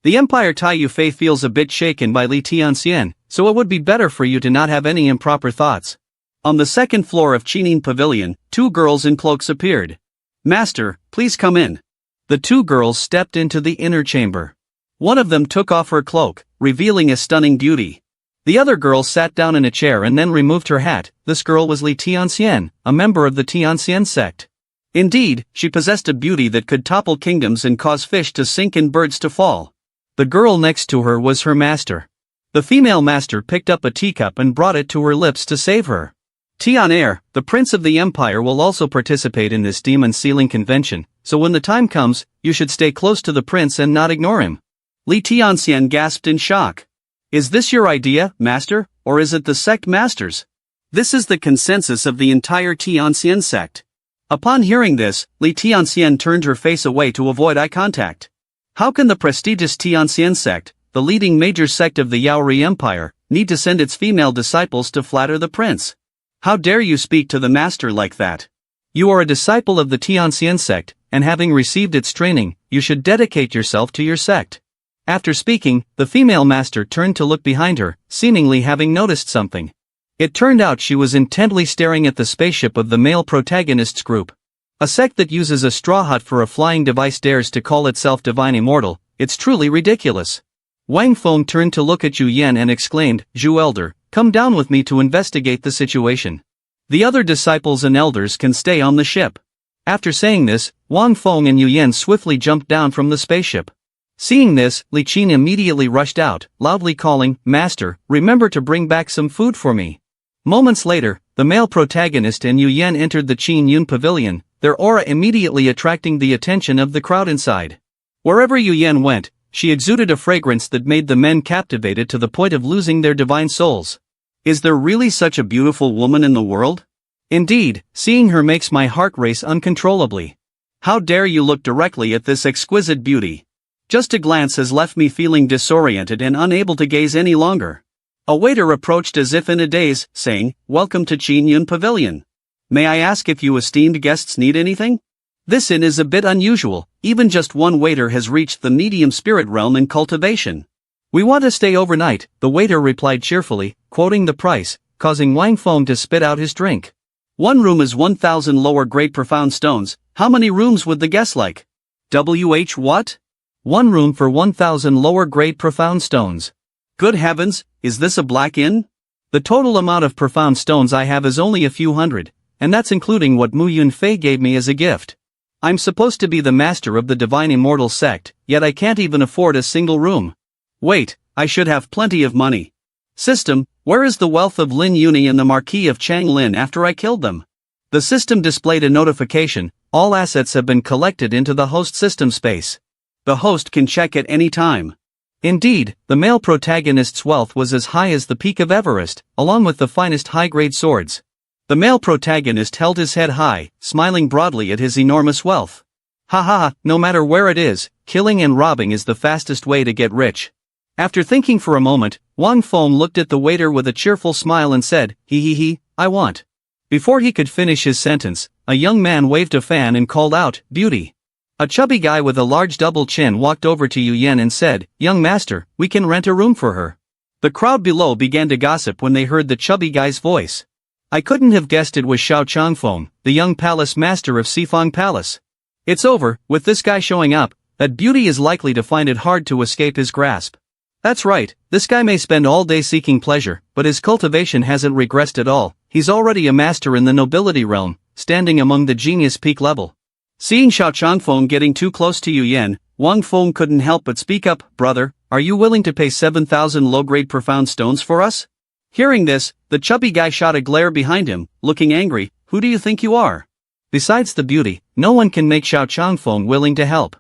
Speaker 1: The Empire Tai Yufei feels a bit shaken by Li Tianxian, so it would be better for you to not have any improper thoughts. On the 2nd floor of Chinin Pavilion, 2 girls in cloaks appeared. Master, please come in. The 2 girls stepped into the inner chamber. One of them took off her cloak, revealing a stunning beauty. The other girl sat down in a chair and then removed her hat. This girl was Li Tianxian, a member of the Tianxian sect. Indeed, she possessed a beauty that could topple kingdoms and cause fish to sink and birds to fall. The girl next to her was her master. The female master picked up a teacup and brought it to her lips to save her. Tian, the prince of the empire, will also participate in this demon sealing convention, so when the time comes, you should stay close to the prince and not ignore him. Li Tianxian gasped in shock. Is this your idea, master, or is it the sect master's? This is the consensus of the entire Tianxian sect. Upon hearing this, Li Tianxian turned her face away to avoid eye contact. How can the prestigious Tianxian sect, the leading major sect of the Yaori Empire, need to send its female disciples to flatter the prince? How dare you speak to the master like that? You are a disciple of the Tianxian sect, and having received its training, you should dedicate yourself to your sect. After speaking, the female master turned to look behind her, seemingly having noticed something. It turned out she was intently staring at the spaceship of the male protagonist's group. A sect that uses a straw hut for a flying device dares to call itself divine immortal. It's truly ridiculous. Wang Feng turned to look at Yu Yan and exclaimed, Zhu Elder, come down with me to investigate the situation. The other disciples and elders can stay on the ship. After saying this, Wang Feng and Yu Yan swiftly jumped down from the spaceship. Seeing this, Li Qin immediately rushed out, loudly calling, Master, remember to bring back some food for me. Moments later, the male protagonist and Yu Yan entered the Qin Yun pavilion, their aura immediately attracting the attention of the crowd inside. Wherever Yu Yan went, she exuded a fragrance that made the men captivated to the point of losing their divine souls. Is there really such a beautiful woman in the world? Indeed, seeing her makes my heart race uncontrollably. How dare you look directly at this exquisite beauty? Just a glance has left me feeling disoriented and unable to gaze any longer. A waiter approached as if in a daze, saying, Welcome to Qin Yun Pavilion. May I ask if you esteemed guests need anything? This inn is a bit unusual, even just one waiter has reached the medium spirit realm in cultivation. We want to stay overnight, the waiter replied cheerfully, quoting the price, causing Wang Feng to spit out his drink. One room is 1,000 lower grade profound stones. How many rooms would the guest like? What? One room for 1,000 lower grade profound stones. Good heavens, is this a black inn? The total amount of profound stones I have is only a few hundred, and that's including what Mu Yunfei gave me as a gift. I'm supposed to be the master of the divine immortal sect, yet I can't even afford a single room. Wait, I should have plenty of money. System, where is the wealth of Lin Yuni and the Marquis of Changlin after I killed them? The system displayed a notification, all assets have been collected into the host system space. The host can check at any time. Indeed, the male protagonist's wealth was as high as the peak of Everest, along with the finest high-grade swords. The male protagonist held his head high, smiling broadly at his enormous wealth. Ha ha, no matter where it is, killing and robbing is the fastest way to get rich. After thinking for a moment, Wang Feng looked at the waiter with a cheerful smile and said, I want. Before he could finish his sentence, a young man waved a fan and called out, Beauty. A chubby guy with a large double chin walked over to Yu Yan and said, Young master, we can rent a room for her. The crowd below began to gossip when they heard the chubby guy's voice. I couldn't have guessed it was Xiao Changfeng, the young palace master of Sifang Palace. It's over, with this guy showing up, that Beauty is likely to find it hard to escape his grasp. That's right, this guy may spend all day seeking pleasure, but his cultivation hasn't regressed at all. He's already a master in the nobility realm, standing among the genius peak level. Seeing Xiao Changfeng getting too close to Yu Yan, Wang Feng couldn't help but speak up, Brother, are you willing to pay 7,000 low-grade profound stones for us? Hearing this, the chubby guy shot a glare behind him, looking angry. Who do you think you are? Besides the beauty, no one can make Xiao Changfeng willing to help.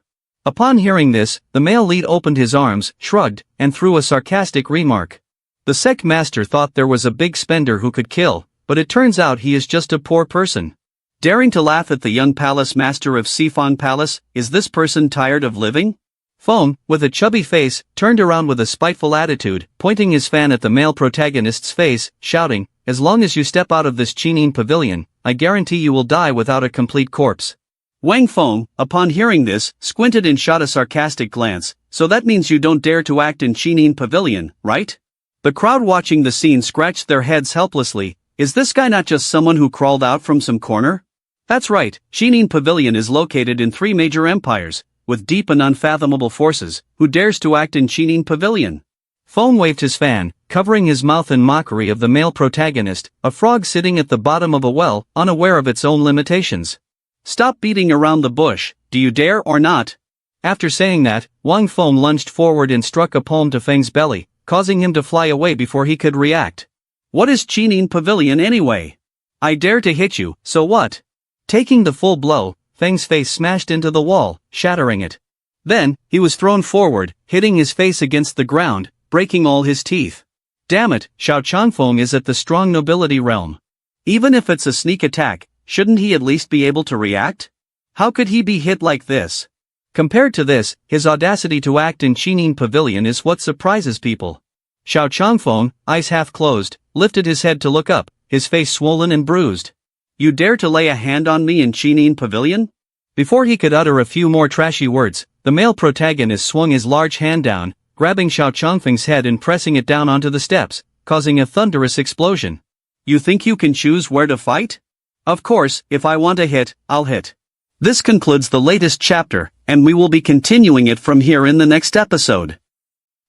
Speaker 1: Upon hearing this, the male lead opened his arms, shrugged, and threw a sarcastic remark. The sect master thought there was a big spender who could kill, but it turns out he is just a poor person. Daring to laugh at the young palace master of Sifang Palace, is this person tired of living? Feng, with a chubby face, turned around with a spiteful attitude, pointing his fan at the male protagonist's face, shouting, As long as you step out of this Qinin pavilion, I guarantee you will die without a complete corpse. Wang Feng, upon hearing this, squinted and shot a sarcastic glance, so that means you don't dare to act in Qinin pavilion, right? The crowd watching the scene scratched their heads helplessly. Is this guy not just someone who crawled out from some corner? That's right, Qinin pavilion is located in 3 major empires, with deep and unfathomable forces. Who dares to act in Qinin pavilion? Feng waved his fan, covering his mouth in mockery of the male protagonist, a frog sitting at the bottom of a well, unaware of its own limitations. Stop beating around the bush, do you dare or not? After saying that, Wang Feng lunged forward and struck a palm to Feng's belly, causing him to fly away before he could react. What is Qinin Pavilion anyway? I dare to hit you, so what? Taking the full blow, Feng's face smashed into the wall, shattering it. Then, he was thrown forward, hitting his face against the ground, breaking all his teeth. Damn it, Xiao Changfeng is at the strong nobility realm. Even if it's a sneak attack, shouldn't he at least be able to react? How could he be hit like this? Compared to this, his audacity to act in Qinin Pavilion is what surprises people. Xiao Changfeng, eyes half closed, lifted his head to look up, his face swollen and bruised. You dare to lay a hand on me in Qinin Pavilion? Before he could utter a few more trashy words, the male protagonist swung his large hand down, grabbing Xiao Changfeng's head and pressing it down onto the steps, causing a thunderous explosion. You think you can choose where to fight? Of course, if I want to hit, I'll hit. This concludes the latest chapter, and we will be continuing it from here in the next episode.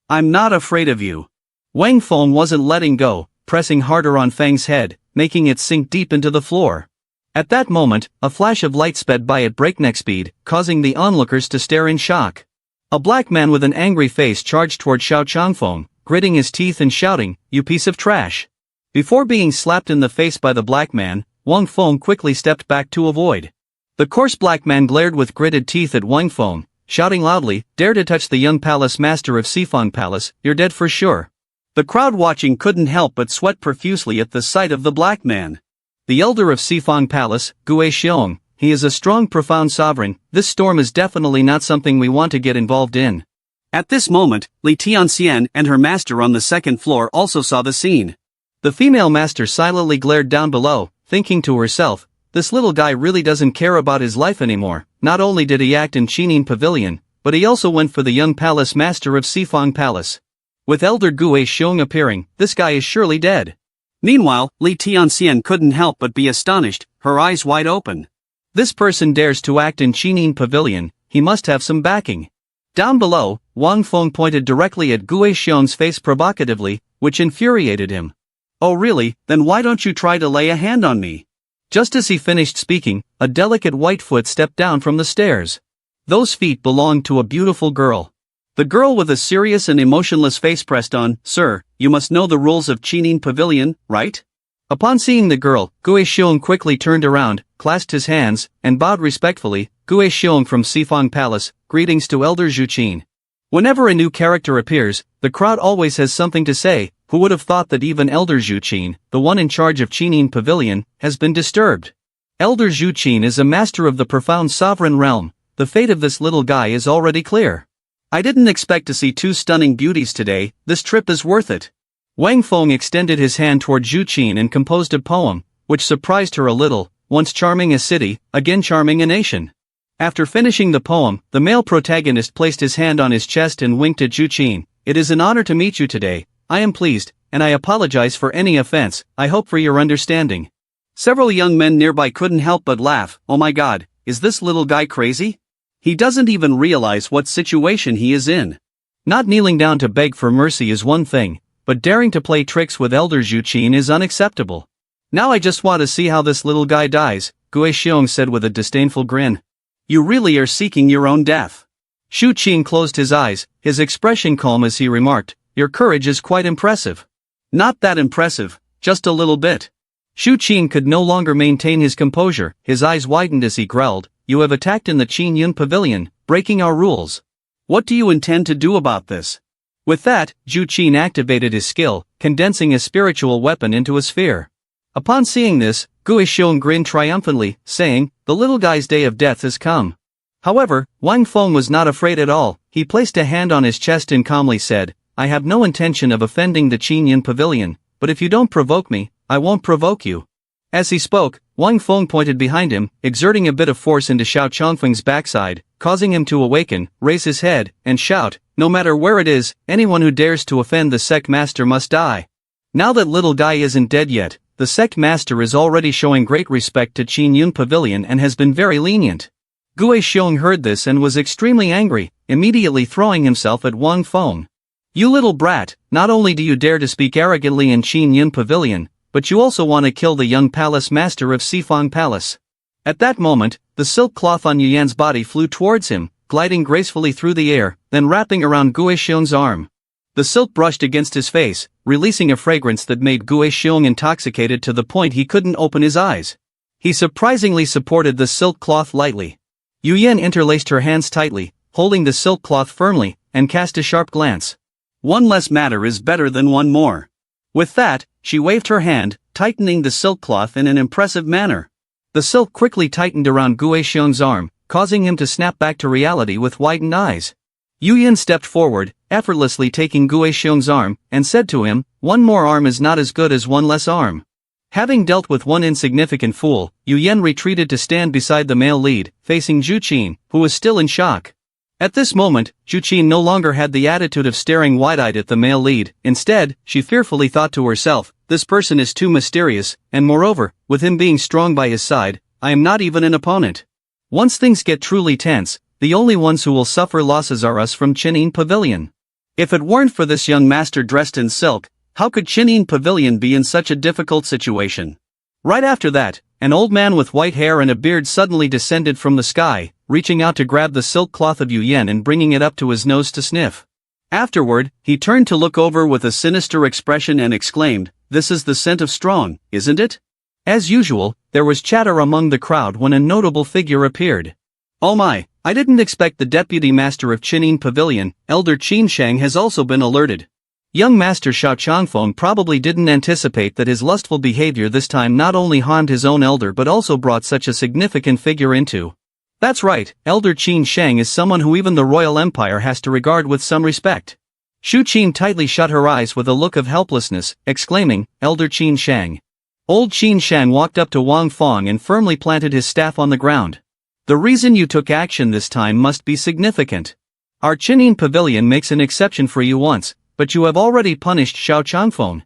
Speaker 1: I'm not afraid of you. Wang Feng wasn't letting go, pressing harder on Feng's head, making it sink deep into the floor. At that moment, a flash of light sped by at breakneck speed, causing the onlookers to stare in shock. A black man with an angry face charged toward Xiao Changfeng, gritting his teeth and shouting, "You piece of trash!" Before being slapped in the face by the black man, Wang Feng quickly stepped back to avoid. The coarse black man glared with gritted teeth at Wang Feng, shouting loudly, "Dare to touch the young palace master of Sifang Palace, you're dead for sure." The crowd watching couldn't help but sweat profusely at the sight of the black man. The elder of Sifang Palace, Gue Xiong, he is a strong profound sovereign. This storm is definitely not something we want to get involved in. At this moment, Li Tianxian and her master on the second floor also saw the scene. The female master silently glared down below, thinking to herself, this little guy really doesn't care about his life anymore. Not only did he act in Qinin Pavilion, but he also went for the young palace master of Sifang Palace. With Elder Gue Xiong appearing, this guy is surely dead. Meanwhile, Li Tianxian couldn't help but be astonished, her eyes wide open. This person dares to act in Qinin Pavilion, he must have some backing. Down below, Wang Feng pointed directly at Gue Xiong's face provocatively, which infuriated him. Oh really, then why don't you try to lay a hand on me? Just as he finished speaking, a delicate white foot stepped down from the stairs. Those feet belonged to a beautiful girl. The girl with a serious and emotionless face pressed on, "Sir, you must know the rules of Qinin Pavilion, right?" Upon seeing the girl, Gue Xiong quickly turned around, clasped his hands, and bowed respectfully. Gue Xiong from Sifang Palace, greetings to Elder Zhu Qin. Whenever a new character appears, the crowd always has something to say. Who would have thought that even Elder Zhu Qin, the one in charge of Qinin Pavilion, has been disturbed? Elder Zhu Qin is a master of the profound sovereign realm. The fate of this little guy is already clear. I didn't expect to see two stunning beauties today. This trip is worth it. Wang Feng extended his hand toward Zhu Qin and composed a poem, which surprised her a little. Once charming a city, again charming a nation. After finishing the poem, the male protagonist placed his hand on his chest and winked at Zhu Qin. It is an honor to meet you today. I am pleased, and I apologize for any offense. I hope for your understanding. Several young men nearby couldn't help but laugh. Oh my god, is this little guy crazy? He doesn't even realize what situation he is in. Not kneeling down to beg for mercy is one thing, but daring to play tricks with Elder Zhu Qin is unacceptable. Now I just want to see how this little guy dies, Gue Xiong said with a disdainful grin. You really are seeking your own death. Zhu Qin closed his eyes, his expression calm as he remarked, your courage is quite impressive. Not that impressive, just a little bit. Zhu Qin could no longer maintain his composure, his eyes widened as he growled, you have attacked in the Qinin Pavilion, breaking our rules. What do you intend to do about this? With that, Zhu Qin activated his skill, condensing a spiritual weapon into a sphere. Upon seeing this, Gue Xiong grinned triumphantly, saying, the little guy's day of death has come. However, Wang Feng was not afraid at all. He placed a hand on his chest and calmly said, I have no intention of offending the Qinin Pavilion, but if you don't provoke me, I won't provoke you. As he spoke, Wang Feng pointed behind him, exerting a bit of force into Xiao Changfeng's backside, causing him to awaken, raise his head, and shout, no matter where it is, anyone who dares to offend the Sect Master must die. Now that little guy isn't dead yet, the Sect Master is already showing great respect to Qinin Pavilion and has been very lenient. Gue Xiong heard this and was extremely angry, immediately throwing himself at Wang Feng. You little brat, not only do you dare to speak arrogantly in Qinin Pavilion, but you also want to kill the young palace master of Sifang Palace. At that moment, the silk cloth on Yuyan's body flew towards him, gliding gracefully through the air, then wrapping around Gue Xiong's arm. The silk brushed against his face, releasing a fragrance that made Gue Xiong intoxicated to the point he couldn't open his eyes. He surprisingly supported the silk cloth lightly. Yuyan interlaced her hands tightly, holding the silk cloth firmly, and cast a sharp glance. One less matter is better than one more. With that, she waved her hand, tightening the silk cloth in an impressive manner. The silk quickly tightened around Gue Xiong's arm, causing him to snap back to reality with widened eyes. Yuyan stepped forward, effortlessly taking Gue Xiong's arm, and said to him, "One more arm is not as good as one less arm." Having dealt with one insignificant fool, Yuyan retreated to stand beside the male lead, facing Zhu Qin, who was still in shock. At this moment, Zhu Qin no longer had the attitude of staring wide-eyed at the male lead. Instead, she fearfully thought to herself, "This person is too mysterious, and moreover, with him being strong by his side, I am not even an opponent." Once things get truly tense, the only ones who will suffer losses are us from Chinin Pavilion. If it weren't for this young master dressed in silk, how could Chinin Pavilion be in such a difficult situation? Right after that, an old man with white hair and a beard suddenly descended from the sky, reaching out to grab the silk cloth of Yuyan and bringing it up to his nose to sniff. Afterward, he turned to look over with a sinister expression and exclaimed, "This is the scent of strong, isn't it?" As usual, there was chatter among the crowd when a notable figure appeared. "Oh my, I didn't expect the deputy master of Chinin Pavilion, Elder Qin Shang, has also been alerted." Young Master Xiao Changfeng probably didn't anticipate that his lustful behavior this time not only harmed his own elder but also brought such a significant figure into. That's right, Elder Qin Shang is someone who even the royal empire has to regard with some respect. Shu Qin tightly shut her eyes with a look of helplessness, exclaiming, "Elder Qin Shang." Old Qin Shang walked up to Wang Fong and firmly planted his staff on the ground. "The reason you took action this time must be significant. Our Chinin Pavilion makes an exception for you once, but you have already punished Xiao Changfeng.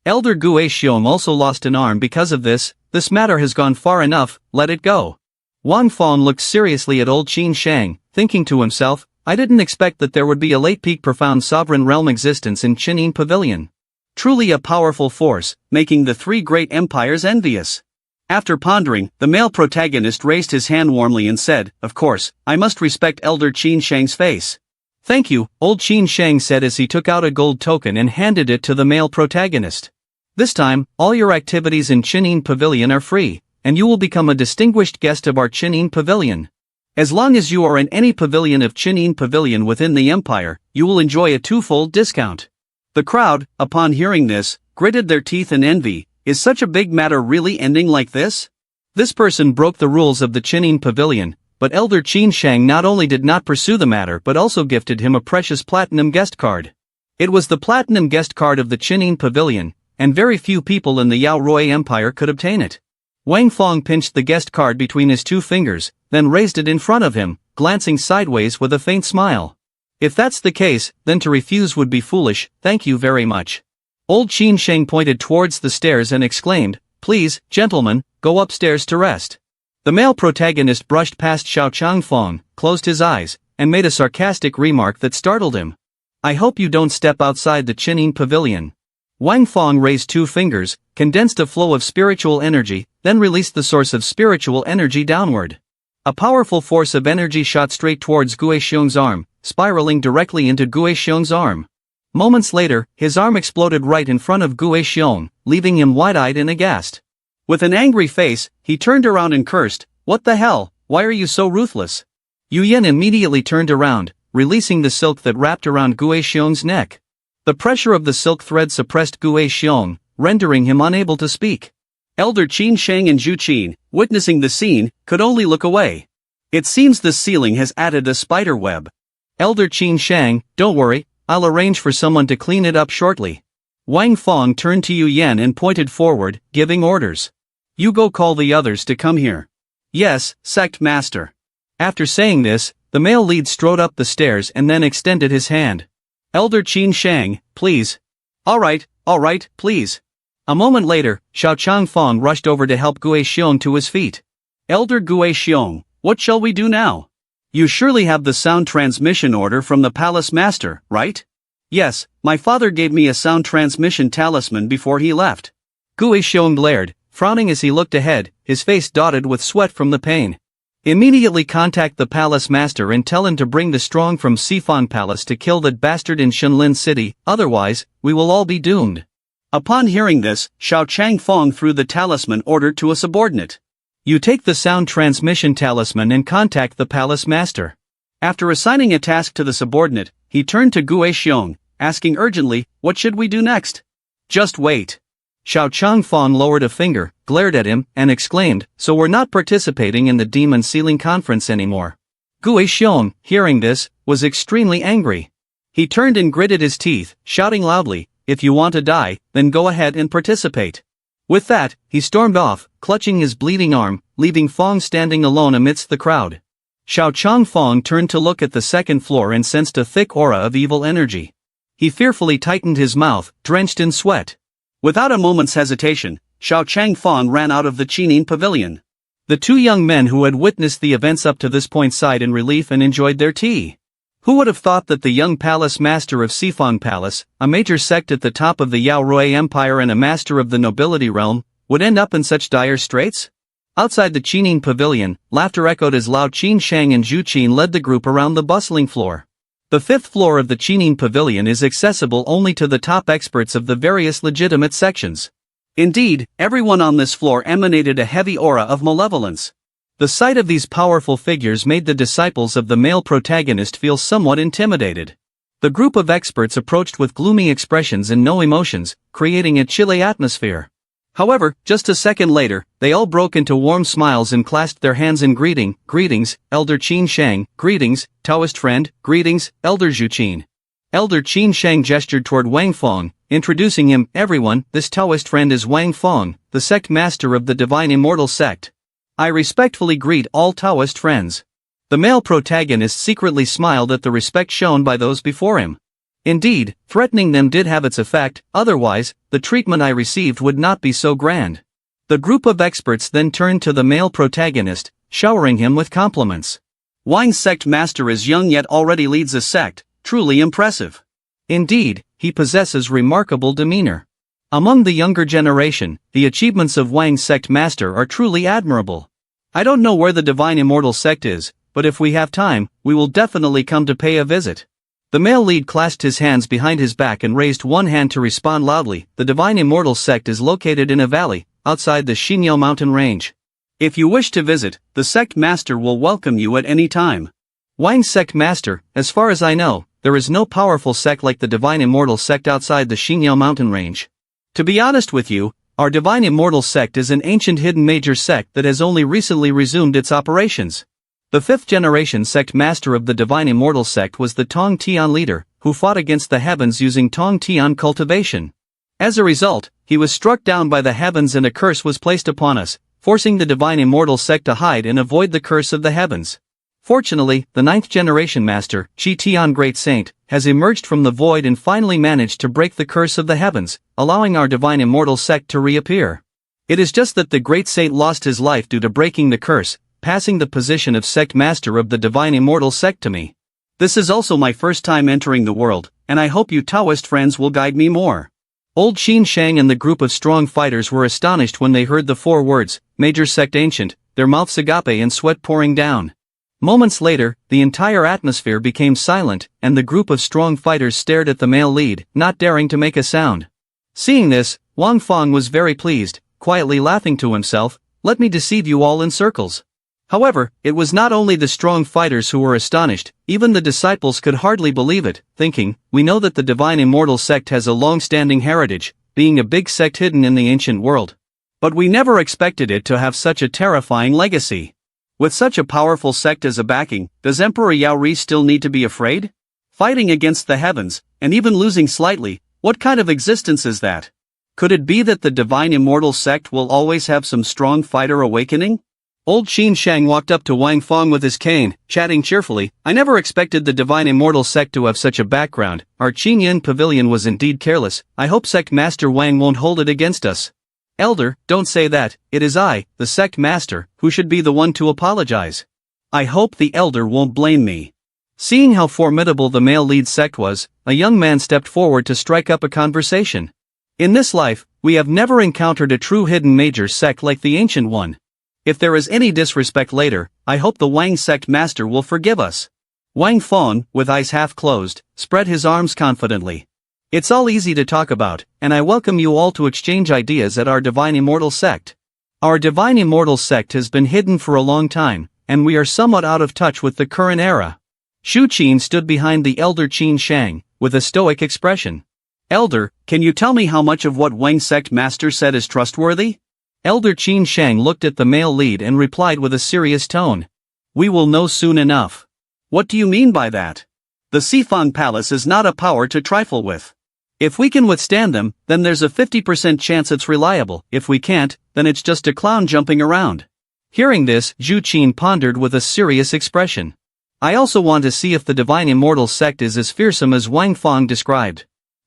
Speaker 1: Elder Gue Xiong also lost an arm because of this. This matter has gone far enough, let it go." Wang Fong looked seriously at old Qin Shang, thinking to himself, "I didn't expect that there would be a late-peak profound sovereign realm existence in Chinin Pavilion. Truly a powerful force, making the three great empires envious." After pondering, the male protagonist raised his hand warmly and said, "Of course, I must respect Elder Qin Shang's face." "Thank you," old Qin Shang said as he took out a gold token and handed it to the male protagonist. "This time, all your activities in Chinin Pavilion are free, and you will become a distinguished guest of our Chinin Pavilion. As long as you are in any pavilion of Chinin Pavilion within the empire, you will enjoy a twofold discount." The crowd, upon hearing this, gritted their teeth in envy. Is such a big matter really ending like this? This person broke the rules of the Chinin Pavilion, but Elder Qin Shang not only did not pursue the matter but also gifted him a precious platinum guest card. It was the platinum guest card of the Chinin Pavilion, and very few people in the Yao Rui Empire could obtain it. Wang Fong pinched the guest card between his two fingers, then raised it in front of him, glancing sideways with a faint smile. "If that's the case, then to refuse would be foolish, thank you very much." Old Qin Shang pointed towards the stairs and exclaimed, "Please, gentlemen, go upstairs to rest." The male protagonist brushed past Xiao Changfeng, closed his eyes, and made a sarcastic remark that startled him. "I hope you don't step outside the Chinin Pavilion." Wang Fong raised two fingers, condensed a flow of spiritual energy, then released the source of spiritual energy downward. A powerful force of energy shot straight towards Gue Xiong's arm, spiraling directly into Gue Xiong's arm. Moments later, his arm exploded right in front of Gue Xiong, leaving him wide-eyed and aghast. With an angry face, he turned around and cursed, "What the hell, why are you so ruthless?" Yuyan immediately turned around, releasing the silk that wrapped around Gue Xiong's neck. The pressure of the silk thread suppressed Gue Xiong, rendering him unable to speak. Elder Qin Shang and Zhu Qin, witnessing the scene, could only look away. "It seems the ceiling has added a spider web." Elder Qin Shang, "Don't worry, I'll arrange for someone to clean it up shortly." Wang Fong turned to Yuyan and pointed forward, giving orders. "You go call the others to come here." "Yes, Sect Master." After saying this, the male lead strode up the stairs and then extended his hand. "Elder Qin Shang, please." All right, please." A moment later, Xiao Changfeng rushed over to help Gue Xiong to his feet. "Elder Gue Xiong, what shall we do now? You surely have the sound transmission order from the Palace Master, right?" "Yes, my father gave me a sound transmission talisman before he left." Gue Xiong glared, frowning as he looked ahead, his face dotted with sweat from the pain. Immediately contact the palace master and tell him to bring the strong from Sifan Palace to kill that bastard in Shunlin City, otherwise, we will all be doomed. Upon hearing this, Xiao Changfeng threw the talisman order to a subordinate. You take the sound transmission talisman and contact the palace master. After assigning a task to the subordinate, he turned to Gue Xiong, asking urgently, what should we do next? Just wait. Xiao Changfeng lowered a finger, glared at him, and exclaimed, so we're not participating in the Demon Sealing Conference anymore. Gue Xiong, hearing this, was extremely angry. He turned and gritted his teeth, shouting loudly, if you want to die, then go ahead and participate. With that, he stormed off, clutching his bleeding arm, leaving Fong standing alone amidst the crowd. Xiao Changfeng turned to look at the second floor and sensed a thick aura of evil energy. He fearfully tightened his mouth, drenched in sweat. Without a moment's hesitation, Xiao Changfeng ran out of the Qinin pavilion. The two young men who had witnessed the events up to this point sighed in relief and enjoyed their tea. Who would have thought that the young palace master of Sifan Palace, a major sect at the top of the Yao Rui Empire and a master of the nobility realm, would end up in such dire straits? Outside the Qinin pavilion, laughter echoed as Lao Qin Shang and Zhu Qin led the group around the bustling floor. The fifth floor of the Qinin pavilion is accessible only to the top experts of the various legitimate sections. Indeed, everyone on this floor emanated a heavy aura of malevolence. The sight of these powerful figures made the disciples of the male protagonist feel somewhat intimidated. The group of experts approached with gloomy expressions and no emotions, creating a chilly atmosphere. However, just a second later, they all broke into warm smiles and clasped their hands in greeting. Greetings, Elder Qin Shang. Greetings, Taoist friend. Greetings, Elder Zhu Qin. Elder Qin Shang gestured toward Wang Fong, introducing him. Everyone, this Taoist friend is Wang Fong, the sect master of the Divine Immortal Sect. I respectfully greet all Taoist friends. The male protagonist secretly smiled at the respect shown by those before him. Indeed, threatening them did have its effect, otherwise, the treatment I received would not be so grand. The group of experts then turned to the male protagonist, showering him with compliments. Wang's sect master is young yet already leads a sect, truly impressive. Indeed, he possesses remarkable demeanor. Among the younger generation, the achievements of Wang's sect master are truly admirable. I don't know where the Divine Immortal Sect is, but if we have time, we will definitely come to pay a visit. The male lead clasped his hands behind his back and raised one hand to respond loudly. The Divine Immortal Sect is located in a valley, outside the Xinyo mountain range. If you wish to visit, the sect master will welcome you at any time. Wang's sect master, as far as I know, there is no powerful sect like the Divine Immortal Sect outside the Xinyo mountain range. To be honest with you, our Divine Immortal Sect is an ancient hidden major sect that has only recently resumed its operations. The fifth-generation sect master of the Divine Immortal Sect was the Tong Tian leader, who fought against the heavens using Tong Tian cultivation. As a result, he was struck down by the heavens and a curse was placed upon us, forcing the Divine Immortal Sect to hide and avoid the curse of the heavens. Fortunately, the ninth-generation master, Qi Tian Great Saint, has emerged from the void and finally managed to break the curse of the heavens, allowing our Divine Immortal Sect to reappear. It is just that the Great Saint lost his life due to breaking the curse, passing the position of sect master of the Divine Immortal Sect to me. This is also my first time entering the world, and I hope you Taoist friends will guide me more. Old Qin Shang and the group of strong fighters were astonished when they heard the four words, Major Sect Ancient, their mouths agape and sweat pouring down. Moments later, the entire atmosphere became silent, and the group of strong fighters stared at the male lead, not daring to make a sound. Seeing this, Wang Fong was very pleased, quietly laughing to himself, let me deceive you all in circles. However, it was not only the strong fighters who were astonished, even the disciples could hardly believe it, thinking, we know that the Divine Immortal Sect has a long-standing heritage, being a big sect hidden in the ancient world. But we never expected it to have such a terrifying legacy. With such a powerful sect as a backing, does Emperor Yao Ri still need to be afraid? Fighting against the heavens, and even losing slightly, what kind of existence is that? Could it be that the Divine Immortal Sect will always have some strong fighter awakening? Old Qin Shang walked up to Wang Fong with his cane, chatting cheerfully, I never expected the Divine Immortal Sect to have such a background, our Qinyin pavilion was indeed careless, I hope Sect Master Wang won't hold it against us. Elder, don't say that, it is I, the Sect Master, who should be the one to apologize. I hope the Elder won't blame me. Seeing how formidable the male lead sect was, a young man stepped forward to strike up a conversation. In this life, we have never encountered a true hidden major sect like the ancient one. If there is any disrespect later, I hope the Wang sect master will forgive us. Wang Feng, with eyes half closed, spread his arms confidently. It's all easy to talk about, and I welcome you all to exchange ideas at our Divine Immortal Sect. Our Divine Immortal Sect has been hidden for a long time, and we are somewhat out of touch with the current era. Shu Qin stood behind the elder Qin Shang, with a stoic expression. Elder, can you tell me how much of what Wang sect master said is trustworthy? Elder Qin Shang looked at the male lead and replied with a serious tone. We will know soon enough. What do you mean by that? The Sifang Palace is not a power to trifle with. If we can withstand them, then there's a 50% chance it's reliable. If we can't, then it's just a clown jumping around. Hearing this, Zhu Qin pondered with a serious expression. I also want to see if the Divine Immortal Sect is as fearsome as Wang Feng described.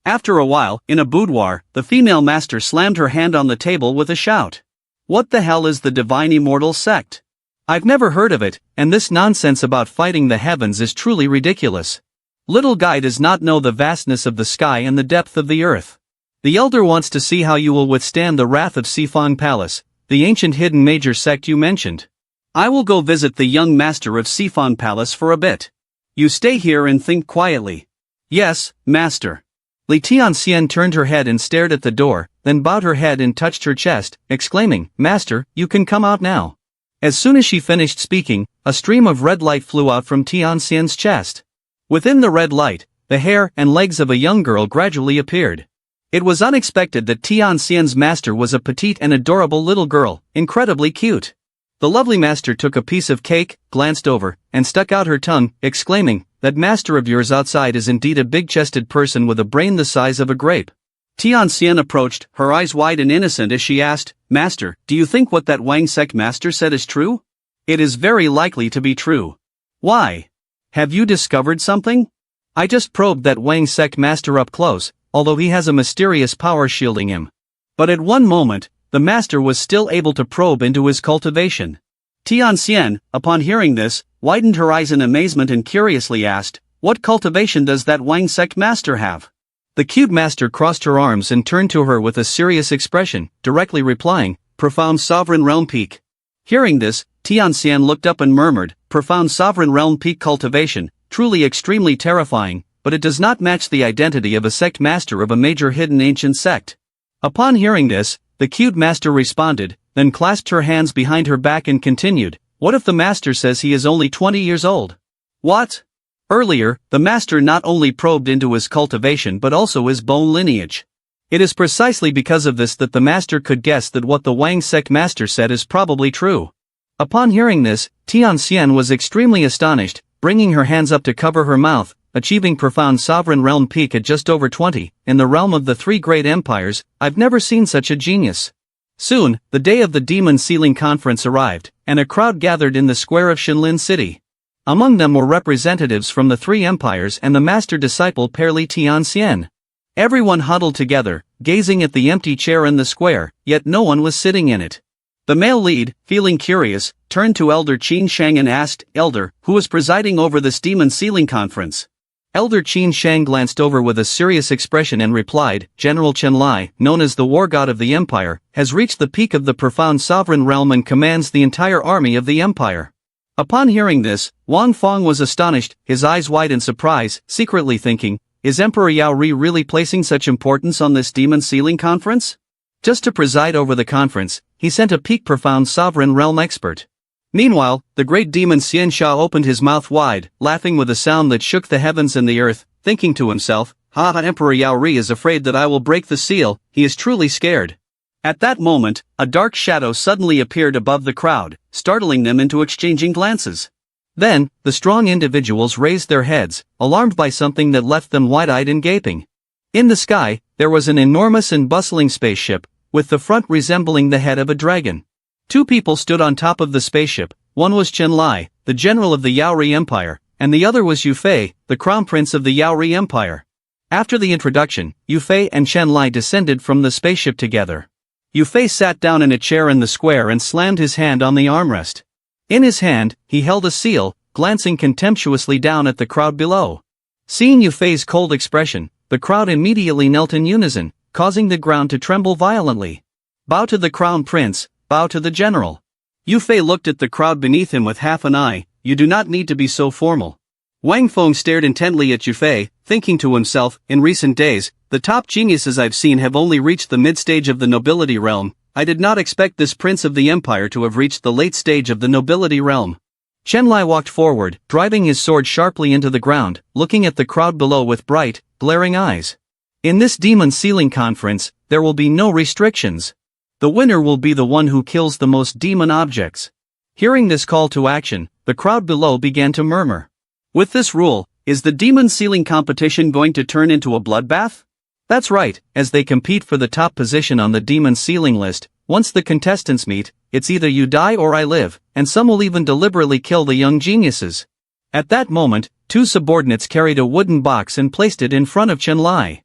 Speaker 1: After a while, in a boudoir, the female master slammed her hand on the table with a shout. What the hell is the Divine Immortal Sect? I've never heard of it, and this nonsense about fighting the heavens is truly ridiculous. Little guy does not know the vastness of the sky and the depth of the earth. The elder wants to see how you will withstand the wrath of Sifang Palace, the ancient hidden major sect you mentioned. I will go visit the young master of Sifang Palace for a bit. You stay here and think quietly. Yes, master. Li Tianxian turned her head and stared at the door, then bowed her head and touched her chest, exclaiming, Master, you can come out now. As soon as she finished speaking, a stream of red light flew out from Tianxian's chest. Within the red light, the hair and legs of a young girl gradually appeared. It was unexpected that Tianxian's master was a petite and adorable little girl, incredibly cute. The lovely master took a piece of cake, glanced over, and stuck out her tongue, exclaiming, That master of yours outside is indeed a big-chested person with a brain the size of a grape. Tianxian approached, her eyes wide and innocent as she asked, Master, do you think what that Wang sect master said is true? It is very likely to be true. Why? Have you discovered something? I just probed that Wang sect master up close, although he has a mysterious power shielding him. But at one moment, the master was still able to probe into his cultivation. Tianxian, upon hearing this, widened her eyes in amazement and curiously asked, What cultivation does that Wang sect master have? The cute master crossed her arms and turned to her with a serious expression, directly replying, Profound Sovereign Realm Peak. Hearing this, Tianxian looked up and murmured, Profound Sovereign Realm Peak cultivation, truly extremely terrifying, but it does not match the identity of a sect master of a major hidden ancient sect. Upon hearing this, the cute master responded, then clasped her hands behind her back and continued, What if the master says he is only 20 years old? What? Earlier, the master not only probed into his cultivation but also his bone lineage. It is precisely because of this that the master could guess that what the Wang sect master said is probably true. Upon hearing this, Tianxian was extremely astonished, bringing her hands up to cover her mouth, achieving profound sovereign realm peak at just over 20, in the realm of the three great empires. I've never seen such a genius. Soon, the day of the Demon Sealing Conference arrived, and a crowd gathered in the square of Shinlin City. Among them were representatives from the three empires and the master-disciple pair Li Tianxian. Everyone huddled together, gazing at the empty chair in the square, yet no one was sitting in it. The male lead, feeling curious, turned to Elder Qin Shang and asked, Elder, who is presiding over this Demon Sealing Conference? Elder Qin Shang glanced over with a serious expression and replied, General Chen Lai, known as the war god of the empire, has reached the peak of the profound sovereign realm and commands the entire army of the empire. Upon hearing this, Wang Feng was astonished, his eyes wide in surprise, secretly thinking, is Emperor Yao Ri really placing such importance on this Demon Sealing Conference? Just to preside over the conference, he sent a peak profound sovereign realm expert. Meanwhile, the great demon Xian Xia opened his mouth wide, laughing with a sound that shook the heavens and the earth, thinking to himself, Emperor Yao Ri is afraid that I will break the seal, he is truly scared. At that moment, a dark shadow suddenly appeared above the crowd, startling them into exchanging glances. Then, the strong individuals raised their heads, alarmed by something that left them wide-eyed and gaping. In the sky, there was an enormous and bustling spaceship, with the front resembling the head of a dragon. Two people stood on top of the spaceship, one was Chen Lai, the general of the Yaori Empire, and the other was Yu Fei, the crown prince of the Yaori Empire. After the introduction, Yu Fei and Chen Lai descended from the spaceship together. Yu Fei sat down in a chair in the square and slammed his hand on the armrest. In his hand, he held a seal, glancing contemptuously down at the crowd below. Seeing Yu Fei's cold expression, the crowd immediately knelt in unison, causing the ground to tremble violently. "Bow to the crown prince, bow to the general." Yu Fei looked at the crowd beneath him with half an eye. "You do not need to be so formal." Wang Feng stared intently at Yu Fei, thinking to himself, in recent days, the top geniuses I've seen have only reached the mid-stage of the nobility realm. I did not expect this prince of the empire to have reached the late stage of the nobility realm. Chen Lai walked forward, driving his sword sharply into the ground, looking at the crowd below with bright, glaring eyes. In this demon sealing conference, there will be no restrictions. The winner will be the one who kills the most demon objects. Hearing this call to action, the crowd below began to murmur. With this rule, is the demon sealing competition going to turn into a bloodbath? That's right, as they compete for the top position on the demon sealing list, once the contestants meet, it's either you die or I live, and some will even deliberately kill the young geniuses. At that moment, two subordinates carried a wooden box and placed it in front of Chen Lai.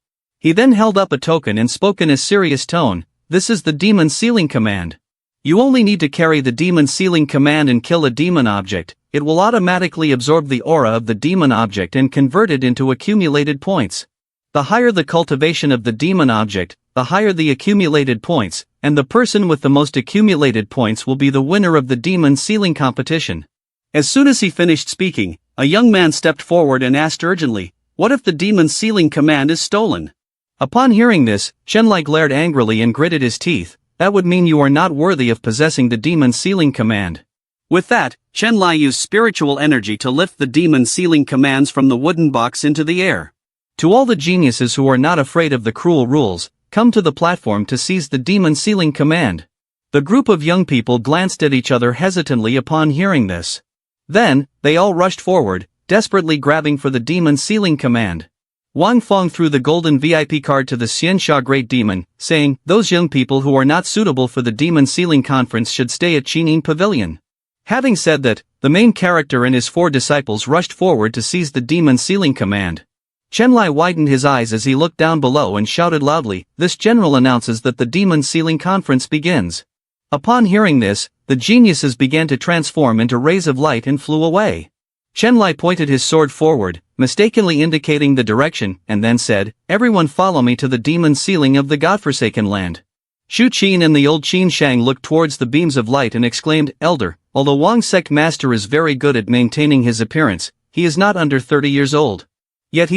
Speaker 1: He then held up a token and spoke in a serious tone. "This is the demon sealing command. You only need to carry the demon sealing command and kill a demon object. It will automatically absorb the aura of the demon object and convert it into accumulated points. The higher the cultivation of the demon object, the higher the accumulated points, and the person with the most accumulated points will be the winner of the demon sealing competition." As soon as he finished speaking, a young man stepped forward and asked urgently, "What if the demon sealing command is stolen?" Upon hearing this, Chen Lai glared angrily and gritted his teeth. "That would mean you are not worthy of possessing the demon sealing command." With that, Chen Lai used spiritual energy to lift the demon sealing commands from the wooden box into the air. To all the geniuses who are not afraid of the cruel rules, come to the platform to seize the demon sealing command. The group of young people glanced at each other hesitantly upon hearing this. Then, they all rushed forward, desperately grabbing for the demon sealing command. Wang Feng threw the golden VIP card to the Xiansha Great Demon, saying, "Those young people who are not suitable for the demon sealing conference should stay at Qinin Pavilion." Having said that, the main character and his 4 disciples rushed forward to seize the demon sealing command. Chen Lai widened his eyes as he looked down below and shouted loudly, "This general announces that the demon sealing conference begins." Upon hearing this, the geniuses began to transform into rays of light and flew away. Chen Lai pointed his sword forward, mistakenly indicating the direction, and then said, "Everyone follow me to the demon sealing of the godforsaken land." Shu Qin and the old Qin Shang looked towards the beams of light and exclaimed, "Elder, although Wang's Sect master is very good at maintaining his appearance, he is not under 30 years old. Yet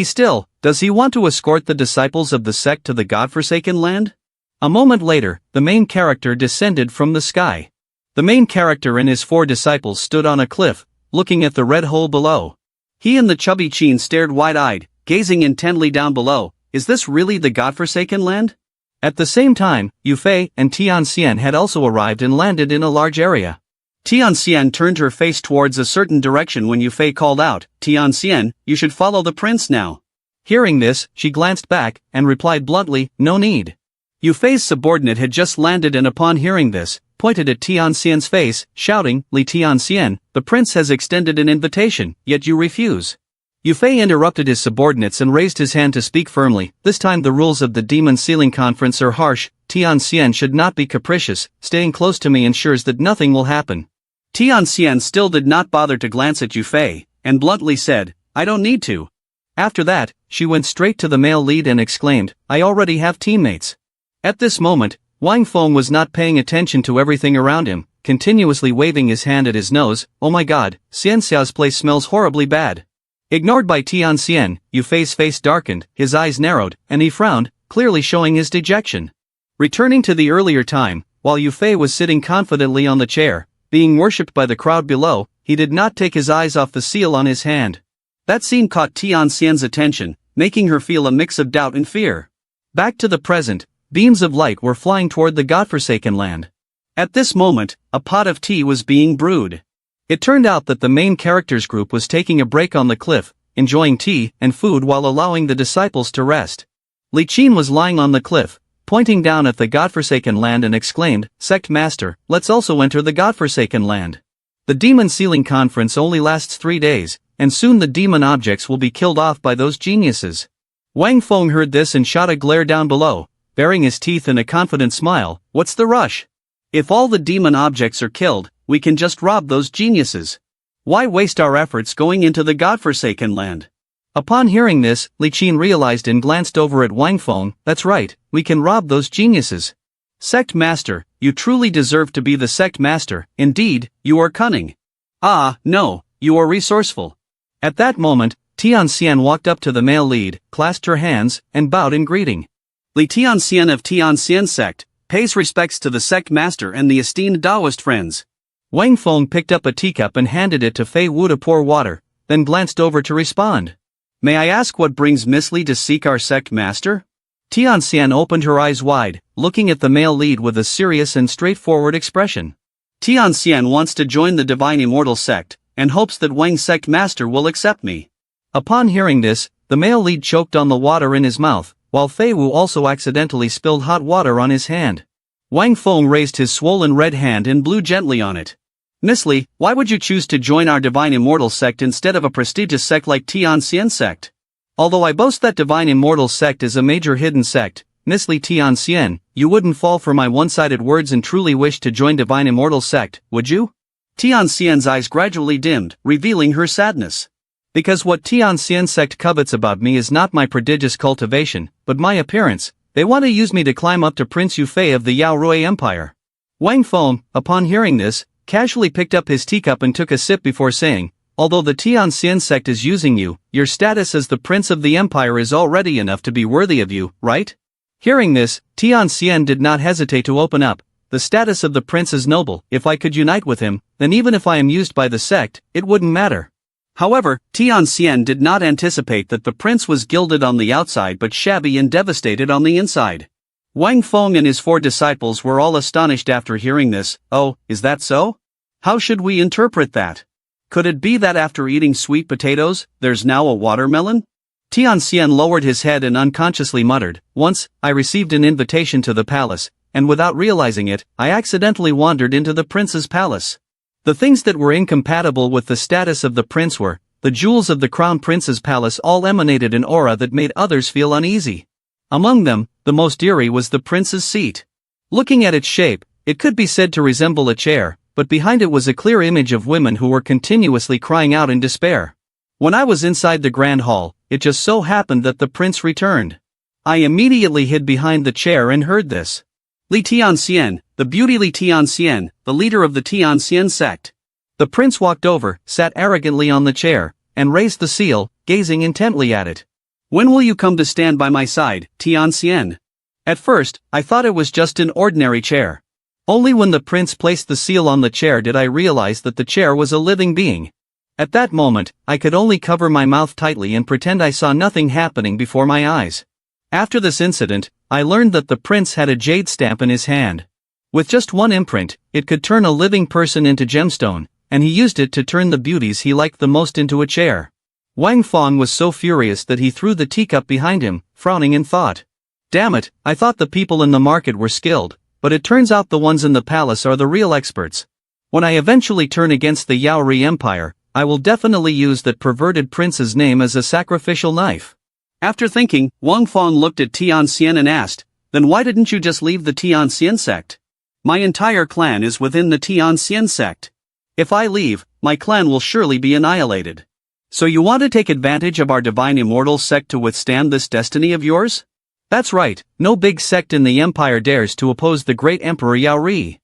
Speaker 1: does he want to escort the disciples of the sect to the godforsaken land?" A moment later, the main character descended from the sky. The main character and his 4 disciples stood on a cliff, looking at the red hole below. He and the chubby Qin stared wide-eyed, gazing intently down below. Is this really the godforsaken land? At the same time, Yu Fei and Tianxian had also arrived and landed in a large area. Tianxian turned her face towards a certain direction when Yu Fei called out, "Tianxian, you should follow the prince now." Hearing this, she glanced back and replied bluntly, "No need." Yu Fei's subordinate had just landed and upon hearing this, pointed at Tianxian's face, shouting, "Li Tianxian, the prince has extended an invitation, yet you refuse." Yu Fei interrupted his subordinates and raised his hand to speak firmly. "This time the rules of the demon sealing conference are harsh. Tianxian should not be capricious. Staying close to me ensures that nothing will happen." Tianxian still did not bother to glance at Yu Fei, and bluntly said, "I don't need to." After that, she went straight to the male lead and exclaimed, "I already have teammates." At this moment, Wang Feng was not paying attention to everything around him, continuously waving his hand at his nose. "Oh my god, Xianxia's place smells horribly bad." Ignored by Tianxian, Yu Fei's face darkened, his eyes narrowed, and he frowned, clearly showing his dejection. Returning to the earlier time, while Yu Fei was sitting confidently on the chair, being worshipped by the crowd below, he did not take his eyes off the seal on his hand. That scene caught Tianxian's attention, making her feel a mix of doubt and fear. Back to the present, beams of light were flying toward the godforsaken land. At this moment, a pot of tea was being brewed. It turned out that the main characters group was taking a break on the cliff, enjoying tea and food while allowing the disciples to rest. Li Qin was lying on the cliff, pointing down at the godforsaken land and exclaimed, "Sect master, let's also enter the godforsaken land. The demon sealing conference only lasts 3 days, and soon the demon objects will be killed off by those geniuses." Wang Feng heard this and shot a glare down below, baring his teeth in a confident smile. "What's the rush? If all the demon objects are killed, we can just rob those geniuses. Why waste our efforts going into the godforsaken land?" Upon hearing this, Li Qin realized and glanced over at Wang Feng. That's right, we can rob those geniuses. Sect Master, you truly deserve to be the Sect Master. Indeed, you are cunning. Ah, no, you are resourceful. At that moment, Tianxian walked up to the male lead, clasped her hands, and bowed in greeting. Li Tianxian of Tianxian Sect pays respects to the Sect Master and the esteemed Taoist friends. Wang Feng picked up a teacup and handed it to Fei Wu to pour water, then glanced over to respond. May I ask what brings Miss Li to seek our Sect Master? Tianxian opened her eyes wide, looking at the male lead with a serious and straightforward expression. Tianxian wants to join the Divine Immortal Sect, and hopes that Wang Sect Master will accept me. Upon hearing this, the male lead choked on the water in his mouth, while Fei Wu also accidentally spilled hot water on his hand. Wang Feng raised his swollen red hand and blew gently on it. Miss Li, why would you choose to join our Divine Immortal Sect instead of a prestigious sect like Tianxian Sect? Although I boast that Divine Immortal Sect is a major hidden sect, Miss Li Tianxian, you wouldn't fall for my one-sided words and truly wish to join Divine Immortal Sect, would you? Tianxian's eyes gradually dimmed, revealing her sadness. Because what Tianxian Sect covets about me is not my prodigious cultivation, but my appearance. They want to use me to climb up to Prince Yufei of the Yao Rui Empire. Wang Feng, upon hearing this, casually picked up his teacup and took a sip before saying, although the Tianxian Sect is using you, your status as the Prince of the Empire is already enough to be worthy of you, right? Hearing this, Tianxian did not hesitate to open up. The status of the Prince is noble. If I could unite with him, then even if I am used by the sect, it wouldn't matter. However, Tianxian did not anticipate that the Prince was gilded on the outside but shabby and devastated on the inside. Wang Feng and his 4 disciples were all astonished after hearing this. Oh, is that so? How should we interpret that? Could it be that after eating sweet potatoes, there's now a watermelon? Tianxian lowered his head and unconsciously muttered, once, I received an invitation to the palace, and without realizing it, I accidentally wandered into the prince's palace. The things that were incompatible with the status of the prince were, the jewels of the crown prince's palace all emanated an aura that made others feel uneasy. Among them, the most eerie was the prince's seat. Looking at its shape, it could be said to resemble a chair, but behind it was a clear image of women who were continuously crying out in despair. When I was inside the grand hall, it just so happened that the prince returned. I immediately hid behind the chair and heard this. Li Tianxian, the beauty Li Tianxian, the leader of the Tianxian sect. The prince walked over, sat arrogantly on the chair, and raised the seal, gazing intently at it. When will you come to stand by my side, Tianxian? At first, I thought it was just an ordinary chair. Only when the prince placed the seal on the chair did I realize that the chair was a living being. At that moment, I could only cover my mouth tightly and pretend I saw nothing happening before my eyes. After this incident, I learned that the prince had a jade stamp in his hand. With just one imprint, it could turn a living person into gemstone, and he used it to turn the beauties he liked the most into a chair. Wang Feng was so furious that he threw the teacup behind him, frowning in thought. Damn it, I thought the people in the market were skilled, but it turns out the ones in the palace are the real experts. When I eventually turn against the Yao Rui Empire, I will definitely use that perverted prince's name as a sacrificial knife. After thinking, Wang Feng looked at Tianxian and asked, then why didn't you just leave the Tianxian sect? My entire clan is within the Tianxian sect. If I leave, my clan will surely be annihilated. So you want to take advantage of our Divine Immortal Sect to withstand this destiny of yours? That's right, no big sect in the empire dares to oppose the great Emperor Yao Rui.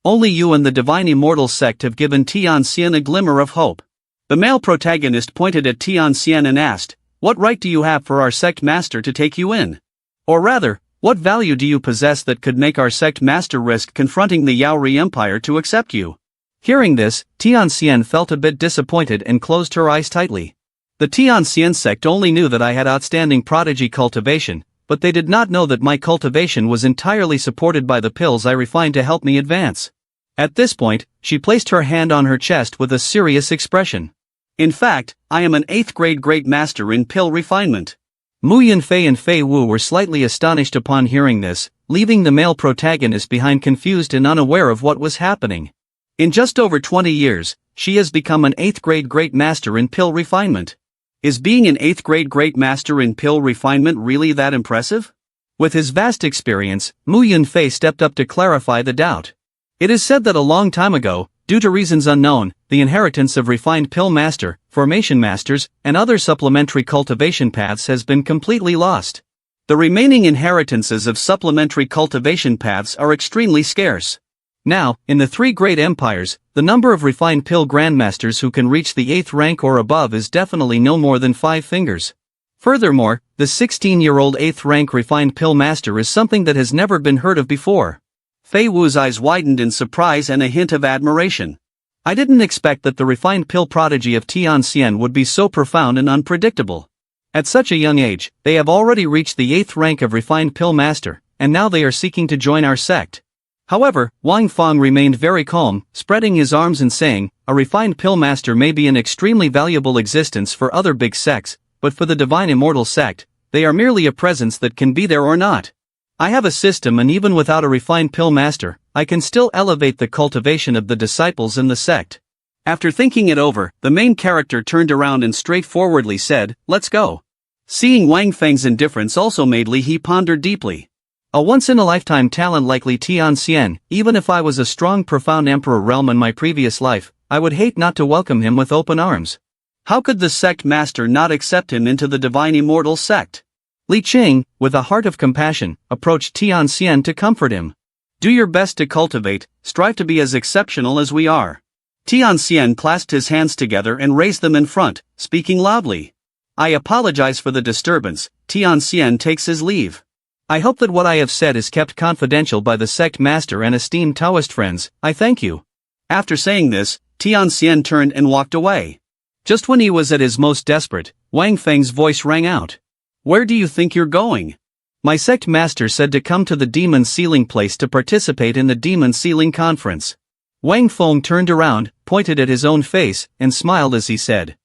Speaker 1: Only you and the Divine Immortal Sect have given Tianxian a glimmer of hope. The male protagonist pointed at Tianxian and asked, what right do you have for our sect master to take you in? Or rather, what value do you possess that could make our sect master risk confronting the Yao Rui Empire to accept you? Hearing this, Tianxian felt a bit disappointed and closed her eyes tightly. The Tianxian sect only knew that I had outstanding prodigy cultivation, but they did not know that my cultivation was entirely supported by the pills I refined to help me advance. At this point, she placed her hand on her chest with a serious expression. In fact, I am an 8th grade great master in pill refinement. Mu Yunfei and Fei Wu were slightly astonished upon hearing this, leaving the male protagonist behind confused and unaware of what was happening. In just over 20 years, she has become an 8th grade great master in pill refinement. Is being an 8th grade great master in pill refinement really that impressive? With his vast experience, Mu Yunfei stepped up to clarify the doubt. It is said that a long time ago, due to reasons unknown, the inheritance of refined pill master, formation masters, and other supplementary cultivation paths has been completely lost. The remaining inheritances of supplementary cultivation paths are extremely scarce. Now, in the three great empires, the number of refined pill grandmasters who can reach the 8th rank or above is definitely no more than 5 fingers. Furthermore, the 16-year-old 8th rank refined pill master is something that has never been heard of before. Fei Wu's eyes widened in surprise and a hint of admiration. I didn't expect that the refined pill prodigy of Tianxian would be so profound and unpredictable. At such a young age, they have already reached the 8th rank of refined pill master, and now they are seeking to join our sect. However, Wang Feng remained very calm, spreading his arms and saying, a refined pill master may be an extremely valuable existence for other big sects, but for the divine immortal sect, they are merely a presence that can be there or not. I have a system, and even without a refined pill master, I can still elevate the cultivation of the disciples in the sect. After thinking it over, the main character turned around and straightforwardly said, let's go. Seeing Wang Feng's indifference also made Li He ponder deeply. A once-in-a-lifetime talent like Li Tianxian, even if I was a strong profound emperor realm in my previous life, I would hate not to welcome him with open arms. How could the sect master not accept him into the divine immortal sect? Li Qing, with a heart of compassion, approached Tianxian to comfort him. Do your best to cultivate, strive to be as exceptional as we are. Tianxian clasped his hands together and raised them in front, speaking loudly. I apologize for the disturbance. Tianxian takes his leave. I hope that what I have said is kept confidential by the sect master and esteemed Taoist friends. I thank you. After saying this, Tianxian turned and walked away. Just when he was at his most desperate, Wang Feng's voice rang out. Where do you think you're going? My sect master said to come to the Demon Sealing place to participate in the Demon Sealing conference. Wang Feng turned around, pointed at his own face, and smiled as he said,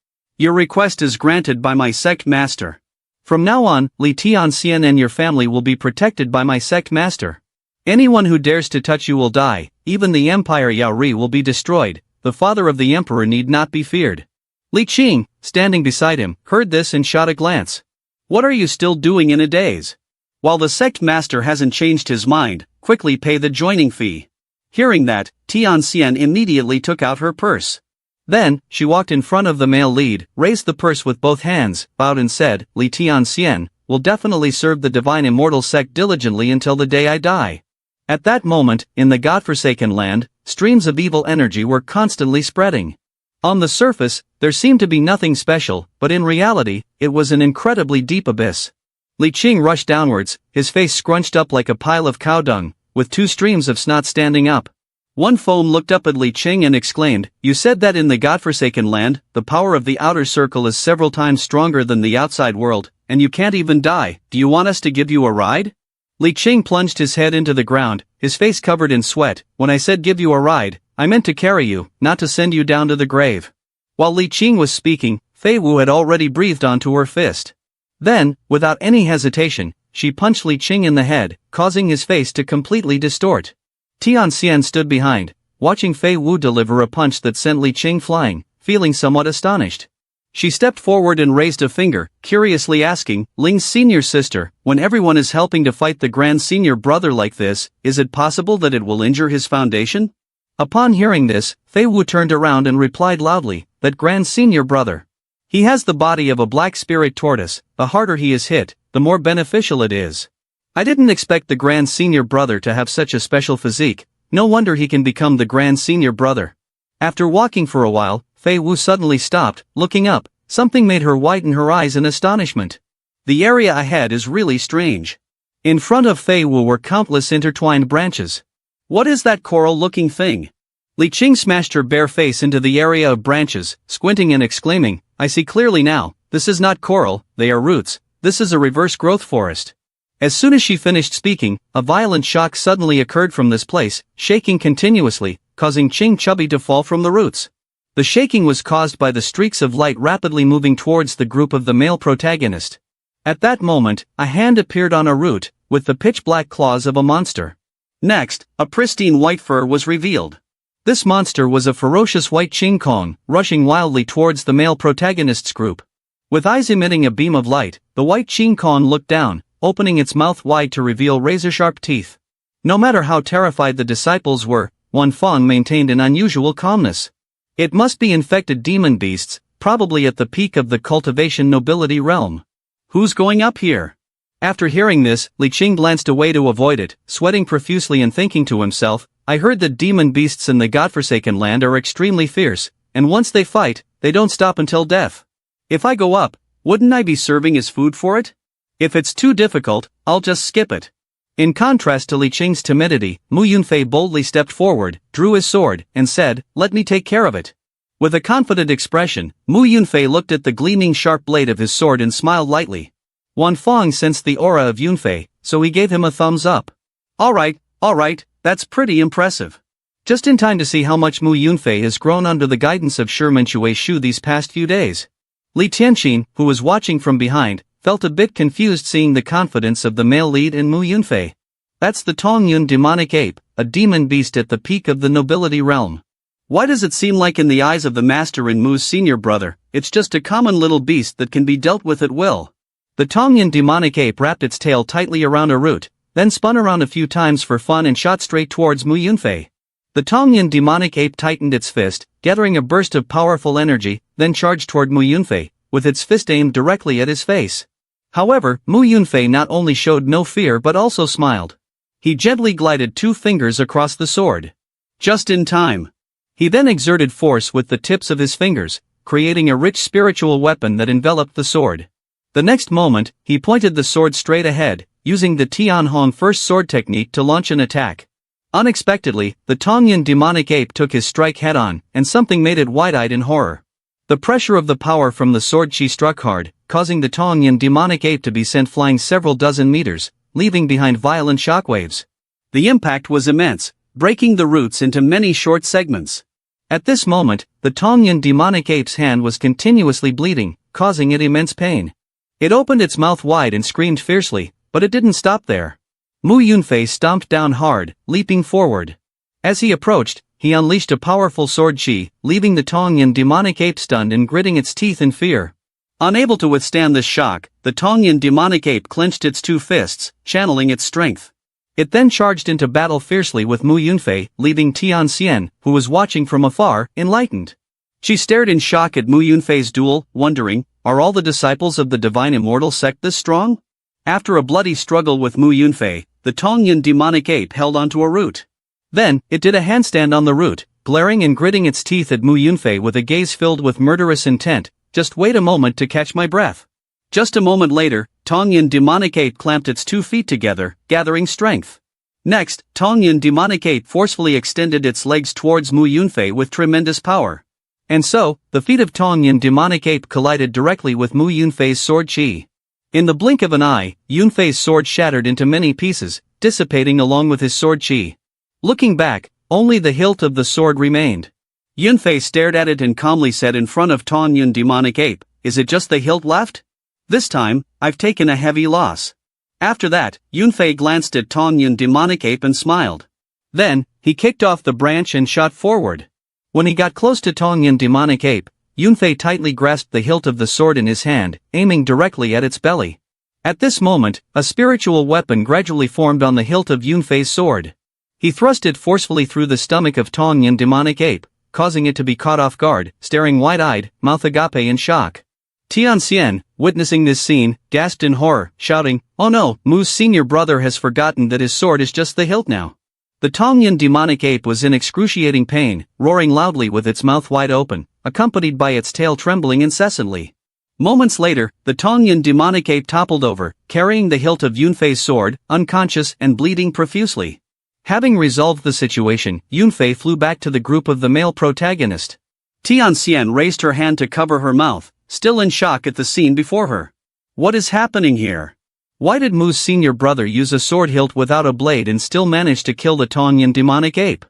Speaker 1: your request is granted by my sect master. From now on, Li Tianxian and your family will be protected by my sect master. Anyone who dares to touch you will die, even the Empire Yaori will be destroyed, the father of the emperor need not be feared. Li Qing, standing beside him, heard this and shot a glance. What are you still doing in a daze? While the sect master hasn't changed his mind, quickly pay the joining fee. Hearing that, Tianxian immediately took out her purse. Then, she walked in front of the male lead, raised the purse with both hands, bowed and said, Li Tianxian will definitely serve the divine immortal sect diligently until the day I die. At that moment, in the godforsaken land, streams of evil energy were constantly spreading. On the surface, there seemed to be nothing special, but in reality, it was an incredibly deep abyss. Li Qing rushed downwards, his face scrunched up like a pile of cow dung, with 2 streams of snot standing up. One foam looked up at Li Qing and exclaimed, you said that in the godforsaken land, the power of the outer circle is several times stronger than the outside world, and you can't even die. Do you want us to give you a ride? Li Qing plunged his head into the ground, his face covered in sweat. When I said give you a ride, I meant to carry you, not to send you down to the grave. While Li Qing was speaking, Fei Wu had already breathed onto her fist. Then, without any hesitation, she punched Li Qing in the head, causing his face to completely distort. Tianxian stood behind, watching Fei Wu deliver a punch that sent Li Qing flying, feeling somewhat astonished. She stepped forward and raised a finger, curiously asking, Ling's senior sister, when everyone is helping to fight the grand senior brother like this, is it possible that it will injure his foundation? Upon hearing this, Fei Wu turned around and replied loudly, that grand senior brother. He has the body of a black spirit tortoise, the harder he is hit, the more beneficial it is. I didn't expect the grand senior brother to have such a special physique, no wonder he can become the grand senior brother. After walking for a while, Fei Wu suddenly stopped, looking up, something made her widen her eyes in astonishment. The area ahead is really strange. In front of Fei Wu were countless intertwined branches. What is that coral-looking thing? Li Qing smashed her bare face into the area of branches, squinting and exclaiming, I see clearly now, this is not coral, they are roots, this is a reverse growth forest. As soon as she finished speaking, a violent shock suddenly occurred from this place, shaking continuously, causing Qing Chubby to fall from the roots. The shaking was caused by the streaks of light rapidly moving towards the group of the male protagonist. At that moment, a hand appeared on a root, with the pitch-black claws of a monster. Next, a pristine white fur was revealed. This monster was a ferocious white Qing Kong, rushing wildly towards the male protagonist's group. With eyes emitting a beam of light, the white Qing Kong looked down, opening its mouth wide to reveal razor-sharp teeth. No matter how terrified the disciples were, Wan Feng maintained an unusual calmness. It must be infected demon beasts, probably at the peak of the cultivation nobility realm. Who's going up here? After hearing this, Li Qing glanced away to avoid it, sweating profusely and thinking to himself, I heard that demon beasts in the godforsaken land are extremely fierce, and once they fight, they don't stop until death. If I go up, wouldn't I be serving as food for it? If it's too difficult, I'll just skip it. In contrast to Li Qing's timidity, Mu Yunfei boldly stepped forward, drew his sword, and said, let me take care of it. With a confident expression, Mu Yunfei looked at the gleaming sharp blade of his sword and smiled lightly. Wan Fong sensed the aura of Yunfei, so he gave him a thumbs up. Alright, that's pretty impressive. Just in time to see how much Mu Yunfei has grown under the guidance of Sherman Chui Shu these past few days. Li Tianqin, who was watching from behind, felt a bit confused seeing the confidence of the male lead in Mu Yunfei. That's the Tongyun demonic ape, a demon beast at the peak of the nobility realm. Why does it seem like in the eyes of the master and Mu's senior brother, it's just a common little beast that can be dealt with at will? The Tongyun demonic ape wrapped its tail tightly around a root, then spun around a few times for fun and shot straight towards Mu Yunfei. The Tongyun demonic ape tightened its fist, gathering a burst of powerful energy, then charged toward Mu Yunfei, with its fist aimed directly at his face. However, Mu Yunfei not only showed no fear but also smiled. He gently glided 2 fingers across the sword. Just in time. He then exerted force with the tips of his fingers, creating a rich spiritual weapon that enveloped the sword. The next moment, he pointed the sword straight ahead, using the Tianhong first sword technique to launch an attack. Unexpectedly, the Tongyun demonic ape took his strike head-on, and something made it wide-eyed in horror. The pressure of the power from the sword chi struck hard, causing the Tongyun demonic ape to be sent flying several dozen meters, leaving behind violent shockwaves. The impact was immense, breaking the roots into many short segments. At this moment, the Tongyun demonic ape's hand was continuously bleeding, causing it immense pain. It opened its mouth wide and screamed fiercely, but it didn't stop there. Mu Yunfei stomped down hard, leaping forward. As he approached, he unleashed a powerful sword chi, leaving the Tongyun demonic ape stunned and gritting its teeth in fear. Unable to withstand this shock, the Tongyun demonic ape clenched its 2 fists, channeling its strength. It then charged into battle fiercely with Mu Yunfei, leaving Tian Xian, who was watching from afar, enlightened. She stared in shock at Mu Yunfei's duel, wondering, are all the disciples of the divine immortal sect this strong? After a bloody struggle with Mu Yunfei, the Tongyun demonic ape held onto a root. Then, it did a handstand on the root, glaring and gritting its teeth at Mu Yunfei with a gaze filled with murderous intent. Just wait a moment to catch my breath. Just a moment later, Tongyun demonic ape clamped its 2 feet together, gathering strength. Next, Tongyun demonic ape forcefully extended its legs towards Mu Yunfei with tremendous power. And so, the feet of Tongyun demonic ape collided directly with Mu Yunfei's sword chi. In the blink of an eye, Yunfei's sword shattered into many pieces, dissipating along with his sword chi. Looking back, only the hilt of the sword remained. Yunfei stared at it and calmly said in front of Tongyun demonic ape, is it just the hilt left? This time, I've taken a heavy loss. After that, Yunfei glanced at Tongyun demonic ape and smiled. Then, he kicked off the branch and shot forward. When he got close to Tongyun demonic ape, Yunfei tightly grasped the hilt of the sword in his hand, aiming directly at its belly. At this moment, a spiritual weapon gradually formed on the hilt of Yunfei's sword. He thrust it forcefully through the stomach of Tongyun demonic ape, causing it to be caught off guard, staring wide-eyed, mouth agape in shock. Tian Xian, witnessing this scene, gasped in horror, shouting, oh no, Mu's senior brother has forgotten that his sword is just the hilt now. The Tongyun demonic ape was in excruciating pain, roaring loudly with its mouth wide open, accompanied by its tail trembling incessantly. Moments later, the Tongyun demonic ape toppled over, carrying the hilt of Yunfei's sword, unconscious and bleeding profusely. Having resolved the situation, Yunfei flew back to the group of the male protagonist. Tian Xian raised her hand to cover her mouth, still in shock at the scene before her. What is happening here? Why did Mu's senior brother use a sword hilt without a blade and still manage to kill the Tongyun demonic ape?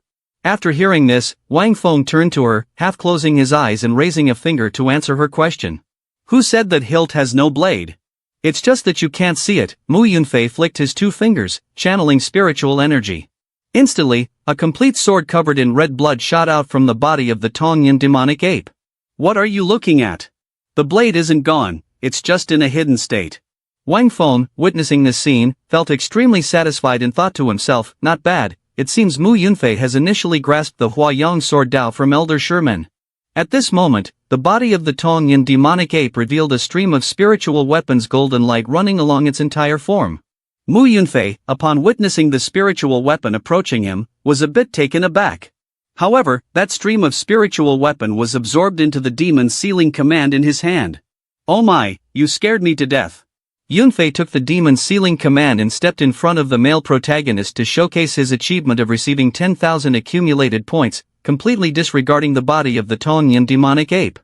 Speaker 1: After hearing this, Wang Feng turned to her, half closing his eyes and raising a finger to answer her question. Who said that hilt has no blade? It's just that you can't see it. Mu Yunfei flicked his 2 fingers, channeling spiritual energy. Instantly, a complete sword covered in red blood shot out from the body of the Tongyun demonic ape. What are you looking at? The blade isn't gone, it's just in a hidden state. Wang Feng, witnessing this scene, felt extremely satisfied and thought to himself, not bad, it seems Mu Yunfei has initially grasped the Huayang sword Dao from Elder Sherman. At this moment, the body of the Tongyin demonic ape revealed a stream of spiritual weapons golden light running along its entire form. Mu Yunfei, upon witnessing the spiritual weapon approaching him, was a bit taken aback. However, that stream of spiritual weapon was absorbed into the demon's sealing command in his hand. "Oh my, you scared me to death." Yunfei took the demon's sealing command and stepped in front of the male protagonist to showcase his achievement of receiving 10,000 accumulated points, completely disregarding the body of the Tongyin demonic ape.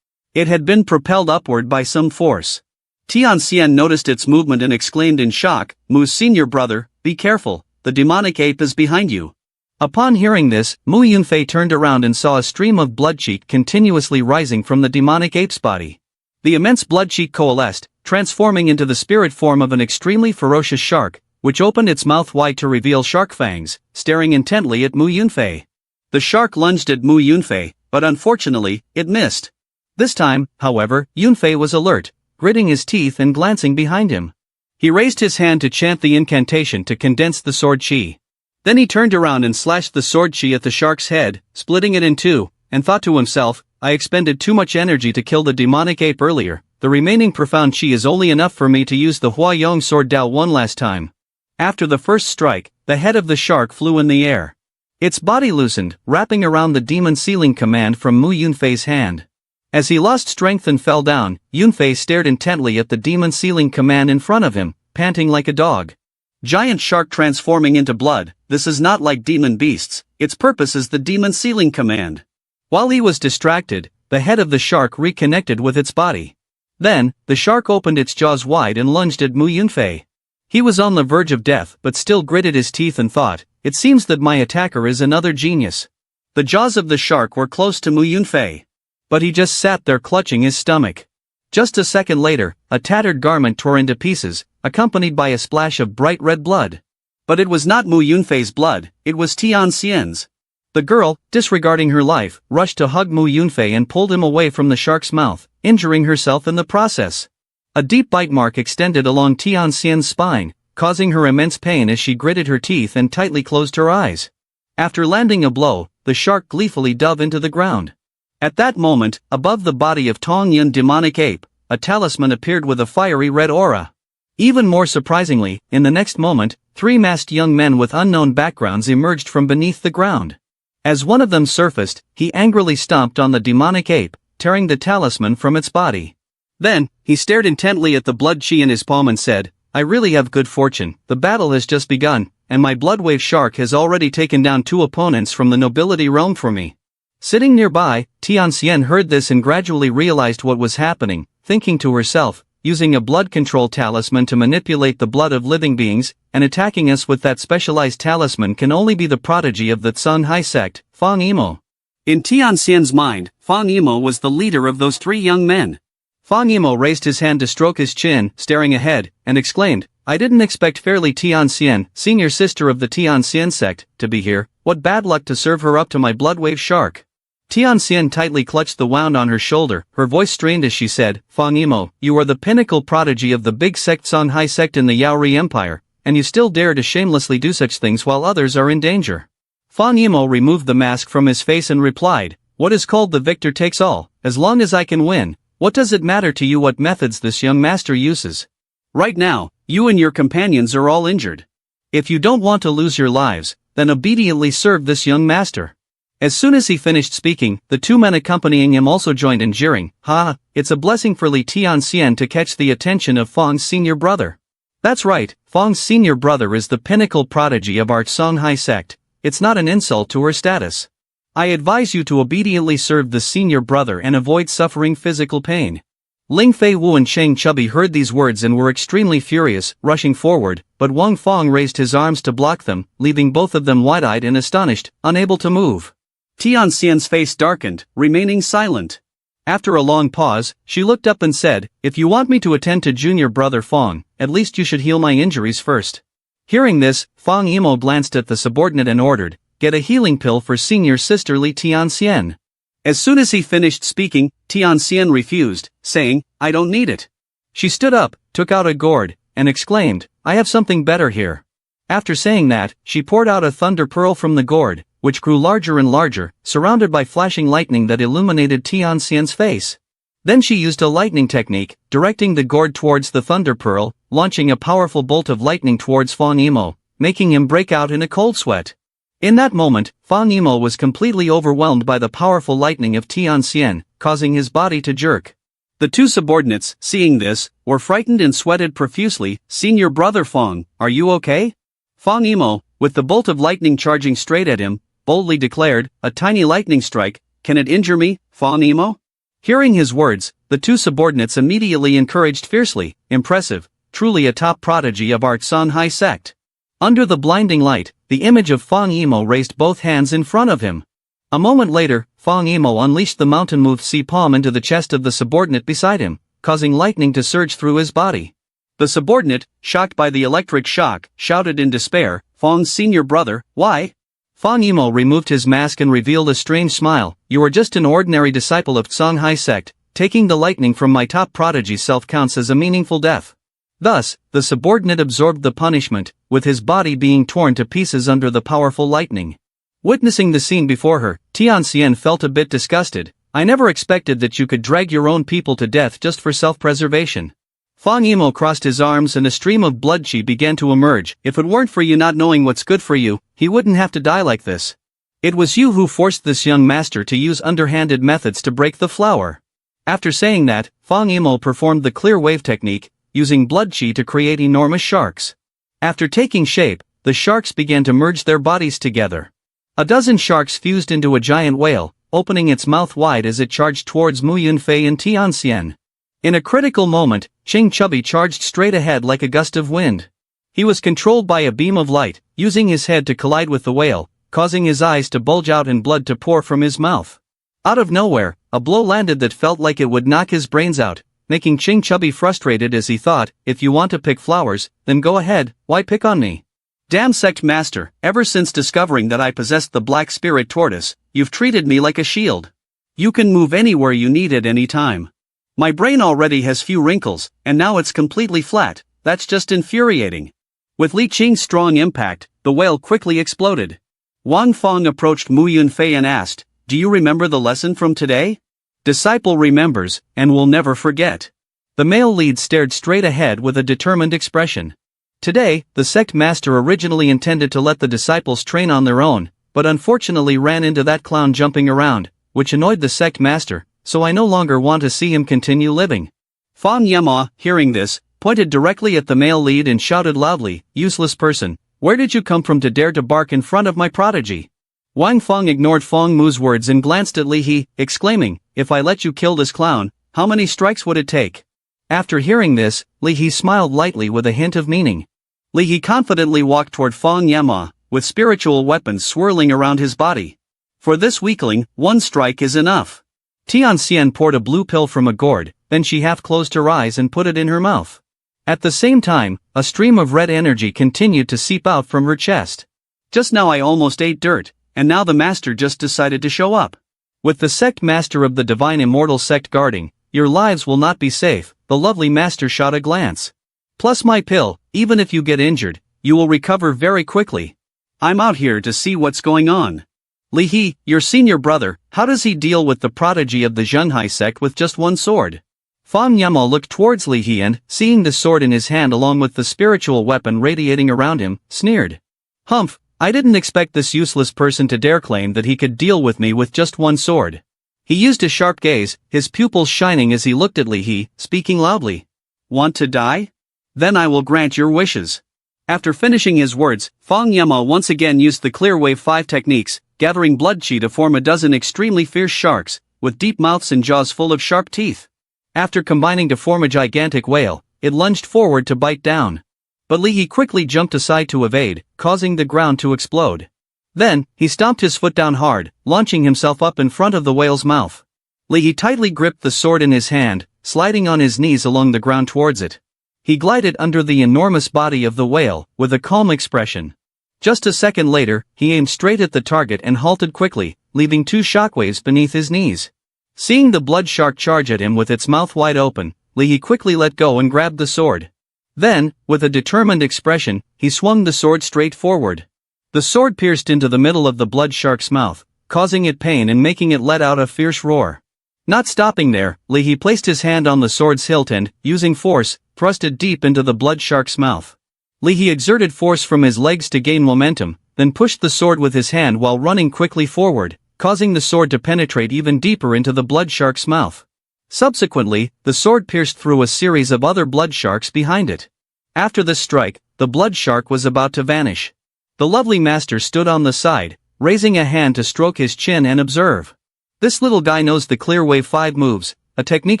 Speaker 1: It had been propelled upward by some force. Tianxian noticed its movement and exclaimed in shock, "Mu's senior brother, be careful, the demonic ape is behind you." Upon hearing this, Mu Yunfei turned around and saw a stream of blood cheat continuously rising from the demonic ape's body. The immense blood cheat coalesced, transforming into the spirit form of an extremely ferocious shark, which opened its mouth wide to reveal shark fangs, staring intently at Mu Yunfei. The shark lunged at Mu Yunfei, but unfortunately, it missed. This time, however, Yunfei was alert, gritting his teeth and glancing behind him. He raised his hand to chant the incantation to condense the sword chi. Then he turned around and slashed the sword chi at the shark's head, splitting it in two, and thought to himself, "I expended too much energy to kill the demonic ape earlier, the remaining profound chi is only enough for me to use the Hua Yong sword Dao one last time." After the first strike, the head of the shark flew in the air. Its body loosened, wrapping around the demon sealing command from Mu Yunfei's hand. As he lost strength and fell down, Yunfei stared intently at the demon sealing command in front of him, panting like a dog. Giant shark transforming into blood, this is not like demon beasts, its purpose is the demon sealing command. While he was distracted, the head of the shark reconnected with its body. Then, the shark opened its jaws wide and lunged at Mu Yunfei. He was on the verge of death but still gritted his teeth and thought, "It seems that my attacker is another genius." The jaws of the shark were close to Mu Yunfei. But he just sat there clutching his stomach. Just a second later, a tattered garment tore into pieces, accompanied by a splash of bright red blood. But it was not Mu Yunfei's blood, it was Tianxian's. The girl, disregarding her life, rushed to hug Mu Yunfei and pulled him away from the shark's mouth, injuring herself in the process. A deep bite mark extended along Tianxian's spine, causing her immense pain as she gritted her teeth and tightly closed her eyes. After landing a blow, the shark gleefully dove into the ground. At that moment, above the body of Tongyin demonic ape, a talisman appeared with a fiery red aura. Even more surprisingly, in the next moment, three masked young men with unknown backgrounds emerged from beneath the ground. As one of them surfaced, he angrily stomped on the demonic ape, tearing the talisman from its body. Then, he stared intently at the blood chi in his palm and said, "I really have good fortune, the battle has just begun, and my bloodwave shark has already taken down two opponents from the nobility realm for me." Sitting nearby, Tianxian heard this and gradually realized what was happening, thinking to herself, "Using a blood control talisman to manipulate the blood of living beings, and attacking us with that specialized talisman can only be the prodigy of the Songhai sect, Fang Yimo." In Tianxian's mind, Fang Yimo was the leader of those three young men. Fang Yimo raised his hand to stroke his chin, staring ahead, and exclaimed, "I didn't expect Fairly Tianxian, senior sister of the Tianxian sect, to be here. What bad luck to serve her up to my bloodwave shark." Tianxian tightly clutched the wound on her shoulder, her voice strained as she said, "Fang Yimo, you are the pinnacle prodigy of the big sect Songhai sect in the Yaori Empire, and you still dare to shamelessly do such things while others are in danger." Fang Yimo removed the mask from his face and replied, "What is called the victor takes all, as long as I can win, what does it matter to you what methods this young master uses? Right now, you and your companions are all injured. If you don't want to lose your lives, then obediently serve this young master." As soon as he finished speaking, the two men accompanying him also joined in jeering, "Ha, it's a blessing for Li Tianxian to catch the attention of Fang's senior brother." That's right, Fang's senior brother is the pinnacle prodigy of our Songhai sect, it's not an insult to her status. I advise you to obediently serve the senior brother and avoid suffering physical pain. Ling Fei Wu and Cheng Chubby heard these words and were extremely furious, rushing forward, but Wang Fang raised his arms to block them, leaving both of them wide-eyed and astonished, unable to move. Tianxian's face darkened, remaining silent. After a long pause, she looked up and said, "If you want me to attend to junior brother Fang, at least you should heal my injuries first." Hearing this, Fang Yimo glanced at the subordinate and ordered, "Get a healing pill for senior sister Li Tianxian." As soon as he finished speaking, Tianxian refused, saying, "I don't need it." She stood up, took out a gourd, and exclaimed, "I have something better here." After saying that, she poured out a thunder pearl from the gourd, which grew larger and larger, surrounded by flashing lightning that illuminated Tianxian's face. Then she used a lightning technique, directing the gourd towards the thunder pearl, launching a powerful bolt of lightning towards Fang Yimou, making him break out in a cold sweat. In that moment, Fang Yimou was completely overwhelmed by the powerful lightning of Tianxian, causing his body to jerk. The two subordinates, seeing this, were frightened and sweated profusely. "Senior brother Fang, are you okay?" Fang Yimou, with the bolt of lightning charging straight at him, boldly declared, "A tiny lightning strike, can it injure me, Fang Yimou?" Hearing his words, the two subordinates immediately encouraged fiercely. "Impressive, truly a top prodigy of our Sanhai sect." Under the blinding light, the image of Fang Yimou raised both hands in front of him. A moment later, Fang Yimou unleashed the mountain move Si palm into the chest of the subordinate beside him, causing lightning to surge through his body. The subordinate, shocked by the electric shock, shouted in despair, "Fang's senior brother, why?" Fang Yimou removed his mask and revealed a strange smile. "You are just an ordinary disciple of Sanhai sect. Taking the lightning from my top prodigy self counts as a meaningful death." Thus, the subordinate absorbed the punishment, with his body being torn to pieces under the powerful lightning. Witnessing the scene before her, Tianxian felt a bit disgusted. "I never expected that you could drag your own people to death just for self-preservation." Fang Yimou crossed his arms and a stream of blood chi began to emerge. "If it weren't for you not knowing what's good for you, he wouldn't have to die like this. It was you who forced this young master to use underhanded methods to break the flower." After saying that, Fang Yimou performed the clear wave technique, using blood chi to create enormous sharks. After taking shape, the sharks began to merge their bodies together. A dozen sharks fused into a giant whale, opening its mouth wide as it charged towards Mu Yunfei and Tianxian. In a critical moment, Qing Chubby charged straight ahead like a gust of wind. He was controlled by a beam of light, using his head to collide with the whale, causing his eyes to bulge out and blood to pour from his mouth. Out of nowhere, a blow landed that felt like it would knock his brains out, making Qing Chubby frustrated as he thought, "If you want to pick flowers, then go ahead, why pick on me? Damn sect master, ever since discovering that I possessed the black spirit tortoise, you've treated me like a shield. You can move anywhere you need at any time. My brain already has few wrinkles, and now it's completely flat. That's just infuriating." With Li Qing's strong impact, the whale quickly exploded. Wang Fang approached Mu Yunfei and asked, "Do you remember the lesson from today?" "Disciple remembers, and will never forget." The male lead stared straight ahead with a determined expression. Today, the sect master originally intended to let the disciples train on their own, but unfortunately ran into that clown jumping around, which annoyed the sect master, so I no longer want to see him continue living. Fang Yimou, hearing this, pointed directly at the male lead and shouted loudly, "Useless person, where did you come from to dare to bark in front of my prodigy?" Wang Fang ignored Fang Mu's words and glanced at Li He, exclaiming, "If I let you kill this clown, how many strikes would it take?" After hearing this, Li He smiled lightly with a hint of meaning. Li He confidently walked toward Fang Yimou, with spiritual weapons swirling around his body. "For this weakling, one strike is enough." Tianxian poured a blue pill from a gourd, then she half closed her eyes and put it in her mouth. At the same time, a stream of red energy continued to seep out from her chest. "Just now I almost ate dirt, and now the master just decided to show up. With the sect master of the divine immortal sect guarding, your lives will not be safe." The lovely master shot a glance. "Plus my pill, even if you get injured, you will recover very quickly. I'm out here to see what's going on. Li He, your senior brother, how does he deal with the prodigy of the Zhenhai sect with just one sword?" Fang Yimou looked towards Li He and, seeing the sword in his hand along with the spiritual weapon radiating around him, sneered. "Humph, I didn't expect this useless person to dare claim that he could deal with me with just one sword." He used a sharp gaze, his pupils shining as he looked at Li He, speaking loudly. "Want to die? Then I will grant your wishes." After finishing his words, Fang Yimou once again used the Clear Wave 5 techniques, gathering blood chi to form a dozen extremely fierce sharks, with deep mouths and jaws full of sharp teeth. After combining to form a gigantic whale, it lunged forward to bite down. But Li He quickly jumped aside to evade, causing the ground to explode. Then, he stomped his foot down hard, launching himself up in front of the whale's mouth. Li He tightly gripped the sword in his hand, sliding on his knees along the ground towards it. He glided under the enormous body of the whale, with a calm expression. Just a second later, he aimed straight at the target and halted quickly, leaving two shockwaves beneath his knees. Seeing the blood shark charge at him with its mouth wide open, Li He quickly let go and grabbed the sword. Then, with a determined expression, he swung the sword straight forward. The sword pierced into the middle of the blood shark's mouth, causing it pain and making it let out a fierce roar. Not stopping there, Lee placed his hand on the sword's hilt and, using force, thrust it deep into the blood shark's mouth. Lee exerted force from his legs to gain momentum, then pushed the sword with his hand while running quickly forward, causing the sword to penetrate even deeper into the blood shark's mouth. Subsequently, the sword pierced through a series of other blood sharks behind it. After this strike, the blood shark was about to vanish. The lovely master stood on the side, raising a hand to stroke his chin and observe. This little guy knows the clear wave 5 moves, a technique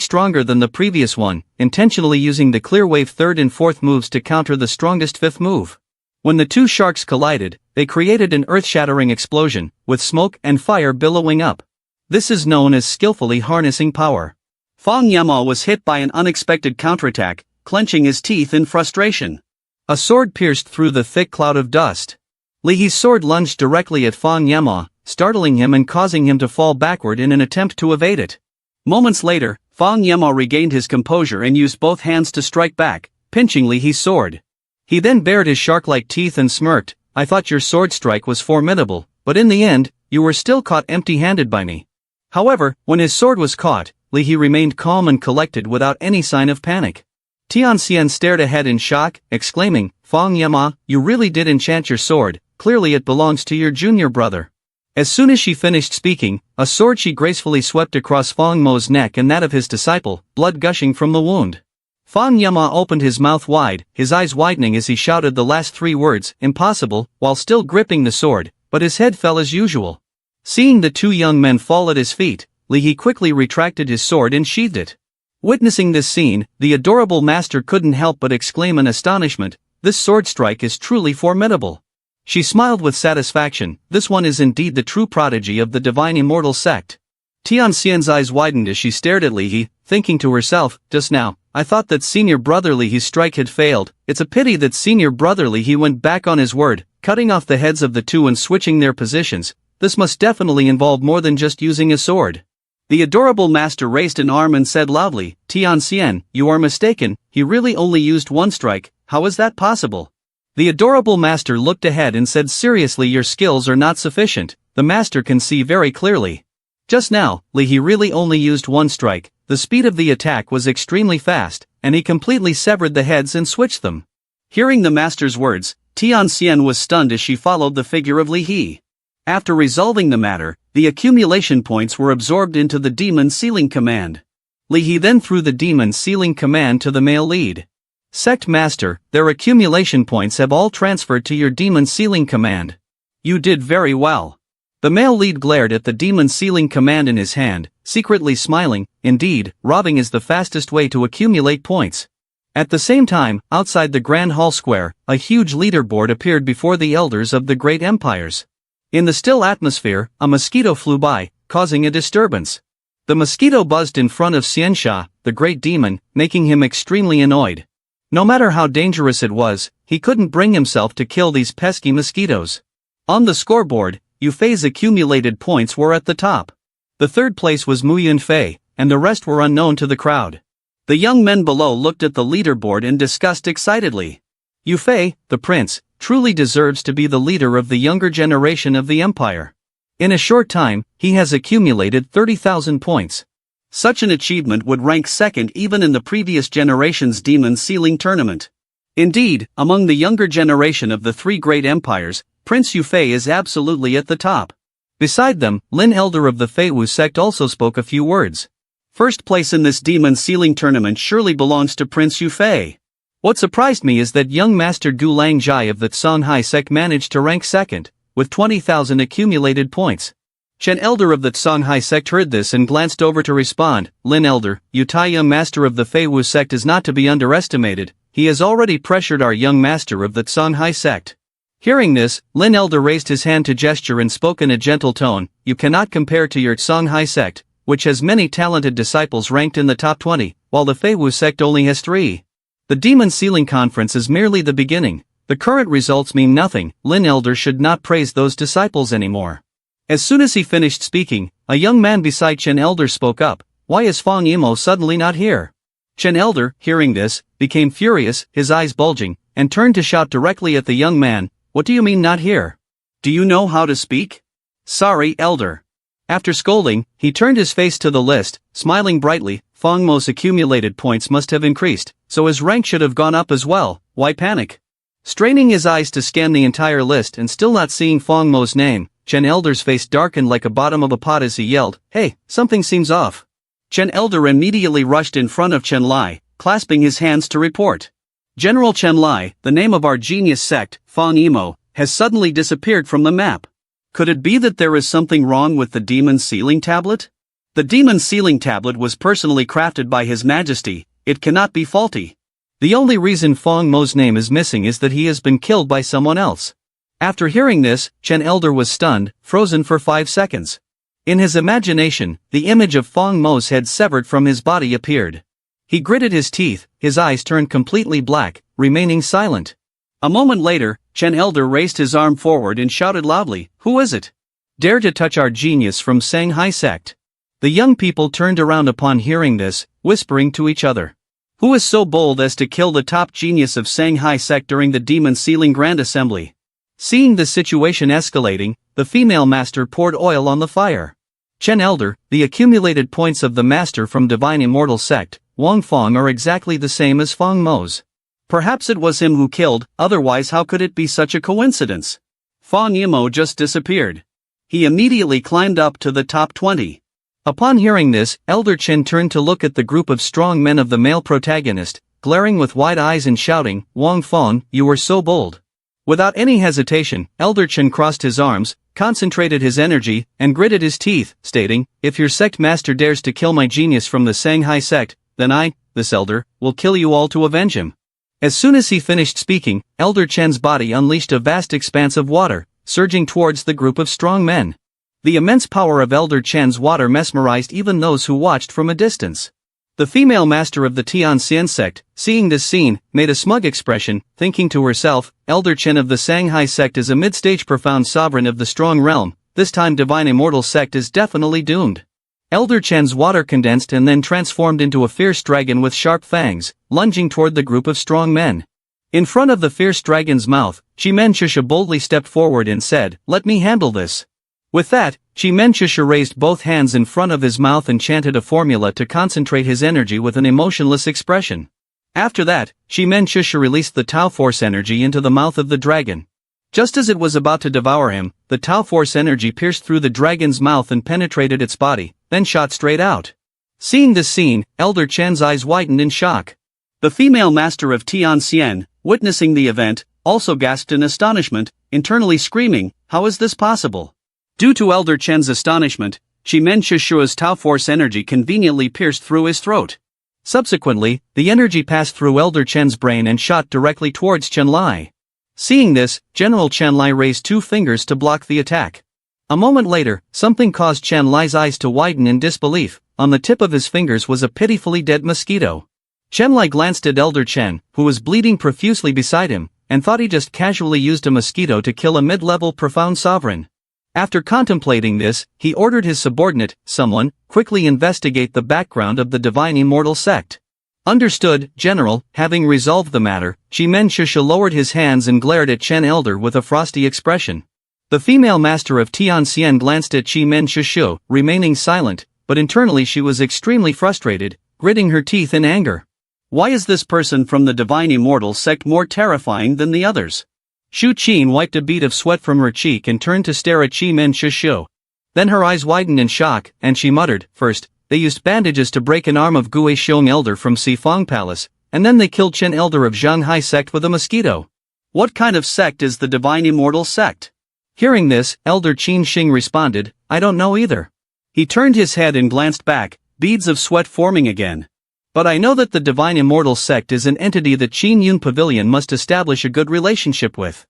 Speaker 1: stronger than the previous one, intentionally using the clear wave 3rd and 4th moves to counter the strongest 5th move. When the two sharks collided, they created an earth-shattering explosion, with smoke and fire billowing up. This is known as skillfully harnessing power. Fang Yama was hit by an unexpected counterattack, clenching his teeth in frustration. A sword pierced through the thick cloud of dust. Li's sword lunged directly at Fang Yama, startling him and causing him to fall backward in an attempt to evade it. Moments later, Fang Yama regained his composure and used both hands to strike back, pinching Li's sword. He then bared his shark-like teeth and smirked, "I thought your sword strike was formidable, but in the end, you were still caught empty-handed by me." However, when his sword was caught, Li remained calm and collected without any sign of panic. Tianxian stared ahead in shock, exclaiming, "Fang Yama, you really did enchant your sword, clearly it belongs to your junior brother." As soon as she finished speaking, a sword she gracefully swept across Fang Mo's neck and that of his disciple, blood gushing from the wound. Fang Yama opened his mouth wide, his eyes widening as he shouted the last 3 words, "Impossible," while still gripping the sword, but his head fell as usual. Seeing the two young men fall at his feet, Li quickly retracted his sword and sheathed it. Witnessing this scene, the adorable master couldn't help but exclaim in astonishment, "This sword strike is truly formidable." She smiled with satisfaction, "This one is indeed the true prodigy of the divine immortal sect." Tianxian's eyes widened as she stared at Li, thinking to herself, "Just now, I thought that senior brother Li's strike had failed. It's a pity that senior brother Li went back on his word, cutting off the heads of the two and switching their positions. This must definitely involve more than just using a sword." The adorable master raised an arm and said loudly, "Tianxian, you are mistaken, he really only used one strike. How is that possible?" The adorable master looked ahead and said seriously, "Your skills are not sufficient, the master can see very clearly. Just now, Li really only used one strike, the speed of the attack was extremely fast, and he completely severed the heads and switched them." Hearing the master's words, Tianxian was stunned as she followed the figure of Li. After resolving the matter, the accumulation points were absorbed into the demon sealing command. Li then threw the demon sealing command to the male lead. "Sect Master, their accumulation points have all transferred to your demon sealing command. You did very well." The male lead glared at the demon sealing command in his hand, secretly smiling. Indeed, robbing is the fastest way to accumulate points. At the same time, outside the Grand Hall Square, a huge leaderboard appeared before the elders of the great empires. In the still atmosphere, a mosquito flew by, causing a disturbance. The mosquito buzzed in front of Xiansha, the great demon, making him extremely annoyed. No matter how dangerous it was, he couldn't bring himself to kill these pesky mosquitoes. On the scoreboard, Yufei's accumulated points were at the top. The third place was Mu Yunfei, and the rest were unknown to the crowd. The young men below looked at the leaderboard and discussed excitedly. Yufei, the prince, truly deserves to be the leader of the younger generation of the empire. In a short time, he has accumulated 30,000 points. Such an achievement would rank second even in the previous generation's demon sealing tournament. Indeed, among the younger generation of the 3 great empires, Prince Yufei is absolutely at the top. Beside them, Lin Elder of the Feiwu sect also spoke a few words. First place in this demon sealing tournament surely belongs to Prince Yufei. What surprised me is that young master Du Langjai of the Songhai sect managed to rank second, with 20,000 accumulated points. Chen Elder of the Songhai sect heard this and glanced over to respond. Lin Elder, Yutai young master of the Feiwu sect is not to be underestimated, he has already pressured our young master of the Songhai sect. Hearing this, Lin Elder raised his hand to gesture and spoke in a gentle tone, "You cannot compare to your Songhai sect, which has many talented disciples ranked in the top 20, while the Feiwu sect only has 3. The Demon Sealing Conference is merely the beginning, the current results mean nothing, Lin Elder should not praise those disciples anymore." As soon as he finished speaking, a young man beside Chen Elder spoke up, "Why is Fang Yimo suddenly not here?" Chen Elder, hearing this, became furious, his eyes bulging, and turned to shout directly at the young man, "What do you mean not here? Do you know how to speak? Sorry, elder. After scolding, he turned his face to the list, smiling brightly. Feng Mo's accumulated points must have increased, so his rank should have gone up as well. Why panic? Straining his eyes to scan the entire list and still not seeing Feng Mo's name, Chen Elder's face darkened like a bottom of a pot as he yelled, "Hey, something seems off." Chen Elder immediately rushed in front of Chen Lai, clasping his hands to report. General Chen Lai, the name of our genius sect, Feng Mo, has suddenly disappeared from the map. Could it be that there is something wrong with the demon sealing tablet? The demon sealing tablet was personally crafted by His Majesty, it cannot be faulty. The only reason Feng Mo's name is missing is that he has been killed by someone else. After hearing this, Chen Elder was stunned, frozen for 5 seconds. In his imagination, the image of Feng Mo's head severed from his body appeared. He gritted his teeth, his eyes turned completely black, remaining silent. A moment later, Chen Elder raised his arm forward and shouted loudly, "Who is it? Dare to touch our genius from Shanghai Sect?" The young people turned around upon hearing this, whispering to each other. Who is so bold as to kill the top genius of Shanghai Sect during the Demon Sealing Grand Assembly? Seeing the situation escalating, the female master poured oil on the fire. Chen Elder, the accumulated points of the master from Divine Immortal Sect, Wang Feng, are exactly the same as Feng Mo's. Perhaps it was him who killed, otherwise how could it be such a coincidence? Feng Mo just disappeared. He immediately climbed up to the top 20. Upon hearing this, Elder Chen turned to look at the group of strong men of the male protagonist, glaring with wide eyes and shouting, "Wang Feng, you were so bold." Without any hesitation, Elder Chen crossed his arms, concentrated his energy, and gritted his teeth, stating, "If your sect master dares to kill my genius from the Shanghai Sect, then I, this elder, will kill you all to avenge him." As soon as he finished speaking, Elder Chen's body unleashed a vast expanse of water, surging towards the group of strong men. The immense power of Elder Chen's water mesmerized even those who watched from a distance. The female master of the Tianxian sect, seeing this scene, made a smug expression, thinking to herself, Elder Chen of the Shanghai sect is a mid-stage profound sovereign of the strong realm, this time Divine Immortal Sect is definitely doomed. Elder Chen's water condensed and then transformed into a fierce dragon with sharp fangs, lunging toward the group of strong men. In front of the fierce dragon's mouth, Chi-Men Shusha boldly stepped forward and said, "Let me handle this." With that, Chi-Men Shusha raised both hands in front of his mouth and chanted a formula to concentrate his energy with an emotionless expression. After that, Chi-Men Shusha released the Tao Force energy into the mouth of the dragon. Just as it was about to devour him, the Tao Force energy pierced through the dragon's mouth and penetrated its body, then shot straight out. Seeing this scene, Elder Chen's eyes widened in shock. The female master of Tianxian, witnessing the event, also gasped in astonishment, internally screaming, "How is this possible?" Due to Elder Chen's astonishment, Chi-Men Shushua's Tao Force energy conveniently pierced through his throat. Subsequently, the energy passed through Elder Chen's brain and shot directly towards Chen Lai. Seeing this, General Chen Lai raised 2 fingers to block the attack. A moment later, something caused Chen Lai's eyes to widen in disbelief. On the tip of his fingers was a pitifully dead mosquito. Chen Lai glanced at Elder Chen, who was bleeding profusely beside him, and thought he just casually used a mosquito to kill a mid-level profound sovereign. After contemplating this, he ordered his subordinate, someone, quickly investigate the background of the Divine Immortal Sect. Understood, General. Having resolved the matter, Chi-Men Shusha lowered his hands and glared at Chen Elder with a frosty expression. The female master of Tianxian glanced at Chi-Men Shusha, remaining silent, but internally she was extremely frustrated, gritting her teeth in anger. Why is this person from the Divine Immortal Sect more terrifying than the others? Shu Qin wiped a bead of sweat from her cheek and turned to stare at Chi-Men Shusha. Then her eyes widened in shock, and she muttered, "First, they used bandages to break an arm of Gue Xiong Elder from Sifang Palace, and then they killed Chen Elder of Shanghai Sect with a mosquito. What kind of sect is the Divine Immortal Sect?" Hearing this, Elder Qin Xing responded, "I don't know either." He turned his head and glanced back, beads of sweat forming again. "But I know that the Divine Immortal Sect is an entity that Qin Yun Pavilion must establish a good relationship with."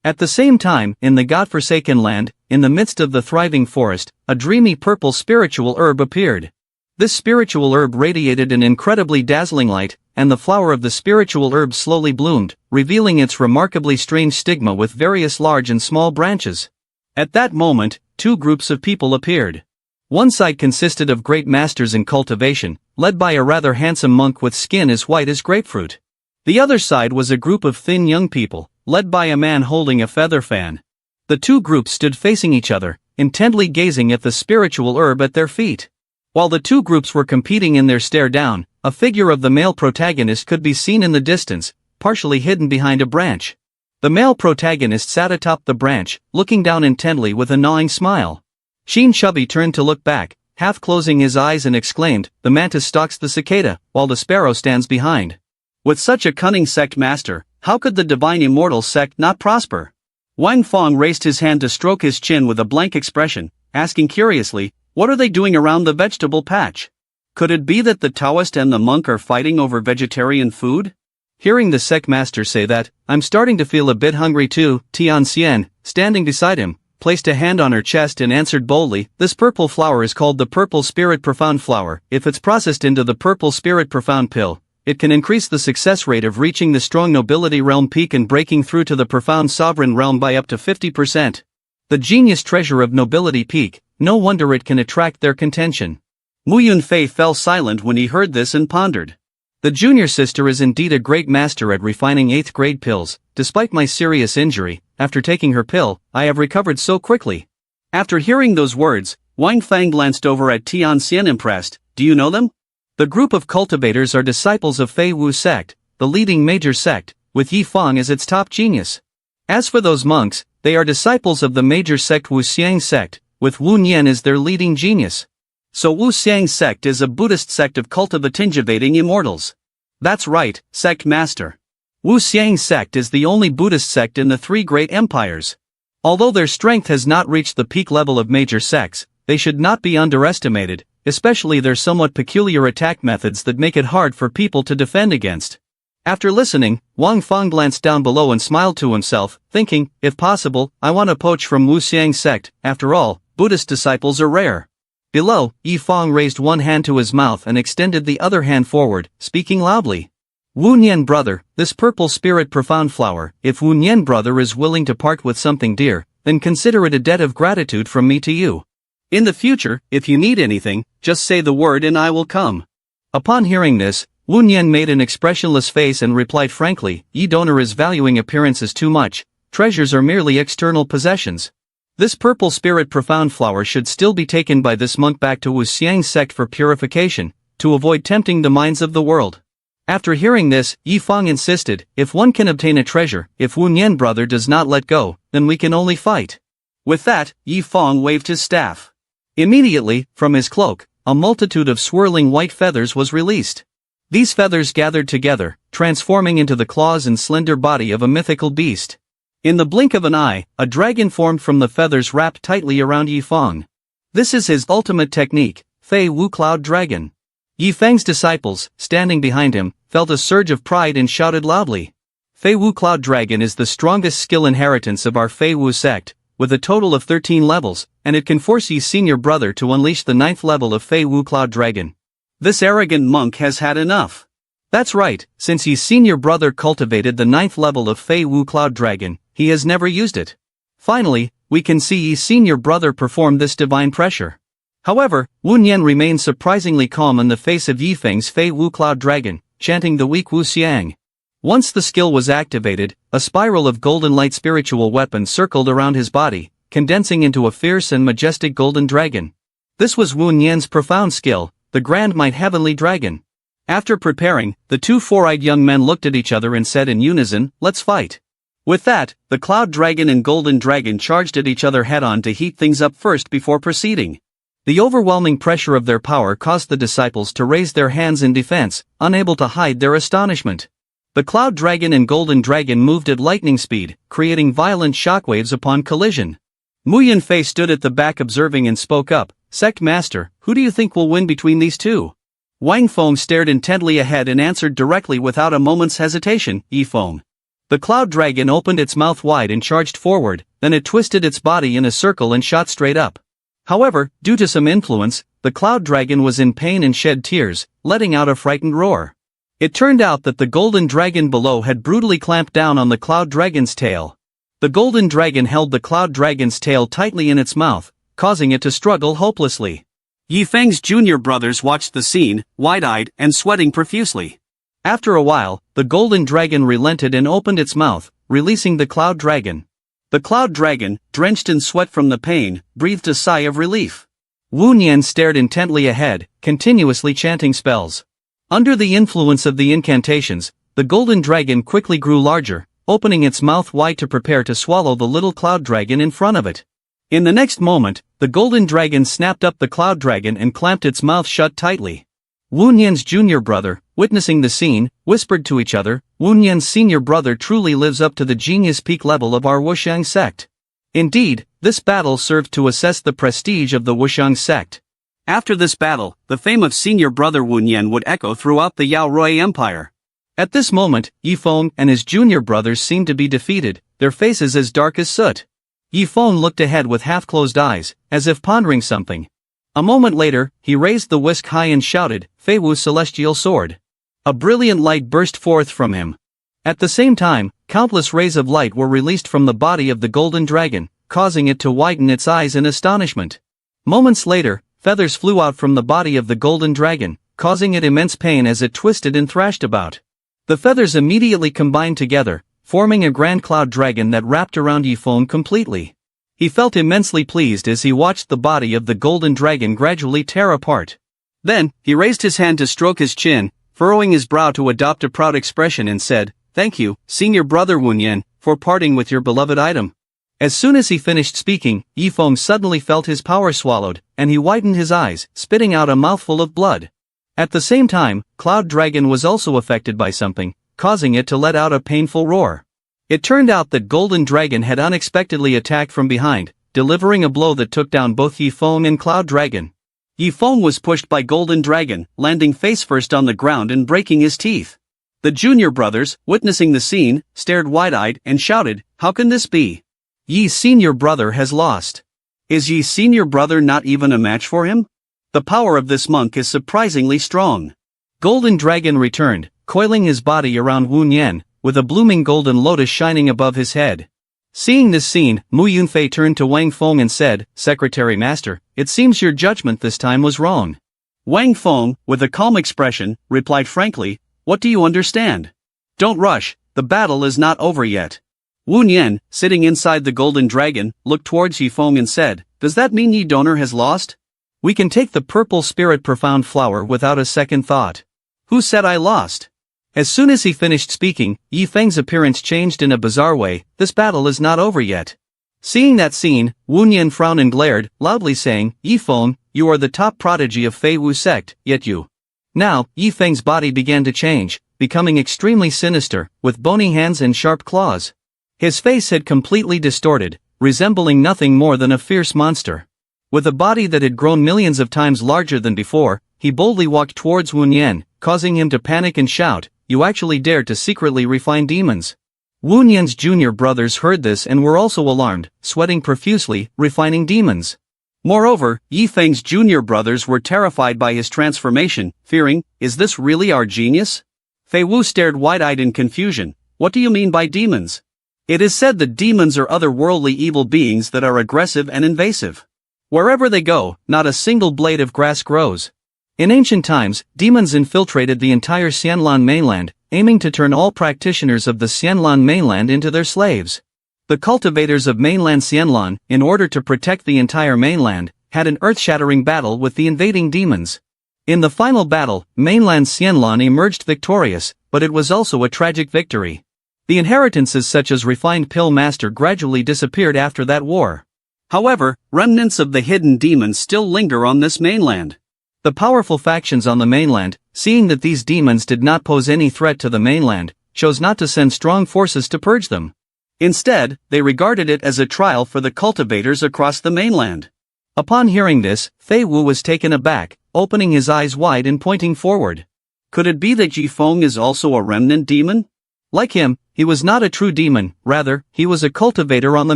Speaker 1: At the same time, in the godforsaken land, in the midst of the thriving forest, a dreamy purple spiritual herb appeared. This spiritual herb radiated an incredibly dazzling light, and the flower of the spiritual herb slowly bloomed, revealing its remarkably strange stigma with various large and small branches. At that moment, 2 groups of people appeared. One side consisted of great masters in cultivation, led by a rather handsome monk with skin as white as grapefruit. The other side was a group of thin young people, led by a man holding a feather fan. The two groups stood facing each other, intently gazing at the spiritual herb at their feet. While the two groups were competing in their stare down, a figure of the male protagonist could be seen in the distance, partially hidden behind a branch. The male protagonist sat atop the branch, looking down intently with a gnawing smile. Sheen Chubby turned to look back, half closing his eyes, and exclaimed, "The mantis stalks the cicada, while the sparrow stands behind." With such a cunning sect master, how could the divine immortal sect not prosper? Wang Fong raised his hand to stroke his chin with a blank expression, asking curiously, "What are they doing around the vegetable patch? Could it be that the Taoist and the monk are fighting over vegetarian food?" Hearing the sect master say that, "I'm starting to feel a bit hungry too," Tian Xian, standing beside him, placed a hand on her chest and answered boldly, "This purple flower is called the Purple Spirit Profound Flower. If it's processed into the Purple Spirit Profound Pill, it can increase the success rate of reaching the strong nobility realm peak and breaking through to the profound sovereign realm by up to 50%. The genius treasure of nobility peak, no wonder it can attract their contention." Mu Yunfei fell silent when he heard this and pondered. The junior sister is indeed a great master at refining 8th grade pills. Despite my serious injury, after taking her pill, I have recovered so quickly. After hearing those words, Wang Fang glanced over at Tian Xian impressed. "Do you know them?" The group of cultivators are disciples of Fei Wu sect, the leading major sect, with Yi Fang as its top genius. As for those monks, they are disciples of the major sect Wu Xiang sect, with Wu Nian as their leading genius. So Wu Xiang sect is a Buddhist sect of cultivating immortals. That's right, sect master. Wu Xiang sect is the only Buddhist sect in the three great empires. Although their strength has not reached the peak level of major sects, they should not be underestimated, especially their somewhat peculiar attack methods that make it hard for people to defend against. After listening, Wang Fang glanced down below and smiled to himself, thinking, "If possible, I want to poach from Wu Xiang sect. After all, Buddhist disciples are rare." Below, Yi Fang raised one hand to his mouth and extended the other hand forward, speaking loudly. "Wu Nian brother, this purple spirit profound flower, if Wu Nian brother is willing to part with something dear, then consider it a debt of gratitude from me to you. In the future, if you need anything, just say the word and I will come." Upon hearing this, Wu Nian made an expressionless face and replied frankly, "Yi donor is valuing appearances too much. Treasures are merely external possessions. This purple spirit profound flower should still be taken by this monk back to Wu Xiang sect for purification, to avoid tempting the minds of the world." After hearing this, Yi Fang insisted, "If one can obtain a treasure, if Wu Nian brother does not let go, then we can only fight." With that, Yi Fang waved his staff. Immediately, from his cloak, a multitude of swirling white feathers was released. These feathers gathered together, transforming into the claws and slender body of a mythical beast. In the blink of an eye, a dragon formed from the feathers wrapped tightly around Yi Fang. This is his ultimate technique, Fei Wu Cloud Dragon. Yi Fang's disciples, standing behind him, felt a surge of pride and shouted loudly. Fei Wu Cloud Dragon is the strongest skill inheritance of our Fei Wu sect, with a total of 13 levels, and it can force Yi's senior brother to unleash the 9th level of Fei Wu Cloud Dragon. This arrogant monk has had enough. That's right, since Yi's senior brother cultivated the 9th level of Fei Wu Cloud Dragon, he has never used it. Finally, we can see Yi's senior brother perform this divine pressure. However, Wu Nian remained surprisingly calm in the face of Yi Feng's Fei Wu Cloud Dragon, chanting the weak Wu Xiang. Once the skill was activated, a spiral of golden light spiritual weapon circled around his body, condensing into a fierce and majestic golden dragon. This was Wu Nian's profound skill, the Grand Might Heavenly Dragon. After preparing, the two four-eyed young men looked at each other and said in unison, "Let's fight." With that, the Cloud Dragon and Golden Dragon charged at each other head-on to heat things up first before proceeding. The overwhelming pressure of their power caused the disciples to raise their hands in defense, unable to hide their astonishment. The Cloud Dragon and Golden Dragon moved at lightning speed, creating violent shockwaves upon collision. Mu Yunfei stood at the back observing and spoke up, "Sect Master, who do you think will win between these two?" Wang Feng stared intently ahead and answered directly without a moment's hesitation, "Yi Feng." The Cloud Dragon opened its mouth wide and charged forward, then it twisted its body in a circle and shot straight up. However, due to some influence, the Cloud Dragon was in pain and shed tears, letting out a frightened roar. It turned out that the Golden Dragon below had brutally clamped down on the Cloud Dragon's tail. The Golden Dragon held the Cloud Dragon's tail tightly in its mouth, causing it to struggle hopelessly. Yi Feng's junior brothers watched the scene, wide-eyed and sweating profusely. After a while, the Golden Dragon relented and opened its mouth, releasing the Cloud Dragon. The cloud dragon, drenched in sweat from the pain, breathed a sigh of relief. Wu Nian stared intently ahead, continuously chanting spells. Under the influence of the incantations, the golden dragon quickly grew larger, opening its mouth wide to prepare to swallow the little cloud dragon in front of it. In the next moment, the golden dragon snapped up the cloud dragon and clamped its mouth shut tightly. Wu Nian's junior brother, witnessing the scene, whispered to each other, "Wu Nian's senior brother truly lives up to the genius peak level of our Wuxiang sect." Indeed, this battle served to assess the prestige of the Wuxiang sect. After this battle, the fame of senior brother Wu Nian would echo throughout the Yaorui Empire. At this moment, Yifeng and his junior brothers seemed to be defeated, their faces as dark as soot. Yifeng looked ahead with half-closed eyes, as if pondering something. A moment later, he raised the whisk high and shouted, "Fei Wu's celestial sword." A brilliant light burst forth from him. At the same time, countless rays of light were released from the body of the golden dragon, causing it to widen its eyes in astonishment. Moments later, feathers flew out from the body of the golden dragon, causing it immense pain as it twisted and thrashed about. The feathers immediately combined together, forming a grand cloud dragon that wrapped around Yifeng completely. He felt immensely pleased as he watched the body of the golden dragon gradually tear apart. Then, he raised his hand to stroke his chin, furrowing his brow to adopt a proud expression and said, "Thank you, senior brother Wu Nian, for parting with your beloved item." As soon as he finished speaking, Yifeng suddenly felt his power swallowed, and he widened his eyes, spitting out a mouthful of blood. At the same time, Cloud Dragon was also affected by something, causing it to let out a painful roar. It turned out that Golden Dragon had unexpectedly attacked from behind, delivering a blow that took down both Yifeng and Cloud Dragon. Yifeng was pushed by Golden Dragon, landing face first on the ground and breaking his teeth. The junior brothers, witnessing the scene, stared wide-eyed and shouted, "How can this be? Yi's senior brother has lost. Is Yi's senior brother not even a match for him? The power of this monk is surprisingly strong." Golden Dragon returned, coiling his body around Wu Nian, with a blooming golden lotus shining above his head. Seeing this scene, Mu Yunfei turned to Wang Feng and said, "Secretary Master, it seems your judgment this time was wrong." Wang Feng, with a calm expression, replied frankly, "What do you understand? Don't rush, the battle is not over yet." Wu Nian, sitting inside the golden dragon, looked towards Yifeng and said, "Does that mean Yi Donor has lost? We can take the purple spirit profound flower without a second thought." "Who said I lost?" As soon as he finished speaking, Yifeng's appearance changed in a bizarre way. "This battle is not over yet." Seeing that scene, Wu Nian frowned and glared, loudly saying, "Yifeng, you are the top prodigy of Fei Wu sect, yet you." Now, Yifeng's body began to change, becoming extremely sinister, with bony hands and sharp claws. His face had completely distorted, resembling nothing more than a fierce monster. With a body that had grown millions of times larger than before, he boldly walked towards Wu Nian, causing him to panic and shout, "You actually dared to secretly refine demons." Wu Nian's junior brothers heard this and were also alarmed, sweating profusely, refining demons. Moreover, Yifeng's junior brothers were terrified by his transformation, fearing, "Is this really our genius?" Fei Wu stared wide-eyed in confusion. "What do you mean by demons?" It is said that demons are otherworldly evil beings that are aggressive and invasive. Wherever they go, not a single blade of grass grows. In ancient times, demons infiltrated the entire Xianlan mainland, aiming to turn all practitioners of the Xianlan mainland into their slaves. The cultivators of mainland Xianlan, in order to protect the entire mainland, had an earth-shattering battle with the invading demons. In the final battle, mainland Xianlan emerged victorious, but it was also a tragic victory. The inheritances such as refined Pill Master gradually disappeared after that war. However, remnants of the hidden demons still linger on this mainland. The powerful factions on the mainland, seeing that these demons did not pose any threat to the mainland, chose not to send strong forces to purge them. Instead, they regarded it as a trial for the cultivators across the mainland. Upon hearing this, Fei Wu was taken aback, opening his eyes wide and pointing forward. Could it be that Yifeng is also a remnant demon? Like him, he was not a true demon, rather, he was a cultivator on the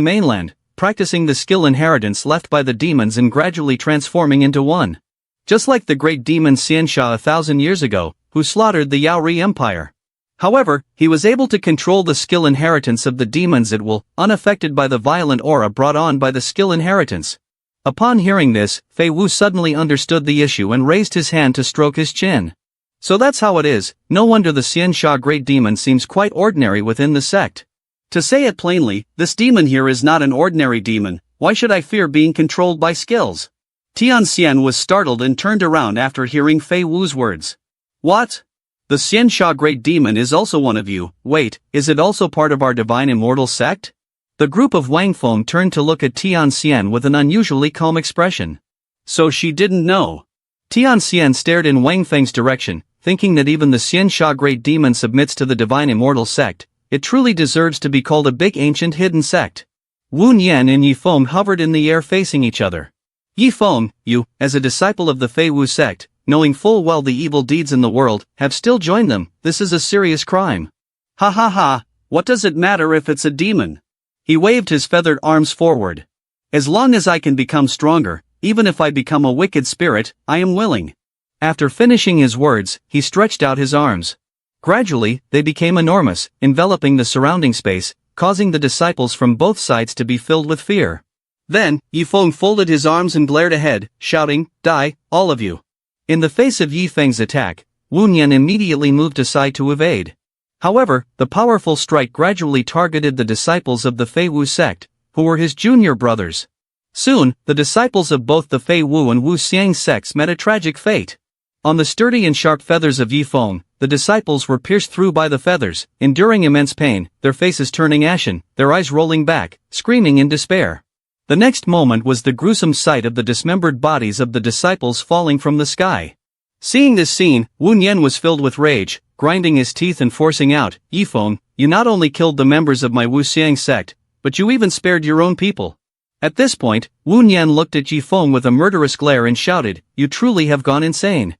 Speaker 1: mainland, practicing the skill inheritance left by the demons and gradually transforming into one. Just like the great demon Xiansha 1,000 years ago, who slaughtered the Yaori Empire. However, he was able to control the skill inheritance of the demons at will, unaffected by the violent aura brought on by the skill inheritance. Upon hearing this, Fei Wu suddenly understood the issue and raised his hand to stroke his chin. So that's how it is, no wonder the Xiansha great demon seems quite ordinary within the sect. To say it plainly, this demon here is not an ordinary demon. Why should I fear being controlled by skills? Tianxian was startled and turned around after hearing Fei Wu's words. What? The Xiansha Great Demon is also one of you. Wait, is it also part of our divine immortal sect? The group of Wang Feng turned to look at Tianxian with an unusually calm expression. So she didn't know. Tianxian stared in Wang Feng's direction, thinking that even the Xiansha Great Demon submits to the divine immortal sect. It truly deserves to be called a big ancient hidden sect. Wu Nian and Yi Feng hovered in the air facing each other. Yi Feng, you, as a disciple of the Fei Wu sect, knowing full well the evil deeds in the world, have still joined them. This is a serious crime. Ha ha ha, what does it matter if it's a demon? He waved his feathered arms forward. As long as I can become stronger, even if I become a wicked spirit, I am willing. After finishing his words, he stretched out his arms. Gradually, they became enormous, enveloping the surrounding space, causing the disciples from both sides to be filled with fear. Then, Yi Feng folded his arms and glared ahead, shouting, "Die, all of you." In the face of Yi Feng's attack, Wu Nian immediately moved aside to evade. However, the powerful strike gradually targeted the disciples of the Fei Wu sect, who were his junior brothers. Soon, the disciples of both the Fei Wu and Wu Xiang sects met a tragic fate. On the sturdy and sharp feathers of Yi Feng, the disciples were pierced through by the feathers, enduring immense pain, their faces turning ashen, their eyes rolling back, screaming in despair. The next moment was the gruesome sight of the dismembered bodies of the disciples falling from the sky. Seeing this scene, Wu Nian was filled with rage, grinding his teeth and forcing out, "Yi Feng, you not only killed the members of my Wu Xiang sect, but you even spared your own people." At this point, Wu Nian looked at Yi Feng with a murderous glare and shouted, "You truly have gone insane."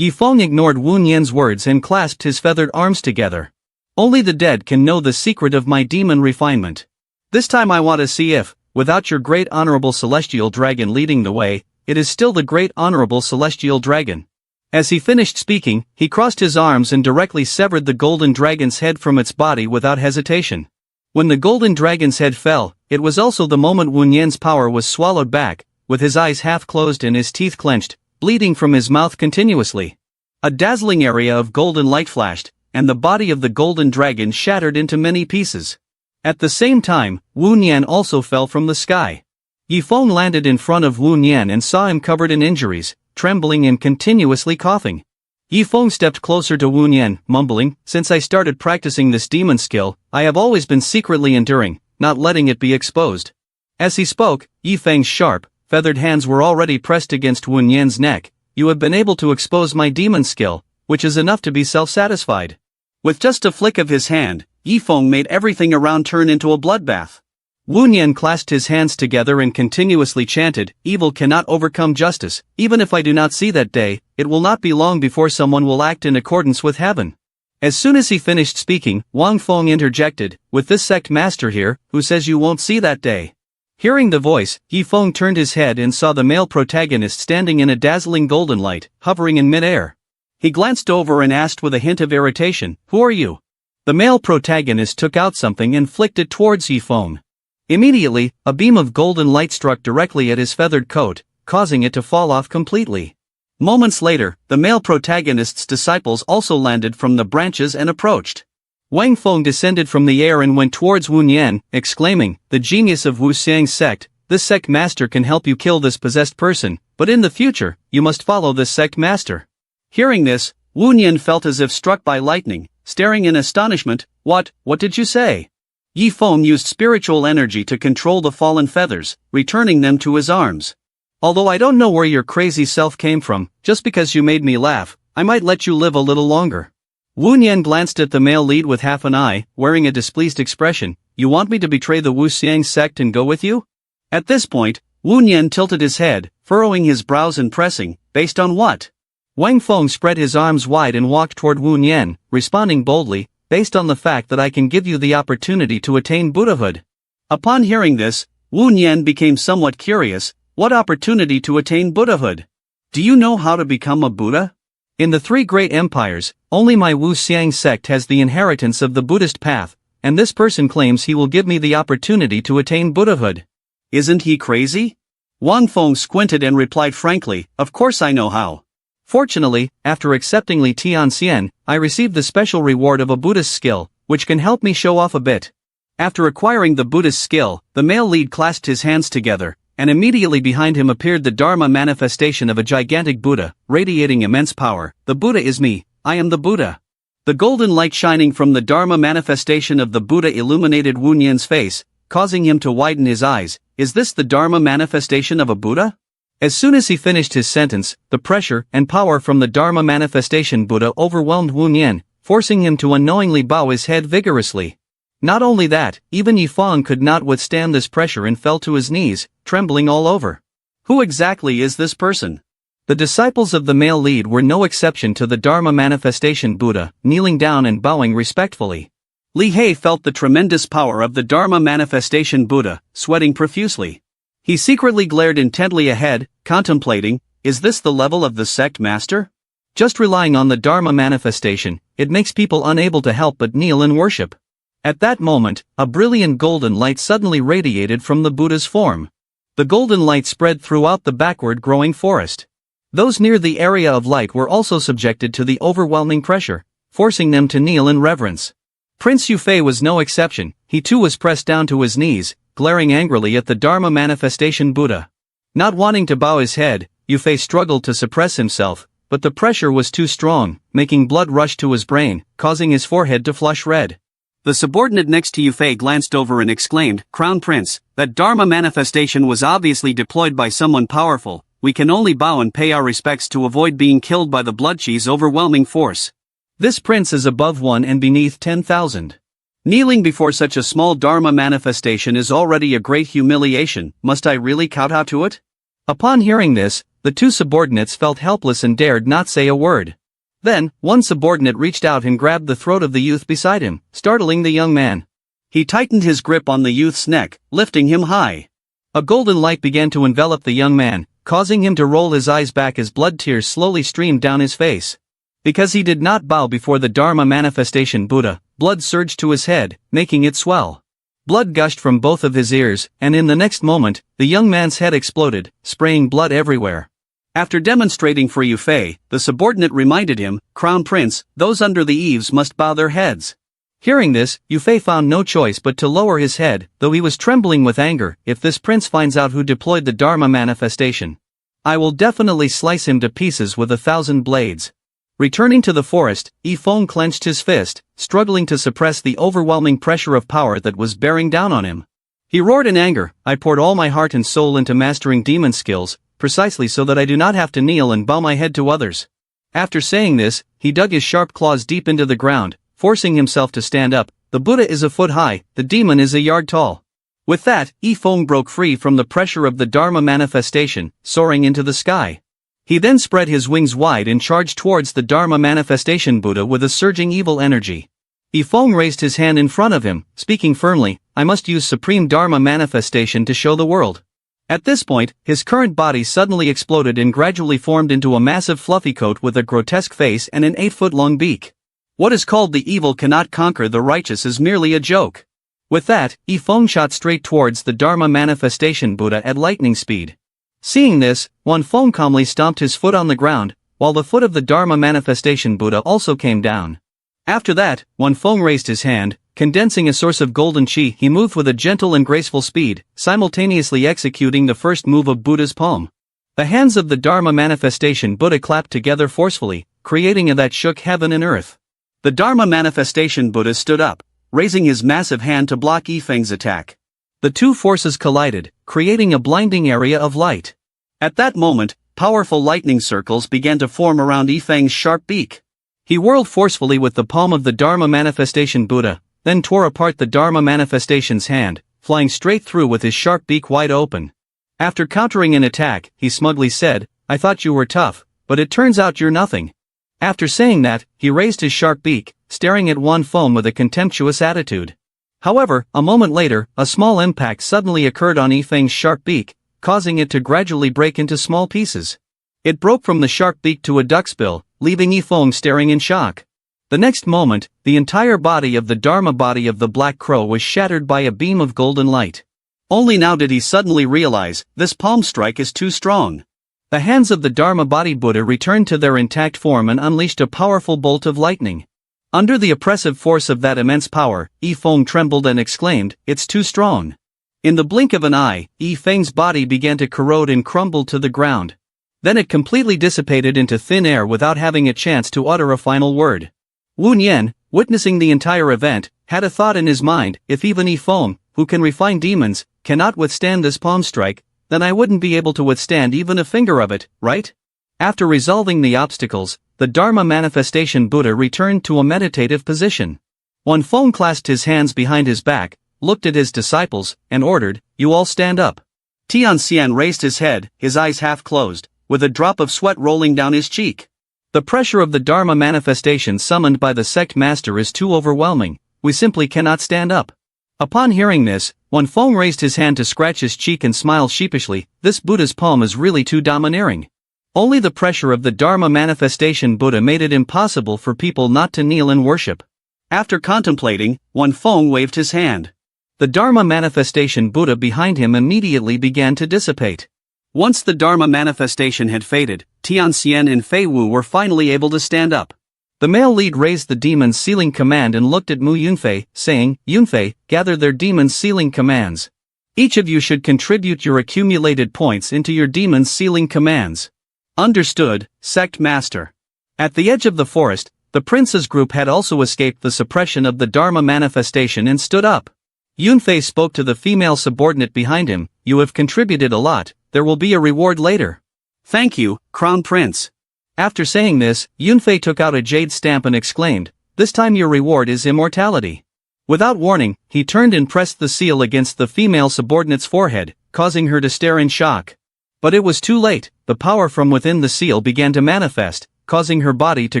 Speaker 1: Yi Feng ignored Wu Nian's words and clasped his feathered arms together. "Only the dead can know the secret of my demon refinement. This time I want to see if, without your great honorable celestial dragon leading the way, it is still the great honorable celestial dragon." As he finished speaking, he crossed his arms and directly severed the golden dragon's head from its body without hesitation. When the golden dragon's head fell, it was also the moment Wu Nian's power was swallowed back, with his eyes half closed and his teeth clenched, bleeding from his mouth continuously. A dazzling area of golden light flashed, and the body of the golden dragon shattered into many pieces. At the same time, Wu Nian also fell from the sky. Yi Feng landed in front of Wu Nian and saw him covered in injuries, trembling and continuously coughing. Yi Feng stepped closer to Wu Nian, mumbling, "Since I started practicing this demon skill, I have always been secretly enduring, not letting it be exposed." As he spoke, Yi Feng's sharp, feathered hands were already pressed against Wu Nian's neck. "You have been able to expose my demon skill, which is enough to be self-satisfied." With just a flick of his hand, Yi Feng made everything around turn into a bloodbath. Wu Nian clasped his hands together and continuously chanted, "Evil cannot overcome justice. Even if I do not see that day, it will not be long before someone will act in accordance with heaven." As soon as he finished speaking, Wang Feng interjected, "With this sect master here, who says you won't see that day?" Hearing the voice, Yi Feng turned his head and saw the male protagonist standing in a dazzling golden light, hovering in mid-air. He glanced over and asked with a hint of irritation, "Who are you?" The male protagonist took out something and flicked it towards Yi Feng. Immediately, a beam of golden light struck directly at his feathered coat, causing it to fall off completely. Moments later, the male protagonist's disciples also landed from the branches and approached. Wang Feng descended from the air and went towards Wu Nian, exclaiming, "The genius of Wu Xiang's sect, this sect master can help you kill this possessed person, but in the future, you must follow this sect master." Hearing this, Wu Nian felt as if struck by lightning, staring in astonishment. What did you say?" Yi Feng used spiritual energy to control the fallen feathers, returning them to his arms. "Although I don't know where your crazy self came from, just because you made me laugh, I might let you live a little longer." Wu Nian glanced at the male lead with half an eye, wearing a displeased expression. "You want me to betray the Wu Xiang sect and go with you?" At this point, Wu Nian tilted his head, furrowing his brows and pressing, "Based on what?" Wang Feng spread his arms wide and walked toward Wu Nian, responding boldly, "Based on the fact that I can give you the opportunity to attain Buddhahood." Upon hearing this, Wu Nian became somewhat curious. What opportunity to attain Buddhahood? Do you know how to become a Buddha? In the three great empires, only my Wu Xiang sect has the inheritance of the Buddhist path, and this person claims he will give me the opportunity to attain Buddhahood. Isn't he crazy? Wang Feng squinted and replied frankly, "Of course I know how. Fortunately, after accepting Li Tianxian, I received the special reward of a Buddhist skill, which can help me show off a bit." After acquiring the Buddhist skill, the male lead clasped his hands together, and immediately behind him appeared the Dharma manifestation of a gigantic Buddha, radiating immense power. The Buddha is me, I am the Buddha. The golden light shining from the Dharma manifestation of the Buddha illuminated Wu Nian's face, causing him to widen his eyes. Is this the Dharma manifestation of a Buddha? As soon as he finished his sentence, the pressure and power from the Dharma manifestation Buddha overwhelmed Wu Nian, forcing him to unknowingly bow his head vigorously. Not only that, even Yifeng could not withstand this pressure and fell to his knees, trembling all over. Who exactly is this person? The disciples of the male lead were no exception to the Dharma manifestation Buddha, kneeling down and bowing respectfully. Li He felt the tremendous power of the Dharma manifestation Buddha, sweating profusely. He secretly glared intently ahead, contemplating, is this the level of the sect master? Just relying on the Dharma manifestation, it makes people unable to help but kneel and worship. At that moment, a brilliant golden light suddenly radiated from the Buddha's form. The golden light spread throughout the backward growing forest. Those near the area of light were also subjected to the overwhelming pressure, forcing them to kneel in reverence. Prince Yufei was no exception. He too was pressed down to his knees, glaring angrily at the Dharma manifestation Buddha. Not wanting to bow his head, Yufei struggled to suppress himself, but the pressure was too strong, making blood rush to his brain, causing his forehead to flush red. The subordinate next to Yufei glanced over and exclaimed, Crown Prince, that Dharma manifestation was obviously deployed by someone powerful. We can only bow and pay our respects to avoid being killed by the blood chi's overwhelming force. This prince is above 1 and beneath 10,000. Kneeling before such a small Dharma manifestation is already a great humiliation. Must I really kowtow to it? Upon hearing this, the two subordinates felt helpless and dared not say a word. Then, one subordinate reached out and grabbed the throat of the youth beside him, startling the young man. He tightened his grip on the youth's neck, lifting him high. A golden light began to envelop the young man, causing him to roll his eyes back as blood tears slowly streamed down his face. Because he did not bow before the Dharma manifestation Buddha, blood surged to his head, making it swell. Blood gushed from both of his ears, and in the next moment, the young man's head exploded, spraying blood everywhere. After demonstrating for Yufei, the subordinate reminded him, Crown Prince, those under the eaves must bow their heads. Hearing this, Yufei found no choice but to lower his head, though he was trembling with anger. If this prince finds out who deployed the Dharma manifestation, I will definitely slice him to pieces with 1,000 blades. Returning to the forest, Yifeng clenched his fist, struggling to suppress the overwhelming pressure of power that was bearing down on him. He roared in anger, I poured all my heart and soul into mastering demon skills, precisely so that I do not have to kneel and bow my head to others. After saying this, he dug his sharp claws deep into the ground, forcing himself to stand up. The Buddha is a foot high, the demon is a yard tall. With that, Yifeng broke free from the pressure of the Dharma manifestation, soaring into the sky. He then spread his wings wide and charged towards the Dharma manifestation Buddha with a surging evil energy. Yifeng raised his hand in front of him, speaking firmly, I must use supreme Dharma manifestation to show the world. At this point, his current body suddenly exploded and gradually formed into a massive fluffy coat with a grotesque face and an 8-foot-long beak. What is called the evil cannot conquer the righteous is merely a joke. With that, Yifeng shot straight towards the Dharma manifestation Buddha at lightning speed. Seeing this, Wanfeng calmly stomped his foot on the ground, while the foot of the Dharma manifestation Buddha also came down. After that, Wanfeng raised his hand, condensing a source of golden qi. He moved with a gentle and graceful speed, simultaneously executing the first move of Buddha's palm. The hands of the Dharma manifestation Buddha clapped together forcefully, creating a that shook heaven and earth. The Dharma manifestation Buddha stood up, raising his massive hand to block Yifeng's attack. The two forces collided, creating a blinding area of light. At that moment, powerful lightning circles began to form around Yifeng's sharp beak. He whirled forcefully with the palm of the Dharma manifestation Buddha, then tore apart the Dharma manifestation's hand, flying straight through with his sharp beak wide open. After countering an attack, he smugly said, I thought you were tough, but it turns out you're nothing. After saying that, he raised his sharp beak, staring at Wanfeng with a contemptuous attitude. However, a moment later, a small impact suddenly occurred on Yifeng's sharp beak, causing it to gradually break into small pieces. It broke from the sharp beak to a duck's bill, leaving Yifeng staring in shock. The next moment, the entire body of the Dharma body of the Black Crow was shattered by a beam of golden light. Only now did he suddenly realize, this palm strike is too strong. The hands of the Dharma body Buddha returned to their intact form and unleashed a powerful bolt of lightning. Under the oppressive force of that immense power, Yi Feng trembled and exclaimed, "It's too strong." In the blink of an eye, Yi Feng's body began to corrode and crumble to the ground. Then it completely dissipated into thin air without having a chance to utter a final word. Wu Nian, witnessing the entire event, had a thought in his mind: if even Yi Feng, who can refine demons, cannot withstand this palm strike, then I wouldn't be able to withstand even a finger of it, right? After resolving the obstacles, the Dharma manifestation Buddha returned to a meditative position. Wan Feng clasped his hands behind his back, looked at his disciples, and ordered, "You all stand up." Tianxian raised his head, his eyes half closed, with a drop of sweat rolling down his cheek. The pressure of the Dharma manifestation summoned by the sect master is too overwhelming, we simply cannot stand up. Upon hearing this, Wan Feng raised his hand to scratch his cheek and smiled sheepishly. This Buddha's palm is really too domineering. Only the pressure of the Dharma manifestation Buddha made it impossible for people not to kneel and worship. After contemplating, Wan Feng waved his hand. The Dharma manifestation Buddha behind him immediately began to dissipate. Once the Dharma manifestation had faded, Tianxian and Fei Wu were finally able to stand up. The male lead raised the demon's sealing command and looked at Mu Yunfei, saying, "Yunfei, gather their demon's sealing commands. Each of you should contribute your accumulated points into your demon's sealing commands." Understood, Sect Master. At the edge of the forest, the prince's group had also escaped the suppression of the Dharma manifestation and stood up. Yunfei spoke to the female subordinate behind him, "You have contributed a lot, there will be a reward later." "Thank you, Crown Prince." After saying this, Yunfei took out a jade stamp and exclaimed, "This time your reward is immortality." Without warning, he turned and pressed the seal against the female subordinate's forehead, causing her to stare in shock. But it was too late, the power from within the seal began to manifest, causing her body to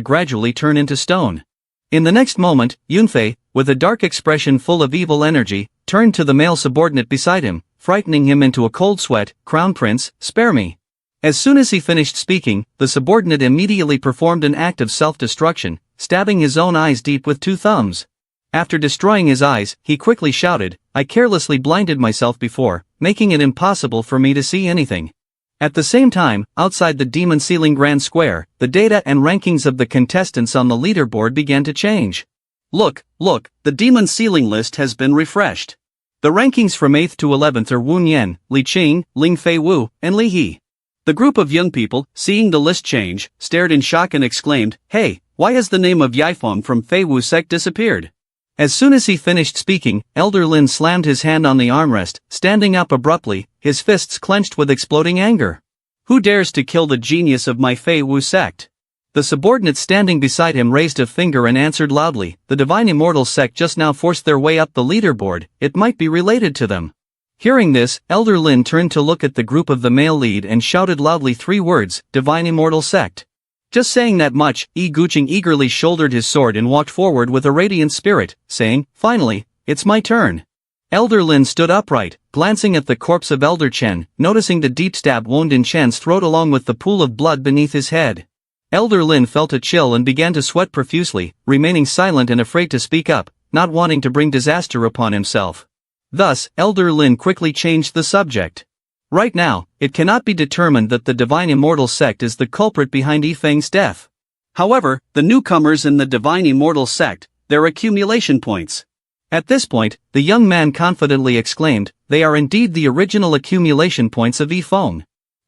Speaker 1: gradually turn into stone. In the next moment, Yunfei, with a dark expression full of evil energy, turned to the male subordinate beside him, frightening him into a cold sweat. "Crown Prince, spare me." As soon as he finished speaking, the subordinate immediately performed an act of self-destruction, stabbing his own eyes deep with 2 thumbs. After destroying his eyes, he quickly shouted, "I carelessly blinded myself before, making it impossible for me to see anything." At the same time, outside the Demon Sealing Grand Square, the data and rankings of the contestants on the leaderboard began to change. Look, the Demon Sealing list has been refreshed. The rankings from 8th to 11th are Wu Nian, Li Qing, Ling Fei Wu, and Li He. The group of young people, seeing the list change, stared in shock and exclaimed, "Hey, why has the name of Yifeng from Fei Wu Sect disappeared?" As soon as he finished speaking, Elder Lin slammed his hand on the armrest, standing up abruptly, his fists clenched with exploding anger. "Who dares to kill the genius of my Fei Wu Sect?" The subordinate standing beside him raised a finger and answered loudly, "The Divine Immortal Sect just now forced their way up the leaderboard, it might be related to them." Hearing this, Elder Lin turned to look at the group of the male lead and shouted loudly 3 words, "Divine Immortal Sect." Just saying that much, Yi Guqing eagerly shouldered his sword and walked forward with a radiant spirit, saying, "Finally, it's my turn." Elder Lin stood upright, glancing at the corpse of Elder Chen, noticing the deep stab wound in Chen's throat along with the pool of blood beneath his head. Elder Lin felt a chill and began to sweat profusely, remaining silent and afraid to speak up, not wanting to bring disaster upon himself. Thus, Elder Lin quickly changed the subject. Right now, it cannot be determined that the Divine Immortal Sect is the culprit behind Yifeng's death. However, the newcomers in the Divine Immortal Sect, their accumulation points. At this point, the young man confidently exclaimed, "They are indeed the original accumulation points of Yifeng."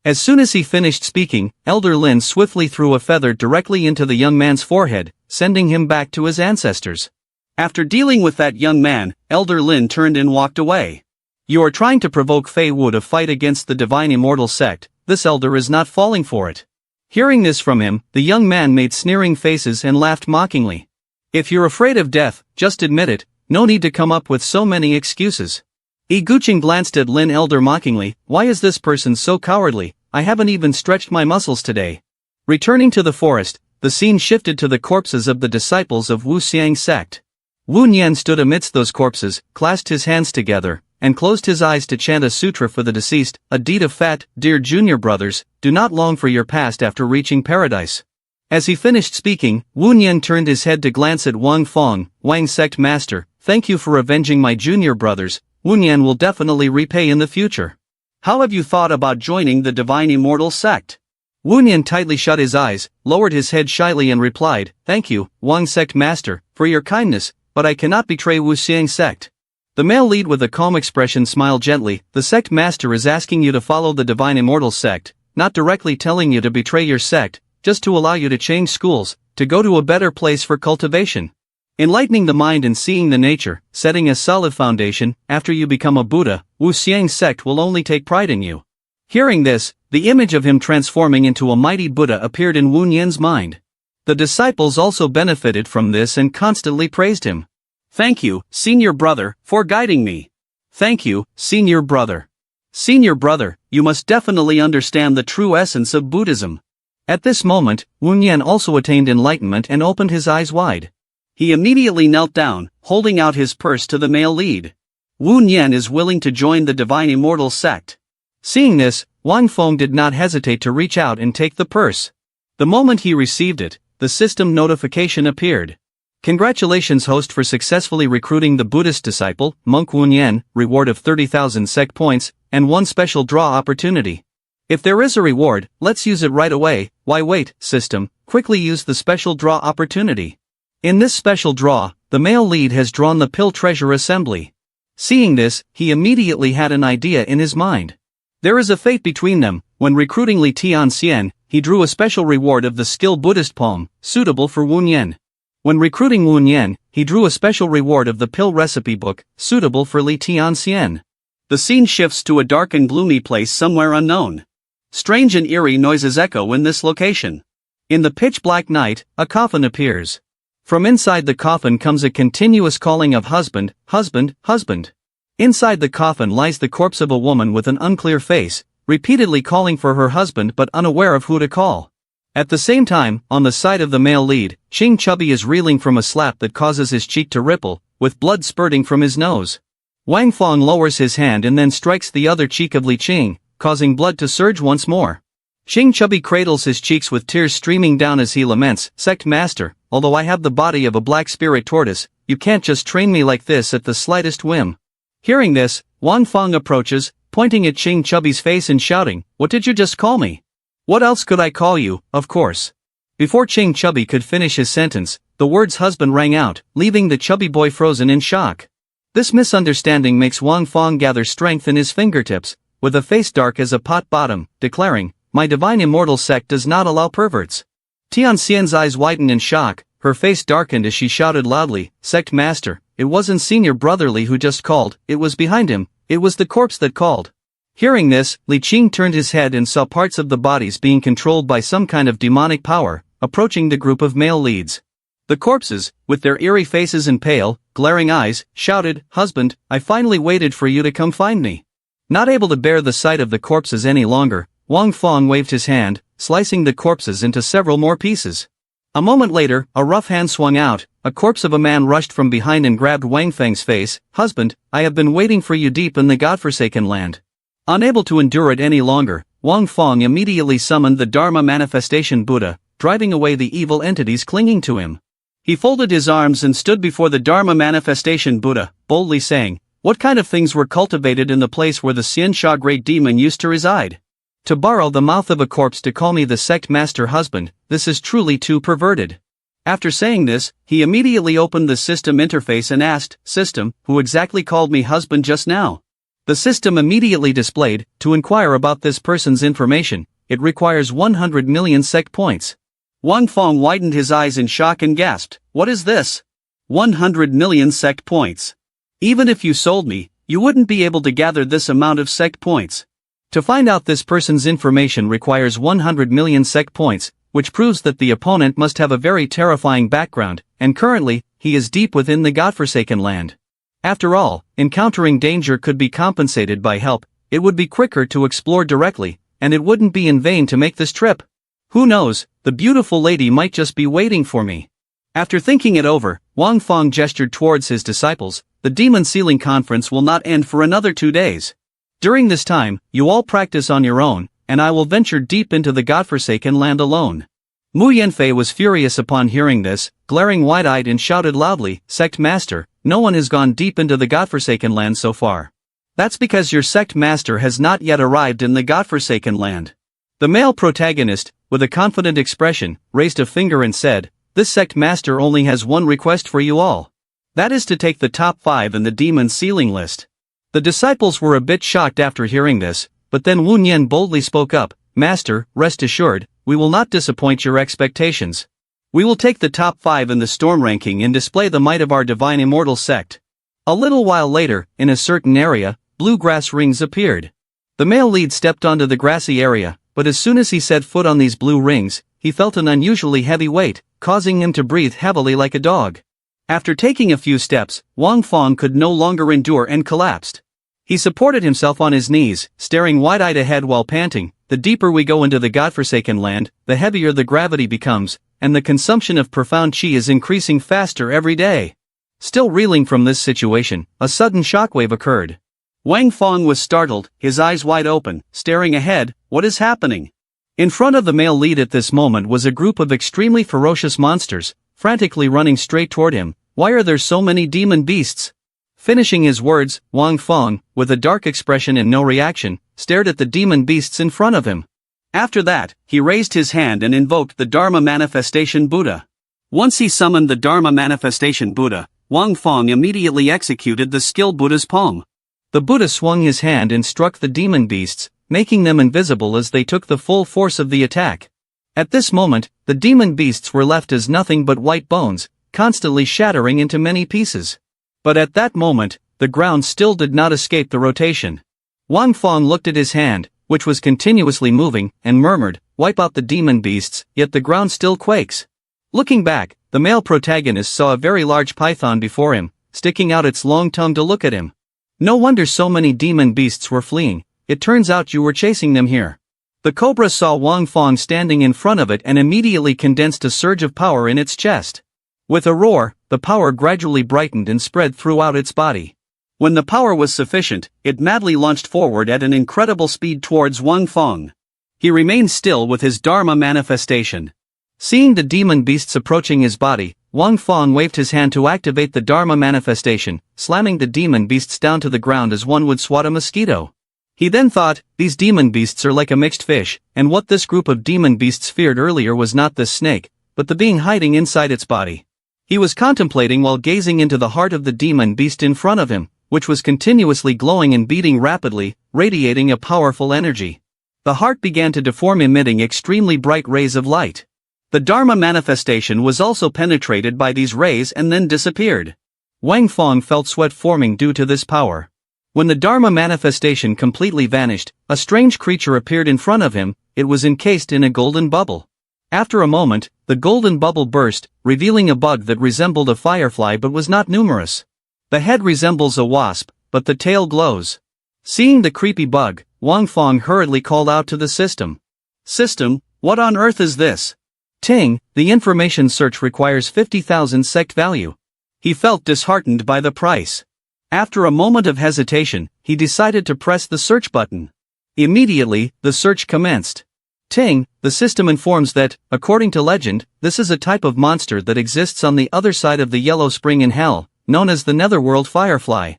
Speaker 1: As soon as he finished speaking, Elder Lin swiftly threw a feather directly into the young man's forehead, sending him back to his ancestors. After dealing with that young man, Elder Lin turned and walked away. "You are trying to provoke Fei Wu to fight against the Divine Immortal Sect, this elder is not falling for it." Hearing this from him, the young man made sneering faces and laughed mockingly. "If you're afraid of death, just admit it, no need to come up with so many excuses." Yi Guqing glanced at Lin Elder mockingly, "Why is this person so cowardly? I haven't even stretched my muscles today." Returning to the forest, the scene shifted to the corpses of the disciples of Wu Xiang sect. Wu Nian stood amidst those corpses, clasped his hands together, and closed his eyes to chant a sutra for the deceased, a deed of fat. "Dear junior brothers, do not long for your past after reaching paradise." As he finished speaking, Wu Nian turned his head to glance at Wang Feng, Wang Sect Master. "Thank you for avenging my junior brothers, Wu Nian will definitely repay in the future. How have you thought about joining the Divine Immortal Sect?" Wu Nian tightly shut his eyes, lowered his head shyly and replied, "Thank you, Wang Sect Master, for your kindness, but I cannot betray Wu Xiang's sect. The male lead with a calm expression smiled gently. The sect master is asking you to follow the divine immortal sect, not directly telling you to betray your sect, just to allow you to change schools, to go to a better place for cultivation. Enlightening the mind and seeing the nature, setting a solid foundation. After you become a Buddha, Wu Xiang's sect will only take pride in you. Hearing this, the image of him transforming into a mighty Buddha appeared in Wu Nian's mind. The disciples also benefited from this and constantly praised him. Thank you, senior brother, for guiding me. Thank you, senior brother. Senior brother, you must definitely understand the true essence of Buddhism. At this moment, Wu Nian also attained enlightenment and opened his eyes wide. He immediately knelt down, holding out his purse to the male lead. Wu Nian is willing to join the divine immortal sect. Seeing this, Wang Feng did not hesitate to reach out and take the purse. The moment he received it, the system notification appeared. Congratulations host for successfully recruiting the Buddhist disciple, Monk Wu Nian, reward of 30,000 Sect points, and one special draw opportunity. If there is a reward, let's use it right away. Why wait, system, quickly use the special draw opportunity. In this special draw, the male lead has drawn the Pill Treasure Assembly. Seeing this, he immediately had an idea in his mind. There is a fate between them. When recruiting Li Tianxian, he drew a special reward of the Skill Buddhist Palm, suitable for Wu Nian. When recruiting Wu Nian, he drew a special reward of the Pill Recipe Book, suitable for Li Tianxian. The scene shifts to a dark and gloomy place somewhere unknown. Strange and eerie noises echo in this location. In the pitch-black night, a coffin appears. From inside the coffin comes a continuous calling of husband, husband, husband. Inside the coffin lies the corpse of a woman with an unclear face, repeatedly calling for her husband but unaware of who to call. At the same time, on the side of the male lead, Qing Chubby is reeling from a slap that causes his cheek to ripple, with blood spurting from his nose. Wang Feng lowers his hand and then strikes the other cheek of Li Qing, causing blood to surge once more. Qing Chubby cradles his cheeks with tears streaming down as he laments, Sect Master, although I have the body of a black spirit tortoise, you can't just train me like this at the slightest whim. Hearing this, Wang Feng approaches, pointing at Qing Chubby's face and shouting, what did you just call me? What else could I call you, of course? Before Qing Chubby could finish his sentence, the words husband rang out, leaving the chubby boy frozen in shock. This misunderstanding makes Wang Feng gather strength in his fingertips, with a face dark as a pot bottom, declaring, my divine immortal sect does not allow perverts. Tianxian's eyes widened in shock, her face darkened as she shouted loudly, Sect Master, it wasn't Senior Brotherly who just called, it was behind him, it was the corpse that called. Hearing this, Li Qing turned his head and saw parts of the bodies being controlled by some kind of demonic power, approaching the group of male leads. The corpses, with their eerie faces and pale, glaring eyes, shouted, husband, I finally waited for you to come find me. Not able to bear the sight of the corpses any longer, Wang Feng waved his hand, slicing the corpses into several more pieces. A moment later, a rough hand swung out, a corpse of a man rushed from behind and grabbed Wang Feng's face, husband, I have been waiting for you deep in the godforsaken land. Unable to endure it any longer, Wang Feng immediately summoned the Dharma Manifestation Buddha, driving away the evil entities clinging to him. He folded his arms and stood before the Dharma Manifestation Buddha, boldly saying, what kind of things were cultivated in the place where the Xiansha Great Demon used to reside? To borrow the mouth of a corpse to call me the Sect Master husband, this is truly too perverted. After saying this, he immediately opened the system interface and asked, System, who exactly called me husband just now? The system immediately displayed, to inquire about this person's information, it requires 100 million Sect points. Wang Feng widened his eyes in shock and gasped, what is this? 100 million Sect points. Even if you sold me, you wouldn't be able to gather this amount of Sect points. To find out this person's information requires 100 million Sect points, which proves that the opponent must have a very terrifying background, and currently, he is deep within the godforsaken land. After all, encountering danger could be compensated by help, it would be quicker to explore directly, and it wouldn't be in vain to make this trip. Who knows, the beautiful lady might just be waiting for me. After thinking it over, Wang Feng gestured towards his disciples, the Demon Sealing Conference will not end for another 2 days. During this time, you all practice on your own, and I will venture deep into the godforsaken land alone. Mu Yanfei was furious upon hearing this, glaring wide-eyed and shouted loudly, Sect Master, no one has gone deep into the godforsaken land so far. That's because your Sect Master has not yet arrived in the godforsaken land. The male protagonist, with a confident expression, raised a finger and said, this sect master only has one request for you all. That is to take the top 5 in the demon's ceiling list. The disciples were a bit shocked after hearing this, but then Wu Nian boldly spoke up, Master, rest assured, we will not disappoint your expectations. We will take the top 5 in the storm ranking and display the might of our divine immortal sect. A little while later, in a certain area, blue grass rings appeared. The male lead stepped onto the grassy area, but as soon as he set foot on these blue rings, he felt an unusually heavy weight, causing him to breathe heavily like a dog. After taking a few steps, Wang Feng could no longer endure and collapsed. He supported himself on his knees, staring wide-eyed ahead while panting. The deeper we go into the godforsaken land, the heavier the gravity becomes, and the consumption of profound qi is increasing faster every day. Still reeling from this situation, a sudden shockwave occurred. Wang Feng was startled, his eyes wide open, staring ahead. What is happening? In front of the male lead at this moment was a group of extremely ferocious monsters, frantically running straight toward him. Why are there so many demon beasts? Finishing his words, Wang Feng, with a dark expression and no reaction, stared at the demon beasts in front of him. After that, he raised his hand and invoked the Dharma Manifestation Buddha. Once he summoned the Dharma Manifestation Buddha, Wang Feng immediately executed the skill Buddha's palm. The Buddha swung his hand and struck the demon beasts, making them invisible as they took the full force of the attack. At this moment, the demon beasts were left as nothing but white bones, constantly shattering into many pieces. But at that moment, the ground still did not escape the rotation. Wang Feng looked at his hand, which was continuously moving, and murmured, wipe out the demon beasts, yet the ground still quakes. Looking back, the male protagonist saw a very large python before him, sticking out its long tongue to look at him. No wonder so many demon beasts were fleeing, it turns out you were chasing them here. The cobra saw Wang Feng standing in front of it and immediately condensed a surge of power in its chest. With a roar, the power gradually brightened and spread throughout its body. When the power was sufficient, it madly launched forward at an incredible speed towards Wang Feng. He remained still with his Dharma manifestation. Seeing the demon beasts approaching his body, Wang Feng waved his hand to activate the Dharma manifestation, slamming the demon beasts down to the ground as one would swat a mosquito. He then thought, these demon beasts are like a mixed fish, and what this group of demon beasts feared earlier was not this snake, but the being hiding inside its body. He was contemplating while gazing into the heart of the demon beast in front of him, which was continuously glowing and beating rapidly, radiating a powerful energy. The heart began to deform, emitting extremely bright rays of light. The Dharma manifestation was also penetrated by these rays and then disappeared. Wang Feng felt sweat forming due to this power. When the Dharma manifestation completely vanished, a strange creature appeared in front of him. It was encased in a golden bubble. After a moment, the golden bubble burst, revealing a bug that resembled a firefly but was not numerous. The head resembles a wasp, but the tail glows. Seeing the creepy bug, Wang Feng hurriedly called out to the system. System, what on earth is this? Ting, the information search requires 50,000 sect value. He felt disheartened by the price. After a moment of hesitation, he decided to press the search button. Immediately, the search commenced. Ting, the system informs that, according to legend, this is a type of monster that exists on the other side of the yellow spring in hell, known as the netherworld firefly.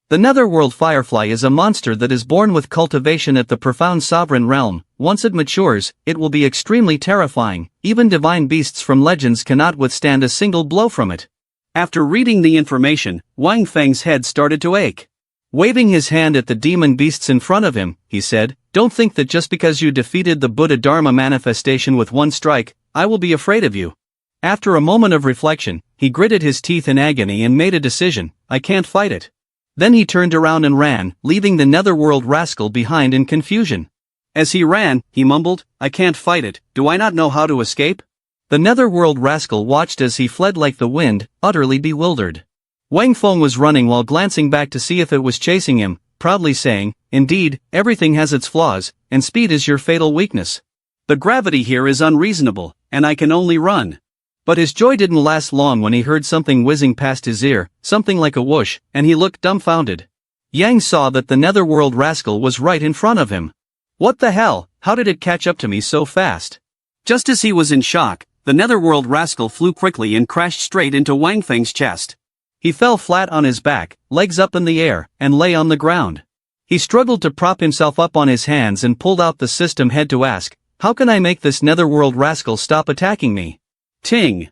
Speaker 1: The netherworld firefly is a monster that is born with cultivation at the profound sovereign realm. Once it matures, it will be extremely terrifying. Even divine beasts from legends cannot withstand a single blow from it. After reading the information, Wang Feng's head started to ache. Waving his hand at the demon beasts in front of him, he said, don't think that just because you defeated the Buddha Dharma manifestation with one strike, I will be afraid of you. After a moment of reflection, he gritted his teeth in agony and made a decision, I can't fight it. Then he turned around and ran, leaving the netherworld rascal behind in confusion. As he ran, he mumbled, I can't fight it, do I not know how to escape? The netherworld rascal watched as he fled like the wind, utterly bewildered. Wang Feng was running while glancing back to see if it was chasing him, proudly saying, indeed, everything has its flaws, and speed is your fatal weakness. The gravity here is unreasonable, and I can only run. But his joy didn't last long when he heard something whizzing past his ear, something like a whoosh, and he looked dumbfounded. Yang saw that the netherworld rascal was right in front of him. What the hell, how did it catch up to me so fast? Just as he was in shock, the netherworld rascal flew quickly and crashed straight into Wang Feng's chest. He fell flat on his back, legs up in the air, and lay on the ground. He struggled to prop himself up on his hands and pulled out the system head to ask, how can I make this netherworld rascal stop attacking me? Ting.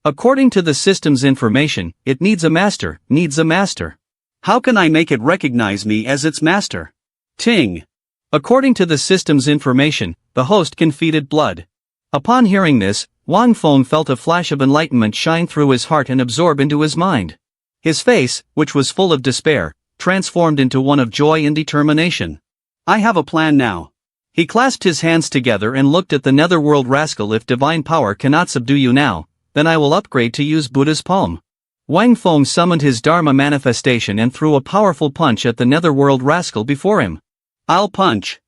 Speaker 1: According to the system's information, it needs a master. How can I make it recognize me as its master? Ting. According to the system's information, the host can feed it blood. Upon hearing this, Wang Feng felt a flash of enlightenment shine through his heart and absorb into his mind. His face, which was full of despair, transformed into one of joy and determination. I have a plan now. He clasped his hands together and looked at the netherworld rascal. If divine power cannot subdue you now, then I will upgrade to use Buddha's palm. Wang Feng summoned his Dharma manifestation and threw a powerful punch at the netherworld rascal before him. I'll punch.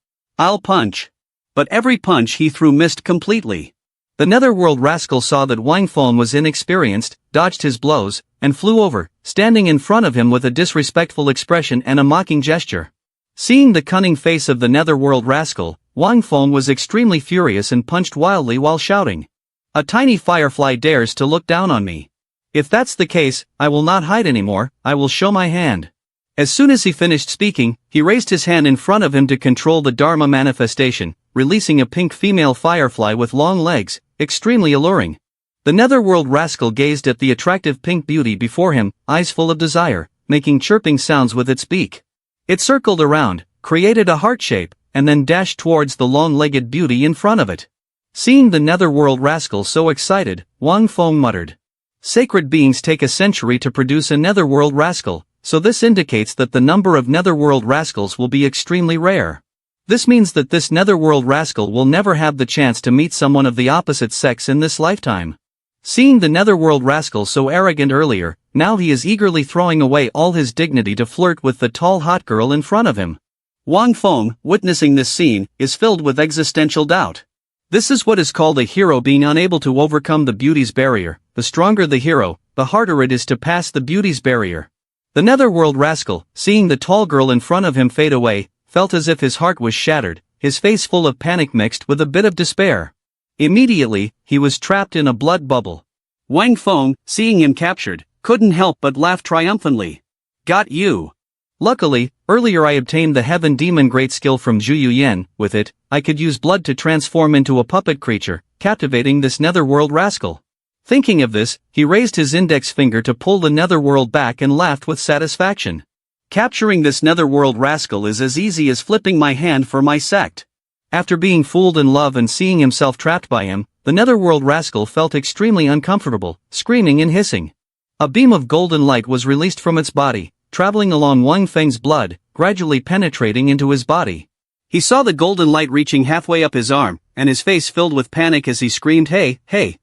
Speaker 1: But every punch he threw missed completely. The netherworld rascal saw that Wang Feng was inexperienced, dodged his blows, and flew over, standing in front of him with a disrespectful expression and a mocking gesture. Seeing the cunning face of the netherworld rascal, Wang Feng was extremely furious and punched wildly while shouting. A tiny firefly dares to look down on me. If that's the case, I will not hide anymore, I will show my hand. As soon as he finished speaking, he raised his hand in front of him to control the Dharma manifestation, releasing a pink female firefly with long legs, extremely alluring. The netherworld rascal gazed at the attractive pink beauty before him, eyes full of desire, making chirping sounds with its beak. It circled around, created a heart shape, and then dashed towards the long-legged beauty in front of it. Seeing the netherworld rascal so excited, Wang Feng muttered. Sacred beings take a century to produce a netherworld rascal, so this indicates that the number of netherworld rascals will be extremely rare. This means that this netherworld rascal will never have the chance to meet someone of the opposite sex in this lifetime. Seeing the netherworld rascal so arrogant earlier, now he is eagerly throwing away all his dignity to flirt with the tall hot girl in front of him. Wang Feng, witnessing this scene, is filled with existential doubt. This is what is called a hero being unable to overcome the beauty's barrier. The stronger the hero, the harder it is to pass the beauty's barrier. The netherworld rascal, seeing the tall girl in front of him fade away, felt as if his heart was shattered, his face full of panic mixed with a bit of despair. Immediately, he was trapped in a blood bubble. Wang Feng, seeing him captured, couldn't help but laugh triumphantly. Got you. Luckily, earlier I obtained the Heaven Demon Great Skill from Zhu Yuyan. With it, I could use blood to transform into a puppet creature, captivating this netherworld rascal. Thinking of this, he raised his index finger to pull the netherworld back and laughed with satisfaction. Capturing this netherworld rascal is as easy as flipping my hand for my sect. After being fooled in love and seeing himself trapped by him, the netherworld rascal felt extremely uncomfortable, screaming and hissing. A beam of golden light was released from its body, traveling along Wang Feng's blood, gradually penetrating into his body. He saw the golden light reaching halfway up his arm, and his face filled with panic as he screamed, "Hey,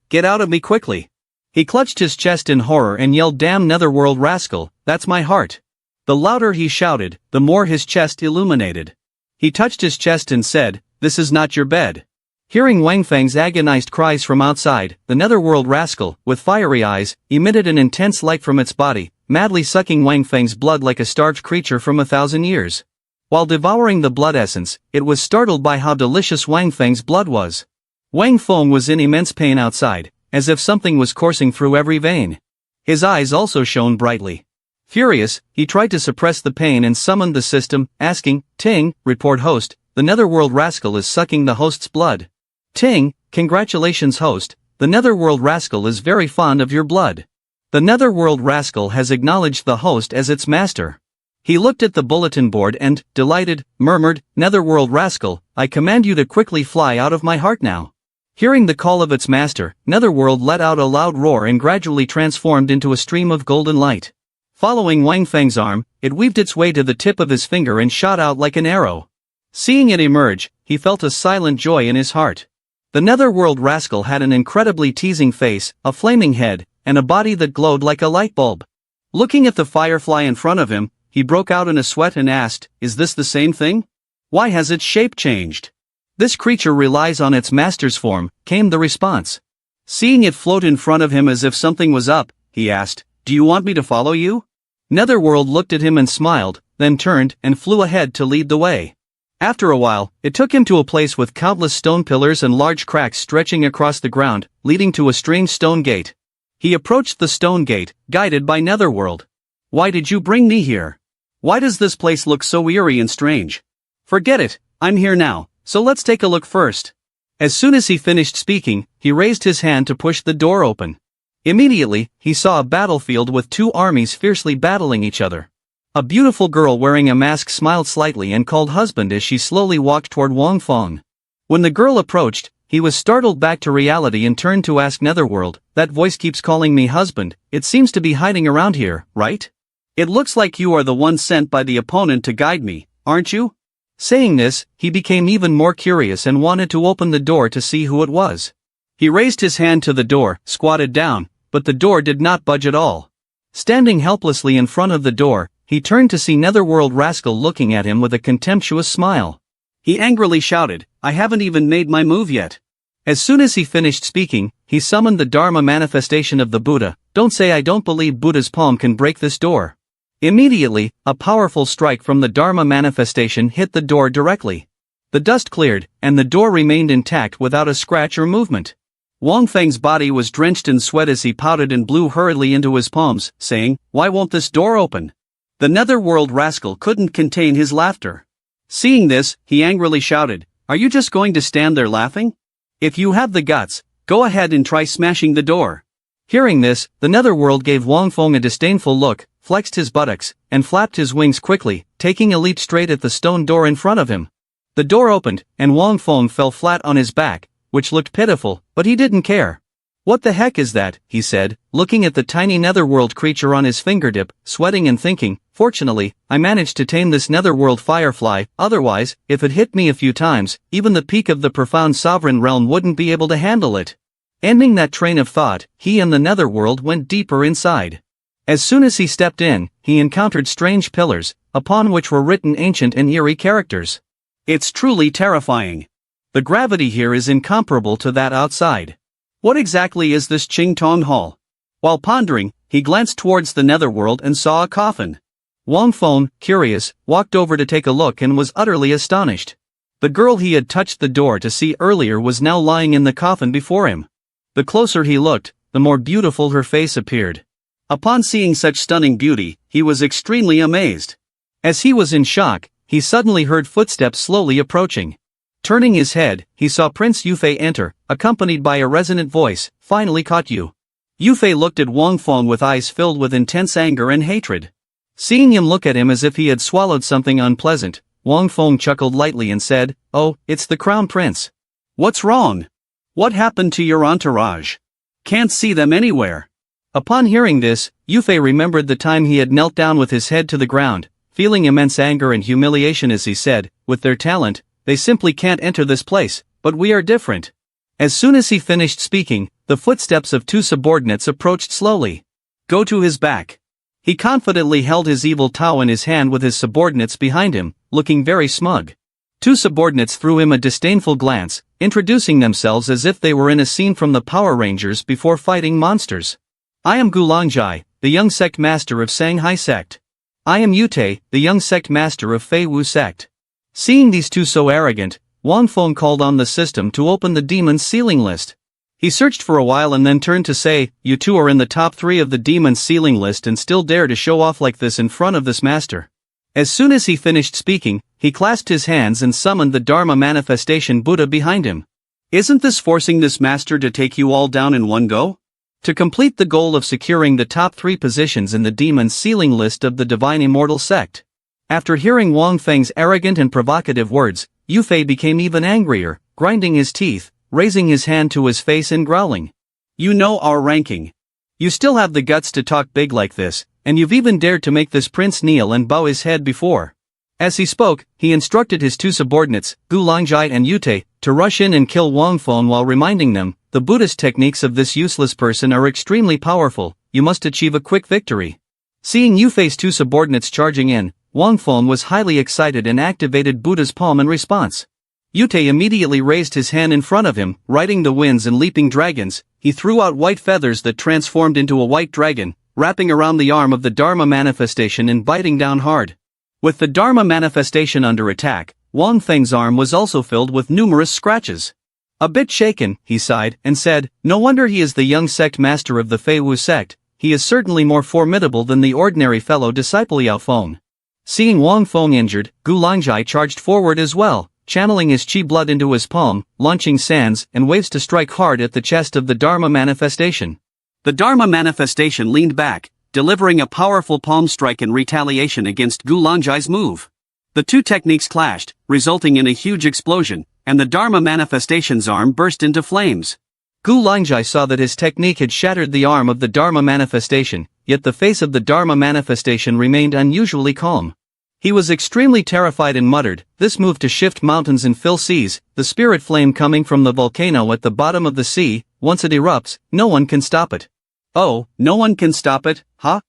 Speaker 1: get out of me quickly!" He clutched his chest in horror and yelled, "Damn netherworld rascal, that's my heart!" The louder he shouted, the more his chest illuminated. He touched his chest and said, "This is not your bed." Hearing Wang Feng's agonized cries from outside, the netherworld rascal, with fiery eyes, emitted an intense light from its body, madly sucking Wang Feng's blood like a starved creature from 1,000 years. While devouring the blood essence, it was startled by how delicious Wang Feng's blood was. Wang Feng was in immense pain outside, as if something was coursing through every vein. His eyes also shone brightly. Furious, he tried to suppress the pain and summoned the system, asking, "Ting, report host, the netherworld rascal is sucking the host's blood." "Ting, congratulations host, the netherworld rascal is very fond of your blood." The netherworld rascal has acknowledged the host as its master. He looked at the bulletin board and, delighted, murmured, "Netherworld rascal, I command you to quickly fly out of my heart now." Hearing the call of its master, Netherworld let out a loud roar and gradually transformed into a stream of golden light. Following Wang Feng's arm, it weaved its way to the tip of his finger and shot out like an arrow. Seeing it emerge, he felt a silent joy in his heart. The netherworld rascal had an incredibly teasing face, a flaming head, and a body that glowed like a light bulb. Looking at the firefly in front of him, he broke out in a sweat and asked, "Is this the same thing? Why has its shape changed?" "This creature relies on its master's form," came the response. Seeing it float in front of him as if something was up, he asked, "Do you want me to follow you?" Netherworld looked at him and smiled, then turned and flew ahead to lead the way. After a while, it took him to a place with countless stone pillars and large cracks stretching across the ground, leading to a strange stone gate. He approached the stone gate, guided by Netherworld. "Why did you bring me here? Why does this place look so eerie and strange?" "Forget it, I'm here now, so let's take a look first." As soon as he finished speaking, he raised his hand to push the door open. Immediately, he saw a battlefield with two armies fiercely battling each other. A beautiful girl wearing a mask smiled slightly and called husband as she slowly walked toward Wang Feng. When the girl approached, he was startled back to reality and turned to ask Netherworld, "That voice keeps calling me husband, it seems to be hiding around here, right? It looks like you are the one sent by the opponent to guide me, aren't you?" Saying this, he became even more curious and wanted to open the door to see who it was. He raised his hand to the door, squatted down, but the door did not budge at all. Standing helplessly in front of the door, he turned to see Netherworld Rascal looking at him with a contemptuous smile. He angrily shouted, "I haven't even made my move yet." As soon as he finished speaking, he summoned the Dharma manifestation of the Buddha. "Don't say I don't believe Buddha's palm can break this door." Immediately, a powerful strike from the Dharma manifestation hit the door directly. The dust cleared, and the door remained intact without a scratch or movement. Wang Feng's body was drenched in sweat as he pouted and blew hurriedly into his palms, saying, "Why won't this door open?" The Netherworld Rascal couldn't contain his laughter. Seeing this, he angrily shouted, "Are you just going to stand there laughing? If you have the guts, go ahead and try smashing the door." Hearing this, the Netherworld gave Wang Feng a disdainful look, flexed his buttocks, and flapped his wings quickly, taking a leap straight at the stone door in front of him. The door opened, and Wang Feng fell flat on his back, which looked pitiful, but he didn't care. "What the heck is that?" he said, looking at the tiny Netherworld creature on his fingertip, sweating and thinking, "Fortunately, I managed to tame this Netherworld firefly, otherwise, if it hit me a few times, even the peak of the profound sovereign realm wouldn't be able to handle it." Ending that train of thought, he and the Netherworld went deeper inside. As soon as he stepped in, he encountered strange pillars, upon which were written ancient and eerie characters. "It's truly terrifying. The gravity here is incomparable to that outside. What exactly is this Qing Tong Hall?" While pondering, he glanced towards the Netherworld and saw a coffin. Wang Feng, curious, walked over to take a look and was utterly astonished. The girl he had touched the door to see earlier was now lying in the coffin before him. The closer he looked, the more beautiful her face appeared. Upon seeing such stunning beauty, he was extremely amazed. As he was in shock, he suddenly heard footsteps slowly approaching. Turning his head, he saw Prince Yufei enter, accompanied by a resonant voice, "Finally caught you." Yufei looked at Wang Feng with eyes filled with intense anger and hatred. Seeing him look at him as if he had swallowed something unpleasant, Wang Feng chuckled lightly and said, "Oh, it's the Crown Prince. What's wrong? What happened to your entourage? Can't see them anywhere." Upon hearing this, Yufei remembered the time he had knelt down with his head to the ground, feeling immense anger and humiliation as he said, "With their talent, they simply can't enter this place, but we are different." As soon as he finished speaking, the footsteps of two subordinates approached slowly. "Go to his back." He confidently held his evil Tao in his hand with his subordinates behind him, looking very smug. Two subordinates threw him a disdainful glance, introducing themselves as if they were in a scene from the Power Rangers before fighting monsters. "I am Gulangjai, the young sect master of Shanghai Sect. I am Yute, the young sect master of Fei Wu Sect." Seeing these two so arrogant, Wang Feng called on the system to open the demon's sealing list. He searched for a while and then turned to say, "You two are in the top 3 of the demon's sealing list and still dare to show off like this in front of this master." As soon as he finished speaking, he clasped his hands and summoned the Dharma manifestation Buddha behind him. "Isn't this forcing this master to take you all down in one go? To complete the goal of securing the top 3 positions in the demon's sealing list of the Divine Immortal Sect." After hearing Wang Feng's arrogant and provocative words, Yufei became even angrier, grinding his teeth, raising his hand to his face and growling. "You know our ranking. You still have the guts to talk big like this, and you've even dared to make this prince kneel and bow his head before." As he spoke, he instructed his two subordinates, Gulangjai and Yute, to rush in and kill Wang Feng while reminding them, "The Buddhist techniques of this useless person are extremely powerful, you must achieve a quick victory." Seeing Yufei's two subordinates charging in, Wang Feng was highly excited and activated Buddha's palm in response. Yute immediately raised his hand in front of him, riding the winds and leaping dragons. He threw out white feathers that transformed into a white dragon, wrapping around the arm of the Dharma manifestation and biting down hard. With the Dharma manifestation under attack, Wang Feng's arm was also filled with numerous scratches. A bit shaken, he sighed and said, "No wonder he is the young sect master of the Fei Wu sect. He is certainly more formidable than the ordinary fellow disciple Yao Feng." Seeing Wang Feng injured, Gulangjai charged forward as well, channeling his chi blood into his palm, launching sands and waves to strike hard at the chest of the Dharma manifestation. The Dharma manifestation leaned back, delivering a powerful palm strike in retaliation against Gu Longjai's move. The two techniques clashed, resulting in a huge explosion, and the Dharma manifestation's arm burst into flames. Gu Longjai saw that his technique had shattered the arm of the Dharma manifestation, yet the face of the Dharma manifestation remained unusually calm. He was extremely terrified and muttered, "This move to shift mountains and fill seas, the spirit flame coming from the volcano at the bottom of the sea, once it erupts, no one can stop it." "Oh, no one can stop it, huh?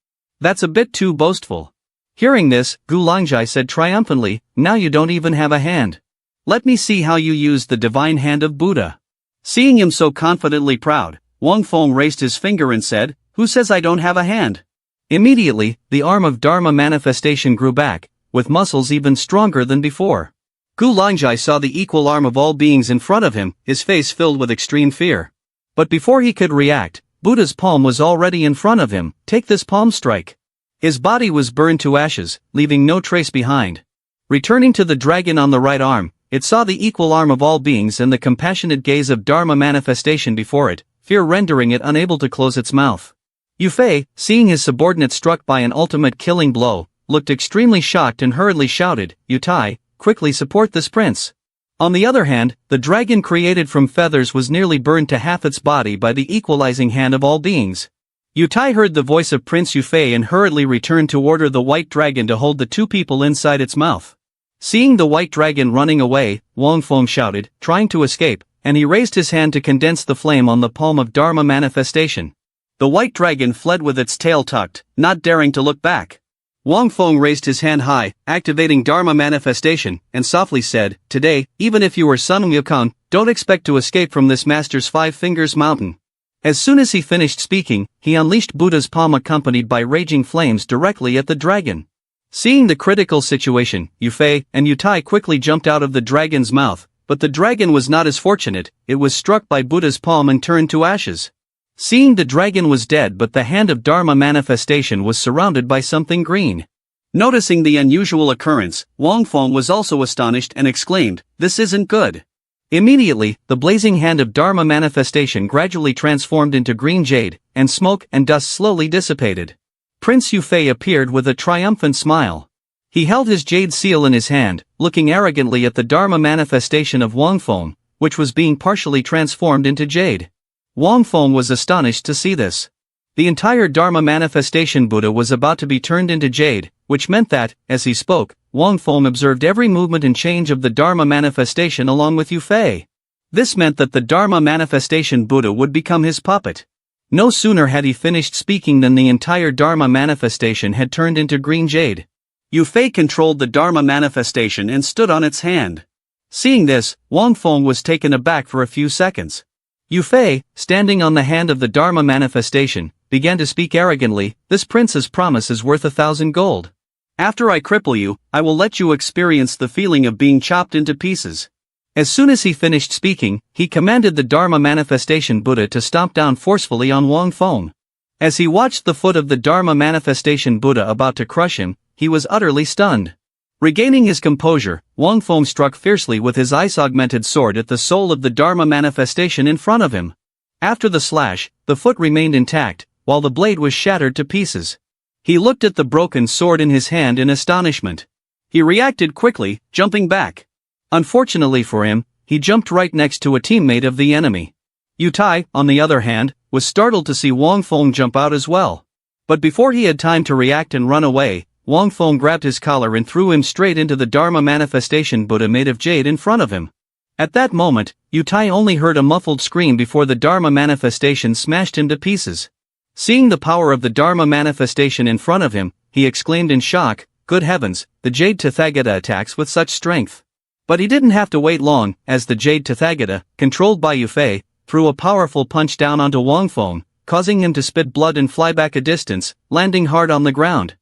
Speaker 1: That's a bit too boastful." Hearing this, Gu Longjai said triumphantly, "Now you don't even have a hand. Let me see how you use the divine hand of Buddha." Seeing him so confidently proud, Wang Feng raised his finger and said, "Who says I don't have a hand?" Immediately, the arm of Dharma manifestation grew back, with muscles even stronger than before. Gu Longjai saw the equal arm of all beings in front of him, his face filled with extreme fear. But before he could react, Buddha's palm was already in front of him. "Take this palm strike." His body was burned to ashes, leaving no trace behind. Returning to the dragon on the right arm, it saw the equal arm of all beings and the compassionate gaze of Dharma manifestation before it, fear rendering it unable to close its mouth. Yu Fei, seeing his subordinate struck by an ultimate killing blow, looked extremely shocked and hurriedly shouted, "Yu Tai, quickly support this prince." On the other hand, the dragon created from feathers was nearly burned to half its body by the equalizing hand of all beings. Yu Tai heard the voice of Prince Yu Fei and hurriedly returned to order the white dragon to hold the two people inside its mouth. Seeing the white dragon running away, Wang Feng shouted, trying to escape, and he raised his hand to condense the flame on the palm of Dharma manifestation. The white dragon fled with its tail tucked, not daring to look back. Wang Feng raised his hand high, activating Dharma manifestation, and softly said, "Today, even if you are Sun Wukong, don't expect to escape from this master's 5 fingers mountain." As soon as he finished speaking, he unleashed Buddha's palm accompanied by raging flames directly at the dragon. Seeing the critical situation, Yu Fei and Yu Tai quickly jumped out of the dragon's mouth, but the dragon was not as fortunate. It was struck by Buddha's palm and turned to ashes. Seeing the dragon was dead but the hand of Dharma manifestation was surrounded by something green. Noticing the unusual occurrence, Wang Feng was also astonished and exclaimed, "This isn't good." Immediately, the blazing hand of Dharma manifestation gradually transformed into green jade, and smoke and dust slowly dissipated. Prince Yu Fei appeared with a triumphant smile. He held his jade seal in his hand, looking arrogantly at the Dharma manifestation of Wang Feng, which was being partially transformed into jade. Wang Feng was astonished to see this. The entire Dharma manifestation Buddha was about to be turned into jade, which meant that, as he spoke, Wang Feng observed every movement and change of the Dharma manifestation along with Yu Fei. This meant that the Dharma manifestation Buddha would become his puppet. No sooner had he finished speaking than the entire Dharma manifestation had turned into green jade. Yu Fei controlled the Dharma manifestation and stood on its hand. Seeing this, Wang Feng was taken aback for a few seconds. Yu Fei, standing on the hand of the Dharma manifestation, began to speak arrogantly, "This prince's promise is worth 1,000 gold. After I cripple you, I will let you experience the feeling of being chopped into pieces." As soon as he finished speaking, he commanded the Dharma manifestation Buddha to stomp down forcefully on Wang Feng. As he watched the foot of the Dharma manifestation Buddha about to crush him, he was utterly stunned. Regaining his composure, Wang Feng struck fiercely with his ice-augmented sword at the soul of the Dharma manifestation in front of him. After the slash, the foot remained intact, while the blade was shattered to pieces. He looked at the broken sword in his hand in astonishment. He reacted quickly, jumping back. Unfortunately for him, he jumped right next to a teammate of the enemy. Yu Tai, on the other hand, was startled to see Wang Feng jump out as well. But before he had time to react and run away, Wang Feng grabbed his collar and threw him straight into the Dharma manifestation Buddha made of jade in front of him. At that moment, Yu Tai only heard a muffled scream before the Dharma manifestation smashed him to pieces. Seeing the power of the Dharma manifestation in front of him, he exclaimed in shock, "Good heavens, the Jade Tathagata attacks with such strength." But he didn't have to wait long, as the Jade Tathagata, controlled by Yu Fei, threw a powerful punch down onto Wang Feng, causing him to spit blood and fly back a distance, landing hard on the ground.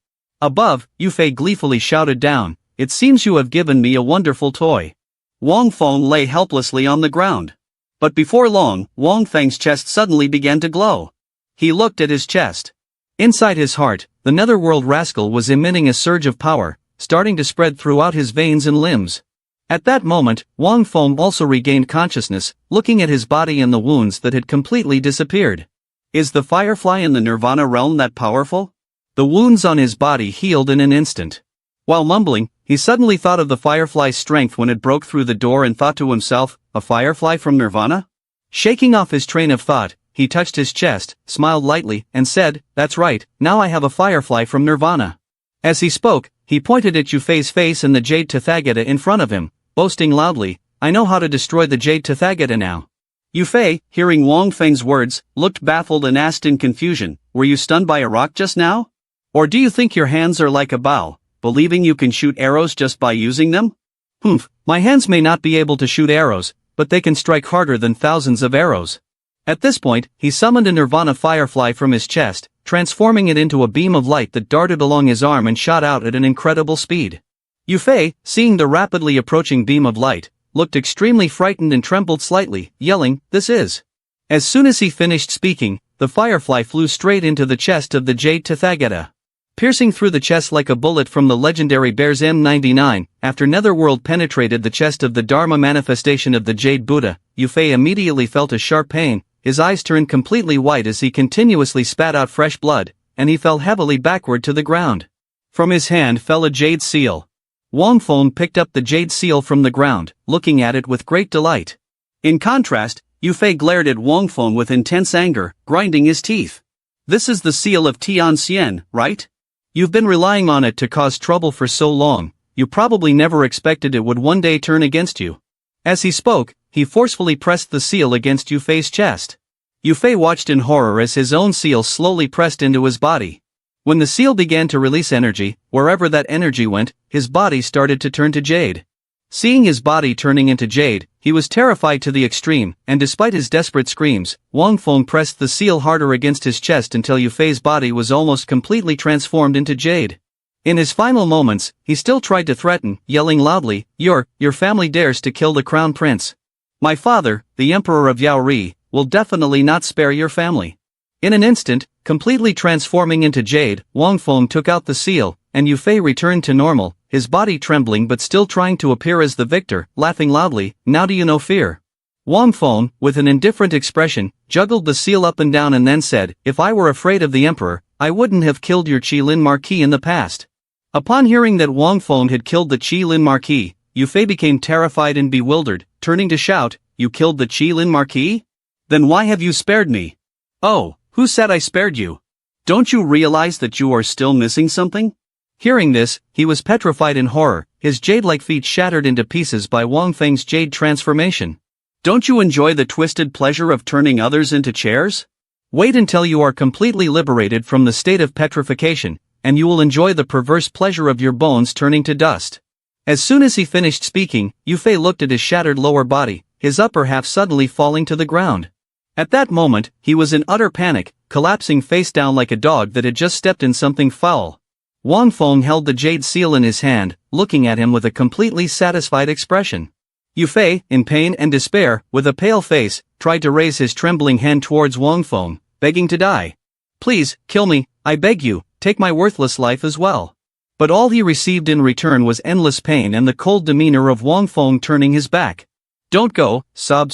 Speaker 1: Above, Yu Fei gleefully shouted down, "It seems you have given me a wonderful toy." Wang Feng lay helplessly on the ground. But before long, Wang Feng's chest suddenly began to glow. He looked at his chest. Inside his heart, the netherworld rascal was emitting a surge of power, starting to spread throughout his veins and limbs. At that moment, Wang Feng also regained consciousness, looking at his body and the wounds that had completely disappeared. Is the firefly in the Nirvana realm that powerful? The wounds on his body healed in an instant. While mumbling, he suddenly thought of the firefly's strength when it broke through the door and thought to himself, a firefly from Nirvana? Shaking off his train of thought, he touched his chest, smiled lightly, and said, that's right, now I have a firefly from Nirvana. As he spoke, he pointed at Yufei's face and the jade Tathagata in front of him, boasting loudly, I know how to destroy the jade Tathagata now. Yufei, hearing Wang Feng's words, looked baffled and asked in confusion, were you stunned by a rock just now? Or do you think your hands are like a bow, believing you can shoot arrows just by using them? Humph, my hands may not be able to shoot arrows, but they can strike harder than thousands of arrows. At this point, he summoned a Nirvana firefly from his chest, transforming it into a beam of light that darted along his arm and shot out at an incredible speed. Yufei, seeing the rapidly approaching beam of light, looked extremely frightened and trembled slightly, yelling, this is. As soon as he finished speaking, the firefly flew straight into the chest of the jade Tathagata. Piercing through the chest like a bullet from the legendary Bear's M99, after Netherworld penetrated the chest of the Dharma manifestation of the Jade Buddha, Yufei immediately felt a sharp pain, his eyes turned completely white as he continuously spat out fresh blood, and he fell heavily backward to the ground. From his hand fell a jade seal. Wang Feng picked up the jade seal from the ground, looking at it with great delight. In contrast, Yufei glared at Wang Feng with intense anger, grinding his teeth. This is the seal of Tianxian, right? You've been relying on it to cause trouble for so long, you probably never expected it would one day turn against you. As he spoke, he forcefully pressed the seal against Yufei's chest. Yufei watched in horror as his own seal slowly pressed into his body. When the seal began to release energy, wherever that energy went, his body started to turn to jade. Seeing his body turning into jade, he was terrified to the extreme, and despite his desperate screams, Wang Feng pressed the seal harder against his chest until Yufei's body was almost completely transformed into jade. In his final moments, he still tried to threaten, yelling loudly, your family dares to kill the crown prince. My father, the emperor of Yaori, will definitely not spare your family. In an instant, completely transforming into jade, Wang Feng took out the seal, and Yufei returned to normal, his body trembling but still trying to appear as the victor, laughing loudly, now do you know fear? Wang Feng, with an indifferent expression, juggled the seal up and down and then said, if I were afraid of the emperor, I wouldn't have killed your Qilin Marquis in the past. Upon hearing that Wang Feng had killed the Qilin Marquis, Yufei became terrified and bewildered, turning to shout, you killed the Qilin Marquis? Then why have you spared me? Oh, who said I spared you? Don't you realize that you are still missing something? Hearing this, he was petrified in horror, his jade-like feet shattered into pieces by Wang Feng's jade transformation. Don't you enjoy the twisted pleasure of turning others into chairs? Wait until you are completely liberated from the state of petrification, and you will enjoy the perverse pleasure of your bones turning to dust. As soon as he finished speaking, Yufei looked at his shattered lower body, his upper half suddenly falling to the ground. At that moment, he was in utter panic, collapsing face down like a dog that had just stepped in something foul. Wang Feng held the jade seal in his hand, looking at him with a completely satisfied expression. Yufei, in pain and despair, with a pale face, tried to raise his trembling hand towards Wang Feng, begging to die. Please, kill me, I beg you, take my worthless life as well. But all he received in return was endless pain and the cold demeanor of Wang Feng turning his back. Don't go, sob.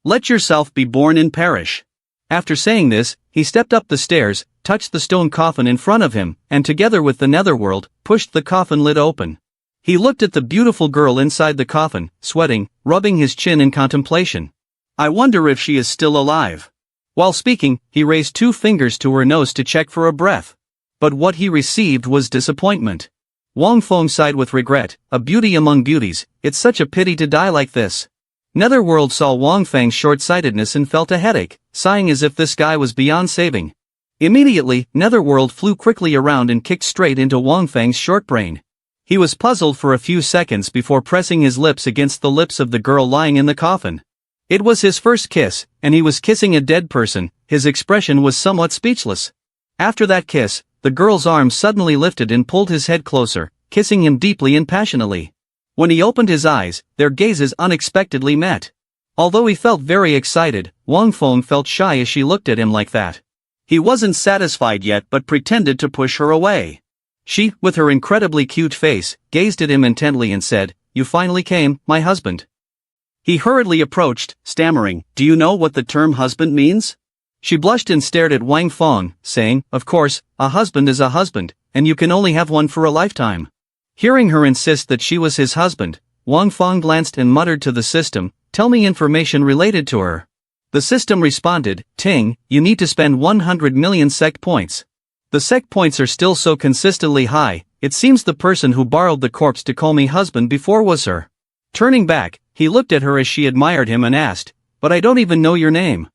Speaker 1: Let yourself be born and perish. After saying this, he stepped up the stairs, touched the stone coffin in front of him, and together with the netherworld, pushed the coffin lid open. He looked at the beautiful girl inside the coffin, sweating, rubbing his chin in contemplation. I wonder if she is still alive. While speaking, he raised 2 fingers to her nose to check for a breath. But what he received was disappointment. Wang Feng sighed with regret, a beauty among beauties, it's such a pity to die like this. Netherworld saw Wang Feng's short-sightedness and felt a headache, sighing as if this guy was beyond saving. Immediately, Netherworld flew quickly around and kicked straight into Wang Feng's short brain. He was puzzled for a few seconds before pressing his lips against the lips of the girl lying in the coffin. It was his first kiss, and he was kissing a dead person, his expression was somewhat speechless. After that kiss, the girl's arm suddenly lifted and pulled his head closer, kissing him deeply and passionately. When he opened his eyes, their gazes unexpectedly met. Although he felt very excited, Wang Feng felt shy as she looked at him like that. He wasn't satisfied yet but pretended to push her away. She, with her incredibly cute face, gazed at him intently and said, "You finally came, my husband." He hurriedly approached, stammering, "Do you know what the term husband means?" She blushed and stared at Wang Fong, saying, "Of course, a husband is a husband, and you can only have one for a lifetime." Hearing her insist that she was his husband, Wang Fong glanced and muttered to the system, "Tell me information related to her." The system responded, "Ting, you need to spend 100 million Sect points. The Sect points are still so consistently high, it seems the person who borrowed the corpse to call me husband before was her." Turning back, he looked at her as she admired him and asked, "But I don't even know your name."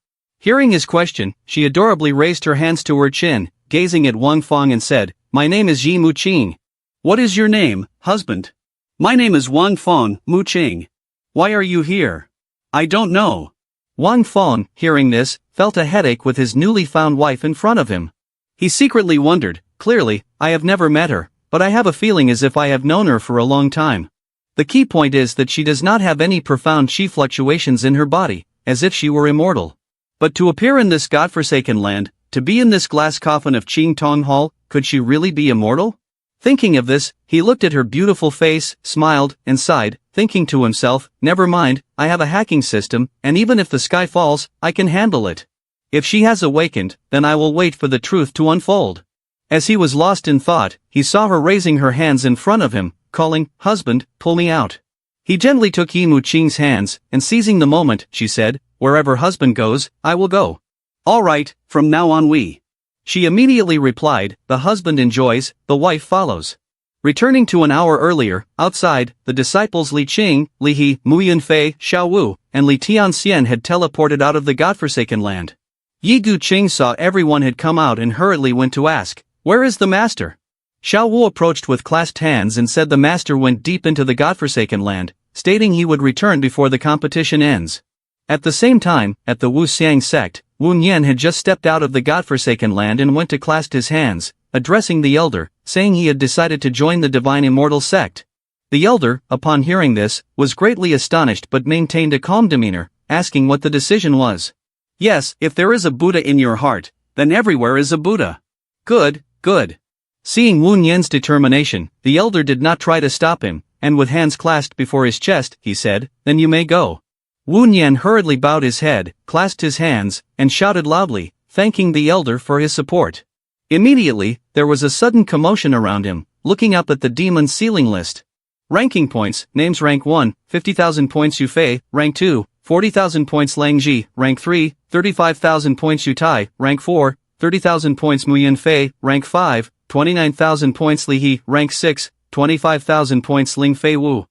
Speaker 1: Hearing his question, she adorably raised her hands to her chin, gazing at Wang Fong and said, "My name is Yi Mu Qing." "What is your name, husband?" "My name is Wang Fong, Mu Qing." "Why are you here?" "I don't know." Wang Fong, hearing this, felt a headache with his newly found wife in front of him. He secretly wondered, "Clearly, I have never met her, but I have a feeling as if I have known her for a long time." The key point is that she does not have any profound chi fluctuations in her body, as if she were immortal. But to appear in this godforsaken land, to be in this glass coffin of Qing Tong Hall, could she really be immortal? Thinking of this, he looked at her beautiful face, smiled, and sighed, thinking to himself, "Never mind, I have a hacking system, and even if the sky falls, I can handle it. If she has awakened, then I will wait for the truth to unfold." As he was lost in thought, he saw her raising her hands in front of him, calling, "Husband, pull me out." He gently took Yi Mu Qing's hands, and seizing the moment, she said, "Wherever husband goes, I will go." "All right, from now on we." She immediately replied, "The husband enjoys, the wife follows." Returning to an hour earlier, outside, the disciples Li Qing, Li He, Mu Yunfei, Xiao Wu, and Li Tianxian had teleported out of the godforsaken land. Yi Gu Qing saw everyone had come out and hurriedly went to ask, "Where is the master?" Xiao Wu approached with clasped hands and said the master went deep into the godforsaken land, stating he would return before the competition ends. At the same time, at the Wu Xiang sect, Wu Nian had just stepped out of the godforsaken land and went to clasp his hands, addressing the elder, saying he had decided to join the divine immortal sect. The elder, upon hearing this, was greatly astonished but maintained a calm demeanor, asking what the decision was. "Yes, if there is a Buddha in your heart, then everywhere is a Buddha." "Good, good." Seeing Wu Nian's determination, the elder did not try to stop him, and with hands clasped before his chest, he said, "Then you may go." Wu Nian hurriedly bowed his head, clasped his hands, and shouted loudly, thanking the elder for his support. Immediately, there was a sudden commotion around him, looking up at the demon ceiling list. Ranking points, names: rank 1, 50,000 points Yu Fei, rank 2, 40,000 points Lang Ji, rank 3, 35,000 points Yu Tai, rank 4, 30,000 points Mu Yunfei, rank 5, 29,000 points Li He, rank 6, 25,000 points Ling Fei Wu.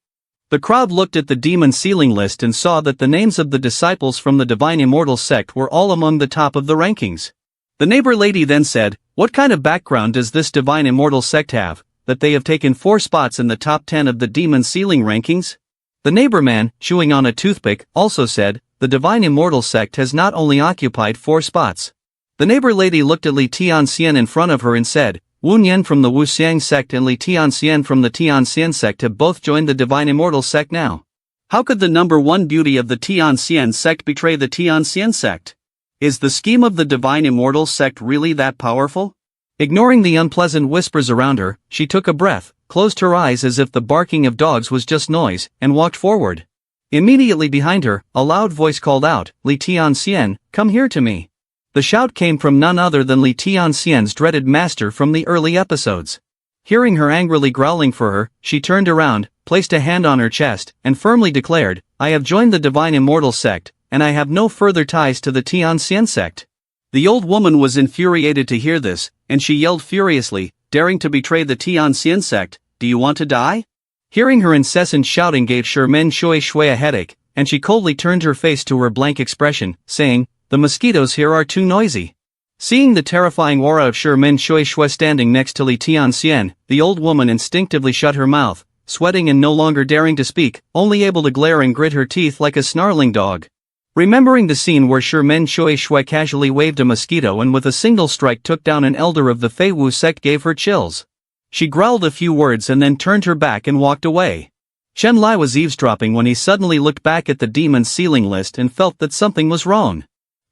Speaker 1: The crowd looked at the demon ceiling list and saw that the names of the disciples from the Divine Immortal Sect were all among the top of the rankings. The neighbor lady then said, "What kind of background does this Divine Immortal Sect have, that they have taken 4 spots in the top 10 of the demon ceiling rankings?" The neighbor man, chewing on a toothpick, also said, "The Divine Immortal Sect has not only occupied 4 spots." The neighbor lady looked at Li Tianxian in front of her and said, "Wu Nian from the Wu Xiang sect and Li Tianxian from the Tianxian sect have both joined the Divine Immortal Sect now. How could the number 1 beauty of the Tianxian sect betray the Tianxian sect? Is the scheme of the Divine Immortal Sect really that powerful?" Ignoring the unpleasant whispers around her, she took a breath, closed her eyes as if the barking of dogs was just noise, and walked forward. Immediately behind her, a loud voice called out, "Li Tianxian, come here to me." The shout came from none other than Li Tianxian's dreaded master from the early episodes. Hearing her angrily growling for her, she turned around, placed a hand on her chest, and firmly declared, "I have joined the Divine Immortal Sect, and I have no further ties to the Tianxian sect." The old woman was infuriated to hear this, and she yelled furiously, "Daring to betray the Tianxian sect, do you want to die?" Hearing her incessant shouting gave Sherman Shui Shui a headache, and she coldly turned her face to her blank expression, saying, "The mosquitoes here are too noisy." Seeing the terrifying aura of Sherman Shui Shui standing next to Li Tianxian, the old woman instinctively shut her mouth, sweating and no longer daring to speak, only able to glare and grit her teeth like a snarling dog. Remembering the scene where Sherman Shui Shui casually waved a mosquito and with a single strike took down an elder of the Fei Wu sect gave her chills. She growled a few words and then turned her back and walked away. Chen Lai was eavesdropping when he suddenly looked back at the demon ceiling list and felt that something was wrong.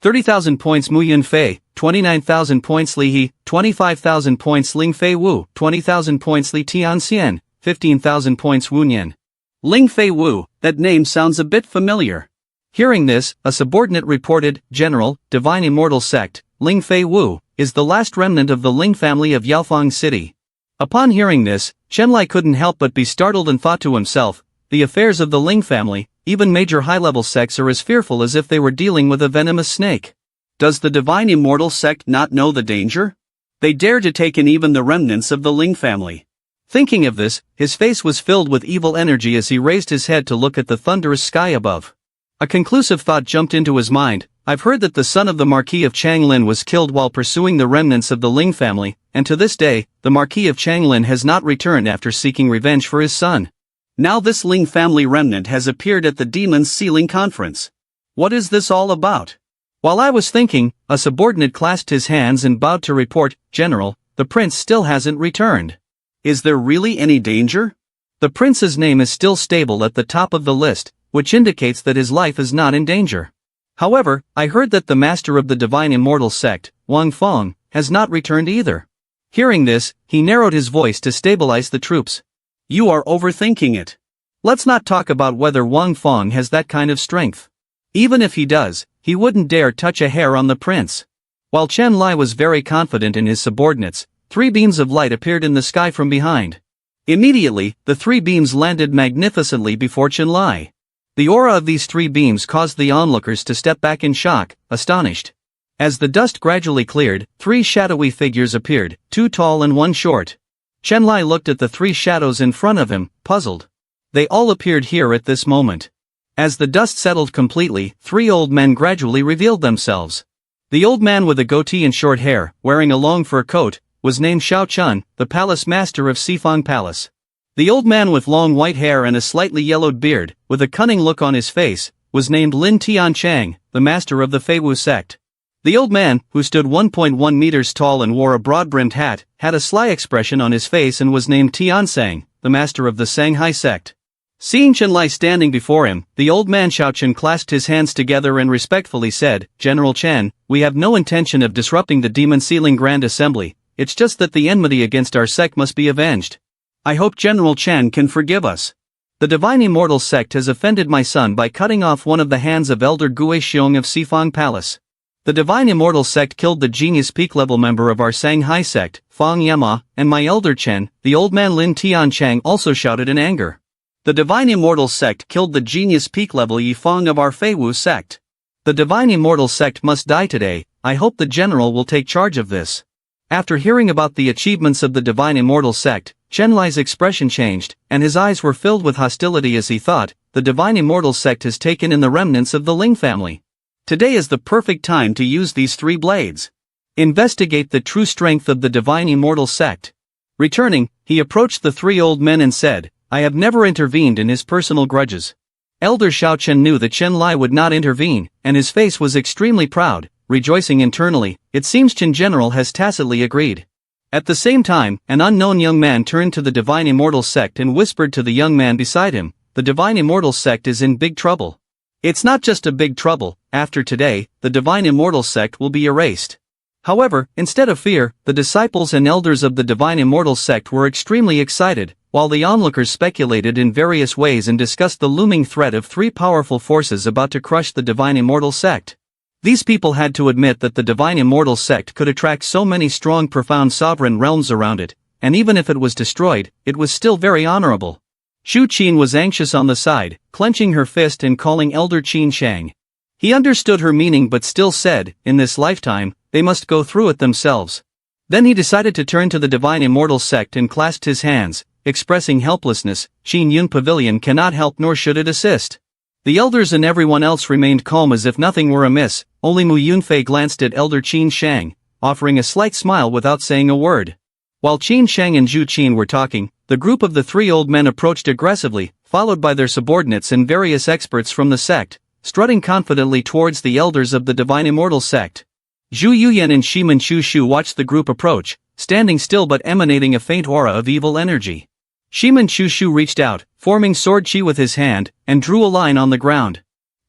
Speaker 1: 30,000 points Mu Yunfei, 29,000 points Li He, 25,000 points Ling Fei Wu, 20,000 points Li Tianxian, 15,000 points Wu Nian. Ling Fei Wu, that name sounds a bit familiar. Hearing this, a subordinate reported, General, Divine Immortal Sect, Ling Fei Wu, is the last remnant of the Ling family of Yaofeng City. Upon hearing this, Chen Lai couldn't help but be startled and thought to himself, the affairs of the Ling family, even major high-level sects are as fearful as if they were dealing with a venomous snake. Does the Divine Immortal Sect not know the danger? They dare to take in even the remnants of the Ling family. Thinking of this, his face was filled with evil energy as he raised his head to look at the thunderous sky above. A conclusive thought jumped into his mind. I've heard that the son of the Marquis of Changlin was killed while pursuing the remnants of the Ling family, and to this day, the Marquis of Changlin has not returned after seeking revenge for his son. Now this Ling family remnant has appeared at the Demon's Sealing Conference. What is this all about? While I was thinking, a subordinate clasped his hands and bowed to report, General, the prince still hasn't returned. Is there really any danger? The prince's name is still stable at the top of the list, which indicates that his life is not in danger. However, I heard that the master of the Divine Immortal Sect, Wang Feng, has not returned either. Hearing this, he narrowed his voice to stabilize the troops. You are overthinking it. Let's not talk about whether Wang Feng has that kind of strength. Even if he does, he wouldn't dare touch a hair on the prince. While Chen Lai was very confident in his subordinates, 3 beams of light appeared in the sky from behind. Immediately, the 3 beams landed magnificently before Chen Lai. The aura of these 3 beams caused the onlookers to step back in shock, astonished. As the dust gradually cleared, 3 shadowy figures appeared, 2 tall and 1 short. Chen Lai looked at the 3 shadows in front of him, puzzled. They all appeared here at this moment. As the dust settled completely, 3 old men gradually revealed themselves. The old man with a goatee and short hair, wearing a long fur coat, was named Xiao Chun, the palace master of Sifang Palace. The old man with long white hair and a slightly yellowed beard, with a cunning look on his face, was named Lin Tianchang, the master of the Feiwu sect. The old man, who stood 1.1 meters tall and wore a broad-brimmed hat, had a sly expression on his face and was named Tiansang, the master of the Shanghai sect. Seeing Chen Lai standing before him, the old man Xiao Chen clasped his hands together and respectfully said, General Chen, we have no intention of disrupting the Demon Sealing Grand Assembly, it's just that the enmity against our sect must be avenged. I hope General Chen can forgive us. The Divine Immortal Sect has offended my son by cutting off one of the hands of Elder Gue Xiong of Sifang Palace. The Divine Immortal Sect killed the genius peak-level member of our Shanghai sect, Fang Yama, and my elder Chen, the old man Lin Tianchang also shouted in anger. The Divine Immortal Sect killed the genius peak-level Yifeng of our Feiwu sect. The Divine Immortal Sect must die today. I hope the general will take charge of this. After hearing about the achievements of the Divine Immortal Sect, Chen Lai's expression changed, and his eyes were filled with hostility as he thought, the Divine Immortal Sect has taken in the remnants of the Ling family. Today is the perfect time to use these 3 blades. Investigate the true strength of the Divine Immortal Sect. Returning, he approached the 3 old men and said, I have never intervened in his personal grudges. Elder Xiao Chen knew that Chen Lai would not intervene, and his face was extremely proud, rejoicing internally. It seems Chen General has tacitly agreed. At the same time, an unknown young man turned to the Divine Immortal Sect and whispered to the young man beside him, the Divine Immortal Sect is in big trouble. It's not just a big trouble, after today, the Divine Immortal Sect will be erased. However, instead of fear, the disciples and elders of the Divine Immortal Sect were extremely excited, while the onlookers speculated in various ways and discussed the looming threat of 3 powerful forces about to crush the Divine Immortal Sect. These people had to admit that the Divine Immortal Sect could attract so many strong profound sovereign realms around it, and even if it was destroyed, it was still very honorable. Xu Qin was anxious on the side, clenching her fist and calling Elder Qin Shang. He understood her meaning but still said, in this lifetime, they must go through it themselves. Then he decided to turn to the Divine Immortal Sect and clasped his hands, expressing helplessness. Qin Yun Pavilion cannot help nor should it assist. The elders and everyone else remained calm as if nothing were amiss. Only Mu Yunfei glanced at Elder Qin Shang, offering a slight smile without saying a word. While Qin Shang and Zhu Qin were talking, the group of the 3 old men approached aggressively, followed by their subordinates and various experts from the sect, strutting confidently towards the elders of the Divine Immortal Sect. Zhu Yuyan and Shiman Shu watched the group approach, standing still but emanating a faint aura of evil energy. Shiman Shu reached out, forming sword chi with his hand, and drew a line on the ground.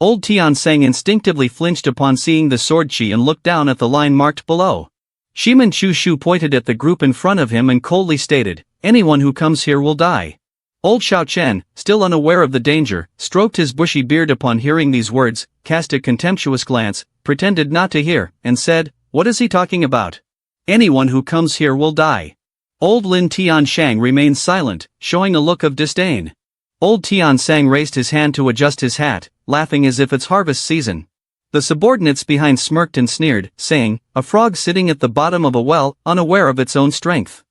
Speaker 1: Old Tian Sang instinctively flinched upon seeing the sword chi and looked down at the line marked below. Shiman Shu pointed at the group in front of him and coldly stated, anyone who comes here will die. Old Xiao Chen, still unaware of the danger, stroked his bushy beard upon hearing these words, cast a contemptuous glance, pretended not to hear, and said, "What is he talking about? Anyone who comes here will die." Old Lin Tianshang remained silent, showing a look of disdain. Old Tiansang raised his hand to adjust his hat, laughing as if it's harvest season. The subordinates behind smirked and sneered, saying, "A frog sitting at the bottom of a well, unaware of its own strength.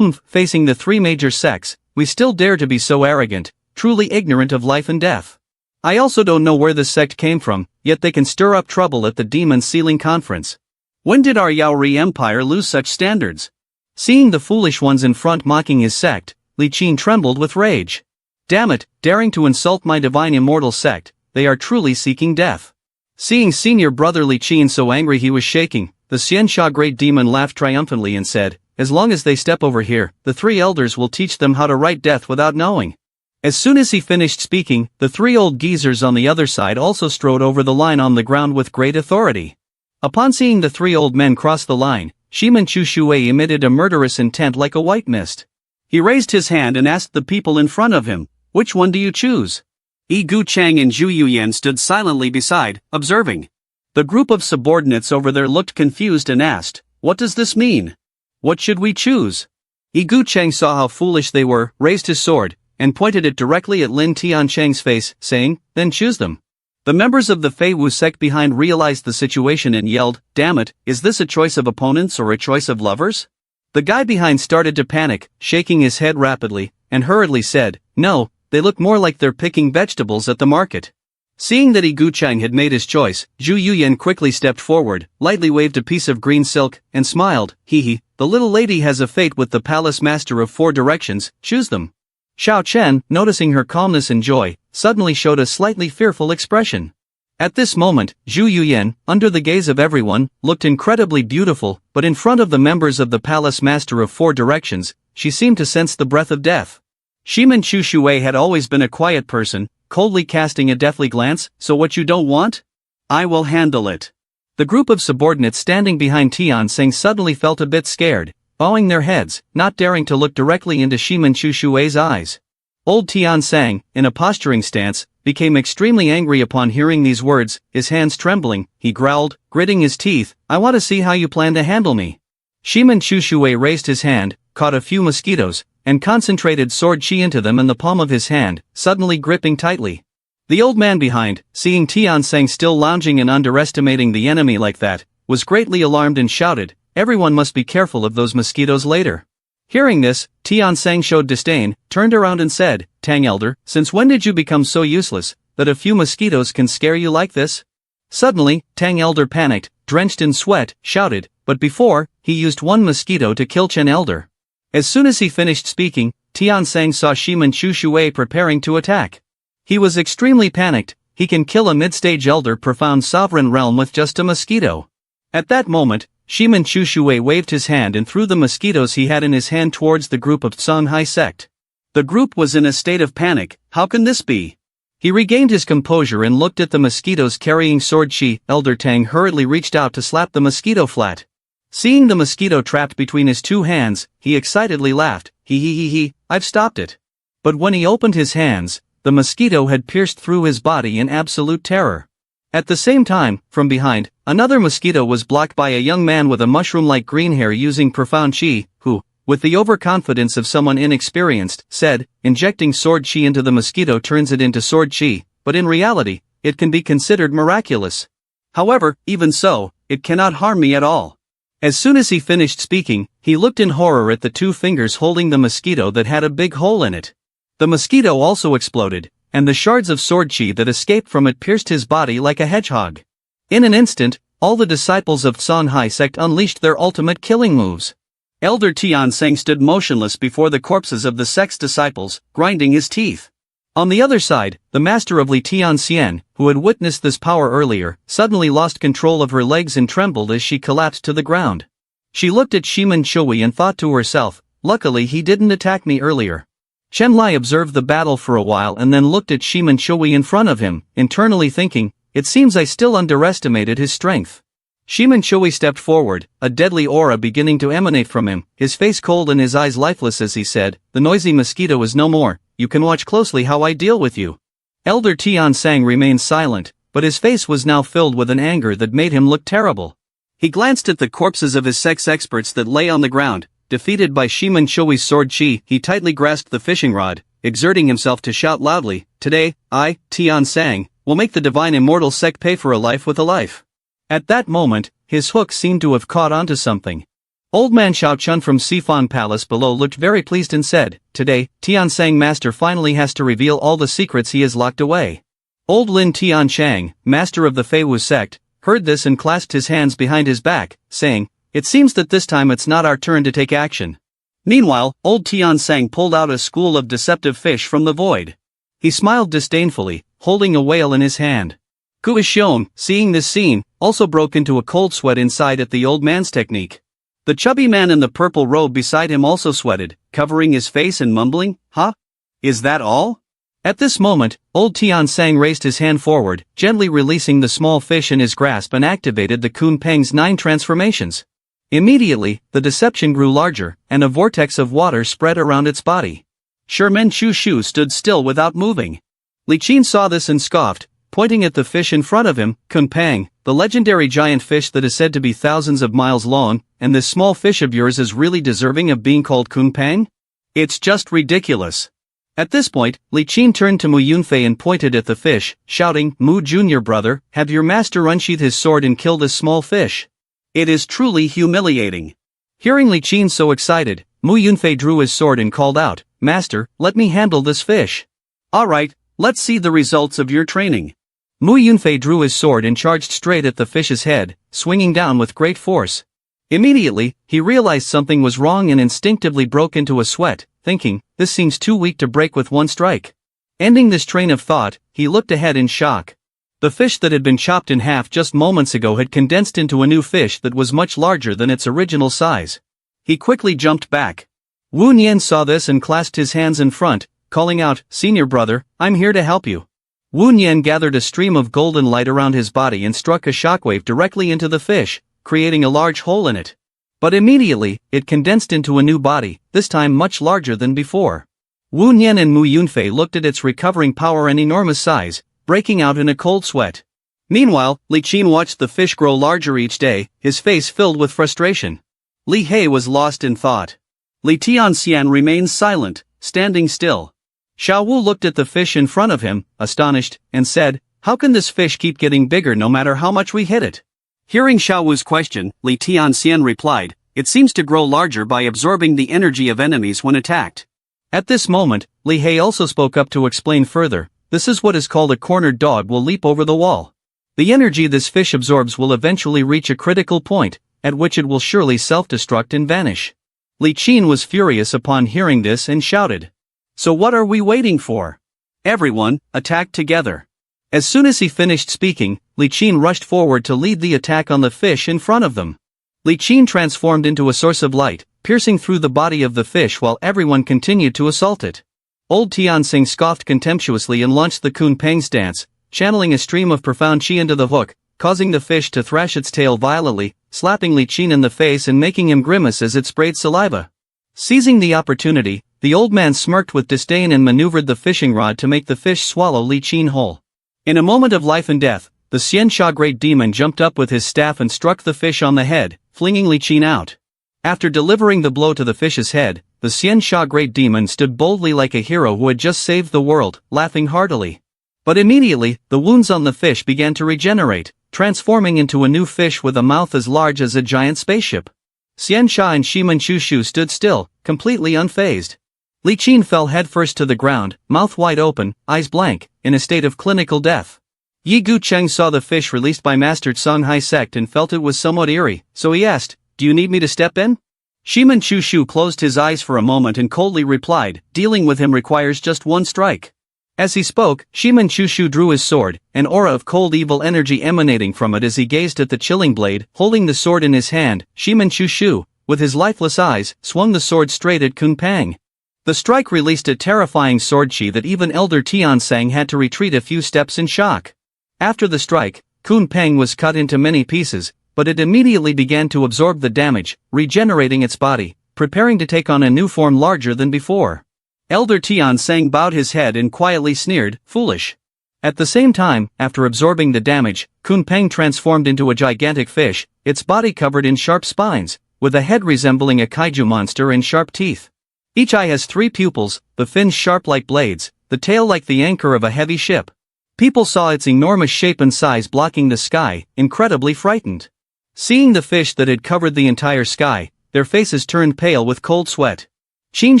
Speaker 1: Facing the three major sects, we still dare to be so arrogant, truly ignorant of life and death. I also don't know where this sect came from, yet they can stir up trouble at the Demon Sealing Conference. When did our Yaori Empire lose such standards?" Seeing the foolish ones in front mocking his sect, Li Qin trembled with rage. "Damn it, daring to insult my divine immortal sect, they are truly seeking death." Seeing senior brother Li Qin so angry he was shaking, the Xianxia Great Demon laughed triumphantly and said, "As long as they step over here, the three elders will teach them how to write death without knowing." As soon as he finished speaking, the three old geezers on the other side also strode over the line on the ground with great authority. Upon seeing the three old men cross the line, Shiman Chu Shui emitted a murderous intent like a white mist. He raised his hand and asked the people in front of him, "Which one do you choose?" Yi Gu Chang and Zhu Yuyan stood silently beside, observing. The group of subordinates over there looked confused and asked, "What does this mean? What should we choose?" Yi Gu Chang saw how foolish they were, raised his sword, and pointed it directly at Lin Tianchang's face, saying, "Then choose them." The members of the Fei Wu sect behind realized the situation and yelled, "Damn it, is this a choice of opponents or a choice of lovers?" The guy behind started to panic, shaking his head rapidly, and hurriedly said, "No, they look more like they're picking vegetables at the market." Seeing that Yi Gu Chang had made his choice, Zhu Yuyan quickly stepped forward, lightly waved a piece of green silk, and smiled, "Hee, the little lady has a fate with the palace master of four directions, choose them." Xiao Chen, noticing her calmness and joy, suddenly showed a slightly fearful expression. At this moment, Zhu Yuyan, under the gaze of everyone, looked incredibly beautiful, but in front of the members of the palace master of four directions, she seemed to sense the breath of death. Shiman Chu Shui had always been a quiet person, coldly casting a deathly glance, "So what you don't want? I will handle it." The group of subordinates standing behind Tian Seng suddenly felt a bit scared, bowing their heads, not daring to look directly into Shiman Chu Shui's eyes. Old Tian Sang, in a posturing stance, became extremely angry upon hearing these words, his hands trembling, he growled, gritting his teeth, "I want to see how you plan to handle me." Shiman Chu Shui raised his hand, caught a few mosquitoes, and concentrated sword chi into them in the palm of his hand, suddenly gripping tightly. The old man behind, seeing Tian Sang still lounging and underestimating the enemy like that, was greatly alarmed and shouted, "Everyone must be careful of those mosquitoes later." Hearing this, Tian Sang showed disdain, turned around and said, "Tang Elder, since when did you become so useless, that a few mosquitoes can scare you like this?" Suddenly, Tang Elder panicked, drenched in sweat, shouted, but before, he used one mosquito to kill Chen Elder. As soon as he finished speaking, Tian Sang saw Shiman Chu Shui preparing to attack. He was extremely panicked, he can kill a mid-stage elder profound sovereign realm with just a mosquito. At that moment, Shiman Chu Shui waved his hand and threw the mosquitoes he had in his hand towards the group of Songhai sect. The group was in a state of panic, how can this be? He regained his composure and looked at the mosquitoes carrying sword chi. Elder Tang hurriedly reached out to slap the mosquito flat. Seeing the mosquito trapped between his two hands, he excitedly laughed, he, I've stopped it. But when he opened his hands, the mosquito had pierced through his body in absolute terror. At the same time, from behind, another mosquito was blocked by a young man with a mushroom-like green hair using profound chi, who, with the overconfidence of someone inexperienced, said, "Injecting sword chi into the mosquito turns it into sword chi, but in reality, it can be considered miraculous. However, even so, it cannot harm me at all." As soon as he finished speaking, he looked in horror at the two fingers holding the mosquito that had a big hole in it. The mosquito also exploded, and the shards of sword chi that escaped from it pierced his body like a hedgehog. In an instant, all the disciples of Songhai sect unleashed their ultimate killing moves. Elder Tian Seng stood motionless before the corpses of the sect's disciples, grinding his teeth. On the other side, the master of Li Tianxian, who had witnessed this power earlier, suddenly lost control of her legs and trembled as she collapsed to the ground. She looked at Shiman Chui and thought to herself, "Luckily he didn't attack me earlier." Chen Lai observed the battle for a while and then looked at Shiman Chui in front of him, internally thinking, "It seems I still underestimated his strength." Shiman Chui stepped forward, a deadly aura beginning to emanate from him, his face cold and his eyes lifeless as he said, "The noisy mosquito is no more, you can watch closely how I deal with you. Elder Tian Sang remained silent, but his face was now filled with an anger that made him look terrible. He glanced at the corpses of his sex experts that lay on the ground. Defeated by Shiman Choi's sword chi, he tightly grasped the fishing rod, exerting himself to shout loudly, "Today, I, Tian Sang, will make the divine immortal Sect pay for a life with a life." At that moment, his hook seemed to have caught onto something. Old man Xiao Chun from Sifan Palace below looked very pleased and said, "Today, Tian Sang Master finally has to reveal all the secrets he has locked away." Old Lin Tian Chang, master of the Feiwu sect, heard this and clasped his hands behind his back, saying, "It seems that this time it's not our turn to take action." Meanwhile, old Tian Sang pulled out a school of deceptive fish from the void. He smiled disdainfully, holding a whale in his hand. Gu Ishion, seeing this scene, also broke into a cold sweat inside at the old man's technique. The chubby man in the purple robe beside him also sweated, covering his face and mumbling, "Huh? Is that all?" At this moment, old Tian Sang raised his hand forward, gently releasing the small fish in his grasp and activated the Kun Peng's 9 transformations. Immediately, the deception grew larger, and a vortex of water spread around its body. Sherman Chu Shu stood still without moving. Li Qin saw this and scoffed, pointing at the fish in front of him, Kun Peng, the legendary giant fish that is said to be thousands of miles long, and this small fish of yours is really deserving of being called Kun Peng? It's just ridiculous. At this point, Li Qin turned to Mu Yunfei and pointed at the fish, shouting, "Mu Junior brother, have your master unsheath his sword and kill this small fish. It is truly humiliating." Hearing Li Qin so excited, Mu Yunfei drew his sword and called out, "Master, let me handle this fish." "Alright, let's see the results of your training." Mu Yunfei drew his sword and charged straight at the fish's head, swinging down with great force. Immediately, he realized something was wrong and instinctively broke into a sweat, thinking, "This seems too weak to break with one strike." Ending this train of thought, he looked ahead in shock. The fish that had been chopped in half just moments ago had condensed into a new fish that was much larger than its original size. He quickly jumped back. Wu Nian saw this and clasped his hands in front, calling out, "Senior brother, I'm here to help you." Wu Nian gathered a stream of golden light around his body and struck a shockwave directly into the fish, creating a large hole in it. But immediately, it condensed into a new body, this time much larger than before. Wu Nian and Mu Yunfei looked at its recovering power and enormous size, breaking out in a cold sweat. Meanwhile, Li Qin watched the fish grow larger each day, his face filled with frustration. Li He was lost in thought. Li Tianxian remained silent, standing still. Xiao Wu looked at the fish in front of him, astonished, and said, "How can this fish keep getting bigger no matter how much we hit it?" Hearing Xiao Wu's question, Li Tianxian replied, "It seems to grow larger by absorbing the energy of enemies when attacked." At this moment, Li He also spoke up to explain further, "This is what is called a cornered dog will leap over the wall. The energy this fish absorbs will eventually reach a critical point, at which it will surely self-destruct and vanish." Li Qin was furious upon hearing this and shouted, "So what are we waiting for? Everyone, attack together." As soon as he finished speaking, Li Qin rushed forward to lead the attack on the fish in front of them. Li Qin transformed into a source of light, piercing through the body of the fish while everyone continued to assault it. Old Tianxing scoffed contemptuously and launched the Kun Peng's dance, channeling a stream of profound chi into the hook, causing the fish to thrash its tail violently, slapping Li Qin in the face and making him grimace as it sprayed saliva. Seizing the opportunity, the old man smirked with disdain and maneuvered the fishing rod to make the fish swallow Li Qin whole. In a moment of life and death, the Xiansha Great Demon jumped up with his staff and struck the fish on the head, flinging Li Qin out. After delivering the blow to the fish's head, the Xiansha Great Demon stood boldly like a hero who had just saved the world, laughing heartily. But immediately, the wounds on the fish began to regenerate, transforming into a new fish with a mouth as large as a giant spaceship. Xiansha and Shiman Chushu stood still, completely unfazed. Li Qin fell headfirst to the ground, mouth wide open, eyes blank, in a state of clinical death. Yi Gu Cheng saw the fish released by Master Songhai Sect and felt it was somewhat eerie, so he asked, "Do you need me to step in?" Shiman Chushu closed his eyes for a moment and coldly replied, "Dealing with him requires just one strike." As he spoke, Shiman Chushu drew his sword, an aura of cold evil energy emanating from it as he gazed at the chilling blade. Holding the sword in his hand, Shiman Chushu, with his lifeless eyes, swung the sword straight at Kun Peng. The strike released a terrifying sword chi that even Elder Tiansang had to retreat a few steps in shock. After the strike, Kun Peng was cut into many pieces, but it immediately began to absorb the damage, regenerating its body, preparing to take on a new form larger than before. Elder Tian Sang bowed his head and quietly sneered, foolish. At the same time, after absorbing the damage, Kun Peng transformed into a gigantic fish, its body covered in sharp spines, with a head resembling a kaiju monster and sharp teeth. Each eye has 3 pupils, the fins sharp like blades, the tail like the anchor of a heavy ship. People saw its enormous shape and size blocking the sky, incredibly frightened. Seeing the fish that had covered the entire sky, their faces turned pale with cold sweat. Qin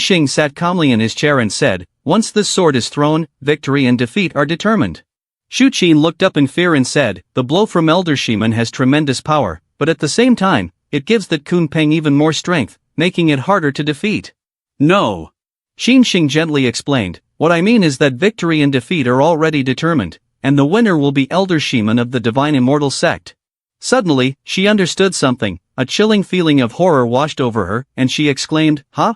Speaker 1: Shing sat calmly in his chair and said, once this sword is thrown, victory and defeat are determined. Shu Qin looked up in fear and said, the blow from Elder Shiman has tremendous power, but at the same time, it gives that Kun Peng even more strength, making it harder to defeat. No. Qin Shing gently explained, what I mean is that victory and defeat are already determined, and the winner will be Elder Shiman of the Divine Immortal Sect. Suddenly, she understood something, a chilling feeling of horror washed over her, and she exclaimed, huh?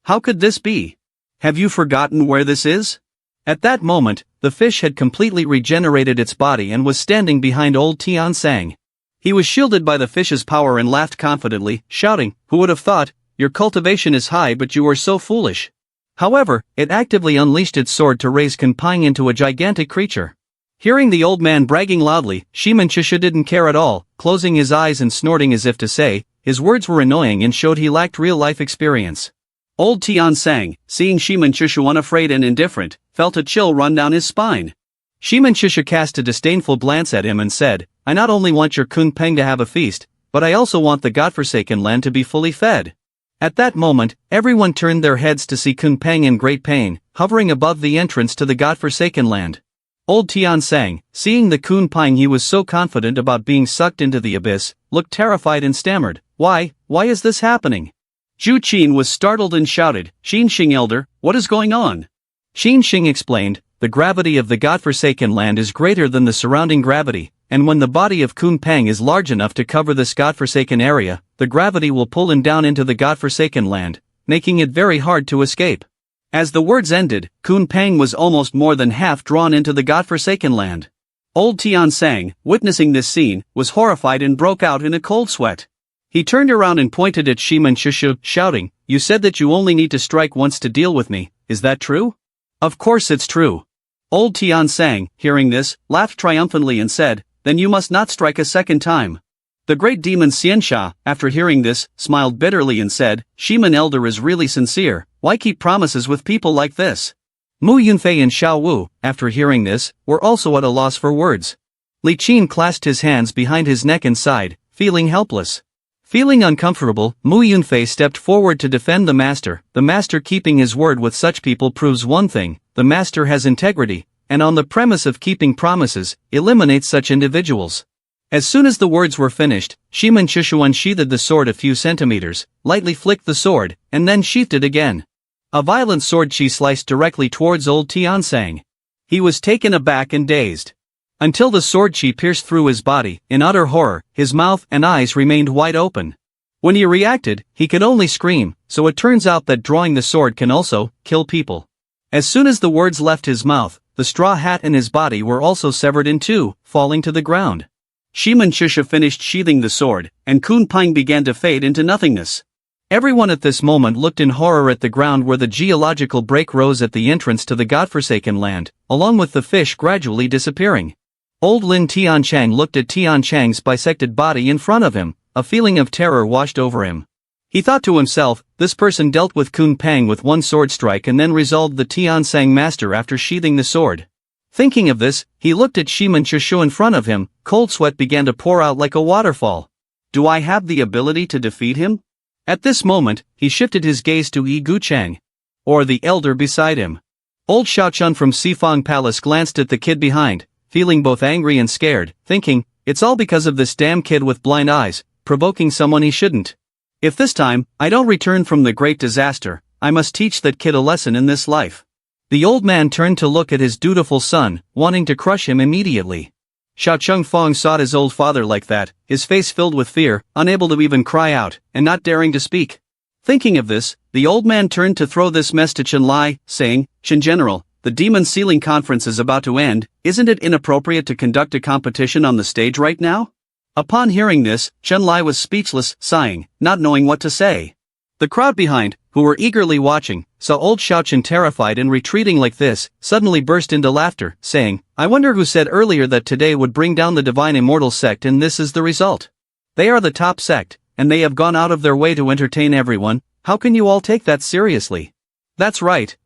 Speaker 1: How could this be? Have you forgotten where this is? At that moment, the fish had completely regenerated its body and was standing behind old Tian Sang. He was shielded by the fish's power and laughed confidently, shouting, who would have thought, your cultivation is high but you are so foolish. However, it actively unleashed its sword to raise Kun Peng into a gigantic creature. Hearing the old man bragging loudly, Shiman Chusha didn't care at all, closing his eyes and snorting as if to say, his words were annoying and showed he lacked real-life experience. Old Tian Sang, seeing Shiman Chusha unafraid and indifferent, felt a chill run down his spine. Shiman Chusha cast a disdainful glance at him and said, I not only want your Kun Peng to have a feast, but I also want the godforsaken land to be fully fed. At that moment, everyone turned their heads to see Kun Peng in great pain, hovering above the entrance to the godforsaken land. Old Tian Sang, seeing the Kun Peng he was so confident about being sucked into the abyss, looked terrified and stammered, why is this happening? Zhu Qin was startled and shouted, Qin Shing Elder, what is going on? Qin Shing explained, the gravity of the godforsaken land is greater than the surrounding gravity, and when the body of Kun Peng is large enough to cover this godforsaken area, the gravity will pull him down into the godforsaken land, making it very hard to escape. As the words ended, Kun Peng was almost more than half drawn into the godforsaken land. Old Tian Sang, witnessing this scene, was horrified and broke out in a cold sweat. He turned around and pointed at Shiman Chusha, shouting, you said that you only need to strike once to deal with me, is that true? Of course it's true. Old Tian Sang, hearing this, laughed triumphantly and said, then you must not strike a second time. The great demon Xiansha, after hearing this, smiled bitterly and said, Shiman Elder is really sincere, why keep promises with people like this? Mu Yunfei and Xiao Wu, after hearing this, were also at a loss for words. Li Qin clasped his hands behind his neck and sighed, feeling helpless. Feeling uncomfortable, Mu Yunfei stepped forward to defend the master keeping his word with such people proves one thing, the master has integrity, and on the premise of keeping promises, eliminates such individuals. As soon as the words were finished, Shiman Chusha unsheathed the sword a few centimeters, lightly flicked the sword, and then sheathed it again. A violent sword chi sliced directly towards old Tian Sang. He was taken aback and dazed. Until the sword chi pierced through his body, in utter horror, his mouth and eyes remained wide open. When he reacted, he could only scream, so it turns out that drawing the sword can also kill people. As soon as the words left his mouth, the straw hat and his body were also severed in two, falling to the ground. Shiman Chusha finished sheathing the sword, and Kun Peng began to fade into nothingness. Everyone at this moment looked in horror at the ground where the geological break rose at the entrance to the godforsaken land, along with the fish gradually disappearing. Old Lin Tianchang looked at Tianchang's bisected body in front of him, a feeling of terror washed over him. He thought to himself, this person dealt with Kun Peng with one sword strike and then resolved the Tiansang master after sheathing the sword. Thinking of this, he looked at Shiman Chusha in front of him, cold sweat began to pour out like a waterfall. Do I have the ability to defeat him? At this moment, he shifted his gaze to Yi Guchang, or the elder beside him. Old Xiaochun from Sifang Palace glanced at the kid behind, feeling both angry and scared, thinking, it's all because of this damn kid with blind eyes, provoking someone he shouldn't. If this time, I don't return from the great disaster, I must teach that kid a lesson in this life. The old man turned to look at his dutiful son, wanting to crush him immediately. Xiao Fong saw his old father like that, his face filled with fear, unable to even cry out, and not daring to speak. Thinking of this, the old man turned to throw this mess to Chen Lai, saying, Chen General, the Demon Sealing Conference is about to end, isn't it inappropriate to conduct a competition on the stage right now? Upon hearing this, Chen Lai was speechless, sighing, not knowing what to say. The crowd behind, who were eagerly watching, saw old Xiaochen terrified and retreating like this, suddenly burst into laughter, saying, "I wonder who said earlier that today would bring down the divine immortal sect, and this is the result. They are the top sect, and they have gone out of their way to entertain everyone. How can you all take that seriously?" That's right,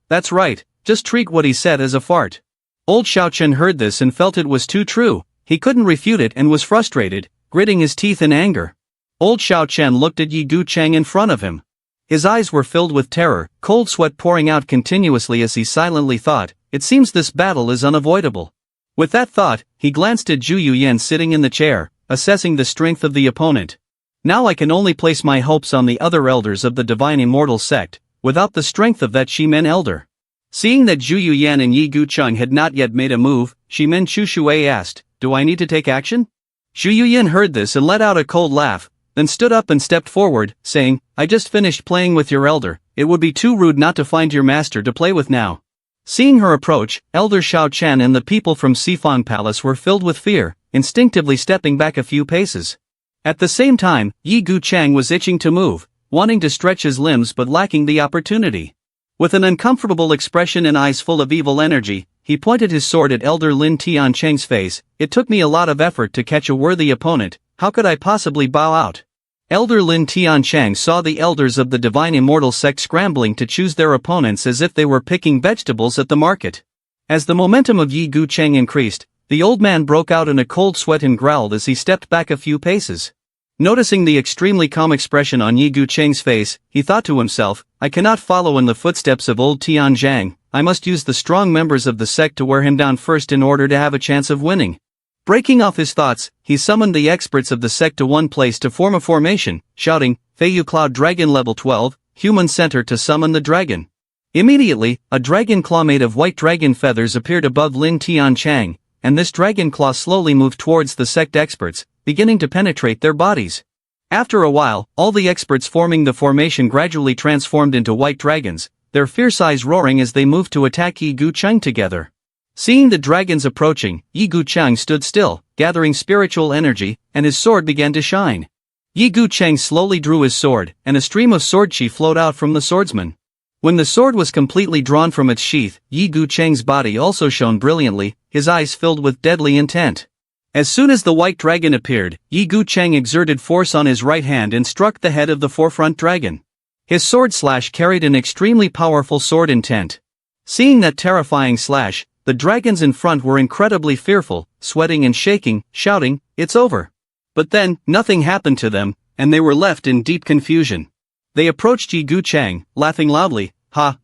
Speaker 1: just treat what he said as a fart." Old Xiaochen heard this and felt it was too true. He couldn't refute it and was frustrated, gritting his teeth in anger. Old Xiaochen looked at Yi Gucheng in front of him. His eyes were filled with terror, cold sweat pouring out continuously as he silently thought, "It seems this battle is unavoidable." With that thought, he glanced at Zhu Yuyan sitting in the chair, assessing the strength of the opponent. "Now I can only place my hopes on the other elders of the divine immortal sect, without the strength of that Shimen elder." Seeing that Zhu Yuyan and Yi Gucheng had not yet made a move, Shimen Chushui asked, "Do I need to take action?" Zhu Yuyan heard this and let out a cold laugh, then stood up and stepped forward, saying, "I just finished playing with your elder, it would be too rude not to find your master to play with now." Seeing her approach, Elder Xiao Chen and the people from Sifang Palace were filled with fear, instinctively stepping back a few paces. At the same time, Yi Gucheng was itching to move, wanting to stretch his limbs but lacking the opportunity. With an uncomfortable expression and eyes full of evil energy, he pointed his sword at Elder Lin Tiancheng's face. "It took me a lot of effort to catch a worthy opponent, how could I possibly bow out?" Elder Lin Tiancheng saw the elders of the divine immortal sect scrambling to choose their opponents as if they were picking vegetables at the market. As the momentum of Yi Gucheng increased, the old man broke out in a cold sweat and growled as he stepped back a few paces. Noticing the extremely calm expression on Yi Gucheng's face, he thought to himself, "I cannot follow in the footsteps of old Tianzhang, I must use the strong members of the sect to wear him down first in order to have a chance of winning." Breaking off his thoughts, he summoned the experts of the sect to one place to form a formation, shouting, "Feiyu Cloud Dragon Level 12, Human Center to summon the dragon." Immediately, a dragon claw made of white dragon feathers appeared above Lin Tiancheng, and this dragon claw slowly moved towards the sect experts, beginning to penetrate their bodies. After a while, all the experts forming the formation gradually transformed into white dragons, their fierce eyes roaring as they moved to attack Yi Gucheng together. Seeing the dragons approaching, Yi Gucheng stood still, gathering spiritual energy, and his sword began to shine. Yi Gucheng slowly drew his sword, and a stream of sword chi flowed out from the swordsman. When the sword was completely drawn from its sheath, Yi Gucheng's body also shone brilliantly, his eyes filled with deadly intent. As soon as the white dragon appeared, Yi Gucheng exerted force on his right hand and struck the head of the forefront dragon. His sword slash carried an extremely powerful sword intent. Seeing that terrifying slash, the dragons in front were incredibly fearful, sweating and shaking, shouting, "It's over." But then, nothing happened to them, and they were left in deep confusion. They approached Yi Gucheng, laughing loudly,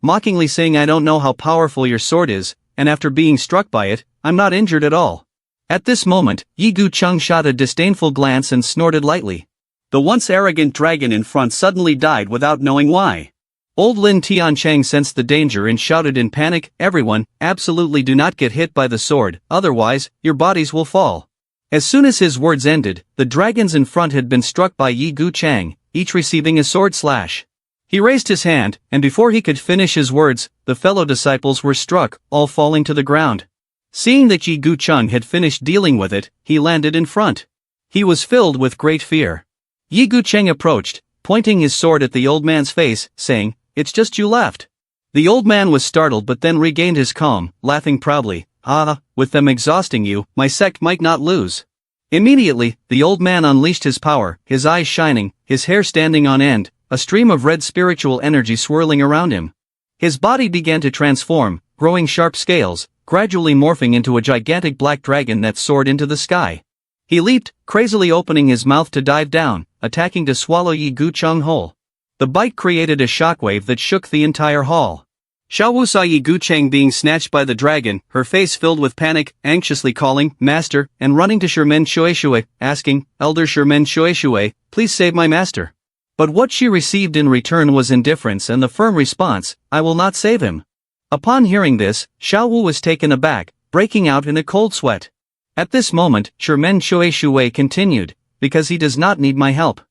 Speaker 1: mockingly saying, "I don't know how powerful your sword is, and after being struck by it, I'm not injured at all." At this moment, Yi Gucheng shot a disdainful glance and snorted lightly. The once arrogant dragon in front suddenly died without knowing why. Old Lin Tiancheng sensed the danger and shouted in panic, "Everyone, absolutely do not get hit by the sword, otherwise, your bodies will fall." As soon as his words ended, the dragons in front had been struck by Yi Gucheng, each receiving a sword slash. He raised his hand, and before he could finish his words, the fellow disciples were struck, all falling to the ground. Seeing that Yi Gucheng had finished dealing with it, he landed in front. He was filled with great fear. Yi Gucheng approached, pointing his sword at the old man's face, saying, "It's just you left." The old man was startled but then regained his calm, laughing proudly, "With them exhausting you, my sect might not lose." Immediately, the old man unleashed his power, his eyes shining, his hair standing on end, a stream of red spiritual energy swirling around him. His body began to transform, growing sharp scales, gradually morphing into a gigantic black dragon that soared into the sky. He leaped, crazily opening his mouth to dive down, attacking to swallow Yi Gucheng whole. The bite created a shockwave that shook the entire hall. Xiaowu saw Yi Gucheng being snatched by the dragon, her face filled with panic, anxiously calling, "Master," and running to Sherman Shueishui, asking, "Elder Sherman Shueishui, please save my master." But what she received in return was indifference and the firm response, "I will not save him." Upon hearing this, Xiaowu was taken aback, breaking out in a cold sweat. At this moment, Sherman Shueishui continued, "Because he does not need my help."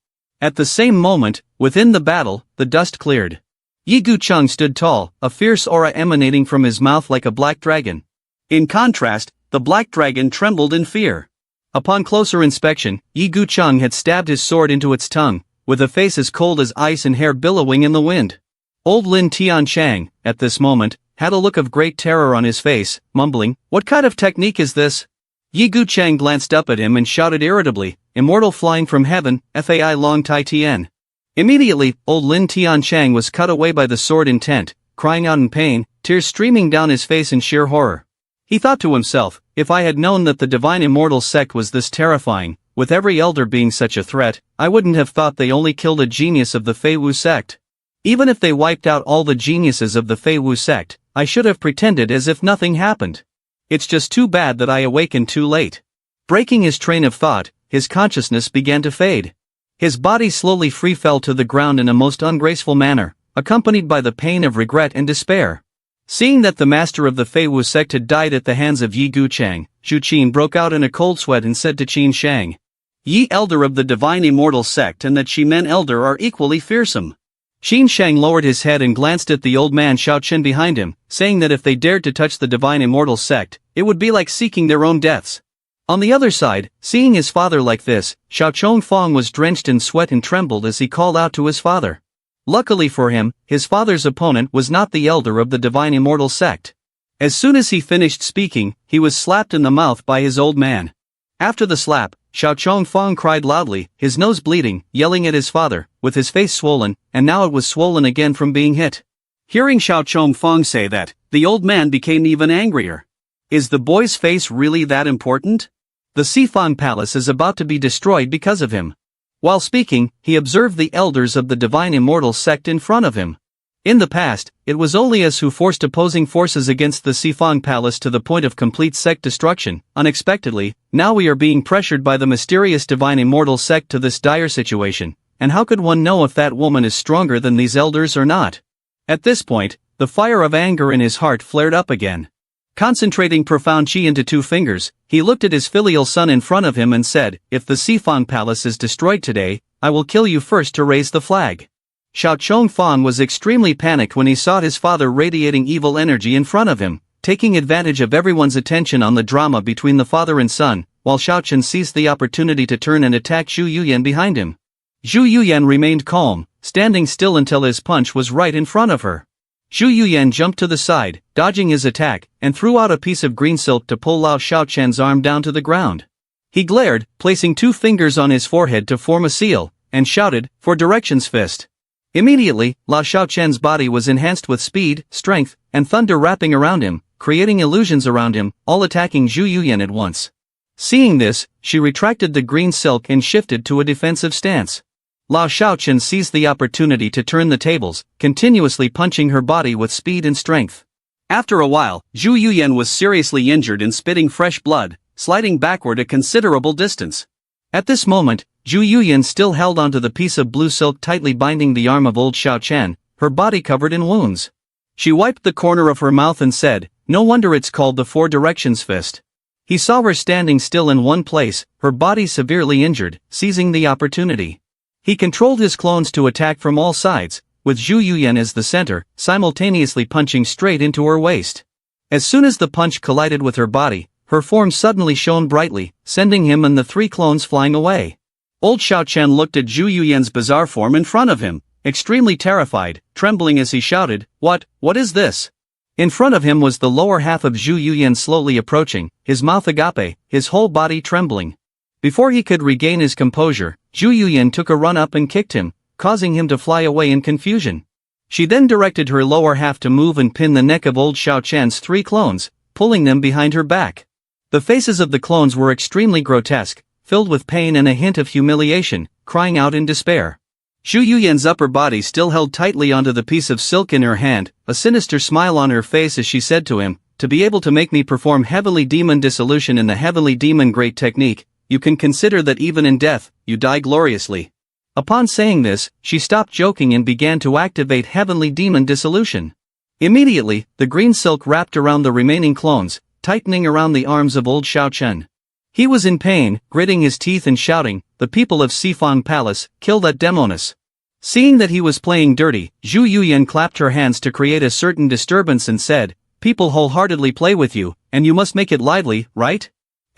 Speaker 1: At the same moment, within the battle, the dust cleared. Yi Gucheng stood tall, a fierce aura emanating from his mouth like a black dragon. In contrast, the black dragon trembled in fear. Upon closer inspection, Yi Gucheng had stabbed his sword into its tongue, with a face as cold as ice and hair billowing in the wind. Old Lin Tianchang, at this moment, had a look of great terror on his face, mumbling, "What kind of technique is this?" Yi Guchang glanced up at him and shouted irritably, "Immortal flying from heaven, Fai Long Tai Tien." Immediately, old Lin Tianchang was cut away by the sword intent, crying out in pain, tears streaming down his face in sheer horror. He thought to himself, if I had known that the divine immortal sect was this terrifying, with every elder being such a threat, I wouldn't have thought they only killed a genius of the Fei Wu sect. Even if they wiped out all the geniuses of the Fei Wu sect, I should have pretended as if nothing happened. It's just too bad that I awakened too late. Breaking his train of thought, his consciousness began to fade. His body slowly free fell to the ground in a most ungraceful manner, accompanied by the pain of regret and despair. Seeing that the master of the Fei Wu sect had died at the hands of Yi Guchang, Zhu Qin broke out in a cold sweat and said to Qin Shang, "Ye elder of the divine immortal sect and that Shimen elder are equally fearsome." Qin Shang lowered his head and glanced at the old man Xiao Chen behind him, saying that if they dared to touch the divine immortal sect, it would be like seeking their own deaths. On the other side, seeing his father like this, Xiao Chongfang was drenched in sweat and trembled as he called out to his father. Luckily for him, his father's opponent was not the elder of the divine immortal sect. As soon as he finished speaking, he was slapped in the mouth by his old man. After the slap, Xiao Chongfang cried loudly, his nose bleeding, yelling at his father, with his face swollen, and now it was swollen again from being hit. Hearing Xiao Chongfang say that, the old man became even angrier. Is the boy's face really that important? The Sifan Palace is about to be destroyed because of him. While speaking, he observed the elders of the divine immortal sect in front of him. In the past, it was only us who forced opposing forces against the Sifan Palace to the point of complete sect destruction. Unexpectedly, now we are being pressured by the mysterious divine immortal sect to this dire situation, and how could one know if that woman is stronger than these elders or not? At this point, the fire of anger in his heart flared up again. Concentrating profound chi into 2 fingers, he looked at his filial son in front of him and said, "If the Sifan Palace is destroyed today, I will kill you first to raise the flag." Xiao Chongfang was extremely panicked when he saw his father radiating evil energy in front of him, taking advantage of everyone's attention on the drama between the father and son, while Xiao Chen seized the opportunity to turn and attack Zhu Yuyan behind him. Zhu Yuyan remained calm, standing still until his punch was right in front of her. Zhu Yuyan jumped to the side, dodging his attack, and threw out a piece of green silk to pull Lao Xiaochen's arm down to the ground. He glared, placing 2 fingers on his forehead to form a seal, and shouted, "For directions fist." Immediately, Lao Xiaochen's body was enhanced with speed, strength, and thunder wrapping around him, creating illusions around him, all attacking Zhu Yuyan at once. Seeing this, she retracted the green silk and shifted to a defensive stance. Lao Xiaochen seized the opportunity to turn the tables, continuously punching her body with speed and strength. After a while, Zhu Yuyan was seriously injured and spitting fresh blood, sliding backward a considerable distance. At this moment, Zhu Yuyan still held onto the piece of blue silk tightly binding the arm of old Xiao Chen, her body covered in wounds. She wiped the corner of her mouth and said, "No wonder it's called the 4 directions fist." He saw her standing still in one place, her body severely injured, seizing the opportunity. He controlled his clones to attack from all sides, with Zhu Yuyan as the center, simultaneously punching straight into her waist. As soon as the punch collided with her body, her form suddenly shone brightly, sending him and the 3 clones flying away. Old Xiao Chen looked at Zhu Yuyan's bizarre form in front of him, extremely terrified, trembling as he shouted, What is this?" In front of him was the lower half of Zhu Yuyan slowly approaching, his mouth agape, his whole body trembling. Before he could regain his composure, Zhu Yuyan took a run up and kicked him, causing him to fly away in confusion. She then directed her lower half to move and pin the neck of old Xiao Chen's 3 clones, pulling them behind her back. The faces of the clones were extremely grotesque, filled with pain and a hint of humiliation, crying out in despair. Zhu Yuyan's upper body still held tightly onto the piece of silk in her hand, a sinister smile on her face as she said to him, "To be able to make me perform Heavenly Demon Dissolution in the Heavenly Demon Great Technique, you can consider that even in death, you die gloriously." Upon saying this, she stopped joking and began to activate Heavenly Demon Dissolution. Immediately, the green silk wrapped around the remaining clones, tightening around the arms of old Xiao Chen. He was in pain, gritting his teeth and shouting, "The people of Sifan Palace, kill that demoness." Seeing that he was playing dirty, Zhu Yuyan clapped her hands to create a certain disturbance and said, "People wholeheartedly play with you, and you must make it lively, right?"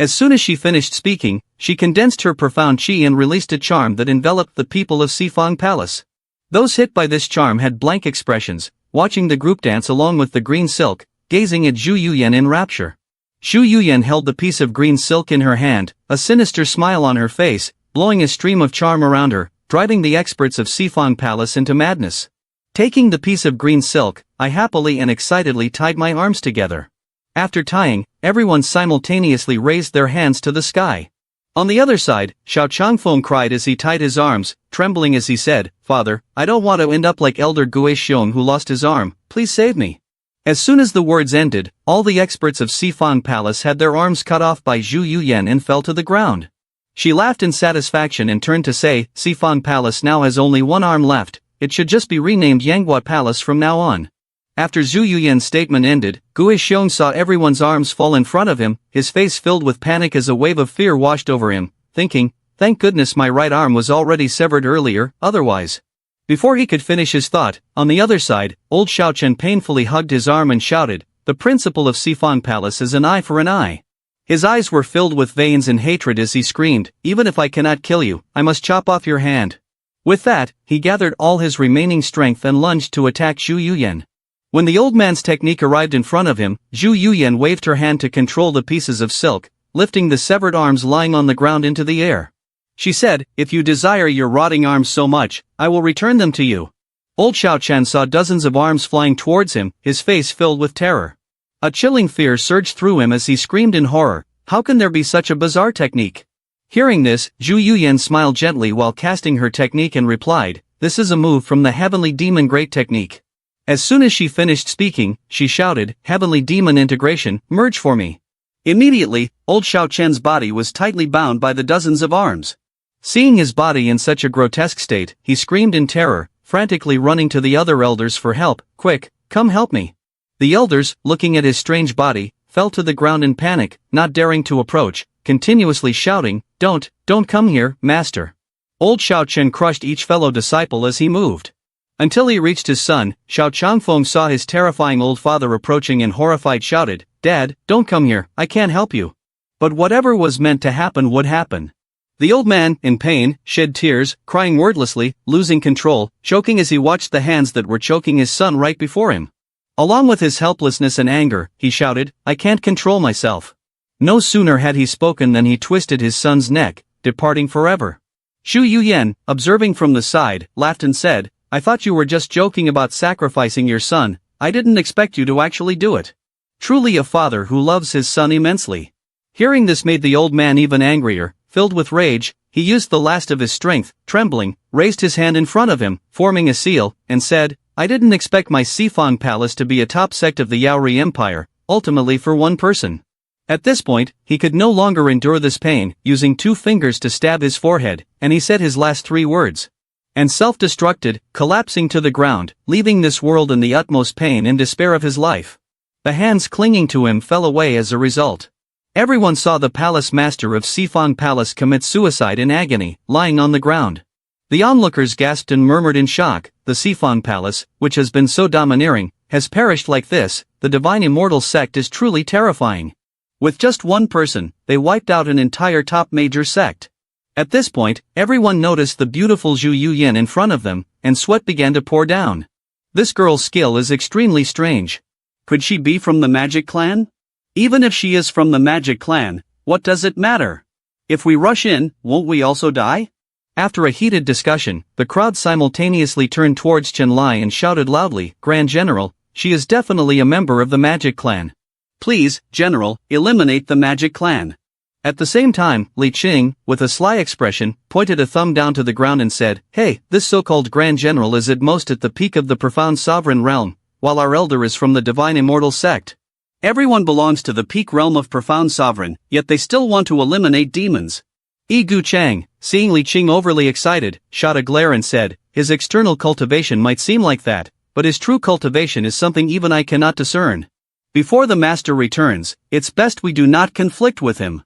Speaker 1: As soon as she finished speaking, she condensed her profound chi and released a charm that enveloped the people of Sifang Palace. Those hit by this charm had blank expressions, watching the group dance along with the green silk, gazing at Zhu Yuyan in rapture. Zhu Yuyan held the piece of green silk in her hand, a sinister smile on her face, blowing a stream of charm around her, driving the experts of Sifang Palace into madness. Taking the piece of green silk, I happily and excitedly tied my arms together. After tying, everyone simultaneously raised their hands to the sky. On the other side, Xiao Changfeng cried as he tied his arms, trembling as he said, "Father, I don't want to end up like Elder Gui Xiong who lost his arm, please save me." As soon as the words ended, all the experts of Sifang Palace had their arms cut off by Zhu Yuyan and fell to the ground. She laughed in satisfaction and turned to say, "Sifang Palace now has only one arm left, it should just be renamed Yanghua Palace from now on." After Zhu Yuyan's statement ended, Gui Xiong saw everyone's arms fall in front of him, his face filled with panic as a wave of fear washed over him, thinking, "Thank goodness my right arm was already severed earlier, otherwise." Before he could finish his thought, on the other side, old Xiaochen painfully hugged his arm and shouted, "The principle of Sifang Palace is an eye for an eye." His eyes were filled with veins and hatred as he screamed, "Even if I cannot kill you, I must chop off your hand." With that, he gathered all his remaining strength and lunged to attack Zhu Yuyan. When the old man's technique arrived in front of him, Zhu Yuyan waved her hand to control the pieces of silk, lifting the severed arms lying on the ground into the air. She said, "If you desire your rotting arms so much, I will return them to you." Old Xiaochan saw dozens of arms flying towards him, his face filled with terror. A chilling fear surged through him as he screamed in horror, "How can there be such a bizarre technique?" Hearing this, Zhu Yuyan smiled gently while casting her technique and replied, "This is a move from the Heavenly Demon Great Technique." As soon as she finished speaking, she shouted, "Heavenly Demon Integration, merge for me." Immediately, old Xiao Chen's body was tightly bound by the dozens of arms. Seeing his body in such a grotesque state, he screamed in terror, frantically running to the other elders for help. "Quick, come help me." The elders, looking at his strange body, fell to the ground in panic, not daring to approach, continuously shouting, don't come here, master." Old Xiao Chen crushed each fellow disciple as he moved. Until he reached his son, Xiao Changfeng saw his terrifying old father approaching and horrified shouted, "Dad, don't come here, I can't help you." But whatever was meant to happen would happen. The old man, in pain, shed tears, crying wordlessly, losing control, choking as he watched the hands that were choking his son right before him. Along with his helplessness and anger, he shouted, "I can't control myself." No sooner had he spoken than he twisted his son's neck, departing forever. Zhu Yuyan, observing from the side, laughed and said, "I thought you were just joking about sacrificing your son, I didn't expect you to actually do it." Truly a father who loves his son immensely. Hearing this made the old man even angrier. Filled with rage, he used the last of his strength, trembling, raised his hand in front of him, forming a seal, and said, "I didn't expect my Sifang Palace to be a top sect of the Yaori Empire, ultimately for one person." At this point, he could no longer endure this pain, using 2 fingers to stab his forehead, and he said his last 3 words. And self-destructed, collapsing to the ground, leaving this world in the utmost pain and despair of his life. The hands clinging to him fell away as a result. Everyone saw the palace master of Sifang Palace commit suicide in agony, lying on the ground. The onlookers gasped and murmured in shock, "The Sifang Palace, which has been so domineering, has perished like this. The divine immortal sect is truly terrifying." With just one person, they wiped out an entire top major sect. At this point, everyone noticed the beautiful Zhu Yuyan in front of them, and sweat began to pour down. This girl's skill is extremely strange. Could she be from the magic clan? Even if she is from the magic clan, what does it matter? If we rush in, won't we also die? After a heated discussion, the crowd simultaneously turned towards Chen Lai and shouted loudly, "Grand General, she is definitely a member of the magic clan. Please, General, eliminate the magic clan." At the same time, Li Qing, with a sly expression, pointed a thumb down to the ground and said, "Hey, this so-called Grand General is at most at the peak of the profound sovereign realm, while our elder is from the divine immortal sect. Everyone belongs to the peak realm of profound sovereign, yet they still want to eliminate demons." Yi Gu Chang, seeing Li Qing overly excited, shot a glare and said, "His external cultivation might seem like that, but his true cultivation is something even I cannot discern. Before the master returns, it's best we do not conflict with him."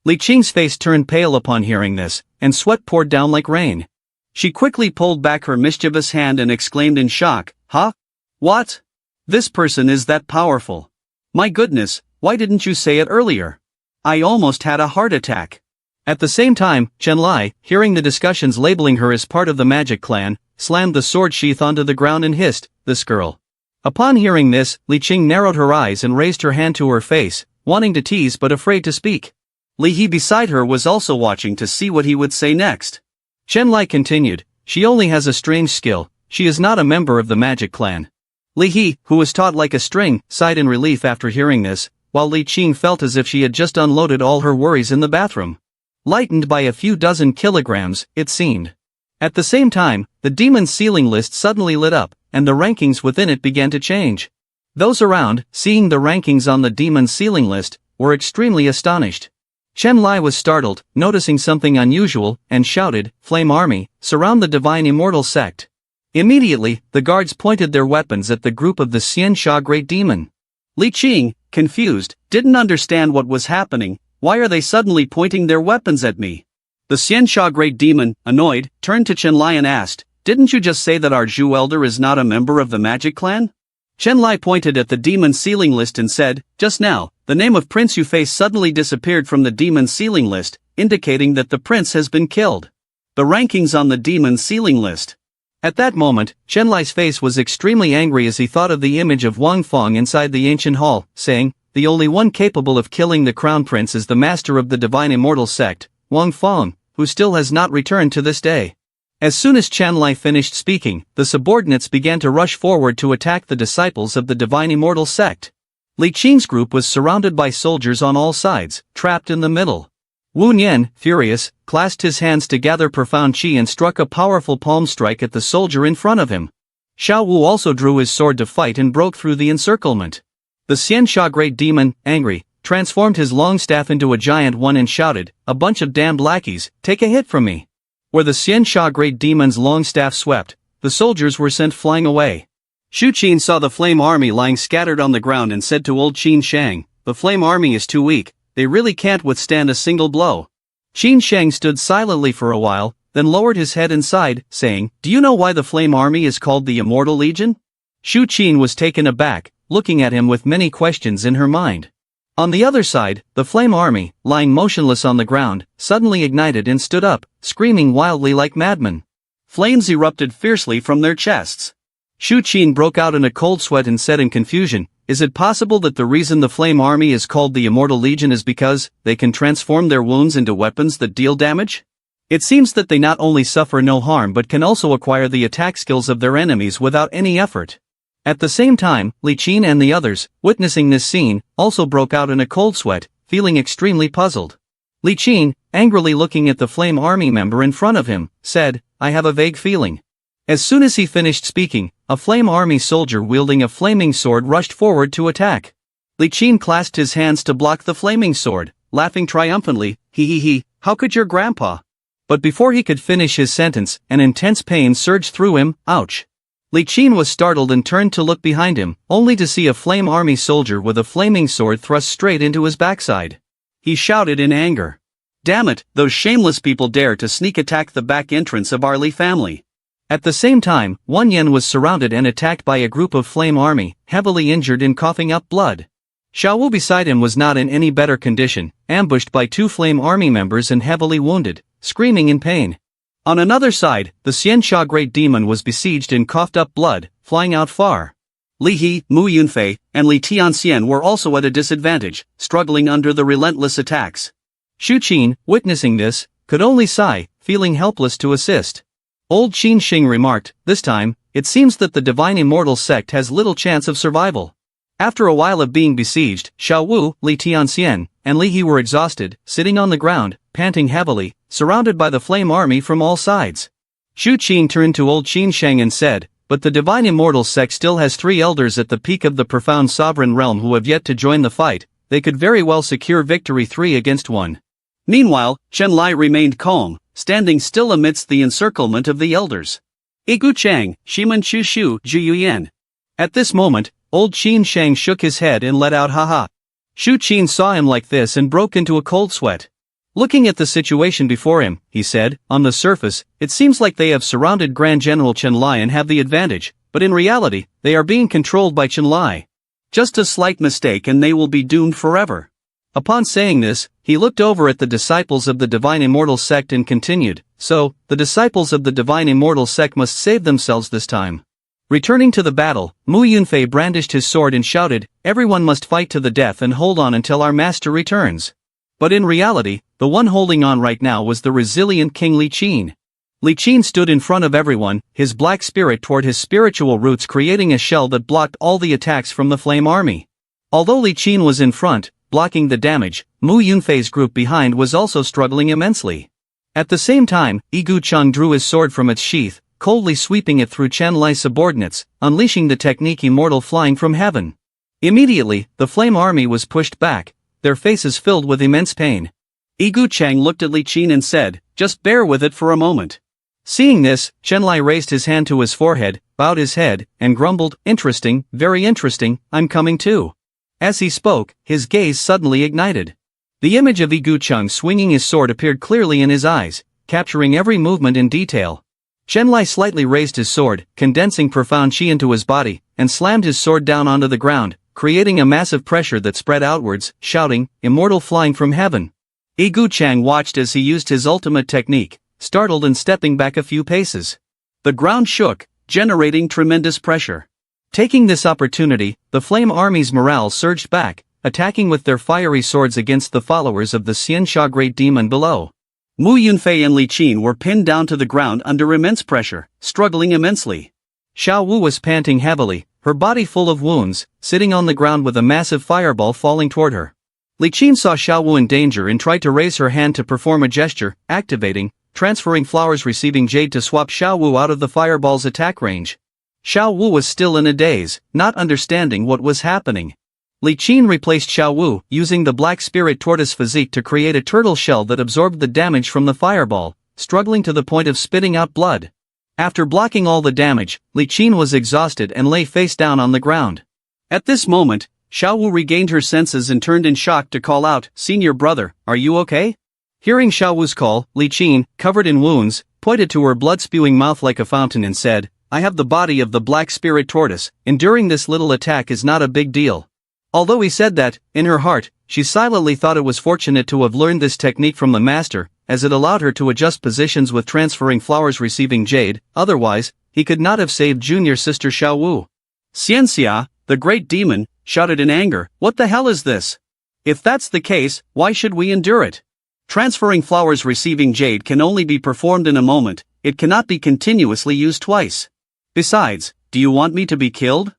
Speaker 1: Li Qing's face turned pale upon hearing this, and sweat poured down like rain. She quickly pulled back her mischievous hand and exclaimed in shock, "Huh? What? This person is that powerful? My goodness, why didn't you say it earlier?" I almost had a heart attack. At the same time, Chen Lai, hearing the discussions labeling her as part of the magic clan, slammed the sword sheath onto the ground and hissed, "This girl." Upon hearing this, Li Qing narrowed her eyes and raised her hand to her face, wanting to tease but afraid to speak. Li He beside her was also watching to see what he would say next. Chen Lai continued, "She only has a strange skill, she is not a member of the magic clan." Li He, who was taut like a string, sighed in relief after hearing this, while Li Qing felt as if she had just unloaded all her worries in the bathroom. Lightened by a few dozen kilograms, it seemed. At the same time, the demon's ceiling list suddenly lit up, and the rankings within it began to change. Those around, seeing the rankings on the demon's ceiling list, were extremely astonished. Chen Lai was startled, noticing something unusual, and shouted, "Flame Army, surround the divine immortal sect." Immediately, the guards pointed their weapons at the group of the Xian Sha Great Demon. Li Qing, confused, didn't understand what was happening. Why are they suddenly pointing their weapons at me? The Xian Sha Great Demon, annoyed, turned to Chen Lai and asked, "Didn't you just say that our Zhu Elder is not a member of the magic clan?" Chen Lai pointed at the demon's ceiling list and said, "Just now, the name of Prince Yufei suddenly disappeared from the demon's ceiling list, indicating that the prince has been killed." The rankings on the demon's ceiling list. At that moment, Chen Lai's face was extremely angry as he thought of the image of Wang Feng inside the ancient hall, saying, "The only one capable of killing the crown prince is the master of the divine immortal sect, Wang Feng, who still has not returned to this day." As soon as Chen Lai finished speaking, the subordinates began to rush forward to attack the disciples of the divine immortal sect. Li Qing's group was surrounded by soldiers on all sides, trapped in the middle. Wu Nian, furious, clasped his hands to gather profound qi and struck a powerful palm strike at the soldier in front of him. Xiao Wu also drew his sword to fight and broke through the encirclement. The Xian Sha Great Demon, angry, transformed his long staff into a giant one and shouted, "A bunch of damned lackeys, take a hit from me." Where the Xian Sha Great Demon's long staff swept, the soldiers were sent flying away. Shu Qin saw the flame army lying scattered on the ground and said to old Qin Shang, "The flame army is too weak, they really can't withstand a single blow." Qin Shang stood silently for a while, then lowered his head and sighed, saying, "Do you know why the flame army is called the Immortal Legion?" Shu Qin was taken aback, looking at him with many questions in her mind. On the other side, the flame army, lying motionless on the ground, suddenly ignited and stood up, screaming wildly like madmen. Flames erupted fiercely from their chests. Shu Qin broke out in a cold sweat and said in confusion, "Is it possible that the reason the flame army is called the Immortal Legion is because they can transform their wounds into weapons that deal damage? It seems that they not only suffer no harm but can also acquire the attack skills of their enemies without any effort." At the same time, Li Qin and the others, witnessing this scene, also broke out in a cold sweat, feeling extremely puzzled. Li Qin, angrily looking at the flame army member in front of him, said, "I have a vague feeling." As soon as he finished speaking, a flame army soldier wielding a flaming sword rushed forward to attack. Li Qin clasped his hands to block the flaming sword, laughing triumphantly, "He, how could your grandpa?" But before he could finish his sentence, an intense pain surged through him, ouch. Li Qin was startled and turned to look behind him, only to see a flame army soldier with a flaming sword thrust straight into his backside. He shouted in anger, "Damn it, those shameless people dare to sneak attack the back entrance of our Li family." At the same time, Wan Yan was surrounded and attacked by a group of flame army, heavily injured and coughing up blood. Xiao Wu beside him was not in any better condition, ambushed by two flame army members and heavily wounded, screaming in pain. On another side, the Xian Sha Great Demon was besieged and coughed up blood, flying out far. Li He, Mu Yunfei, and Li Tianxian were also at a disadvantage, struggling under the relentless attacks. Shu Qin, witnessing this, could only sigh, feeling helpless to assist. Old Qin Xing remarked, "This time, it seems that the divine immortal sect has little chance of survival." After a while of being besieged, Xiao Wu, Li Tianxian, and Li He were exhausted, sitting on the ground, panting heavily, surrounded by the flame army from all sides. Shu Qin turned to old Qin Shang and said, "But the divine immortal sect still has 3 elders at the peak of the profound sovereign realm who have yet to join the fight. They could very well secure victory 3 against 1. Meanwhile, Chen Lai remained calm, standing still amidst the encirclement of the elders. Igu Chang, Shiman Chu Shu, Zhu Yuyan. At this moment, old Qin Shang shook his head and let out ha. Shu Qin saw him like this and broke into a cold sweat. Looking at the situation before him, he said, "On the surface, it seems like they have surrounded Grand General Chen Lai and have the advantage, but in reality, they are being controlled by Chen Lai. Just a slight mistake and they will be doomed forever." Upon saying this, he looked over at the disciples of the Divine Immortal Sect and continued, "So, the disciples of the Divine Immortal Sect must save themselves this time." Returning to the battle, Mu Yunfei brandished his sword and shouted, "Everyone must fight to the death and hold on until our master returns." But in reality, the one holding on right now was the resilient King Li Qin. Li Qin stood in front of everyone, his black spirit toward his spiritual roots creating a shell that blocked all the attacks from the Flame Army. Although Li Qin was in front, blocking the damage, Mu Yunfei's group behind was also struggling immensely. At the same time, Yigu Cheng drew his sword from its sheath, coldly sweeping it through Chen Lai's subordinates, unleashing the technique Immortal Flying from Heaven. Immediately, the Flame Army was pushed back, their faces filled with immense pain. Yigu Cheng looked at Li Qin and said, "Just bear with it for a moment." Seeing this, Chen Lai raised his hand to his forehead, bowed his head, and grumbled, "Interesting, very interesting, I'm coming too." As he spoke, his gaze suddenly ignited. The image of Yigu Cheng swinging his sword appeared clearly in his eyes, capturing every movement in detail. Chen Lai slightly raised his sword, condensing profound qi into his body, and slammed his sword down onto the ground, creating a massive pressure that spread outwards, shouting, "Immortal Flying from Heaven." Yigu Cheng watched as he used his ultimate technique, startled and stepping back a few paces. The ground shook, generating tremendous pressure. Taking this opportunity, the Flame Army's morale surged back, attacking with their fiery swords against the followers of the Xiansha Great Demon below. Mu Yunfei and Li Qin were pinned down to the ground under immense pressure, struggling immensely. Xiao Wu was panting heavily, her body full of wounds, sitting on the ground with a massive fireball falling toward her. Li Qin saw Xiao Wu in danger and tried to raise her hand to perform a gesture, activating, transferring flowers receiving jade to swap Xiao Wu out of the fireball's attack range. Xiao Wu was still in a daze, not understanding what was happening. Li Qin replaced Xiao Wu, using the black spirit tortoise physique to create a turtle shell that absorbed the damage from the fireball, struggling to the point of spitting out blood. After blocking all the damage, Li Qin was exhausted and lay face down on the ground. At this moment, Xiao Wu regained her senses and turned in shock to call out, "Senior brother, are you okay?" Hearing Xiao Wu's call, Li Qin, covered in wounds, pointed to her blood-spewing mouth like a fountain and said, "I have the body of the black spirit tortoise, enduring this little attack is not a big deal." Although he said that, in her heart, she silently thought it was fortunate to have learned this technique from the master, as it allowed her to adjust positions with transferring flowers receiving jade, otherwise, he could not have saved junior sister Xiao Wu. Xianxia, the great demon, shouted in anger, "What the hell is this? If that's the case, why should we endure it? Transferring flowers receiving jade can only be performed in a moment, it cannot be continuously used twice. Besides, do you want me to be killed?"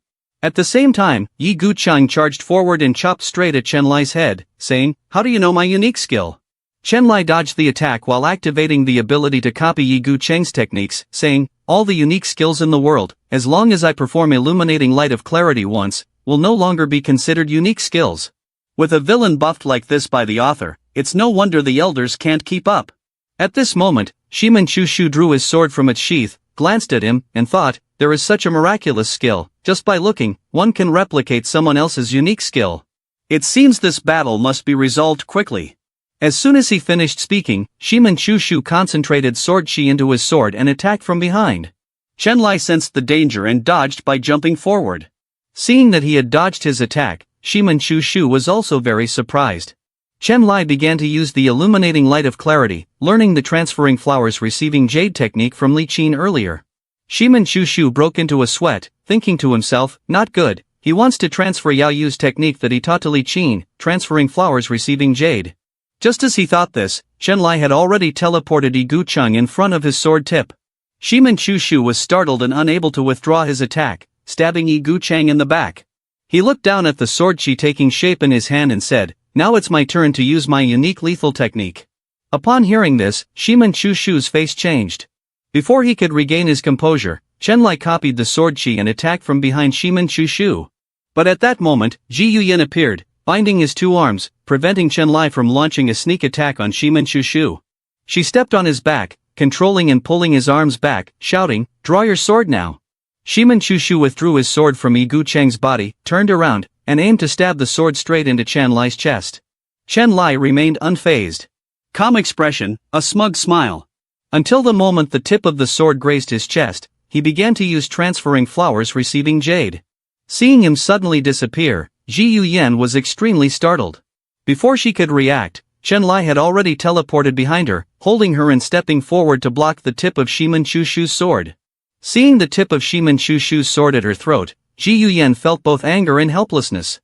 Speaker 1: At the same time, Yigu Cheng charged forward and chopped straight at Chen Lai's head, saying, "How do you know my unique skill?" Chen Lai dodged the attack while activating the ability to copy Yigu Cheng's techniques, saying, "All the unique skills in the world, as long as I perform illuminating light of clarity once, will no longer be considered unique skills." With a villain buffed like this by the author, it's no wonder the elders can't keep up. At this moment, Shiman Chushu drew his sword from its sheath, glanced at him, and thought, "There is such a miraculous skill, just by looking, one can replicate someone else's unique skill. It seems this battle must be resolved quickly." As soon as he finished speaking, Shiman Chushu concentrated sword chi into his sword and attacked from behind. Chen Lai sensed the danger and dodged by jumping forward. Seeing that he had dodged his attack, Shiman Chushu was also very surprised. Chen Lai began to use the illuminating light of clarity, learning the transferring flowers receiving jade technique from Li Qin earlier. Shiman Chushu broke into a sweat, thinking to himself, "Not good, he wants to transfer Yao Yu's technique that he taught to Li Qin, transferring flowers receiving jade." Just as he thought this, Chen Lai had already teleported Yigu Cheng in front of his sword tip. Shiman Chushu was startled and unable to withdraw his attack, stabbing Yigu Cheng in the back. He looked down at the sword chi taking shape in his hand and said, "Now it's my turn to use my unique lethal technique." Upon hearing this, Shiman Chushu's face changed. Before he could regain his composure, Chen Lai copied the sword chi and attacked from behind Shiman Chushu. But at that moment, Ji Yuyan appeared, binding his two arms, preventing Chen Lai from launching a sneak attack on Shiman Chushu. She stepped on his back, controlling and pulling his arms back, shouting, "Draw your sword now." Shiman Chushu withdrew his sword from Yigu Cheng's body, turned around, and aimed to stab the sword straight into Chen Lai's chest. Chen Lai remained unfazed. Calm expression, a smug smile. Until the moment the tip of the sword grazed his chest, he began to use transferring flowers receiving jade. Seeing him suddenly disappear, Ji Yuyan was extremely startled. Before she could react, Chen Lai had already teleported behind her, holding her and stepping forward to block the tip of Shiman Chushu's sword. Seeing the tip of Shiman Chushu's sword at her throat, Ji Yuyan felt both anger and helplessness.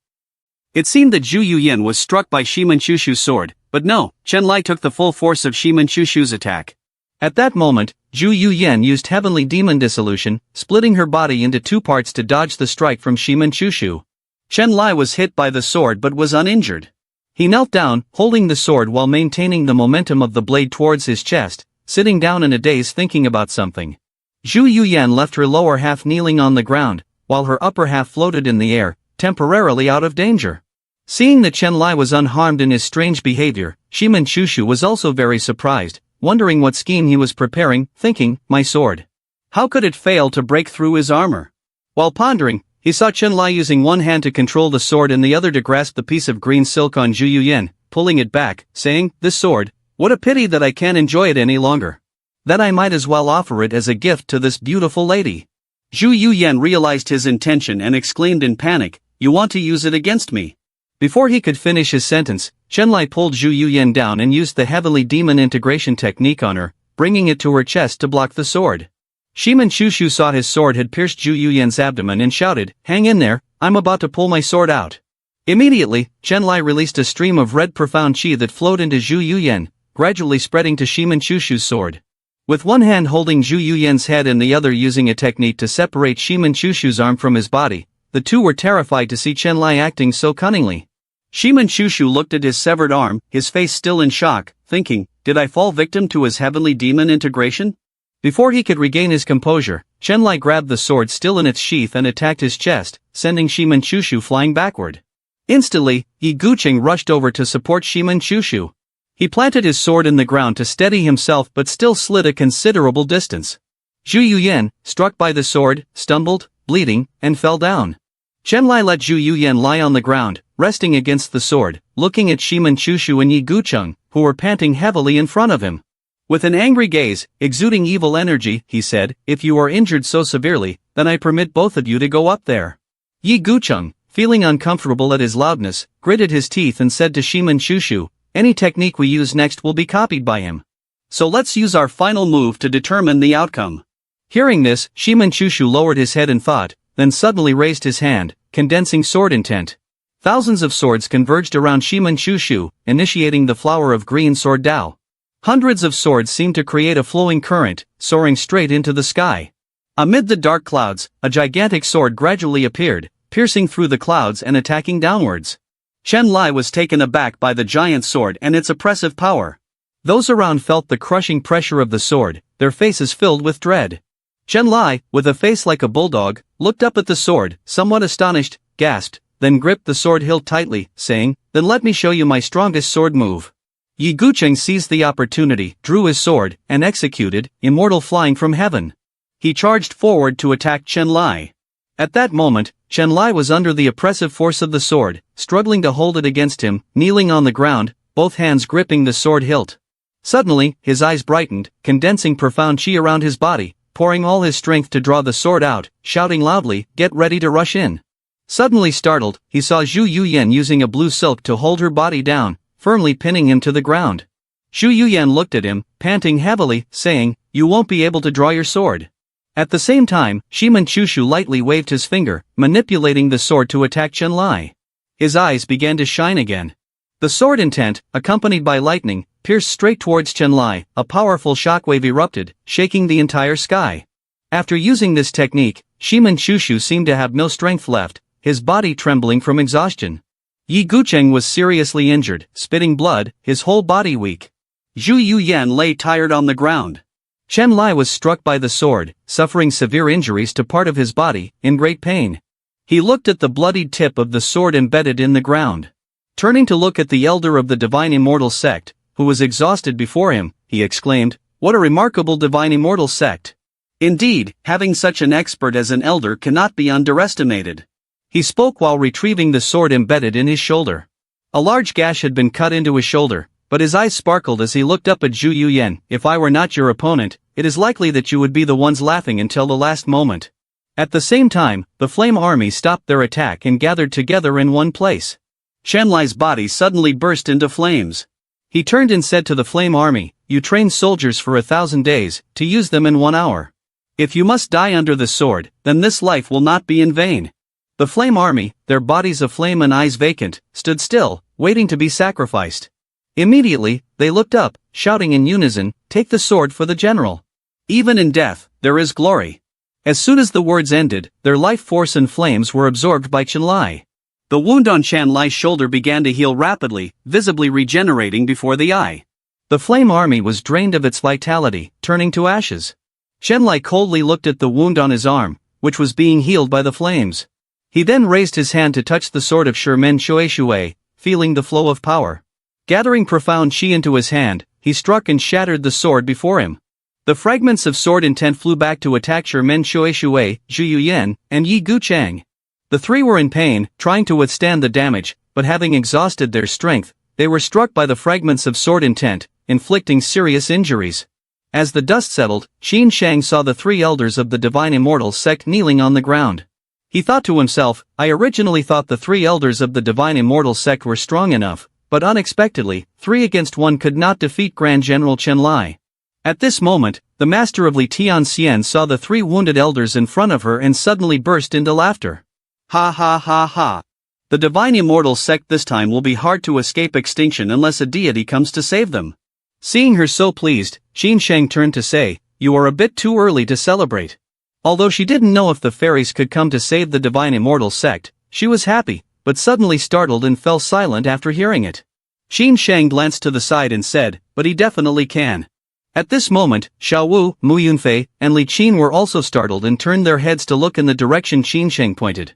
Speaker 1: It seemed that Zhu Yuyan was struck by Shiman Chushu's sword, but no, Chen Lai took the full force of Shiman Chushu's attack. At that moment, Zhu Yuyan used Heavenly Demon Dissolution, splitting her body into two parts to dodge the strike from Shiman Chushu. Chen Lai was hit by the sword but was uninjured. He knelt down, holding the sword while maintaining the momentum of the blade towards his chest, sitting down in a daze thinking about something. Zhu Yuyan left her lower half kneeling on the ground, while her upper half floated in the air, temporarily out of danger. Seeing that Chen Lai was unharmed in his strange behavior, Shiman Chushu was also very surprised, wondering what scheme he was preparing, thinking, my sword. How could it fail to break through his armor? While pondering, he saw Chen Lai using one hand to control the sword and the other to grasp the piece of green silk on Zhu Yuyan, pulling it back, saying, this sword, what a pity that I can't enjoy it any longer. That I might as well offer it as a gift to this beautiful lady. Zhu Yuyan realized his intention and exclaimed in panic, you want to use it against me? Before he could finish his sentence, Chen Lai pulled Zhu Yuyan down and used the Heavenly Demon Integration technique on her, bringing it to her chest to block the sword. Shiman Chushu saw his sword had pierced Zhu Yuyan's abdomen and shouted, hang in there, I'm about to pull my sword out. Immediately, Chen Lai released a stream of red profound chi that flowed into Zhu Yuyan, gradually spreading to Shiman Chushu's sword. With one hand holding Zhu Yuyan's head and the other using a technique to separate Shiman Chushu's arm from his body, the two were terrified to see Chen Lai acting so cunningly. Shiman Chushu looked at his severed arm, his face still in shock, thinking, did I fall victim to his Heavenly Demon Integration? Before he could regain his composure, Chen Lai grabbed the sword still in its sheath and attacked his chest, sending Shiman Chushu flying backward. Instantly, Yi Guqing rushed over to support Shiman Chushu. He planted his sword in the ground to steady himself but still slid a considerable distance. Zhu Yuyan, struck by the sword, stumbled, bleeding, and fell down. Chen Lai let Zhu Yuyan lie on the ground, resting against the sword, looking at Shiman Chushu and Yi Guqing, who were panting heavily in front of him. With an angry gaze, exuding evil energy, he said, if you are injured so severely, then I permit both of you to go up there. Yi Guqing, feeling uncomfortable at his loudness, gritted his teeth and said to Shiman Chushu, any technique we use next will be copied by him. So let's use our final move to determine the outcome. Hearing this, Shiman Chushu lowered his head in thought, then suddenly raised his hand, condensing sword intent. Thousands of swords converged around Shiman Chushu, initiating the flower of green sword Dao. Hundreds of swords seemed to create a flowing current, soaring straight into the sky. Amid the dark clouds, a gigantic sword gradually appeared, piercing through the clouds and attacking downwards. Chen Lai was taken aback by the giant sword and its oppressive power. Those around felt the crushing pressure of the sword, their faces filled with dread. Chen Lai, with a face like a bulldog, looked up at the sword, somewhat astonished, gasped, then gripped the sword hilt tightly, saying, then let me show you my strongest sword move. Yi Guqing seized the opportunity, drew his sword, and executed, immortal flying from heaven. He charged forward to attack Chen Lai. At that moment, Chen Lai was under the oppressive force of the sword, struggling to hold it against him, kneeling on the ground, both hands gripping the sword hilt. Suddenly, his eyes brightened, condensing profound chi around his body, pouring all his strength to draw the sword out, shouting loudly, get ready to rush in. Suddenly startled, he saw Zhu Yuyan using a blue silk to hold her body down, firmly pinning him to the ground. Zhu Yuyan looked at him, panting heavily, saying, you won't be able to draw your sword. At the same time, Shiman Chushu lightly waved his finger, manipulating the sword to attack Chen Lai. His eyes began to shine again. The sword intent, accompanied by lightning, pierced straight towards Chen Lai, a powerful shockwave erupted, shaking the entire sky. After using this technique, Shiman Chushu seemed to have no strength left, his body trembling from exhaustion. Yi Guqing was seriously injured, spitting blood, his whole body weak. Zhu Yuyan lay tired on the ground. Chen Lai was struck by the sword, suffering severe injuries to part of his body, in great pain. He looked at the bloodied tip of the sword embedded in the ground. Turning to look at the elder of the divine immortal sect, who was exhausted before him, he exclaimed, what a remarkable divine immortal sect. Indeed, having such an expert as an elder cannot be underestimated. He spoke while retrieving the sword embedded in his shoulder. A large gash had been cut into his shoulder, but his eyes sparkled as he looked up at Zhu Yuyan. If I were not your opponent, it is likely that you would be the ones laughing until the last moment. At the same time, the Flame Army stopped their attack and gathered together in one place. Shanlai's body suddenly burst into flames. He turned and said to the flame army, "You train soldiers for 1,000 days, to use them in 1 hour. If you must die under the sword, then this life will not be in vain." The flame army, their bodies aflame and eyes vacant, stood still, waiting to be sacrificed. Immediately, they looked up, shouting in unison, "Take the sword for the general. Even in death, there is glory." As soon as the words ended, their life force and flames were absorbed by Shanlai. The wound on Shanlai's shoulder began to heal rapidly, visibly regenerating before the eye. The flame army was drained of its vitality, turning to ashes. Shanlai coldly looked at the wound on his arm, which was being healed by the flames. He then raised his hand to touch the sword of Shermen Shoeshue, feeling the flow of power. Gathering profound chi into his hand, he struck and shattered the sword before him. The fragments of sword intent flew back to attack Shermen Shoeshue, Zhu Yuyan, and Yi Guchang. The three were in pain, trying to withstand the damage, but having exhausted their strength, they were struck by the fragments of sword intent, inflicting serious injuries. As the dust settled, Qin Shang saw the three elders of the Divine Immortal Sect kneeling on the ground. He thought to himself, "I originally thought the three elders of the Divine Immortal Sect were strong enough, but unexpectedly, 3 against 1 could not defeat Grand General Shanlai." At this moment, the master of Li Tianxian saw the 3 wounded elders in front of her and suddenly burst into laughter. "Ha ha ha ha. The Divine Immortal Sect this time will be hard to escape extinction unless a deity comes to save them." Seeing her so pleased, Qin Shang turned to say, "You are a bit too early to celebrate." Although she didn't know if the fairies could come to save the Divine Immortal Sect, she was happy, but suddenly startled and fell silent after hearing it. Qin Shang glanced to the side and said, "But he definitely can." At this moment, Xiao Wu, Mu Yunfei, and Li Qin were also startled and turned their heads to look in the direction Qin Shang pointed.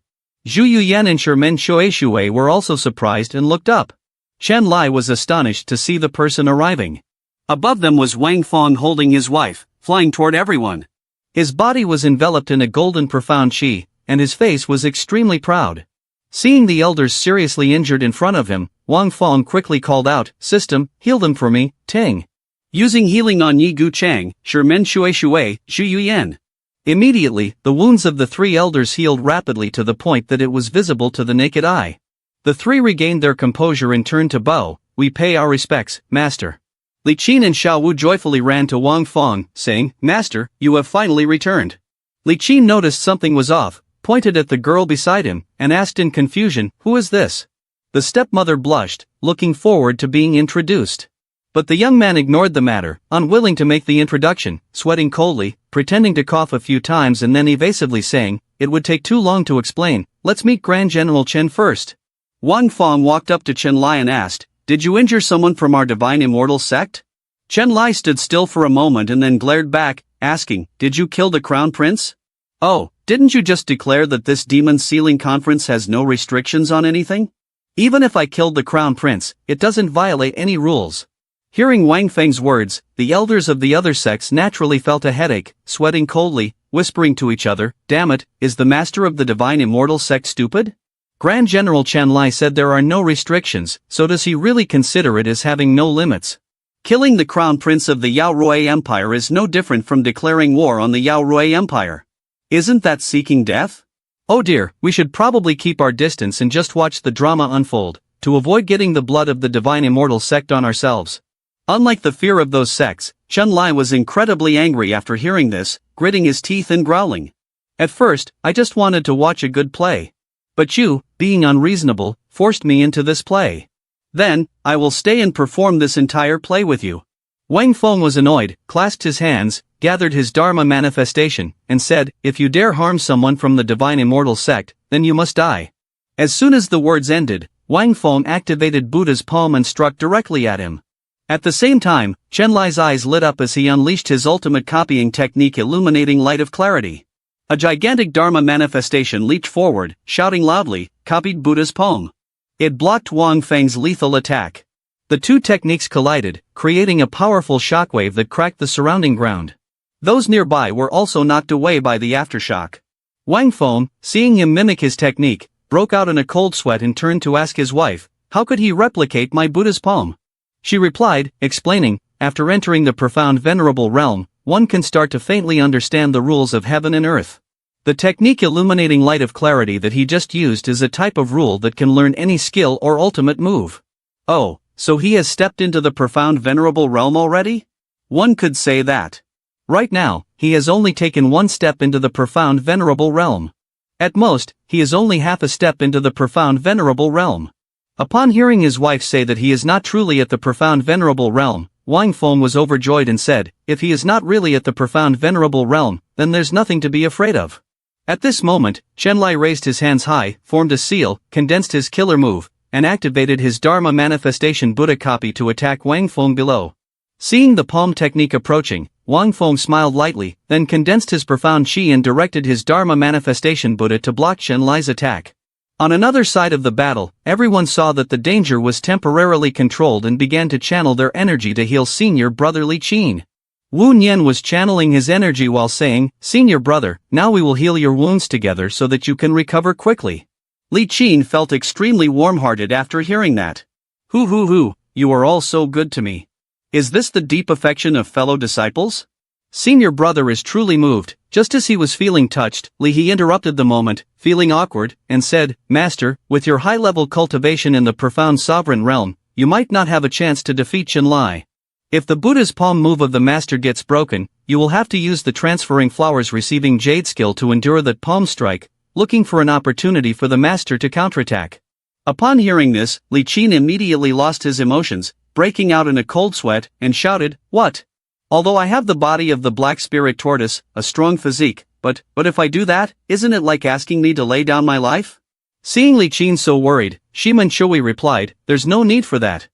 Speaker 1: Zhu Yuyan and Shermen Shoeshue were also surprised and looked up. Shanlai was astonished to see the person arriving. Above them was Wang Fong holding his wife, flying toward everyone. His body was enveloped in a golden profound qi, and his face was extremely proud. Seeing the elders seriously injured in front of him, Wang Fong quickly called out, "System, heal them for me, Ting." Using healing on Yi Guchang, Shermen Shoeshue, Zhu Yuyan. Immediately, the wounds of the 3 elders healed rapidly to the point that it was visible to the naked eye. The 3 regained their composure and turned to bow, "We pay our respects, Master." Li Qin and Xiao Wu joyfully ran to Wang Fong, saying, "Master, you have finally returned." Li Qin noticed something was off, pointed at the girl beside him, and asked in confusion, "Who is this?" The stepmother blushed, looking forward to being introduced. But the young man ignored the matter, unwilling to make the introduction, sweating coldly, pretending to cough a few times and then evasively saying, "It would take too long to explain, let's meet Grand General Chen first." Wang Fong walked up to Shanlai and asked, "Did you injure someone from our Divine Immortal Sect?" Shanlai stood still for a moment and then glared back, asking, "Did you kill the Crown Prince?" "Oh, didn't you just declare that this Demon Sealing Conference has no restrictions on anything? Even if I killed the Crown Prince, it doesn't violate any rules." Hearing Wang Feng's words, the elders of the other sects naturally felt a headache, sweating coldly, whispering to each other, "Damn it, is the master of the Divine Immortal Sect stupid? Grand General Shanlai said there are no restrictions, so does he really consider it as having no limits? Killing the Crown Prince of the Yaorui Empire is no different from declaring war on the Yaorui Empire. Isn't that seeking death? Oh dear, we should probably keep our distance and just watch the drama unfold, to avoid getting the blood of the Divine Immortal Sect on ourselves." Unlike the fear of those sects, Shanlai was incredibly angry after hearing this, gritting his teeth and growling. "At first, I just wanted to watch a good play. But you, being unreasonable, forced me into this play. Then, I will stay and perform this entire play with you." Wang Feng was annoyed, clasped his hands, gathered his Dharma manifestation, and said, "If you dare harm someone from the Divine Immortal Sect, then you must die." As soon as the words ended, Wang Feng activated Buddha's palm and struck directly at him. At the same time, Shanlai's eyes lit up as he unleashed his ultimate copying technique, illuminating light of clarity. A gigantic Dharma manifestation leaped forward, shouting loudly, copied Buddha's palm. It blocked Wang Feng's lethal attack. The two techniques collided, creating a powerful shockwave that cracked the surrounding ground. Those nearby were also knocked away by the aftershock. Wang Feng, seeing him mimic his technique, broke out in a cold sweat and turned to ask his wife, "How could he replicate my Buddha's palm?" She replied, explaining, "After entering the profound venerable realm, one can start to faintly understand the rules of heaven and earth. The technique illuminating light of clarity that he just used is a type of rule that can learn any skill or ultimate move. Oh, so he has stepped into the profound venerable realm already? One could say that. Right now, he has only taken one step into the profound venerable realm. At most, he is only half a step into the profound venerable realm. Upon hearing his wife say that he is not truly at the profound venerable realm, Wang Feng was overjoyed and said, if he is not really at the profound venerable realm, then there's nothing to be afraid of. At this moment, Chenlai raised his hands high, formed a seal, condensed his killer move, and activated his Dharma manifestation Buddha copy to attack Wang Feng below. Seeing the palm technique approaching, Wang Feng smiled lightly, then condensed his profound chi and directed his Dharma manifestation Buddha to block Chenlai's attack. On another side of the battle, everyone saw that the danger was temporarily controlled and began to channel their energy to heal senior brother Li Qin. Wu Nian was channeling his energy while saying, "Senior brother, now we will heal your wounds together so that you can recover quickly." Li Qin felt extremely warm-hearted after hearing that. Hoo, you are all so good to me. Is this the deep affection of fellow disciples? Senior brother is truly moved. Just as he was feeling touched, he interrupted the moment, feeling awkward, and said, "Master, with your high-level cultivation in the profound sovereign realm, you might not have a chance to defeat Chenlai. If the Buddha's palm move of the master gets broken, you will have to use the transferring flowers receiving jade skill to endure that palm strike, looking for an opportunity for the master to counterattack." Upon hearing this, Li Qin immediately lost his emotions, breaking out in a cold sweat, and shouted, "What? Although I have the body of the black spirit tortoise, a strong physique, but if I do that, isn't it like asking me to lay down my life?" Seeing Li Qin so worried, Shiman Shui replied, "There's no need for that.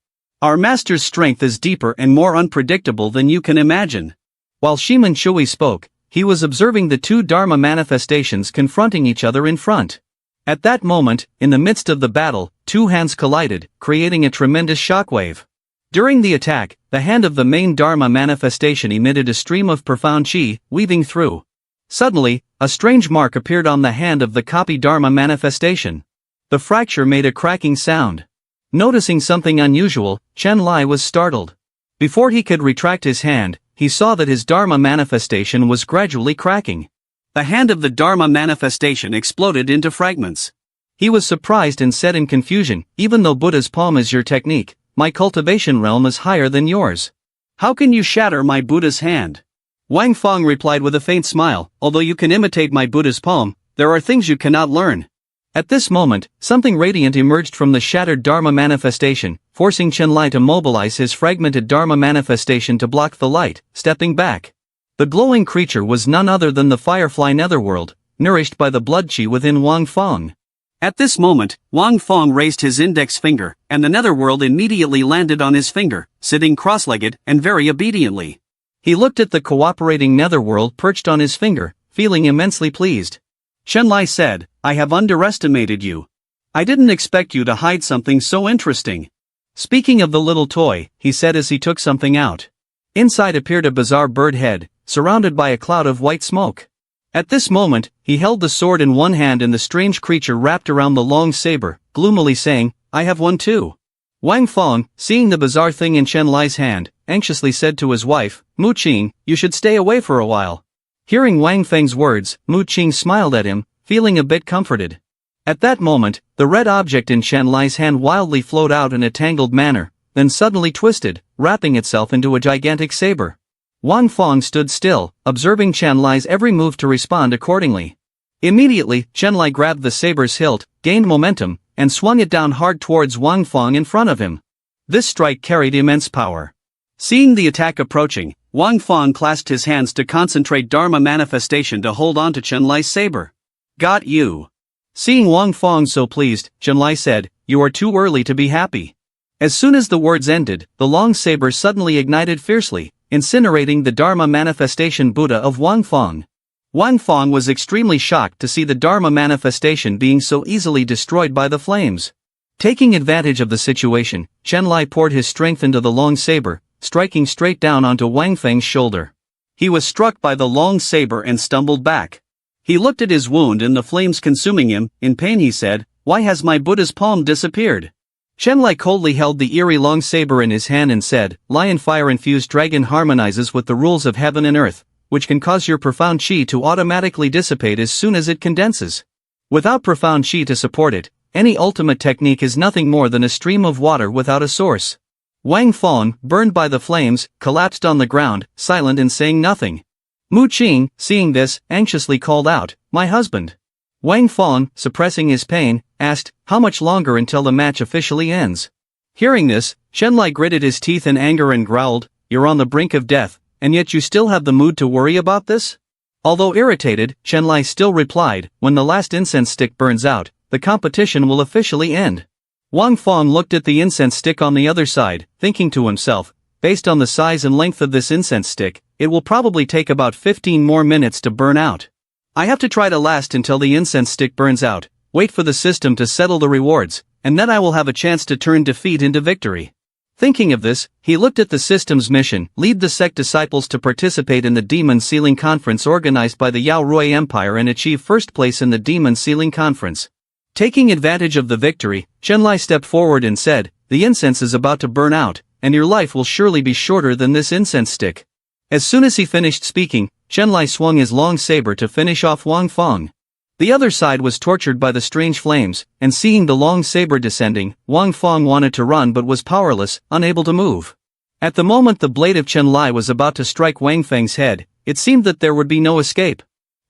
Speaker 1: Our master's strength is deeper and more unpredictable than you can imagine." While Shiman Shui spoke, he was observing the two Dharma manifestations confronting each other in front. At that moment, in the midst of the battle, two hands collided, creating a tremendous shockwave. During the attack, the hand of the main Dharma manifestation emitted a stream of profound chi, weaving through. Suddenly, a strange mark appeared on the hand of the copy Dharma manifestation. The fracture made a cracking sound. Noticing something unusual, Chenlai was startled. Before he could retract his hand, he saw that his Dharma manifestation was gradually cracking. The hand of the Dharma manifestation exploded into fragments. He was surprised and said in confusion, "Even though Buddha's palm is your technique, my cultivation realm is higher than yours. How can you shatter my Buddha's hand?" Wang Feng replied with a faint smile, "Although you can imitate my Buddha's palm, there are things you cannot learn." At this moment, something radiant emerged from the shattered Dharma manifestation, forcing Chenlai to mobilize his fragmented Dharma manifestation to block the light, stepping back. The glowing creature was none other than the firefly netherworld, nourished by the blood chi within Wang Feng. At this moment, Wang Feng raised his index finger, and the netherworld immediately landed on his finger, sitting cross-legged and very obediently. He looked at the cooperating netherworld perched on his finger, feeling immensely pleased. Chenlai said, "I have underestimated you. I didn't expect you to hide something so interesting." Speaking of the little toy, he said as he took something out. Inside appeared a bizarre bird head, surrounded by a cloud of white smoke. At this moment, he held the sword in one hand and the strange creature wrapped around the long saber, gloomily saying, "I have one too." Wang Feng, seeing the bizarre thing in Chenlai's hand, anxiously said to his wife, "Mu Qing, you should stay away for a while." Hearing Wang Feng's words, Mu Qing smiled at him, feeling a bit comforted. At that moment, the red object in Chenlai's hand wildly flowed out in a tangled manner, then suddenly twisted, wrapping itself into a gigantic saber. Wang Feng stood still, observing Chenlai's every move to respond accordingly. Immediately, Chenlai grabbed the saber's hilt, gained momentum, and swung it down hard towards Wang Feng in front of him. This strike carried immense power. Seeing the attack approaching, Wang Feng clasped his hands to concentrate Dharma manifestation to hold on to Chenlai's saber. "Got you." Seeing Wang Feng so pleased, Chenlai said, "You are too early to be happy." As soon as the words ended, the long saber suddenly ignited fiercely, incinerating the Dharma manifestation Buddha of Wang Feng. Wang Feng was extremely shocked to see the Dharma manifestation being so easily destroyed by the flames. Taking advantage of the situation, Chenlai poured his strength into the long saber, striking straight down onto Wang Feng's shoulder. He was struck by the long saber and stumbled back. He looked at his wound and the flames consuming him. In pain he said, "Why has my Buddha's palm disappeared?" Chenlai coldly held the eerie long saber in his hand and said, "Lion fire-infused dragon harmonizes with the rules of heaven and earth. which can cause your profound qi to automatically dissipate as soon as it condenses. Without profound qi to support it, any ultimate technique is nothing more than a stream of water without a source. Wang Fong, burned by the flames, collapsed on the ground, silent and saying nothing. Mu Qing, seeing this, anxiously called out, "My husband." Wang Fong, suppressing his pain, asked, "How much longer until the match officially ends?" Hearing this, Shenlai gritted his teeth in anger and growled, "You're on the brink of death, and yet you still have the mood to worry about this?" Although irritated, Shenlai still replied, "When the last incense stick burns out, the competition will officially end." Wang Fong looked at the incense stick on the other side, thinking to himself, based on the size and length of this incense stick, it will probably take about 15 more minutes to burn out. I have to try to last until the incense stick burns out, wait for the system to settle the rewards, and then I will have a chance to turn defeat into victory. Thinking of this, he looked at the system's mission, lead the Sect disciples to participate in the Demon Sealing Conference organized by the Yao Rui Empire and achieve first place in the Demon Sealing Conference. Taking advantage of the victory, Shenlai stepped forward and said, "The incense is about to burn out, and your life will surely be shorter than this incense stick." As soon as he finished speaking, Shenlai swung his long saber to finish off Wang Fong. The other side was tortured by the strange flames, and seeing the long saber descending, Wang Fong wanted to run but was powerless, unable to move. At the moment the blade of Shenlai was about to strike Wang Feng's head, it seemed that there would be no escape.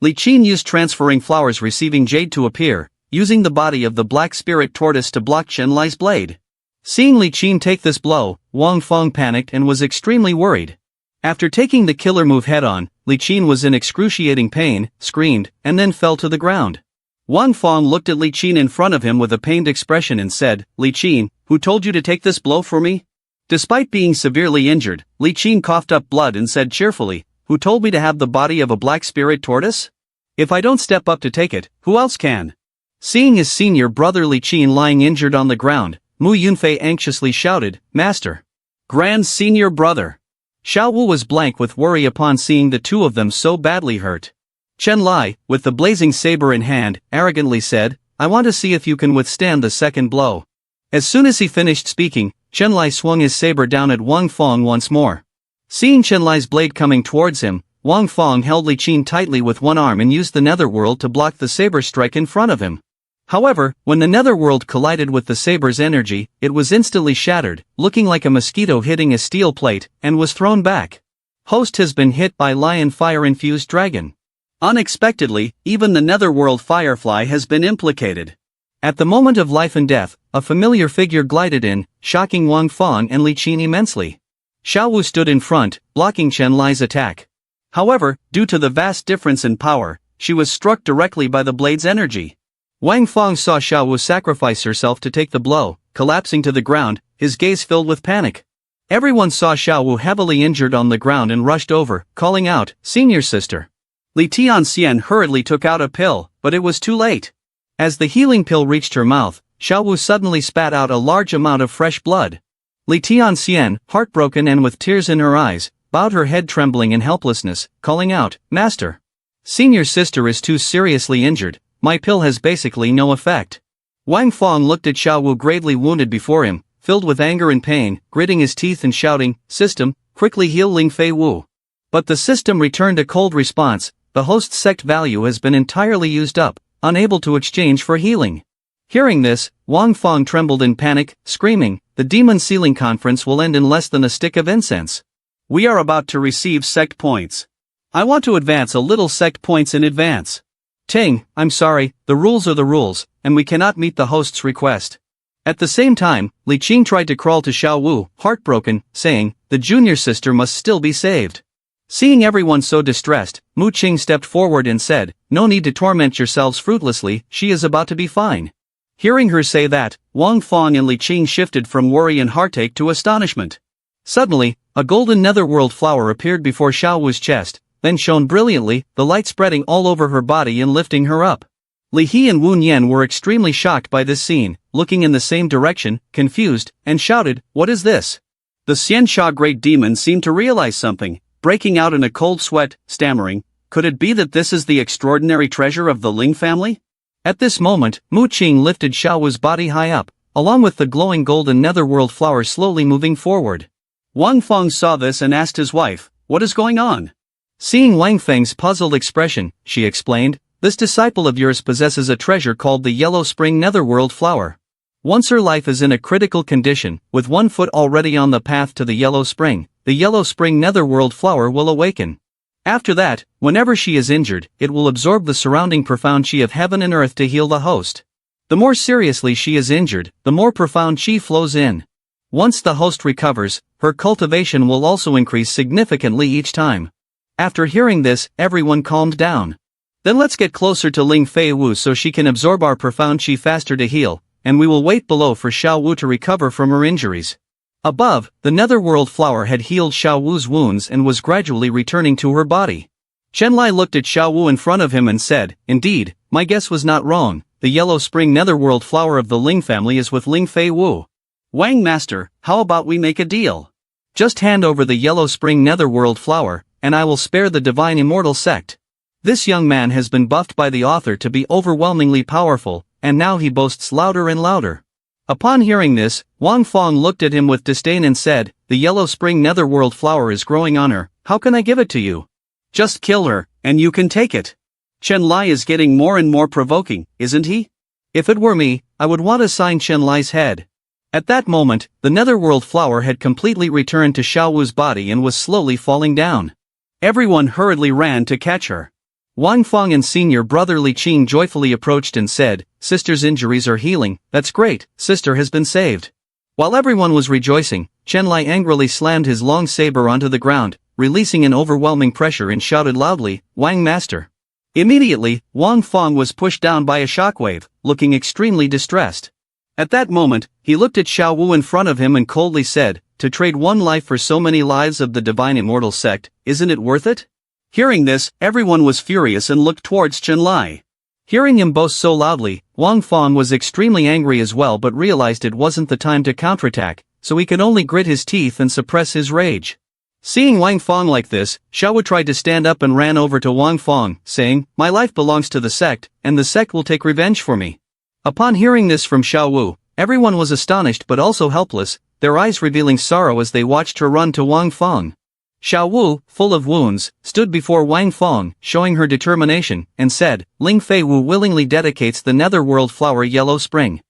Speaker 1: Li Qin used transferring flowers receiving jade to appear, using the body of the black spirit tortoise to block Shenlai's blade. Seeing Li Qin take this blow, Wang Fong panicked and was extremely worried. After taking the killer move head-on, Li Qin was in excruciating pain, screamed, and then fell to the ground. Wang Fong looked at Li Qin in front of him with a pained expression and said, "Li Qin, who told you to take this blow for me?" Despite being severely injured, Li Qin coughed up blood and said cheerfully, "Who told me to have the body of a black spirit tortoise? If I don't step up to take it, who else can?" Seeing his senior brother Li Qin lying injured on the ground, Mu Yunfei anxiously shouted, "Master! Grand senior brother!" Xiao Wu was blank with worry upon seeing the two of them so badly hurt. Shenlai, with the blazing saber in hand, arrogantly said, "I want to see if you can withstand the second blow." As soon as he finished speaking, Shenlai swung his saber down at Wang Fong once more. Seeing Shenlai's blade coming towards him, Wang Fong held Li Qin tightly with one arm and used the netherworld to block the saber strike in front of him. However, when the netherworld collided with the saber's energy, it was instantly shattered, looking like a mosquito hitting a steel plate, and was thrown back. Host has been hit by lion fire-infused dragon. Unexpectedly, even the netherworld firefly has been implicated. At the moment of life and death, a familiar figure glided in, shocking Wang Fong and Li Qin immensely. Xiao Wu stood in front, blocking Shenlai's attack. However, due to the vast difference in power, she was struck directly by the blade's energy. Wang Fong saw Xiao Wu sacrifice herself to take the blow, collapsing to the ground, his gaze filled with panic. Everyone saw Xiao Wu heavily injured on the ground and rushed over, calling out, "Senior sister." Li Tianxian hurriedly took out a pill, but it was too late. As the healing pill reached her mouth, Xiao Wu suddenly spat out a large amount of fresh blood. Li Tianxian, heartbroken and with tears in her eyes, bowed her head trembling in helplessness, calling out, "Master! Senior sister is too seriously injured. My pill has basically no effect." Wang Fong looked at Xiao Wu gravely wounded before him, filled with anger and pain, gritting his teeth and shouting, "System, quickly heal Ling Fei Wu." But the system returned a cold response, "The host's sect value has been entirely used up, unable to exchange for healing." Hearing this, Wang Fong trembled in panic, screaming, "The Demon Sealing Conference will end in less than a stick of incense. We are about to receive sect points. I want to advance a little sect points in advance. Ting, I'm sorry, the rules are the rules, and we cannot meet the host's request." At the same time, Li Qin tried to crawl to Xiao Wu, heartbroken, saying, "The junior sister must still be saved." Seeing everyone so distressed, Mu Qing stepped forward and said, "No need to torment yourselves fruitlessly, she is about to be fine." Hearing her say that, Wang Fong and Li Qin shifted from worry and heartache to astonishment. Suddenly, a golden netherworld flower appeared before Xiao Wu's chest, then shone brilliantly, the light spreading all over her body and lifting her up. Li He and Wu Nian were extremely shocked by this scene, looking in the same direction, confused, and shouted, "What is this?" The Xiansha great demon seemed to realize something, breaking out in a cold sweat, stammering, "Could it be that this is the extraordinary treasure of the Ling family?" At this moment, Mu Qing lifted Xiao Wu's body high up, along with the glowing golden netherworld flower slowly moving forward. Wang Fong saw this and asked his wife, "What is going on?" Seeing Wang Feng's puzzled expression, she explained, "This disciple of yours possesses a treasure called the Yellow Spring Netherworld Flower. Once her life is in a critical condition, with one foot already on the path to the Yellow Spring Netherworld Flower will awaken. After that, whenever she is injured, it will absorb the surrounding profound chi of heaven and earth to heal the host. The more seriously she is injured, the more profound chi flows in. Once the host recovers, her cultivation will also increase significantly each time." After hearing this, everyone calmed down. "Then let's get closer to Ling Fei Wu so she can absorb our profound chi faster to heal, and we will wait below for Xiao Wu to recover from her injuries." Above, the Netherworld Flower had healed Xiao Wu's wounds and was gradually returning to her body. Chenlai looked at Xiao Wu in front of him and said, "Indeed, my guess was not wrong. The Yellow Spring Netherworld Flower of the Ling family is with Ling Fei Wu. Wang Master, how about we make a deal? Just hand over the Yellow Spring Netherworld Flower, and I will spare the Divine Immortal Sect." This young man has been buffed by the author to be overwhelmingly powerful, and now he boasts louder and louder. Upon hearing this, Wang Fong looked at him with disdain and said, "The Yellow Spring Netherworld Flower is growing on her, how can I give it to you? Just kill her, and you can take it." Chenlai is getting more and more provoking, isn't he? If it were me, I would want to sign Chenlai's head. At that moment, the Netherworld Flower had completely returned to Xiao Wu's body and was slowly falling down. Everyone hurriedly ran to catch her. Wang Fong and senior brother Li Qing joyfully approached and said, "Sister's injuries are healing, that's great, sister has been saved." While everyone was rejoicing, Chenlai angrily slammed his long saber onto the ground, releasing an overwhelming pressure and shouted loudly, "Wang Master." Immediately, Wang Fong was pushed down by a shockwave, looking extremely distressed. At that moment, he looked at Xiao Wu in front of him and coldly said, "To trade one life for so many lives of the Divine Immortal Sect, isn't it worth it?" Hearing this, everyone was furious and looked towards Chenlai. Hearing him boast so loudly, Wang Fong was extremely angry as well but realized it wasn't the time to counterattack, so he could only grit his teeth and suppress his rage. Seeing Wang Fong like this, Xiao Wu tried to stand up and ran over to Wang Fong, saying, "My life belongs to the sect, and the sect will take revenge for me." Upon hearing this from Xiao Wu, everyone was astonished but also helpless, their eyes revealing sorrow as they watched her run to Wang Fong. Xiao Wu, full of wounds, stood before Wang Fong, showing her determination, and said, "Ling Fei Wu willingly dedicates the Netherworld Flower Yellow Spring."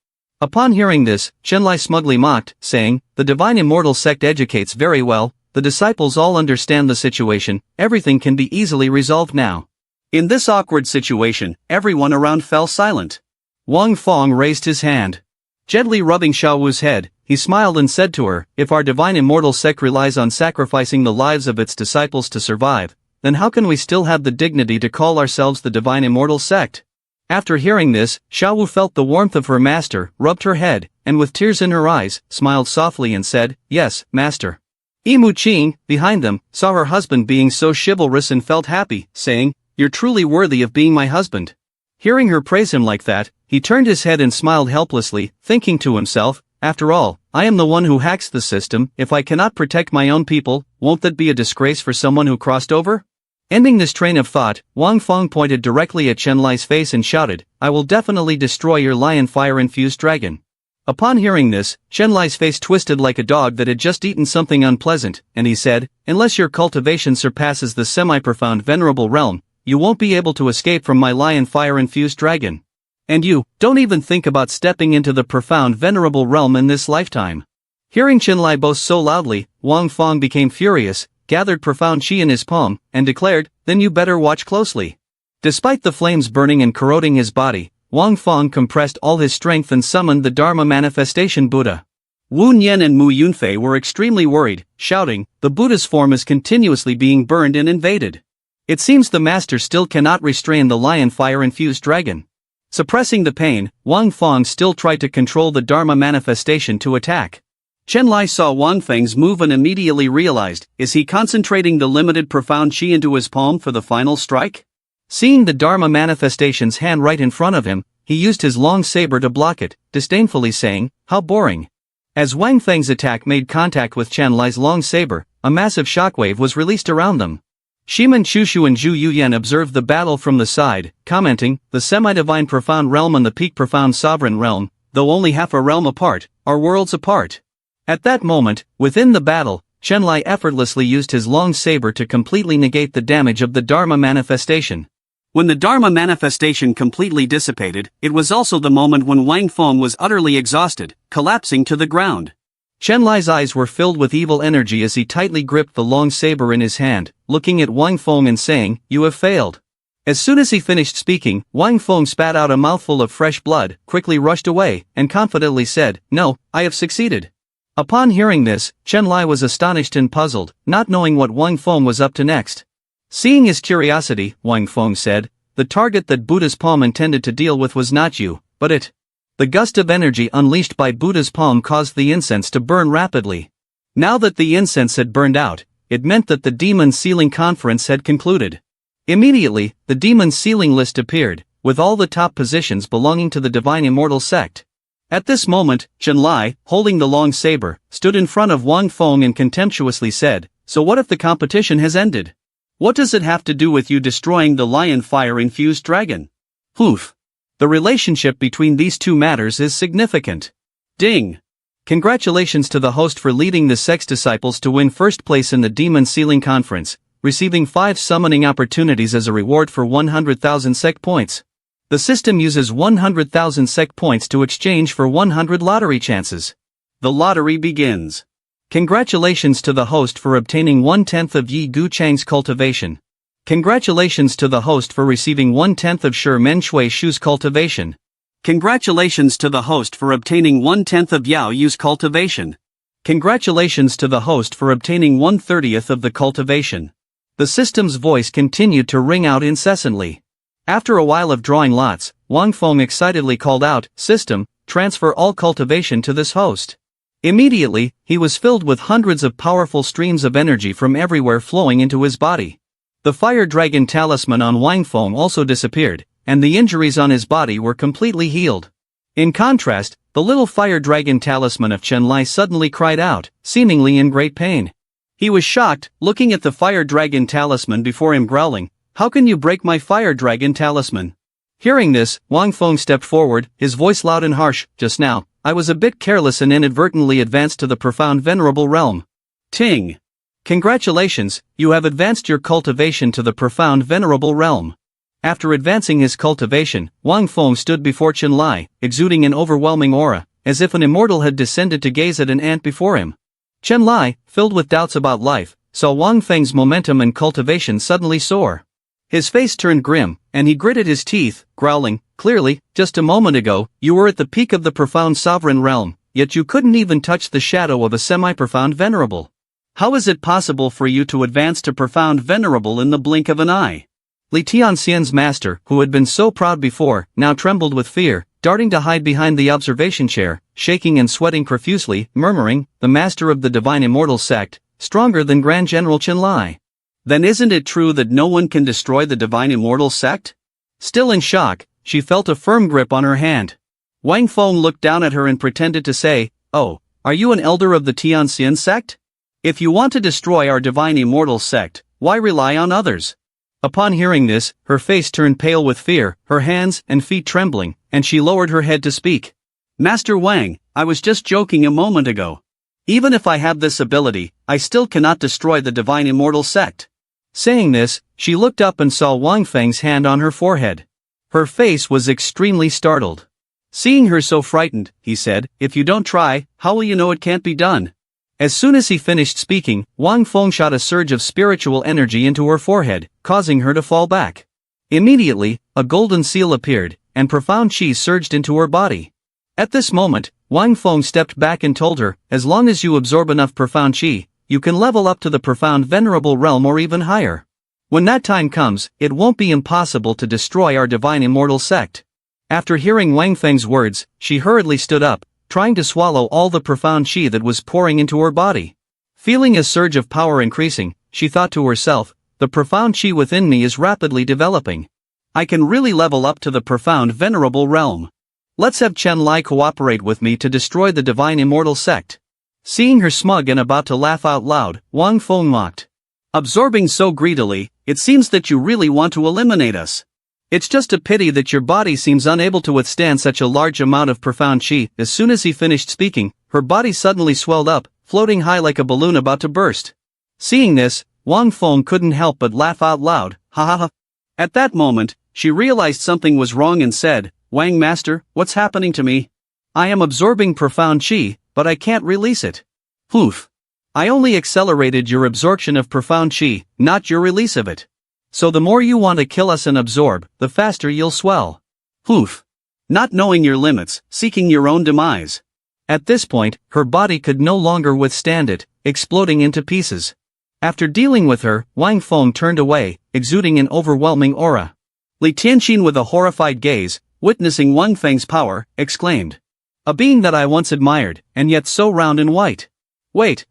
Speaker 1: Upon hearing this, Chenlai smugly mocked, saying, "The Divine Immortal Sect educates very well, the disciples all understand the situation, everything can be easily resolved now." In this awkward situation, everyone around fell silent. Wang Fong raised his hand. Gently rubbing Xiao Wu's head, he smiled and said to her, "If our Divine Immortal Sect relies on sacrificing the lives of its disciples to survive, then how can we still have the dignity to call ourselves the Divine Immortal Sect?" After hearing this, Xiao Wu felt the warmth of her master, rubbed her head, and with tears in her eyes, smiled softly and said, "Yes, master." Mu Qing, behind them, saw her husband being so chivalrous and felt happy, saying, "You're truly worthy of being my husband." Hearing her praise him like that, he turned his head and smiled helplessly, thinking to himself, "After all, I am the one who hacks the system, if I cannot protect my own people, won't that be a disgrace for someone who crossed over?" Ending this train of thought, Wang Fong pointed directly at Chenlai's face and shouted, "I will definitely destroy your lion fire-infused dragon." Upon hearing this, Chenlai's face twisted like a dog that had just eaten something unpleasant, and he said, "Unless your cultivation surpasses the semi-profound venerable realm, you won't be able to escape from my lion fire-infused dragon. And you, don't even think about stepping into the profound venerable realm in this lifetime." Hearing Chenlai boast so loudly, Wang Fong became furious, gathered profound chi in his palm, and declared, "Then you better watch closely." Despite the flames burning and corroding his body, Wang Fong compressed all his strength and summoned the Dharma manifestation Buddha. Wu Nian and Mu Yunfei were extremely worried, shouting, "The Buddha's form is continuously being burned and invaded. It seems the master still cannot restrain the lion fire-infused dragon." Suppressing the pain, Wang Fong still tried to control the Dharma manifestation to attack. Chenlai saw Wang Feng's move and immediately realized, is he concentrating the limited profound chi into his palm for the final strike? Seeing the Dharma manifestation's hand right in front of him, he used his long saber to block it, disdainfully saying, "How boring." As Wang Feng's attack made contact with Chenlai's long saber, a massive shockwave was released around them. Shiman Chushu and Zhu Yuyan observed the battle from the side, commenting, "The semi-divine profound realm and the peak profound sovereign realm, though only half a realm apart, are worlds apart." At that moment, within the battle, Chen-Lai effortlessly used his long saber to completely negate the damage of the Dharma manifestation. When the Dharma manifestation completely dissipated, it was also the moment when Wang Feng was utterly exhausted, collapsing to the ground. Chen-Lai's eyes were filled with evil energy as he tightly gripped the long saber in his hand, looking at Wang Feng and saying, "You have failed." As soon as he finished speaking, Wang Feng spat out a mouthful of fresh blood, quickly rushed away, and confidently said, "No, I have succeeded." Upon hearing this, Chen-Lai was astonished and puzzled, not knowing what Wang Feng was up to next. Seeing his curiosity, Wang Feng said, "The target that Buddha's palm intended to deal with was not you, but it." The gust of energy unleashed by Buddha's palm caused the incense to burn rapidly. Now that the incense had burned out, it meant that the Demon Sealing Conference had concluded. Immediately, the Demon Sealing list appeared, with all the top positions belonging to the Divine Immortal Sect. At this moment, Chen-Lai, holding the long saber, stood in front of Wang Feng and contemptuously said, "So what if the competition has ended? What does it have to do with you destroying the lion fire-infused dragon?" Poof. The relationship between these two matters is significant. Ding! Congratulations to the host for leading the Sect's disciples to win first place in the Demon Sealing Conference, receiving 5 summoning opportunities as a reward for 100,000 Sect points. The system uses 100,000 Sect points to exchange for 100 lottery chances. The lottery begins. Congratulations to the host for obtaining 1/10 of Yi Gu Chang's cultivation. Congratulations to the host for receiving 1/10 of Shi Men Shui Shu's cultivation. Congratulations to the host for obtaining 1/10 of Yao Yu's cultivation. Congratulations to the host for obtaining 1/30th of the cultivation. The system's voice continued to ring out incessantly. After a while of drawing lots, Wang Feng excitedly called out, "System, transfer all cultivation to this host." Immediately, he was filled with hundreds of powerful streams of energy from everywhere flowing into his body. The fire dragon talisman on Wang Feng also disappeared, and the injuries on his body were completely healed. In contrast, the little fire dragon talisman of Chen-Lai suddenly cried out, seemingly in great pain. He was shocked, looking at the fire dragon talisman before him growling, "How can you break my fire dragon talisman?" Hearing this, Wang Feng stepped forward, his voice loud and harsh, "Just now, I was a bit careless and inadvertently advanced to the profound venerable realm." Ting! Congratulations, you have advanced your cultivation to the profound venerable realm. After advancing his cultivation, Wang Feng stood before Chen-Lai, exuding an overwhelming aura, as if an immortal had descended to gaze at an ant before him. Chen-Lai, filled with doubts about life, saw Wang Feng's momentum and cultivation suddenly soar. His face turned grim, and he gritted his teeth, growling, "Clearly, just a moment ago, you were at the peak of the profound sovereign realm, yet you couldn't even touch the shadow of a semi-profound venerable. How is it possible for you to advance to profound venerable in the blink of an eye?" Li Tianxian's master, who had been so proud before, now trembled with fear, darting to hide behind the observation chair, shaking and sweating profusely, murmuring, "The master of the Divine Immortal Sect, stronger than Grand General Chen-Lai. Then isn't it true that no one can destroy the Divine Immortal Sect?" Still in shock, she felt a firm grip on her hand. Wang Feng looked down at her and pretended to say, "Oh, are you an elder of the Tianxian sect? If you want to destroy our Divine Immortal Sect, why rely on others?" Upon hearing this, her face turned pale with fear, her hands and feet trembling, and she lowered her head to speak. "Master Wang, I was just joking a moment ago. Even if I have this ability, I still cannot destroy the Divine Immortal Sect." Saying this, she looked up and saw Wang Feng's hand on her forehead. Her face was extremely startled. Seeing her so frightened, he said, "If you don't try, how will you know it can't be done?" As soon as he finished speaking, Wang Feng shot a surge of spiritual energy into her forehead, causing her to fall back. Immediately, a golden seal appeared, and profound qi surged into her body. At this moment, Wang Feng stepped back and told her, "As long as you absorb enough profound qi, you can level up to the profound venerable realm or even higher. When that time comes, it won't be impossible to destroy our Divine Immortal Sect." After hearing Wang Feng's words, she hurriedly stood up, trying to swallow all the profound qi that was pouring into her body. Feeling a surge of power increasing, she thought to herself, "The profound qi within me is rapidly developing. I can really level up to the profound venerable realm. Let's have Chen-Lai cooperate with me to destroy the Divine Immortal Sect." Seeing her smug and about to laugh out loud, Wang Feng mocked. "Absorbing so greedily, it seems that you really want to eliminate us. It's just a pity that your body seems unable to withstand such a large amount of profound qi." As soon as he finished speaking, Her body suddenly swelled up, floating high like a balloon about to burst. Seeing this, Wang Feng couldn't help but laugh out loud, ha ha ha. At that moment, she realized something was wrong and said, Wang Master, what's happening to me? I am absorbing profound qi, but I can't release it. Poof. I only accelerated your absorption of profound qi, not your release of it. So the more you want to kill us and absorb, the faster you'll swell. Poof. Not knowing your limits, seeking your own demise. At this point, her body could no longer withstand it, exploding into pieces. After dealing with her, Wang Feng turned away, exuding an overwhelming aura. Li Tianqin, with a horrified gaze, witnessing Wang Feng's power, exclaimed. A being that I once admired, and yet so round and white. Wait,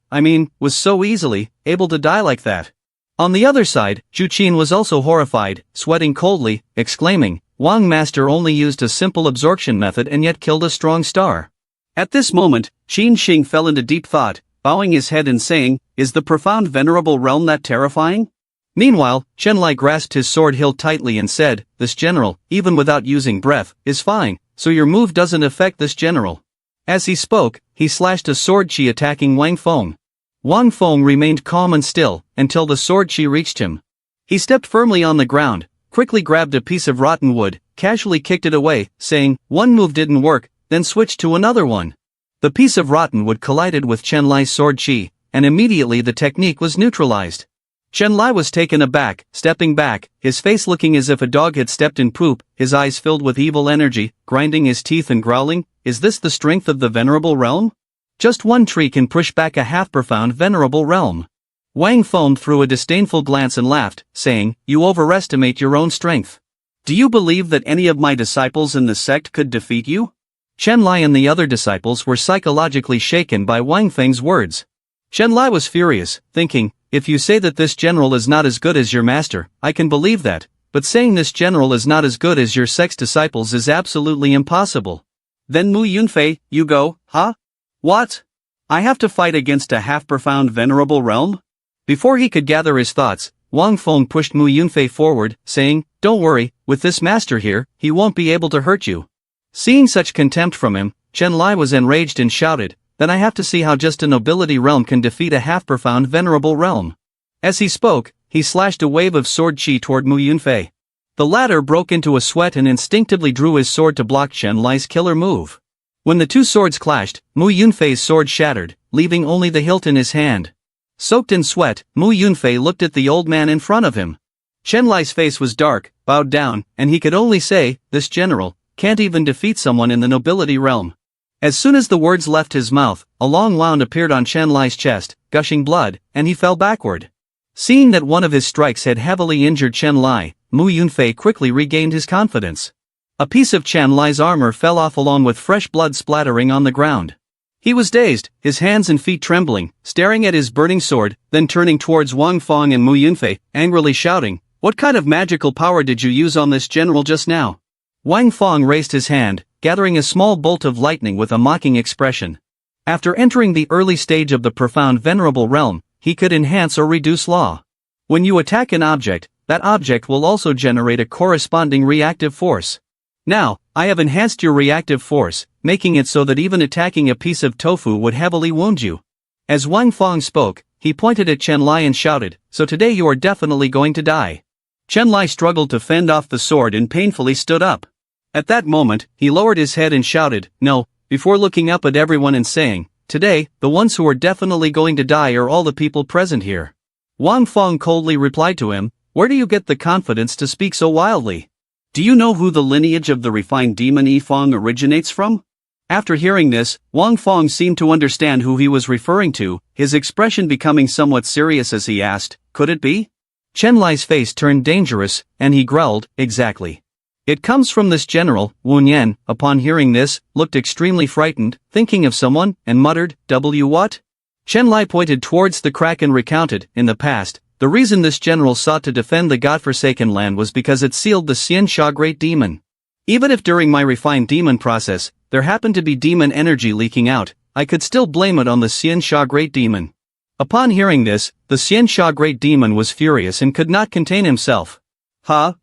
Speaker 1: was so easily able to die like that. On the other side, Zhu Qin was also horrified, sweating coldly, exclaiming, Wang Master only used a simple absorption method and yet killed a strong star. At this moment, Qin Xing fell into deep thought, bowing his head and saying, Is the profound venerable realm that terrifying? Meanwhile, Chen Lai grasped his sword hilt tightly and said, This general, even without using breath, is fine, so your move doesn't affect this general. As he spoke, he slashed a sword qi attacking Wang Feng. Wang Feng remained calm and still, until the sword qi reached him. He stepped firmly on the ground, quickly grabbed a piece of rotten wood, casually kicked it away, saying, One move didn't work, then switched to another one. The piece of rotten wood collided with Chen Lai's sword qi, and immediately the technique was neutralized. Chen Lai was taken aback, stepping back, his face looking as if a dog had stepped in poop, his eyes filled with evil energy, grinding his teeth and growling, Is this the strength of the venerable realm? Just one tree can push back a half-profound venerable realm. Wang Feng threw a disdainful glance and laughed, saying, You overestimate your own strength. Do you believe that any of my disciples in the sect could defeat you? Chen Lai and the other disciples were psychologically shaken by Wang Feng's words. Chen Lai was furious, thinking, If you say that this general is not as good as your master, I can believe that, but saying this general is not as good as your sect's disciples is absolutely impossible. Then Mu Yunfei, you go, huh? What? I have to fight against a half-profound venerable realm? Before he could gather his thoughts, Wang Feng pushed Mu Yunfei forward, saying, Don't worry, with this master here, he won't be able to hurt you. Seeing such contempt from him, Chen Lai was enraged and shouted, Then I have to see how just a nobility realm can defeat a half-profound venerable realm. As he spoke, he slashed a wave of sword qi toward Mu Yunfei. The latter broke into a sweat and instinctively drew his sword to block Chen Lai's killer move. When the two swords clashed, Mu Yunfei's sword shattered, leaving only the hilt in his hand. Soaked in sweat, Mu Yunfei looked at the old man in front of him. Chen Lai's face was dark, bowed down, and he could only say, This general can't even defeat someone in the nobility realm. As soon as the words left his mouth, a long wound appeared on Chen Lai's chest, gushing blood, and he fell backward. Seeing that one of his strikes had heavily injured Chen Lai, Mu Yunfei quickly regained his confidence. A piece of Chen Lai's armor fell off along with fresh blood splattering on the ground. He was dazed, his hands and feet trembling, staring at his burning sword, then turning towards Wang Feng and Mu Yunfei, angrily shouting, What kind of magical power did you use on this general just now? Wang Feng raised his hand, gathering a small bolt of lightning with a mocking expression. After entering the early stage of the profound venerable realm, he could enhance or reduce law. When you attack an object, that object will also generate a corresponding reactive force. Now, I have enhanced your reactive force, making it so that even attacking a piece of tofu would heavily wound you. As Wang Feng spoke, he pointed at Chen Lai and shouted, So today you are definitely going to die. Chen Lai struggled to fend off the sword and painfully stood up. At that moment, he lowered his head and shouted, No, before looking up at everyone and saying, Today, the ones who are definitely going to die are all the people present here. Wang Feng coldly replied to him, Where do you get the confidence to speak so wildly? Do you know who the lineage of the refined demon Yifeng originates from? After hearing this, Wang Feng seemed to understand who he was referring to, his expression becoming somewhat serious as he asked, Could it be? Chen Lai's face turned dangerous, and he growled, Exactly. It comes from this general. Wu Yan, upon hearing this, looked extremely frightened, thinking of someone, and muttered, what? Chen Lai pointed towards the crack and recounted, in the past, the reason this general sought to defend the godforsaken land was because it sealed the Xian Sha great demon. Even if during my refined demon process, there happened to be demon energy leaking out, I could still blame it on the Xian Sha great demon. Upon hearing this, the Xian Sha great demon was furious and could not contain himself.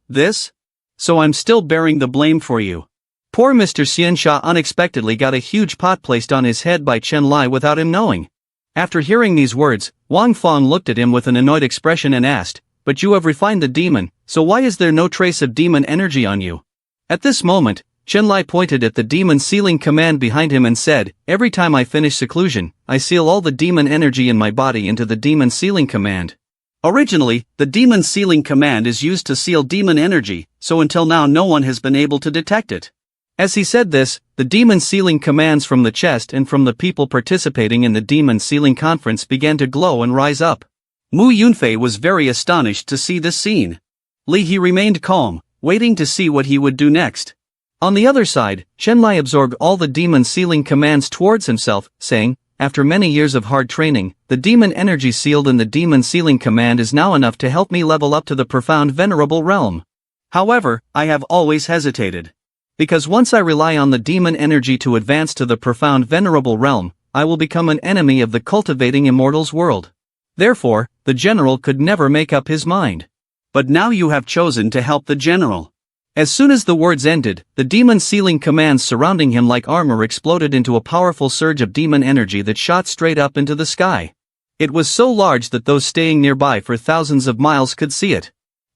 Speaker 1: This? So I'm still bearing the blame for you. Poor Mr. Xianxia unexpectedly got a huge pot placed on his head by Chen Lai without him knowing. After hearing these words, Wang Feng looked at him with an annoyed expression and asked, "But you have refined the demon, so why is there no trace of demon energy on you?" At this moment, Chen Lai pointed at the demon sealing command behind him and said, "Every time I finish seclusion, I seal all the demon energy in my body into the demon sealing command." Originally, the demon sealing command is used to seal demon energy, so until now no one has been able to detect it. As he said this, the demon sealing commands from the chest and from the people participating in the demon sealing conference began to glow and rise up. Mu Yunfei was very astonished to see this scene. Li He remained calm, waiting to see what he would do next. On the other side, Chen Lai absorbed all the demon sealing commands towards himself, saying, "After many years of hard training, the demon energy sealed in the demon sealing command is now enough to help me level up to the profound venerable realm. However, I have always hesitated. Because once I rely on the demon energy to advance to the profound venerable realm, I will become an enemy of the cultivating immortals world. Therefore, the general could never make up his mind. But now you have chosen to help the general." As soon as the words ended, the demon sealing commands surrounding him like armor exploded into a powerful surge of demon energy that shot straight up into the sky. It was so large that those staying nearby for thousands of miles could see it.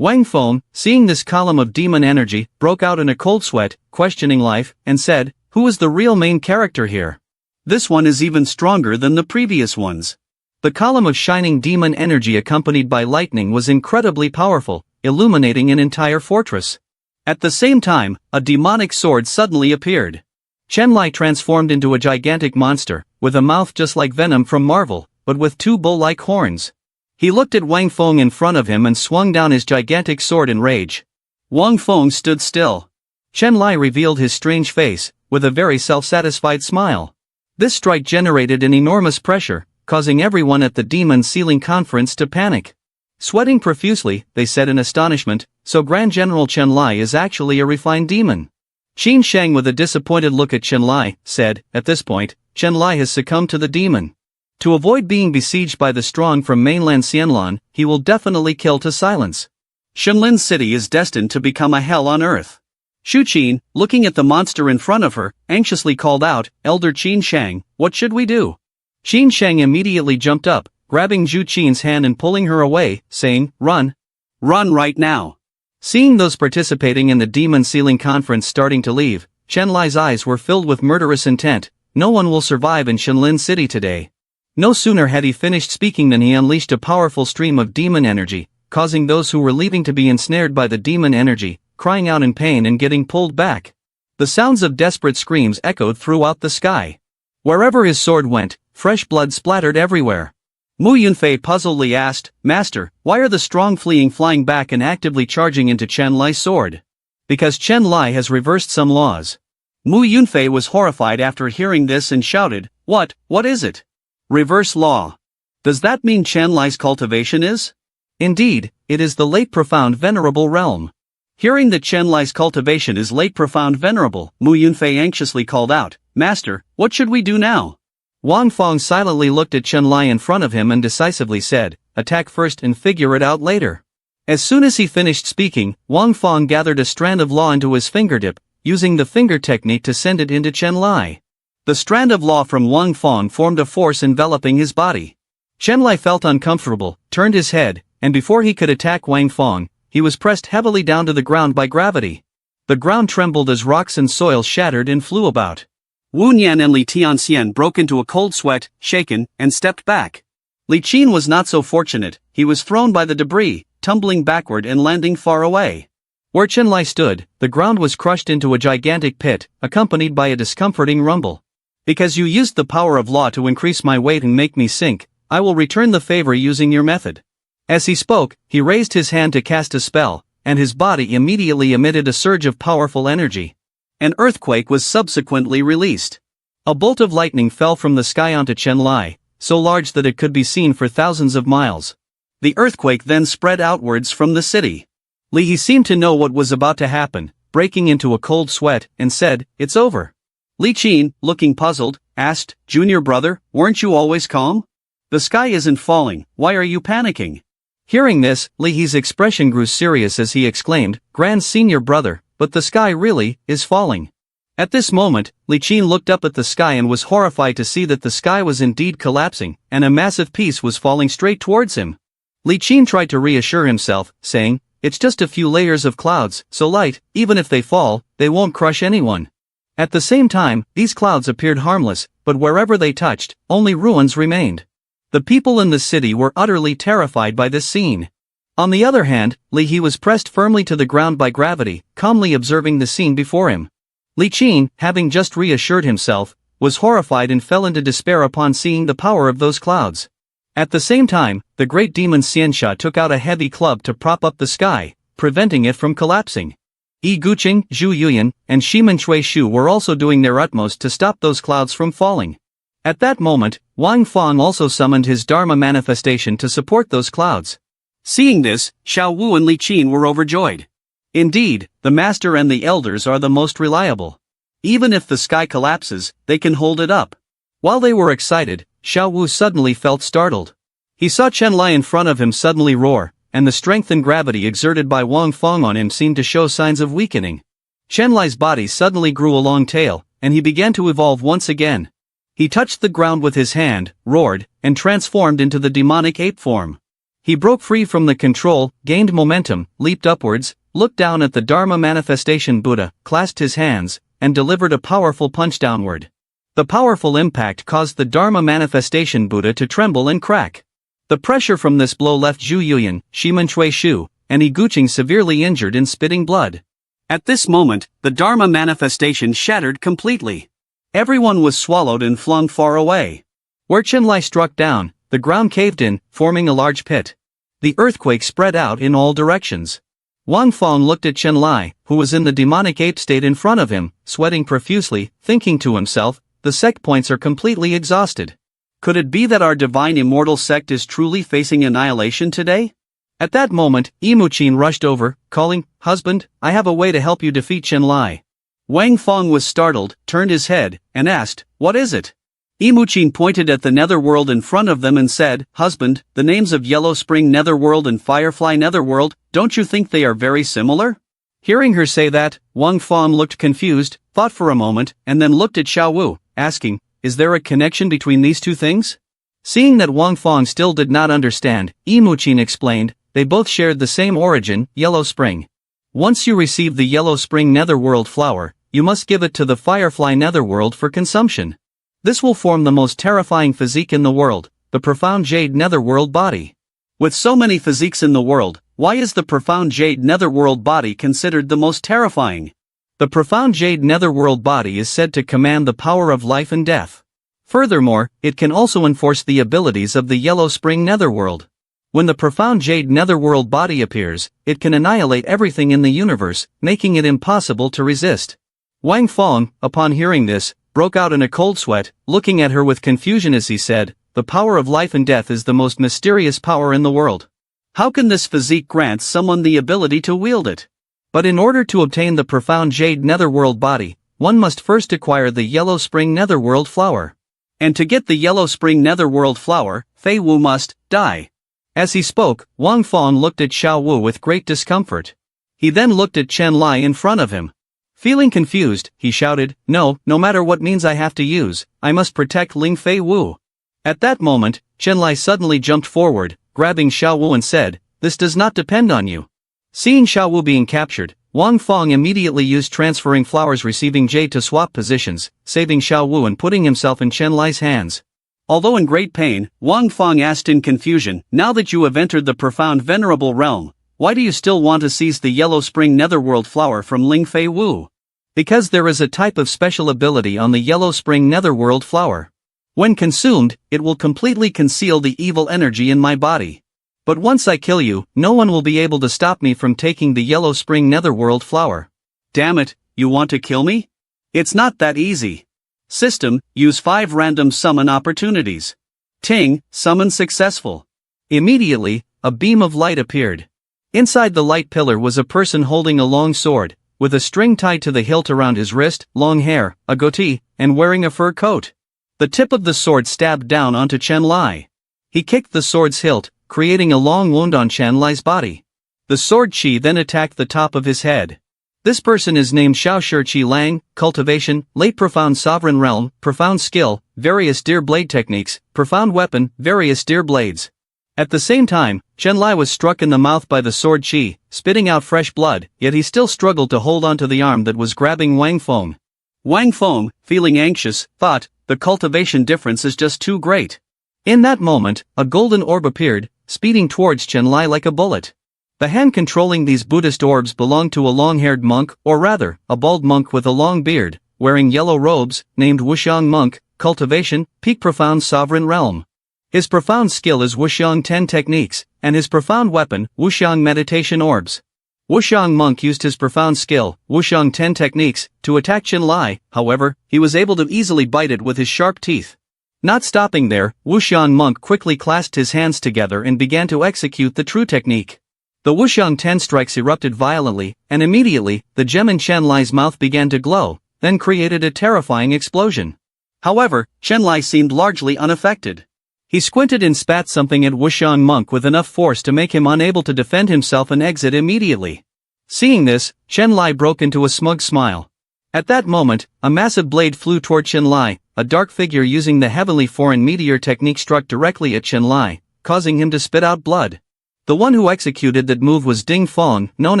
Speaker 1: Wang Feng, seeing this column of demon energy, broke out in a cold sweat, questioning life, and said, "Who is the real main character here? This one is even stronger than the previous ones." The column of shining demon energy accompanied by lightning was incredibly powerful, illuminating an entire fortress. At the same time, a demonic sword suddenly appeared. Chen Lai transformed into a gigantic monster, with a mouth just like Venom from Marvel, but with two bull-like horns. He looked at Wang Feng in front of him and swung down his gigantic sword in rage. Wang Feng stood still. Chen Lai revealed his strange face, with a very self-satisfied smile. This strike generated an enormous pressure, causing everyone at the demon sealing conference to panic. Sweating profusely, they said in astonishment, "So Grand General Chen Lai is actually a refined demon." Qin Sheng with a disappointed look at Chen Lai, said, "At this point, Chen Lai has succumbed to the demon. To avoid being besieged by the strong from mainland Xianlan, he will definitely kill to silence. Shenlin City is destined to become a hell on earth." Shu Qin, looking at the monster in front of her, anxiously called out, "Elder Qin Sheng, what should we do?" Qin Sheng immediately jumped up, grabbing Zhu Qin's hand and pulling her away, saying, "Run! Run right now!" Seeing those participating in the demon sealing conference starting to leave, Chen Lai's eyes were filled with murderous intent. No one will survive in Shenlin City today. No sooner had he finished speaking than he unleashed a powerful stream of demon energy, causing those who were leaving to be ensnared by the demon energy, crying out in pain and getting pulled back. The sounds of desperate screams echoed throughout the sky. Wherever his sword went, fresh blood splattered everywhere. Mu Yunfei puzzledly asked, "Master, why are the strong flying back and actively charging into Chen Lai's sword?" "Because Chen Lai has reversed some laws." Mu Yunfei was horrified after hearing this and shouted, What is it? Reverse law. Does that mean Chen Lai's cultivation is?" "Indeed, it is the late profound venerable realm." Hearing that Chen Lai's cultivation is late profound venerable, Mu Yunfei anxiously called out, "Master, what should we do now?" Wang Feng silently looked at Chen Lai in front of him and decisively said, "Attack first and figure it out later." As soon as he finished speaking, Wang Feng gathered a strand of law into his fingertip, using the finger technique to send it into Chen Lai. The strand of law from Wang Feng formed a force enveloping his body. Chen Lai felt uncomfortable, turned his head, and before he could attack Wang Feng, he was pressed heavily down to the ground by gravity. The ground trembled as rocks and soil shattered and flew about. Wu Nian and Li Tianxian broke into a cold sweat, shaken, and stepped back. Li Qin was not so fortunate. He was thrown by the debris, tumbling backward and landing far away. Where Chen Lai stood, the ground was crushed into a gigantic pit, accompanied by a discomforting rumble. "Because you used the power of law to increase my weight and make me sink, I will return the favor using your method." As he spoke, he raised his hand to cast a spell, and his body immediately emitted a surge of powerful energy. An earthquake was subsequently released. A bolt of lightning fell from the sky onto Chen Lai, so large that it could be seen for thousands of miles. The earthquake then spread outwards from the city. Li He seemed to know what was about to happen, breaking into a cold sweat, and said, "It's over." Li Qin, looking puzzled, asked, "Junior brother, weren't you always calm? The sky isn't falling, why are you panicking?" Hearing this, Li He's expression grew serious as he exclaimed, "Grand senior brother, but the sky really is falling." At this moment, Li Qin looked up at the sky and was horrified to see that the sky was indeed collapsing, and a massive piece was falling straight towards him. Li Qin tried to reassure himself, saying, "It's just a few layers of clouds, so light, even if they fall, they won't crush anyone." At the same time, these clouds appeared harmless, but wherever they touched, only ruins remained. The people in the city were utterly terrified by this scene. On the other hand, Li He was pressed firmly to the ground by gravity, calmly observing the scene before him. Li Qin, having just reassured himself, was horrified and fell into despair upon seeing the power of those clouds. At the same time, the great demon Xianxia took out a heavy club to prop up the sky, preventing it from collapsing. Yi Guqing, Zhu Yuyan, and Shimen Chui Shu were also doing their utmost to stop those clouds from falling. At that moment, Wang Fang also summoned his Dharma manifestation to support those clouds. Seeing this, Xiao Wu and Li Qin were overjoyed. Indeed, the master and the elders are the most reliable. Even if the sky collapses, they can hold it up. While they were excited, Xiao Wu suddenly felt startled. He saw Chen Lai in front of him suddenly roar, and the strength and gravity exerted by Wang Fang on him seemed to show signs of weakening. Chen Lai's body suddenly grew a long tail, and he began to evolve once again. He touched the ground with his hand, roared, and transformed into the demonic ape form. He broke free from the control, gained momentum, leaped upwards, looked down at the Dharma manifestation Buddha, clasped his hands, and delivered a powerful punch downward. The powerful impact caused the Dharma manifestation Buddha to tremble and crack. The pressure from this blow left Zhu Yuyan, Shimen Chui Shu, and Yi Guqing severely injured and spitting blood. At this moment, the Dharma manifestation shattered completely. Everyone was swallowed and flung far away. Where Chen Lai struck down, the ground caved in, forming a large pit. The earthquake spread out in all directions. Wang Fang looked at Chen Lai, who was in the demonic ape state in front of him, sweating profusely, thinking to himself, the sect points are completely exhausted. Could it be that our divine immortal sect is truly facing annihilation today? At that moment, Imuqin rushed over, calling, "Husband, I have a way to help you defeat Chen Lai." Wang Fang was startled, turned his head, and asked, "What is it?" Imuqin pointed at the netherworld in front of them and said, "Husband, the names of Yellow Spring Netherworld and Firefly Netherworld, don't you think they are very similar?" Hearing her say that, Wang Fang looked confused, thought for a moment, and then looked at Xiao Wu, asking, "Is there a connection between these two things?" Seeing that Wang Fang still did not understand, Imuqin explained, they both shared the same origin, Yellow Spring. Once you receive the Yellow Spring Netherworld flower, you must give it to the Firefly Netherworld for consumption. This will form the most terrifying physique in the world, the Profound Jade Netherworld body. With so many physiques in the world, why is the Profound Jade Netherworld body considered the most terrifying? The Profound Jade Netherworld body is said to command the power of life and death. Furthermore, it can also enforce the abilities of the Yellow Spring Netherworld. When the Profound Jade Netherworld body appears, it can annihilate everything in the universe, making it impossible to resist. Wang Fang, upon hearing this, broke out in a cold sweat, looking at her with confusion as he said, "The power of life and death is the most mysterious power in the world. How can this physique grant someone the ability to wield it?" But in order to obtain the Profound Jade Netherworld body, one must first acquire the Yellow Spring Netherworld flower. And to get the Yellow Spring Netherworld flower, Fei Wu must die. As he spoke, Wang Fang looked at Xiao Wu with great discomfort. He then looked at Chen Lai in front of him. Feeling confused, he shouted, no matter what means I have to use, I must protect Ling Fei Wu." At that moment, Chen Lai suddenly jumped forward, grabbing Xiao Wu and said, "This does not depend on you." Seeing Xiao Wu being captured, Wang Fang immediately used transferring flowers receiving jade to swap positions, saving Xiao Wu and putting himself in Chen Lai's hands. Although in great pain, Wang Fang asked in confusion, "Now that you have entered the profound venerable realm, why do you still want to seize the Yellow Spring Netherworld flower from Ling Fei Wu?" "Because there is a type of special ability on the Yellow Spring Netherworld flower. When consumed, it will completely conceal the evil energy in my body. But once I kill you, no one will be able to stop me from taking the Yellow Spring Netherworld flower." "Damn it, you want to kill me? It's not that easy. System, use 5 random summon opportunities. Ting, summon successful." Immediately, a beam of light appeared. Inside the light pillar was a person holding a long sword, with a string tied to the hilt around his wrist, long hair, a goatee, and wearing a fur coat. The tip of the sword stabbed down onto Chen Lai. He kicked the sword's hilt, creating a long wound on Chen Lai's body. The sword chi then attacked the top of his head. This person is named Xiao Shi Lang, cultivation, late profound sovereign realm, profound skill, various deer blade techniques, profound weapon, various deer blades. At the same time, Chen Lai was struck in the mouth by the sword Qi, spitting out fresh blood, yet he still struggled to hold onto the arm that was grabbing Wang Feng. Wang Feng, feeling anxious, thought, the cultivation difference is just too great. In that moment, a golden orb appeared, speeding towards Chen Lai like a bullet. The hand controlling these Buddhist orbs belonged to a long-haired monk, or rather, a bald monk with a long beard, wearing yellow robes, named Wuxiang Monk, cultivation, peak profound sovereign realm. His profound skill is Wuxiang 10 techniques, and his profound weapon, Wuxiang meditation orbs. Wuxiang Monk used his profound skill, Wuxiang 10 techniques, to attack Chen Lai. However, he was able to easily bite it with his sharp teeth. Not stopping there, Wuxiang Monk quickly clasped his hands together and began to execute the true technique. The Wuxiang 10 strikes erupted violently, and immediately, the gem in Chen Lai's mouth began to glow, then created a terrifying explosion. However, Chen Lai seemed largely unaffected. He squinted and spat something at Wuxiang Monk with enough force to make him unable to defend himself and exit immediately. Seeing this, Chen Lai broke into a smug smile. At that moment, a massive blade flew toward Chen Lai. A dark figure using the heavenly foreign meteor technique struck directly at Chen Lai, causing him to spit out blood. The one who executed that move was Ding Fong, known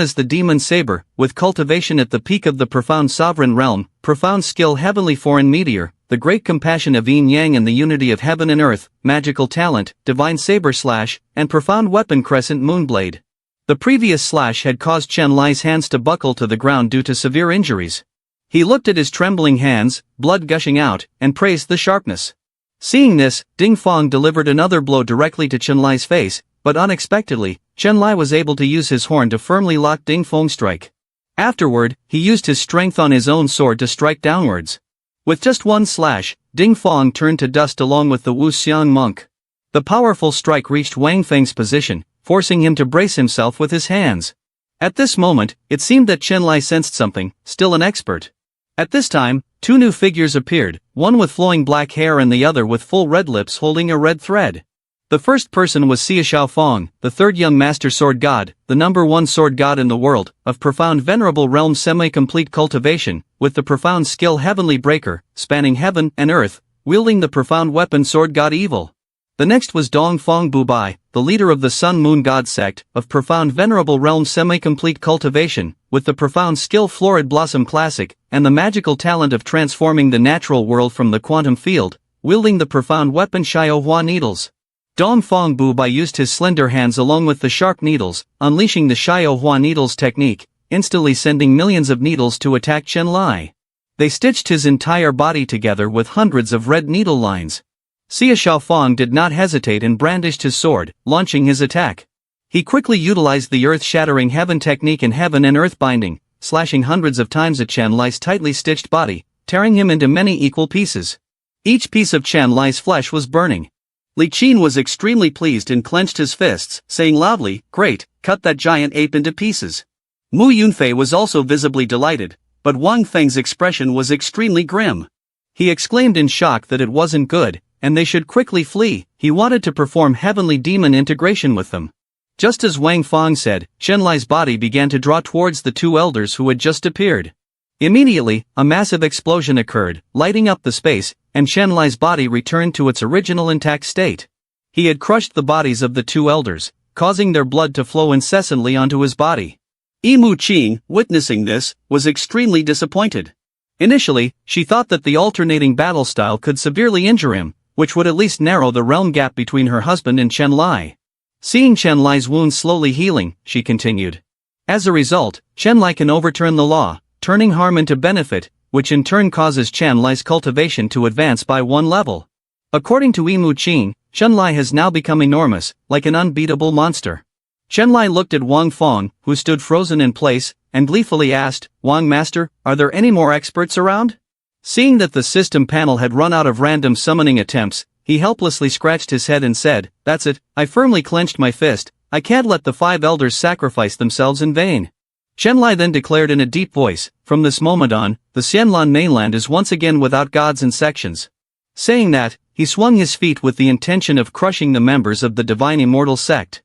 Speaker 1: as the Demon Saber, with cultivation at the peak of the profound sovereign realm, profound skill heavenly foreign meteor, the great compassion of yin yang and the unity of heaven and earth, magical talent, divine saber slash, and profound weapon crescent moonblade. The previous slash had caused Chen Lai's hands to buckle to the ground due to severe injuries. He looked at his trembling hands, blood gushing out, and praised the sharpness. Seeing this, Ding Fong delivered another blow directly to Chen Lai's face, but unexpectedly, Chen Lai was able to use his horn to firmly lock Ding Fong's strike. Afterward, he used his strength on his own sword to strike downwards. With just one slash, Ding Fong turned to dust along with the Wuxiang Monk. The powerful strike reached Wang Feng's position, forcing him to brace himself with his hands. At this moment, it seemed that Chen Lai sensed something, still an expert. At this time, two new figures appeared, one with flowing black hair and the other with full red lips holding a red thread. The first person was Xia Xiaofeng, the third young master sword god, the #1 sword god in the world, of profound venerable realm semi-complete cultivation, with the profound skill heavenly breaker, spanning heaven and earth, wielding the profound weapon sword god evil. The next was Dongfang Bubai, the leader of the Sun Moon God Sect, of profound venerable realm semi-complete cultivation, with the profound skill Florid Blossom Classic, and the magical talent of transforming the natural world from the quantum field, wielding the profound weapon Xiaohua needles. Dongfang Bubai used his slender hands along with the sharp needles, unleashing the Xiaohua needles technique, instantly sending millions of needles to attack Chen Lai. They stitched his entire body together with hundreds of red needle lines. Xia Xiaofeng did not hesitate and brandished his sword, launching his attack. He quickly utilized the earth-shattering heaven technique in heaven and earth binding, slashing hundreds of times at Chen Lai's tightly stitched body, tearing him into many equal pieces. Each piece of Chen Lai's flesh was burning. Li Qin was extremely pleased and clenched his fists, saying loudly, "Great, cut that giant ape into pieces." Mu Yunfei was also visibly delighted, but Wang Feng's expression was extremely grim. He exclaimed in shock that it wasn't good, and they should quickly flee. He wanted to perform heavenly demon integration with them. Just as Wang Feng said, Chen Lai's body began to draw towards the two elders who had just appeared. Immediately, a massive explosion occurred, lighting up the space, and Chen Lai's body returned to its original intact state. He had crushed the bodies of the two elders, causing their blood to flow incessantly onto his body. Yimu Qing, witnessing this, was extremely disappointed. Initially, she thought that the alternating battle style could severely injure him, which would at least narrow the realm gap between her husband and Chen Lai. Seeing Chen Lai's wounds slowly healing, she continued. As a result, Chen Lai can overturn the law, turning harm into benefit, which in turn causes Chen Lai's cultivation to advance by one level. According to Yimu Qing, Chen Lai has now become enormous, like an unbeatable monster. Chen Lai looked at Wang Feng, who stood frozen in place, and gleefully asked, "Wang Master, are there any more experts around?" Seeing that the system panel had run out of random summoning attempts, he helplessly scratched his head and said, "That's it, I firmly clenched my fist, I can't let the 5 elders sacrifice themselves in vain." Chen Lai then declared in a deep voice, "From this moment on, the Xianlan mainland is once again without gods and sections." Saying that, he swung his feet with the intention of crushing the members of the divine immortal sect.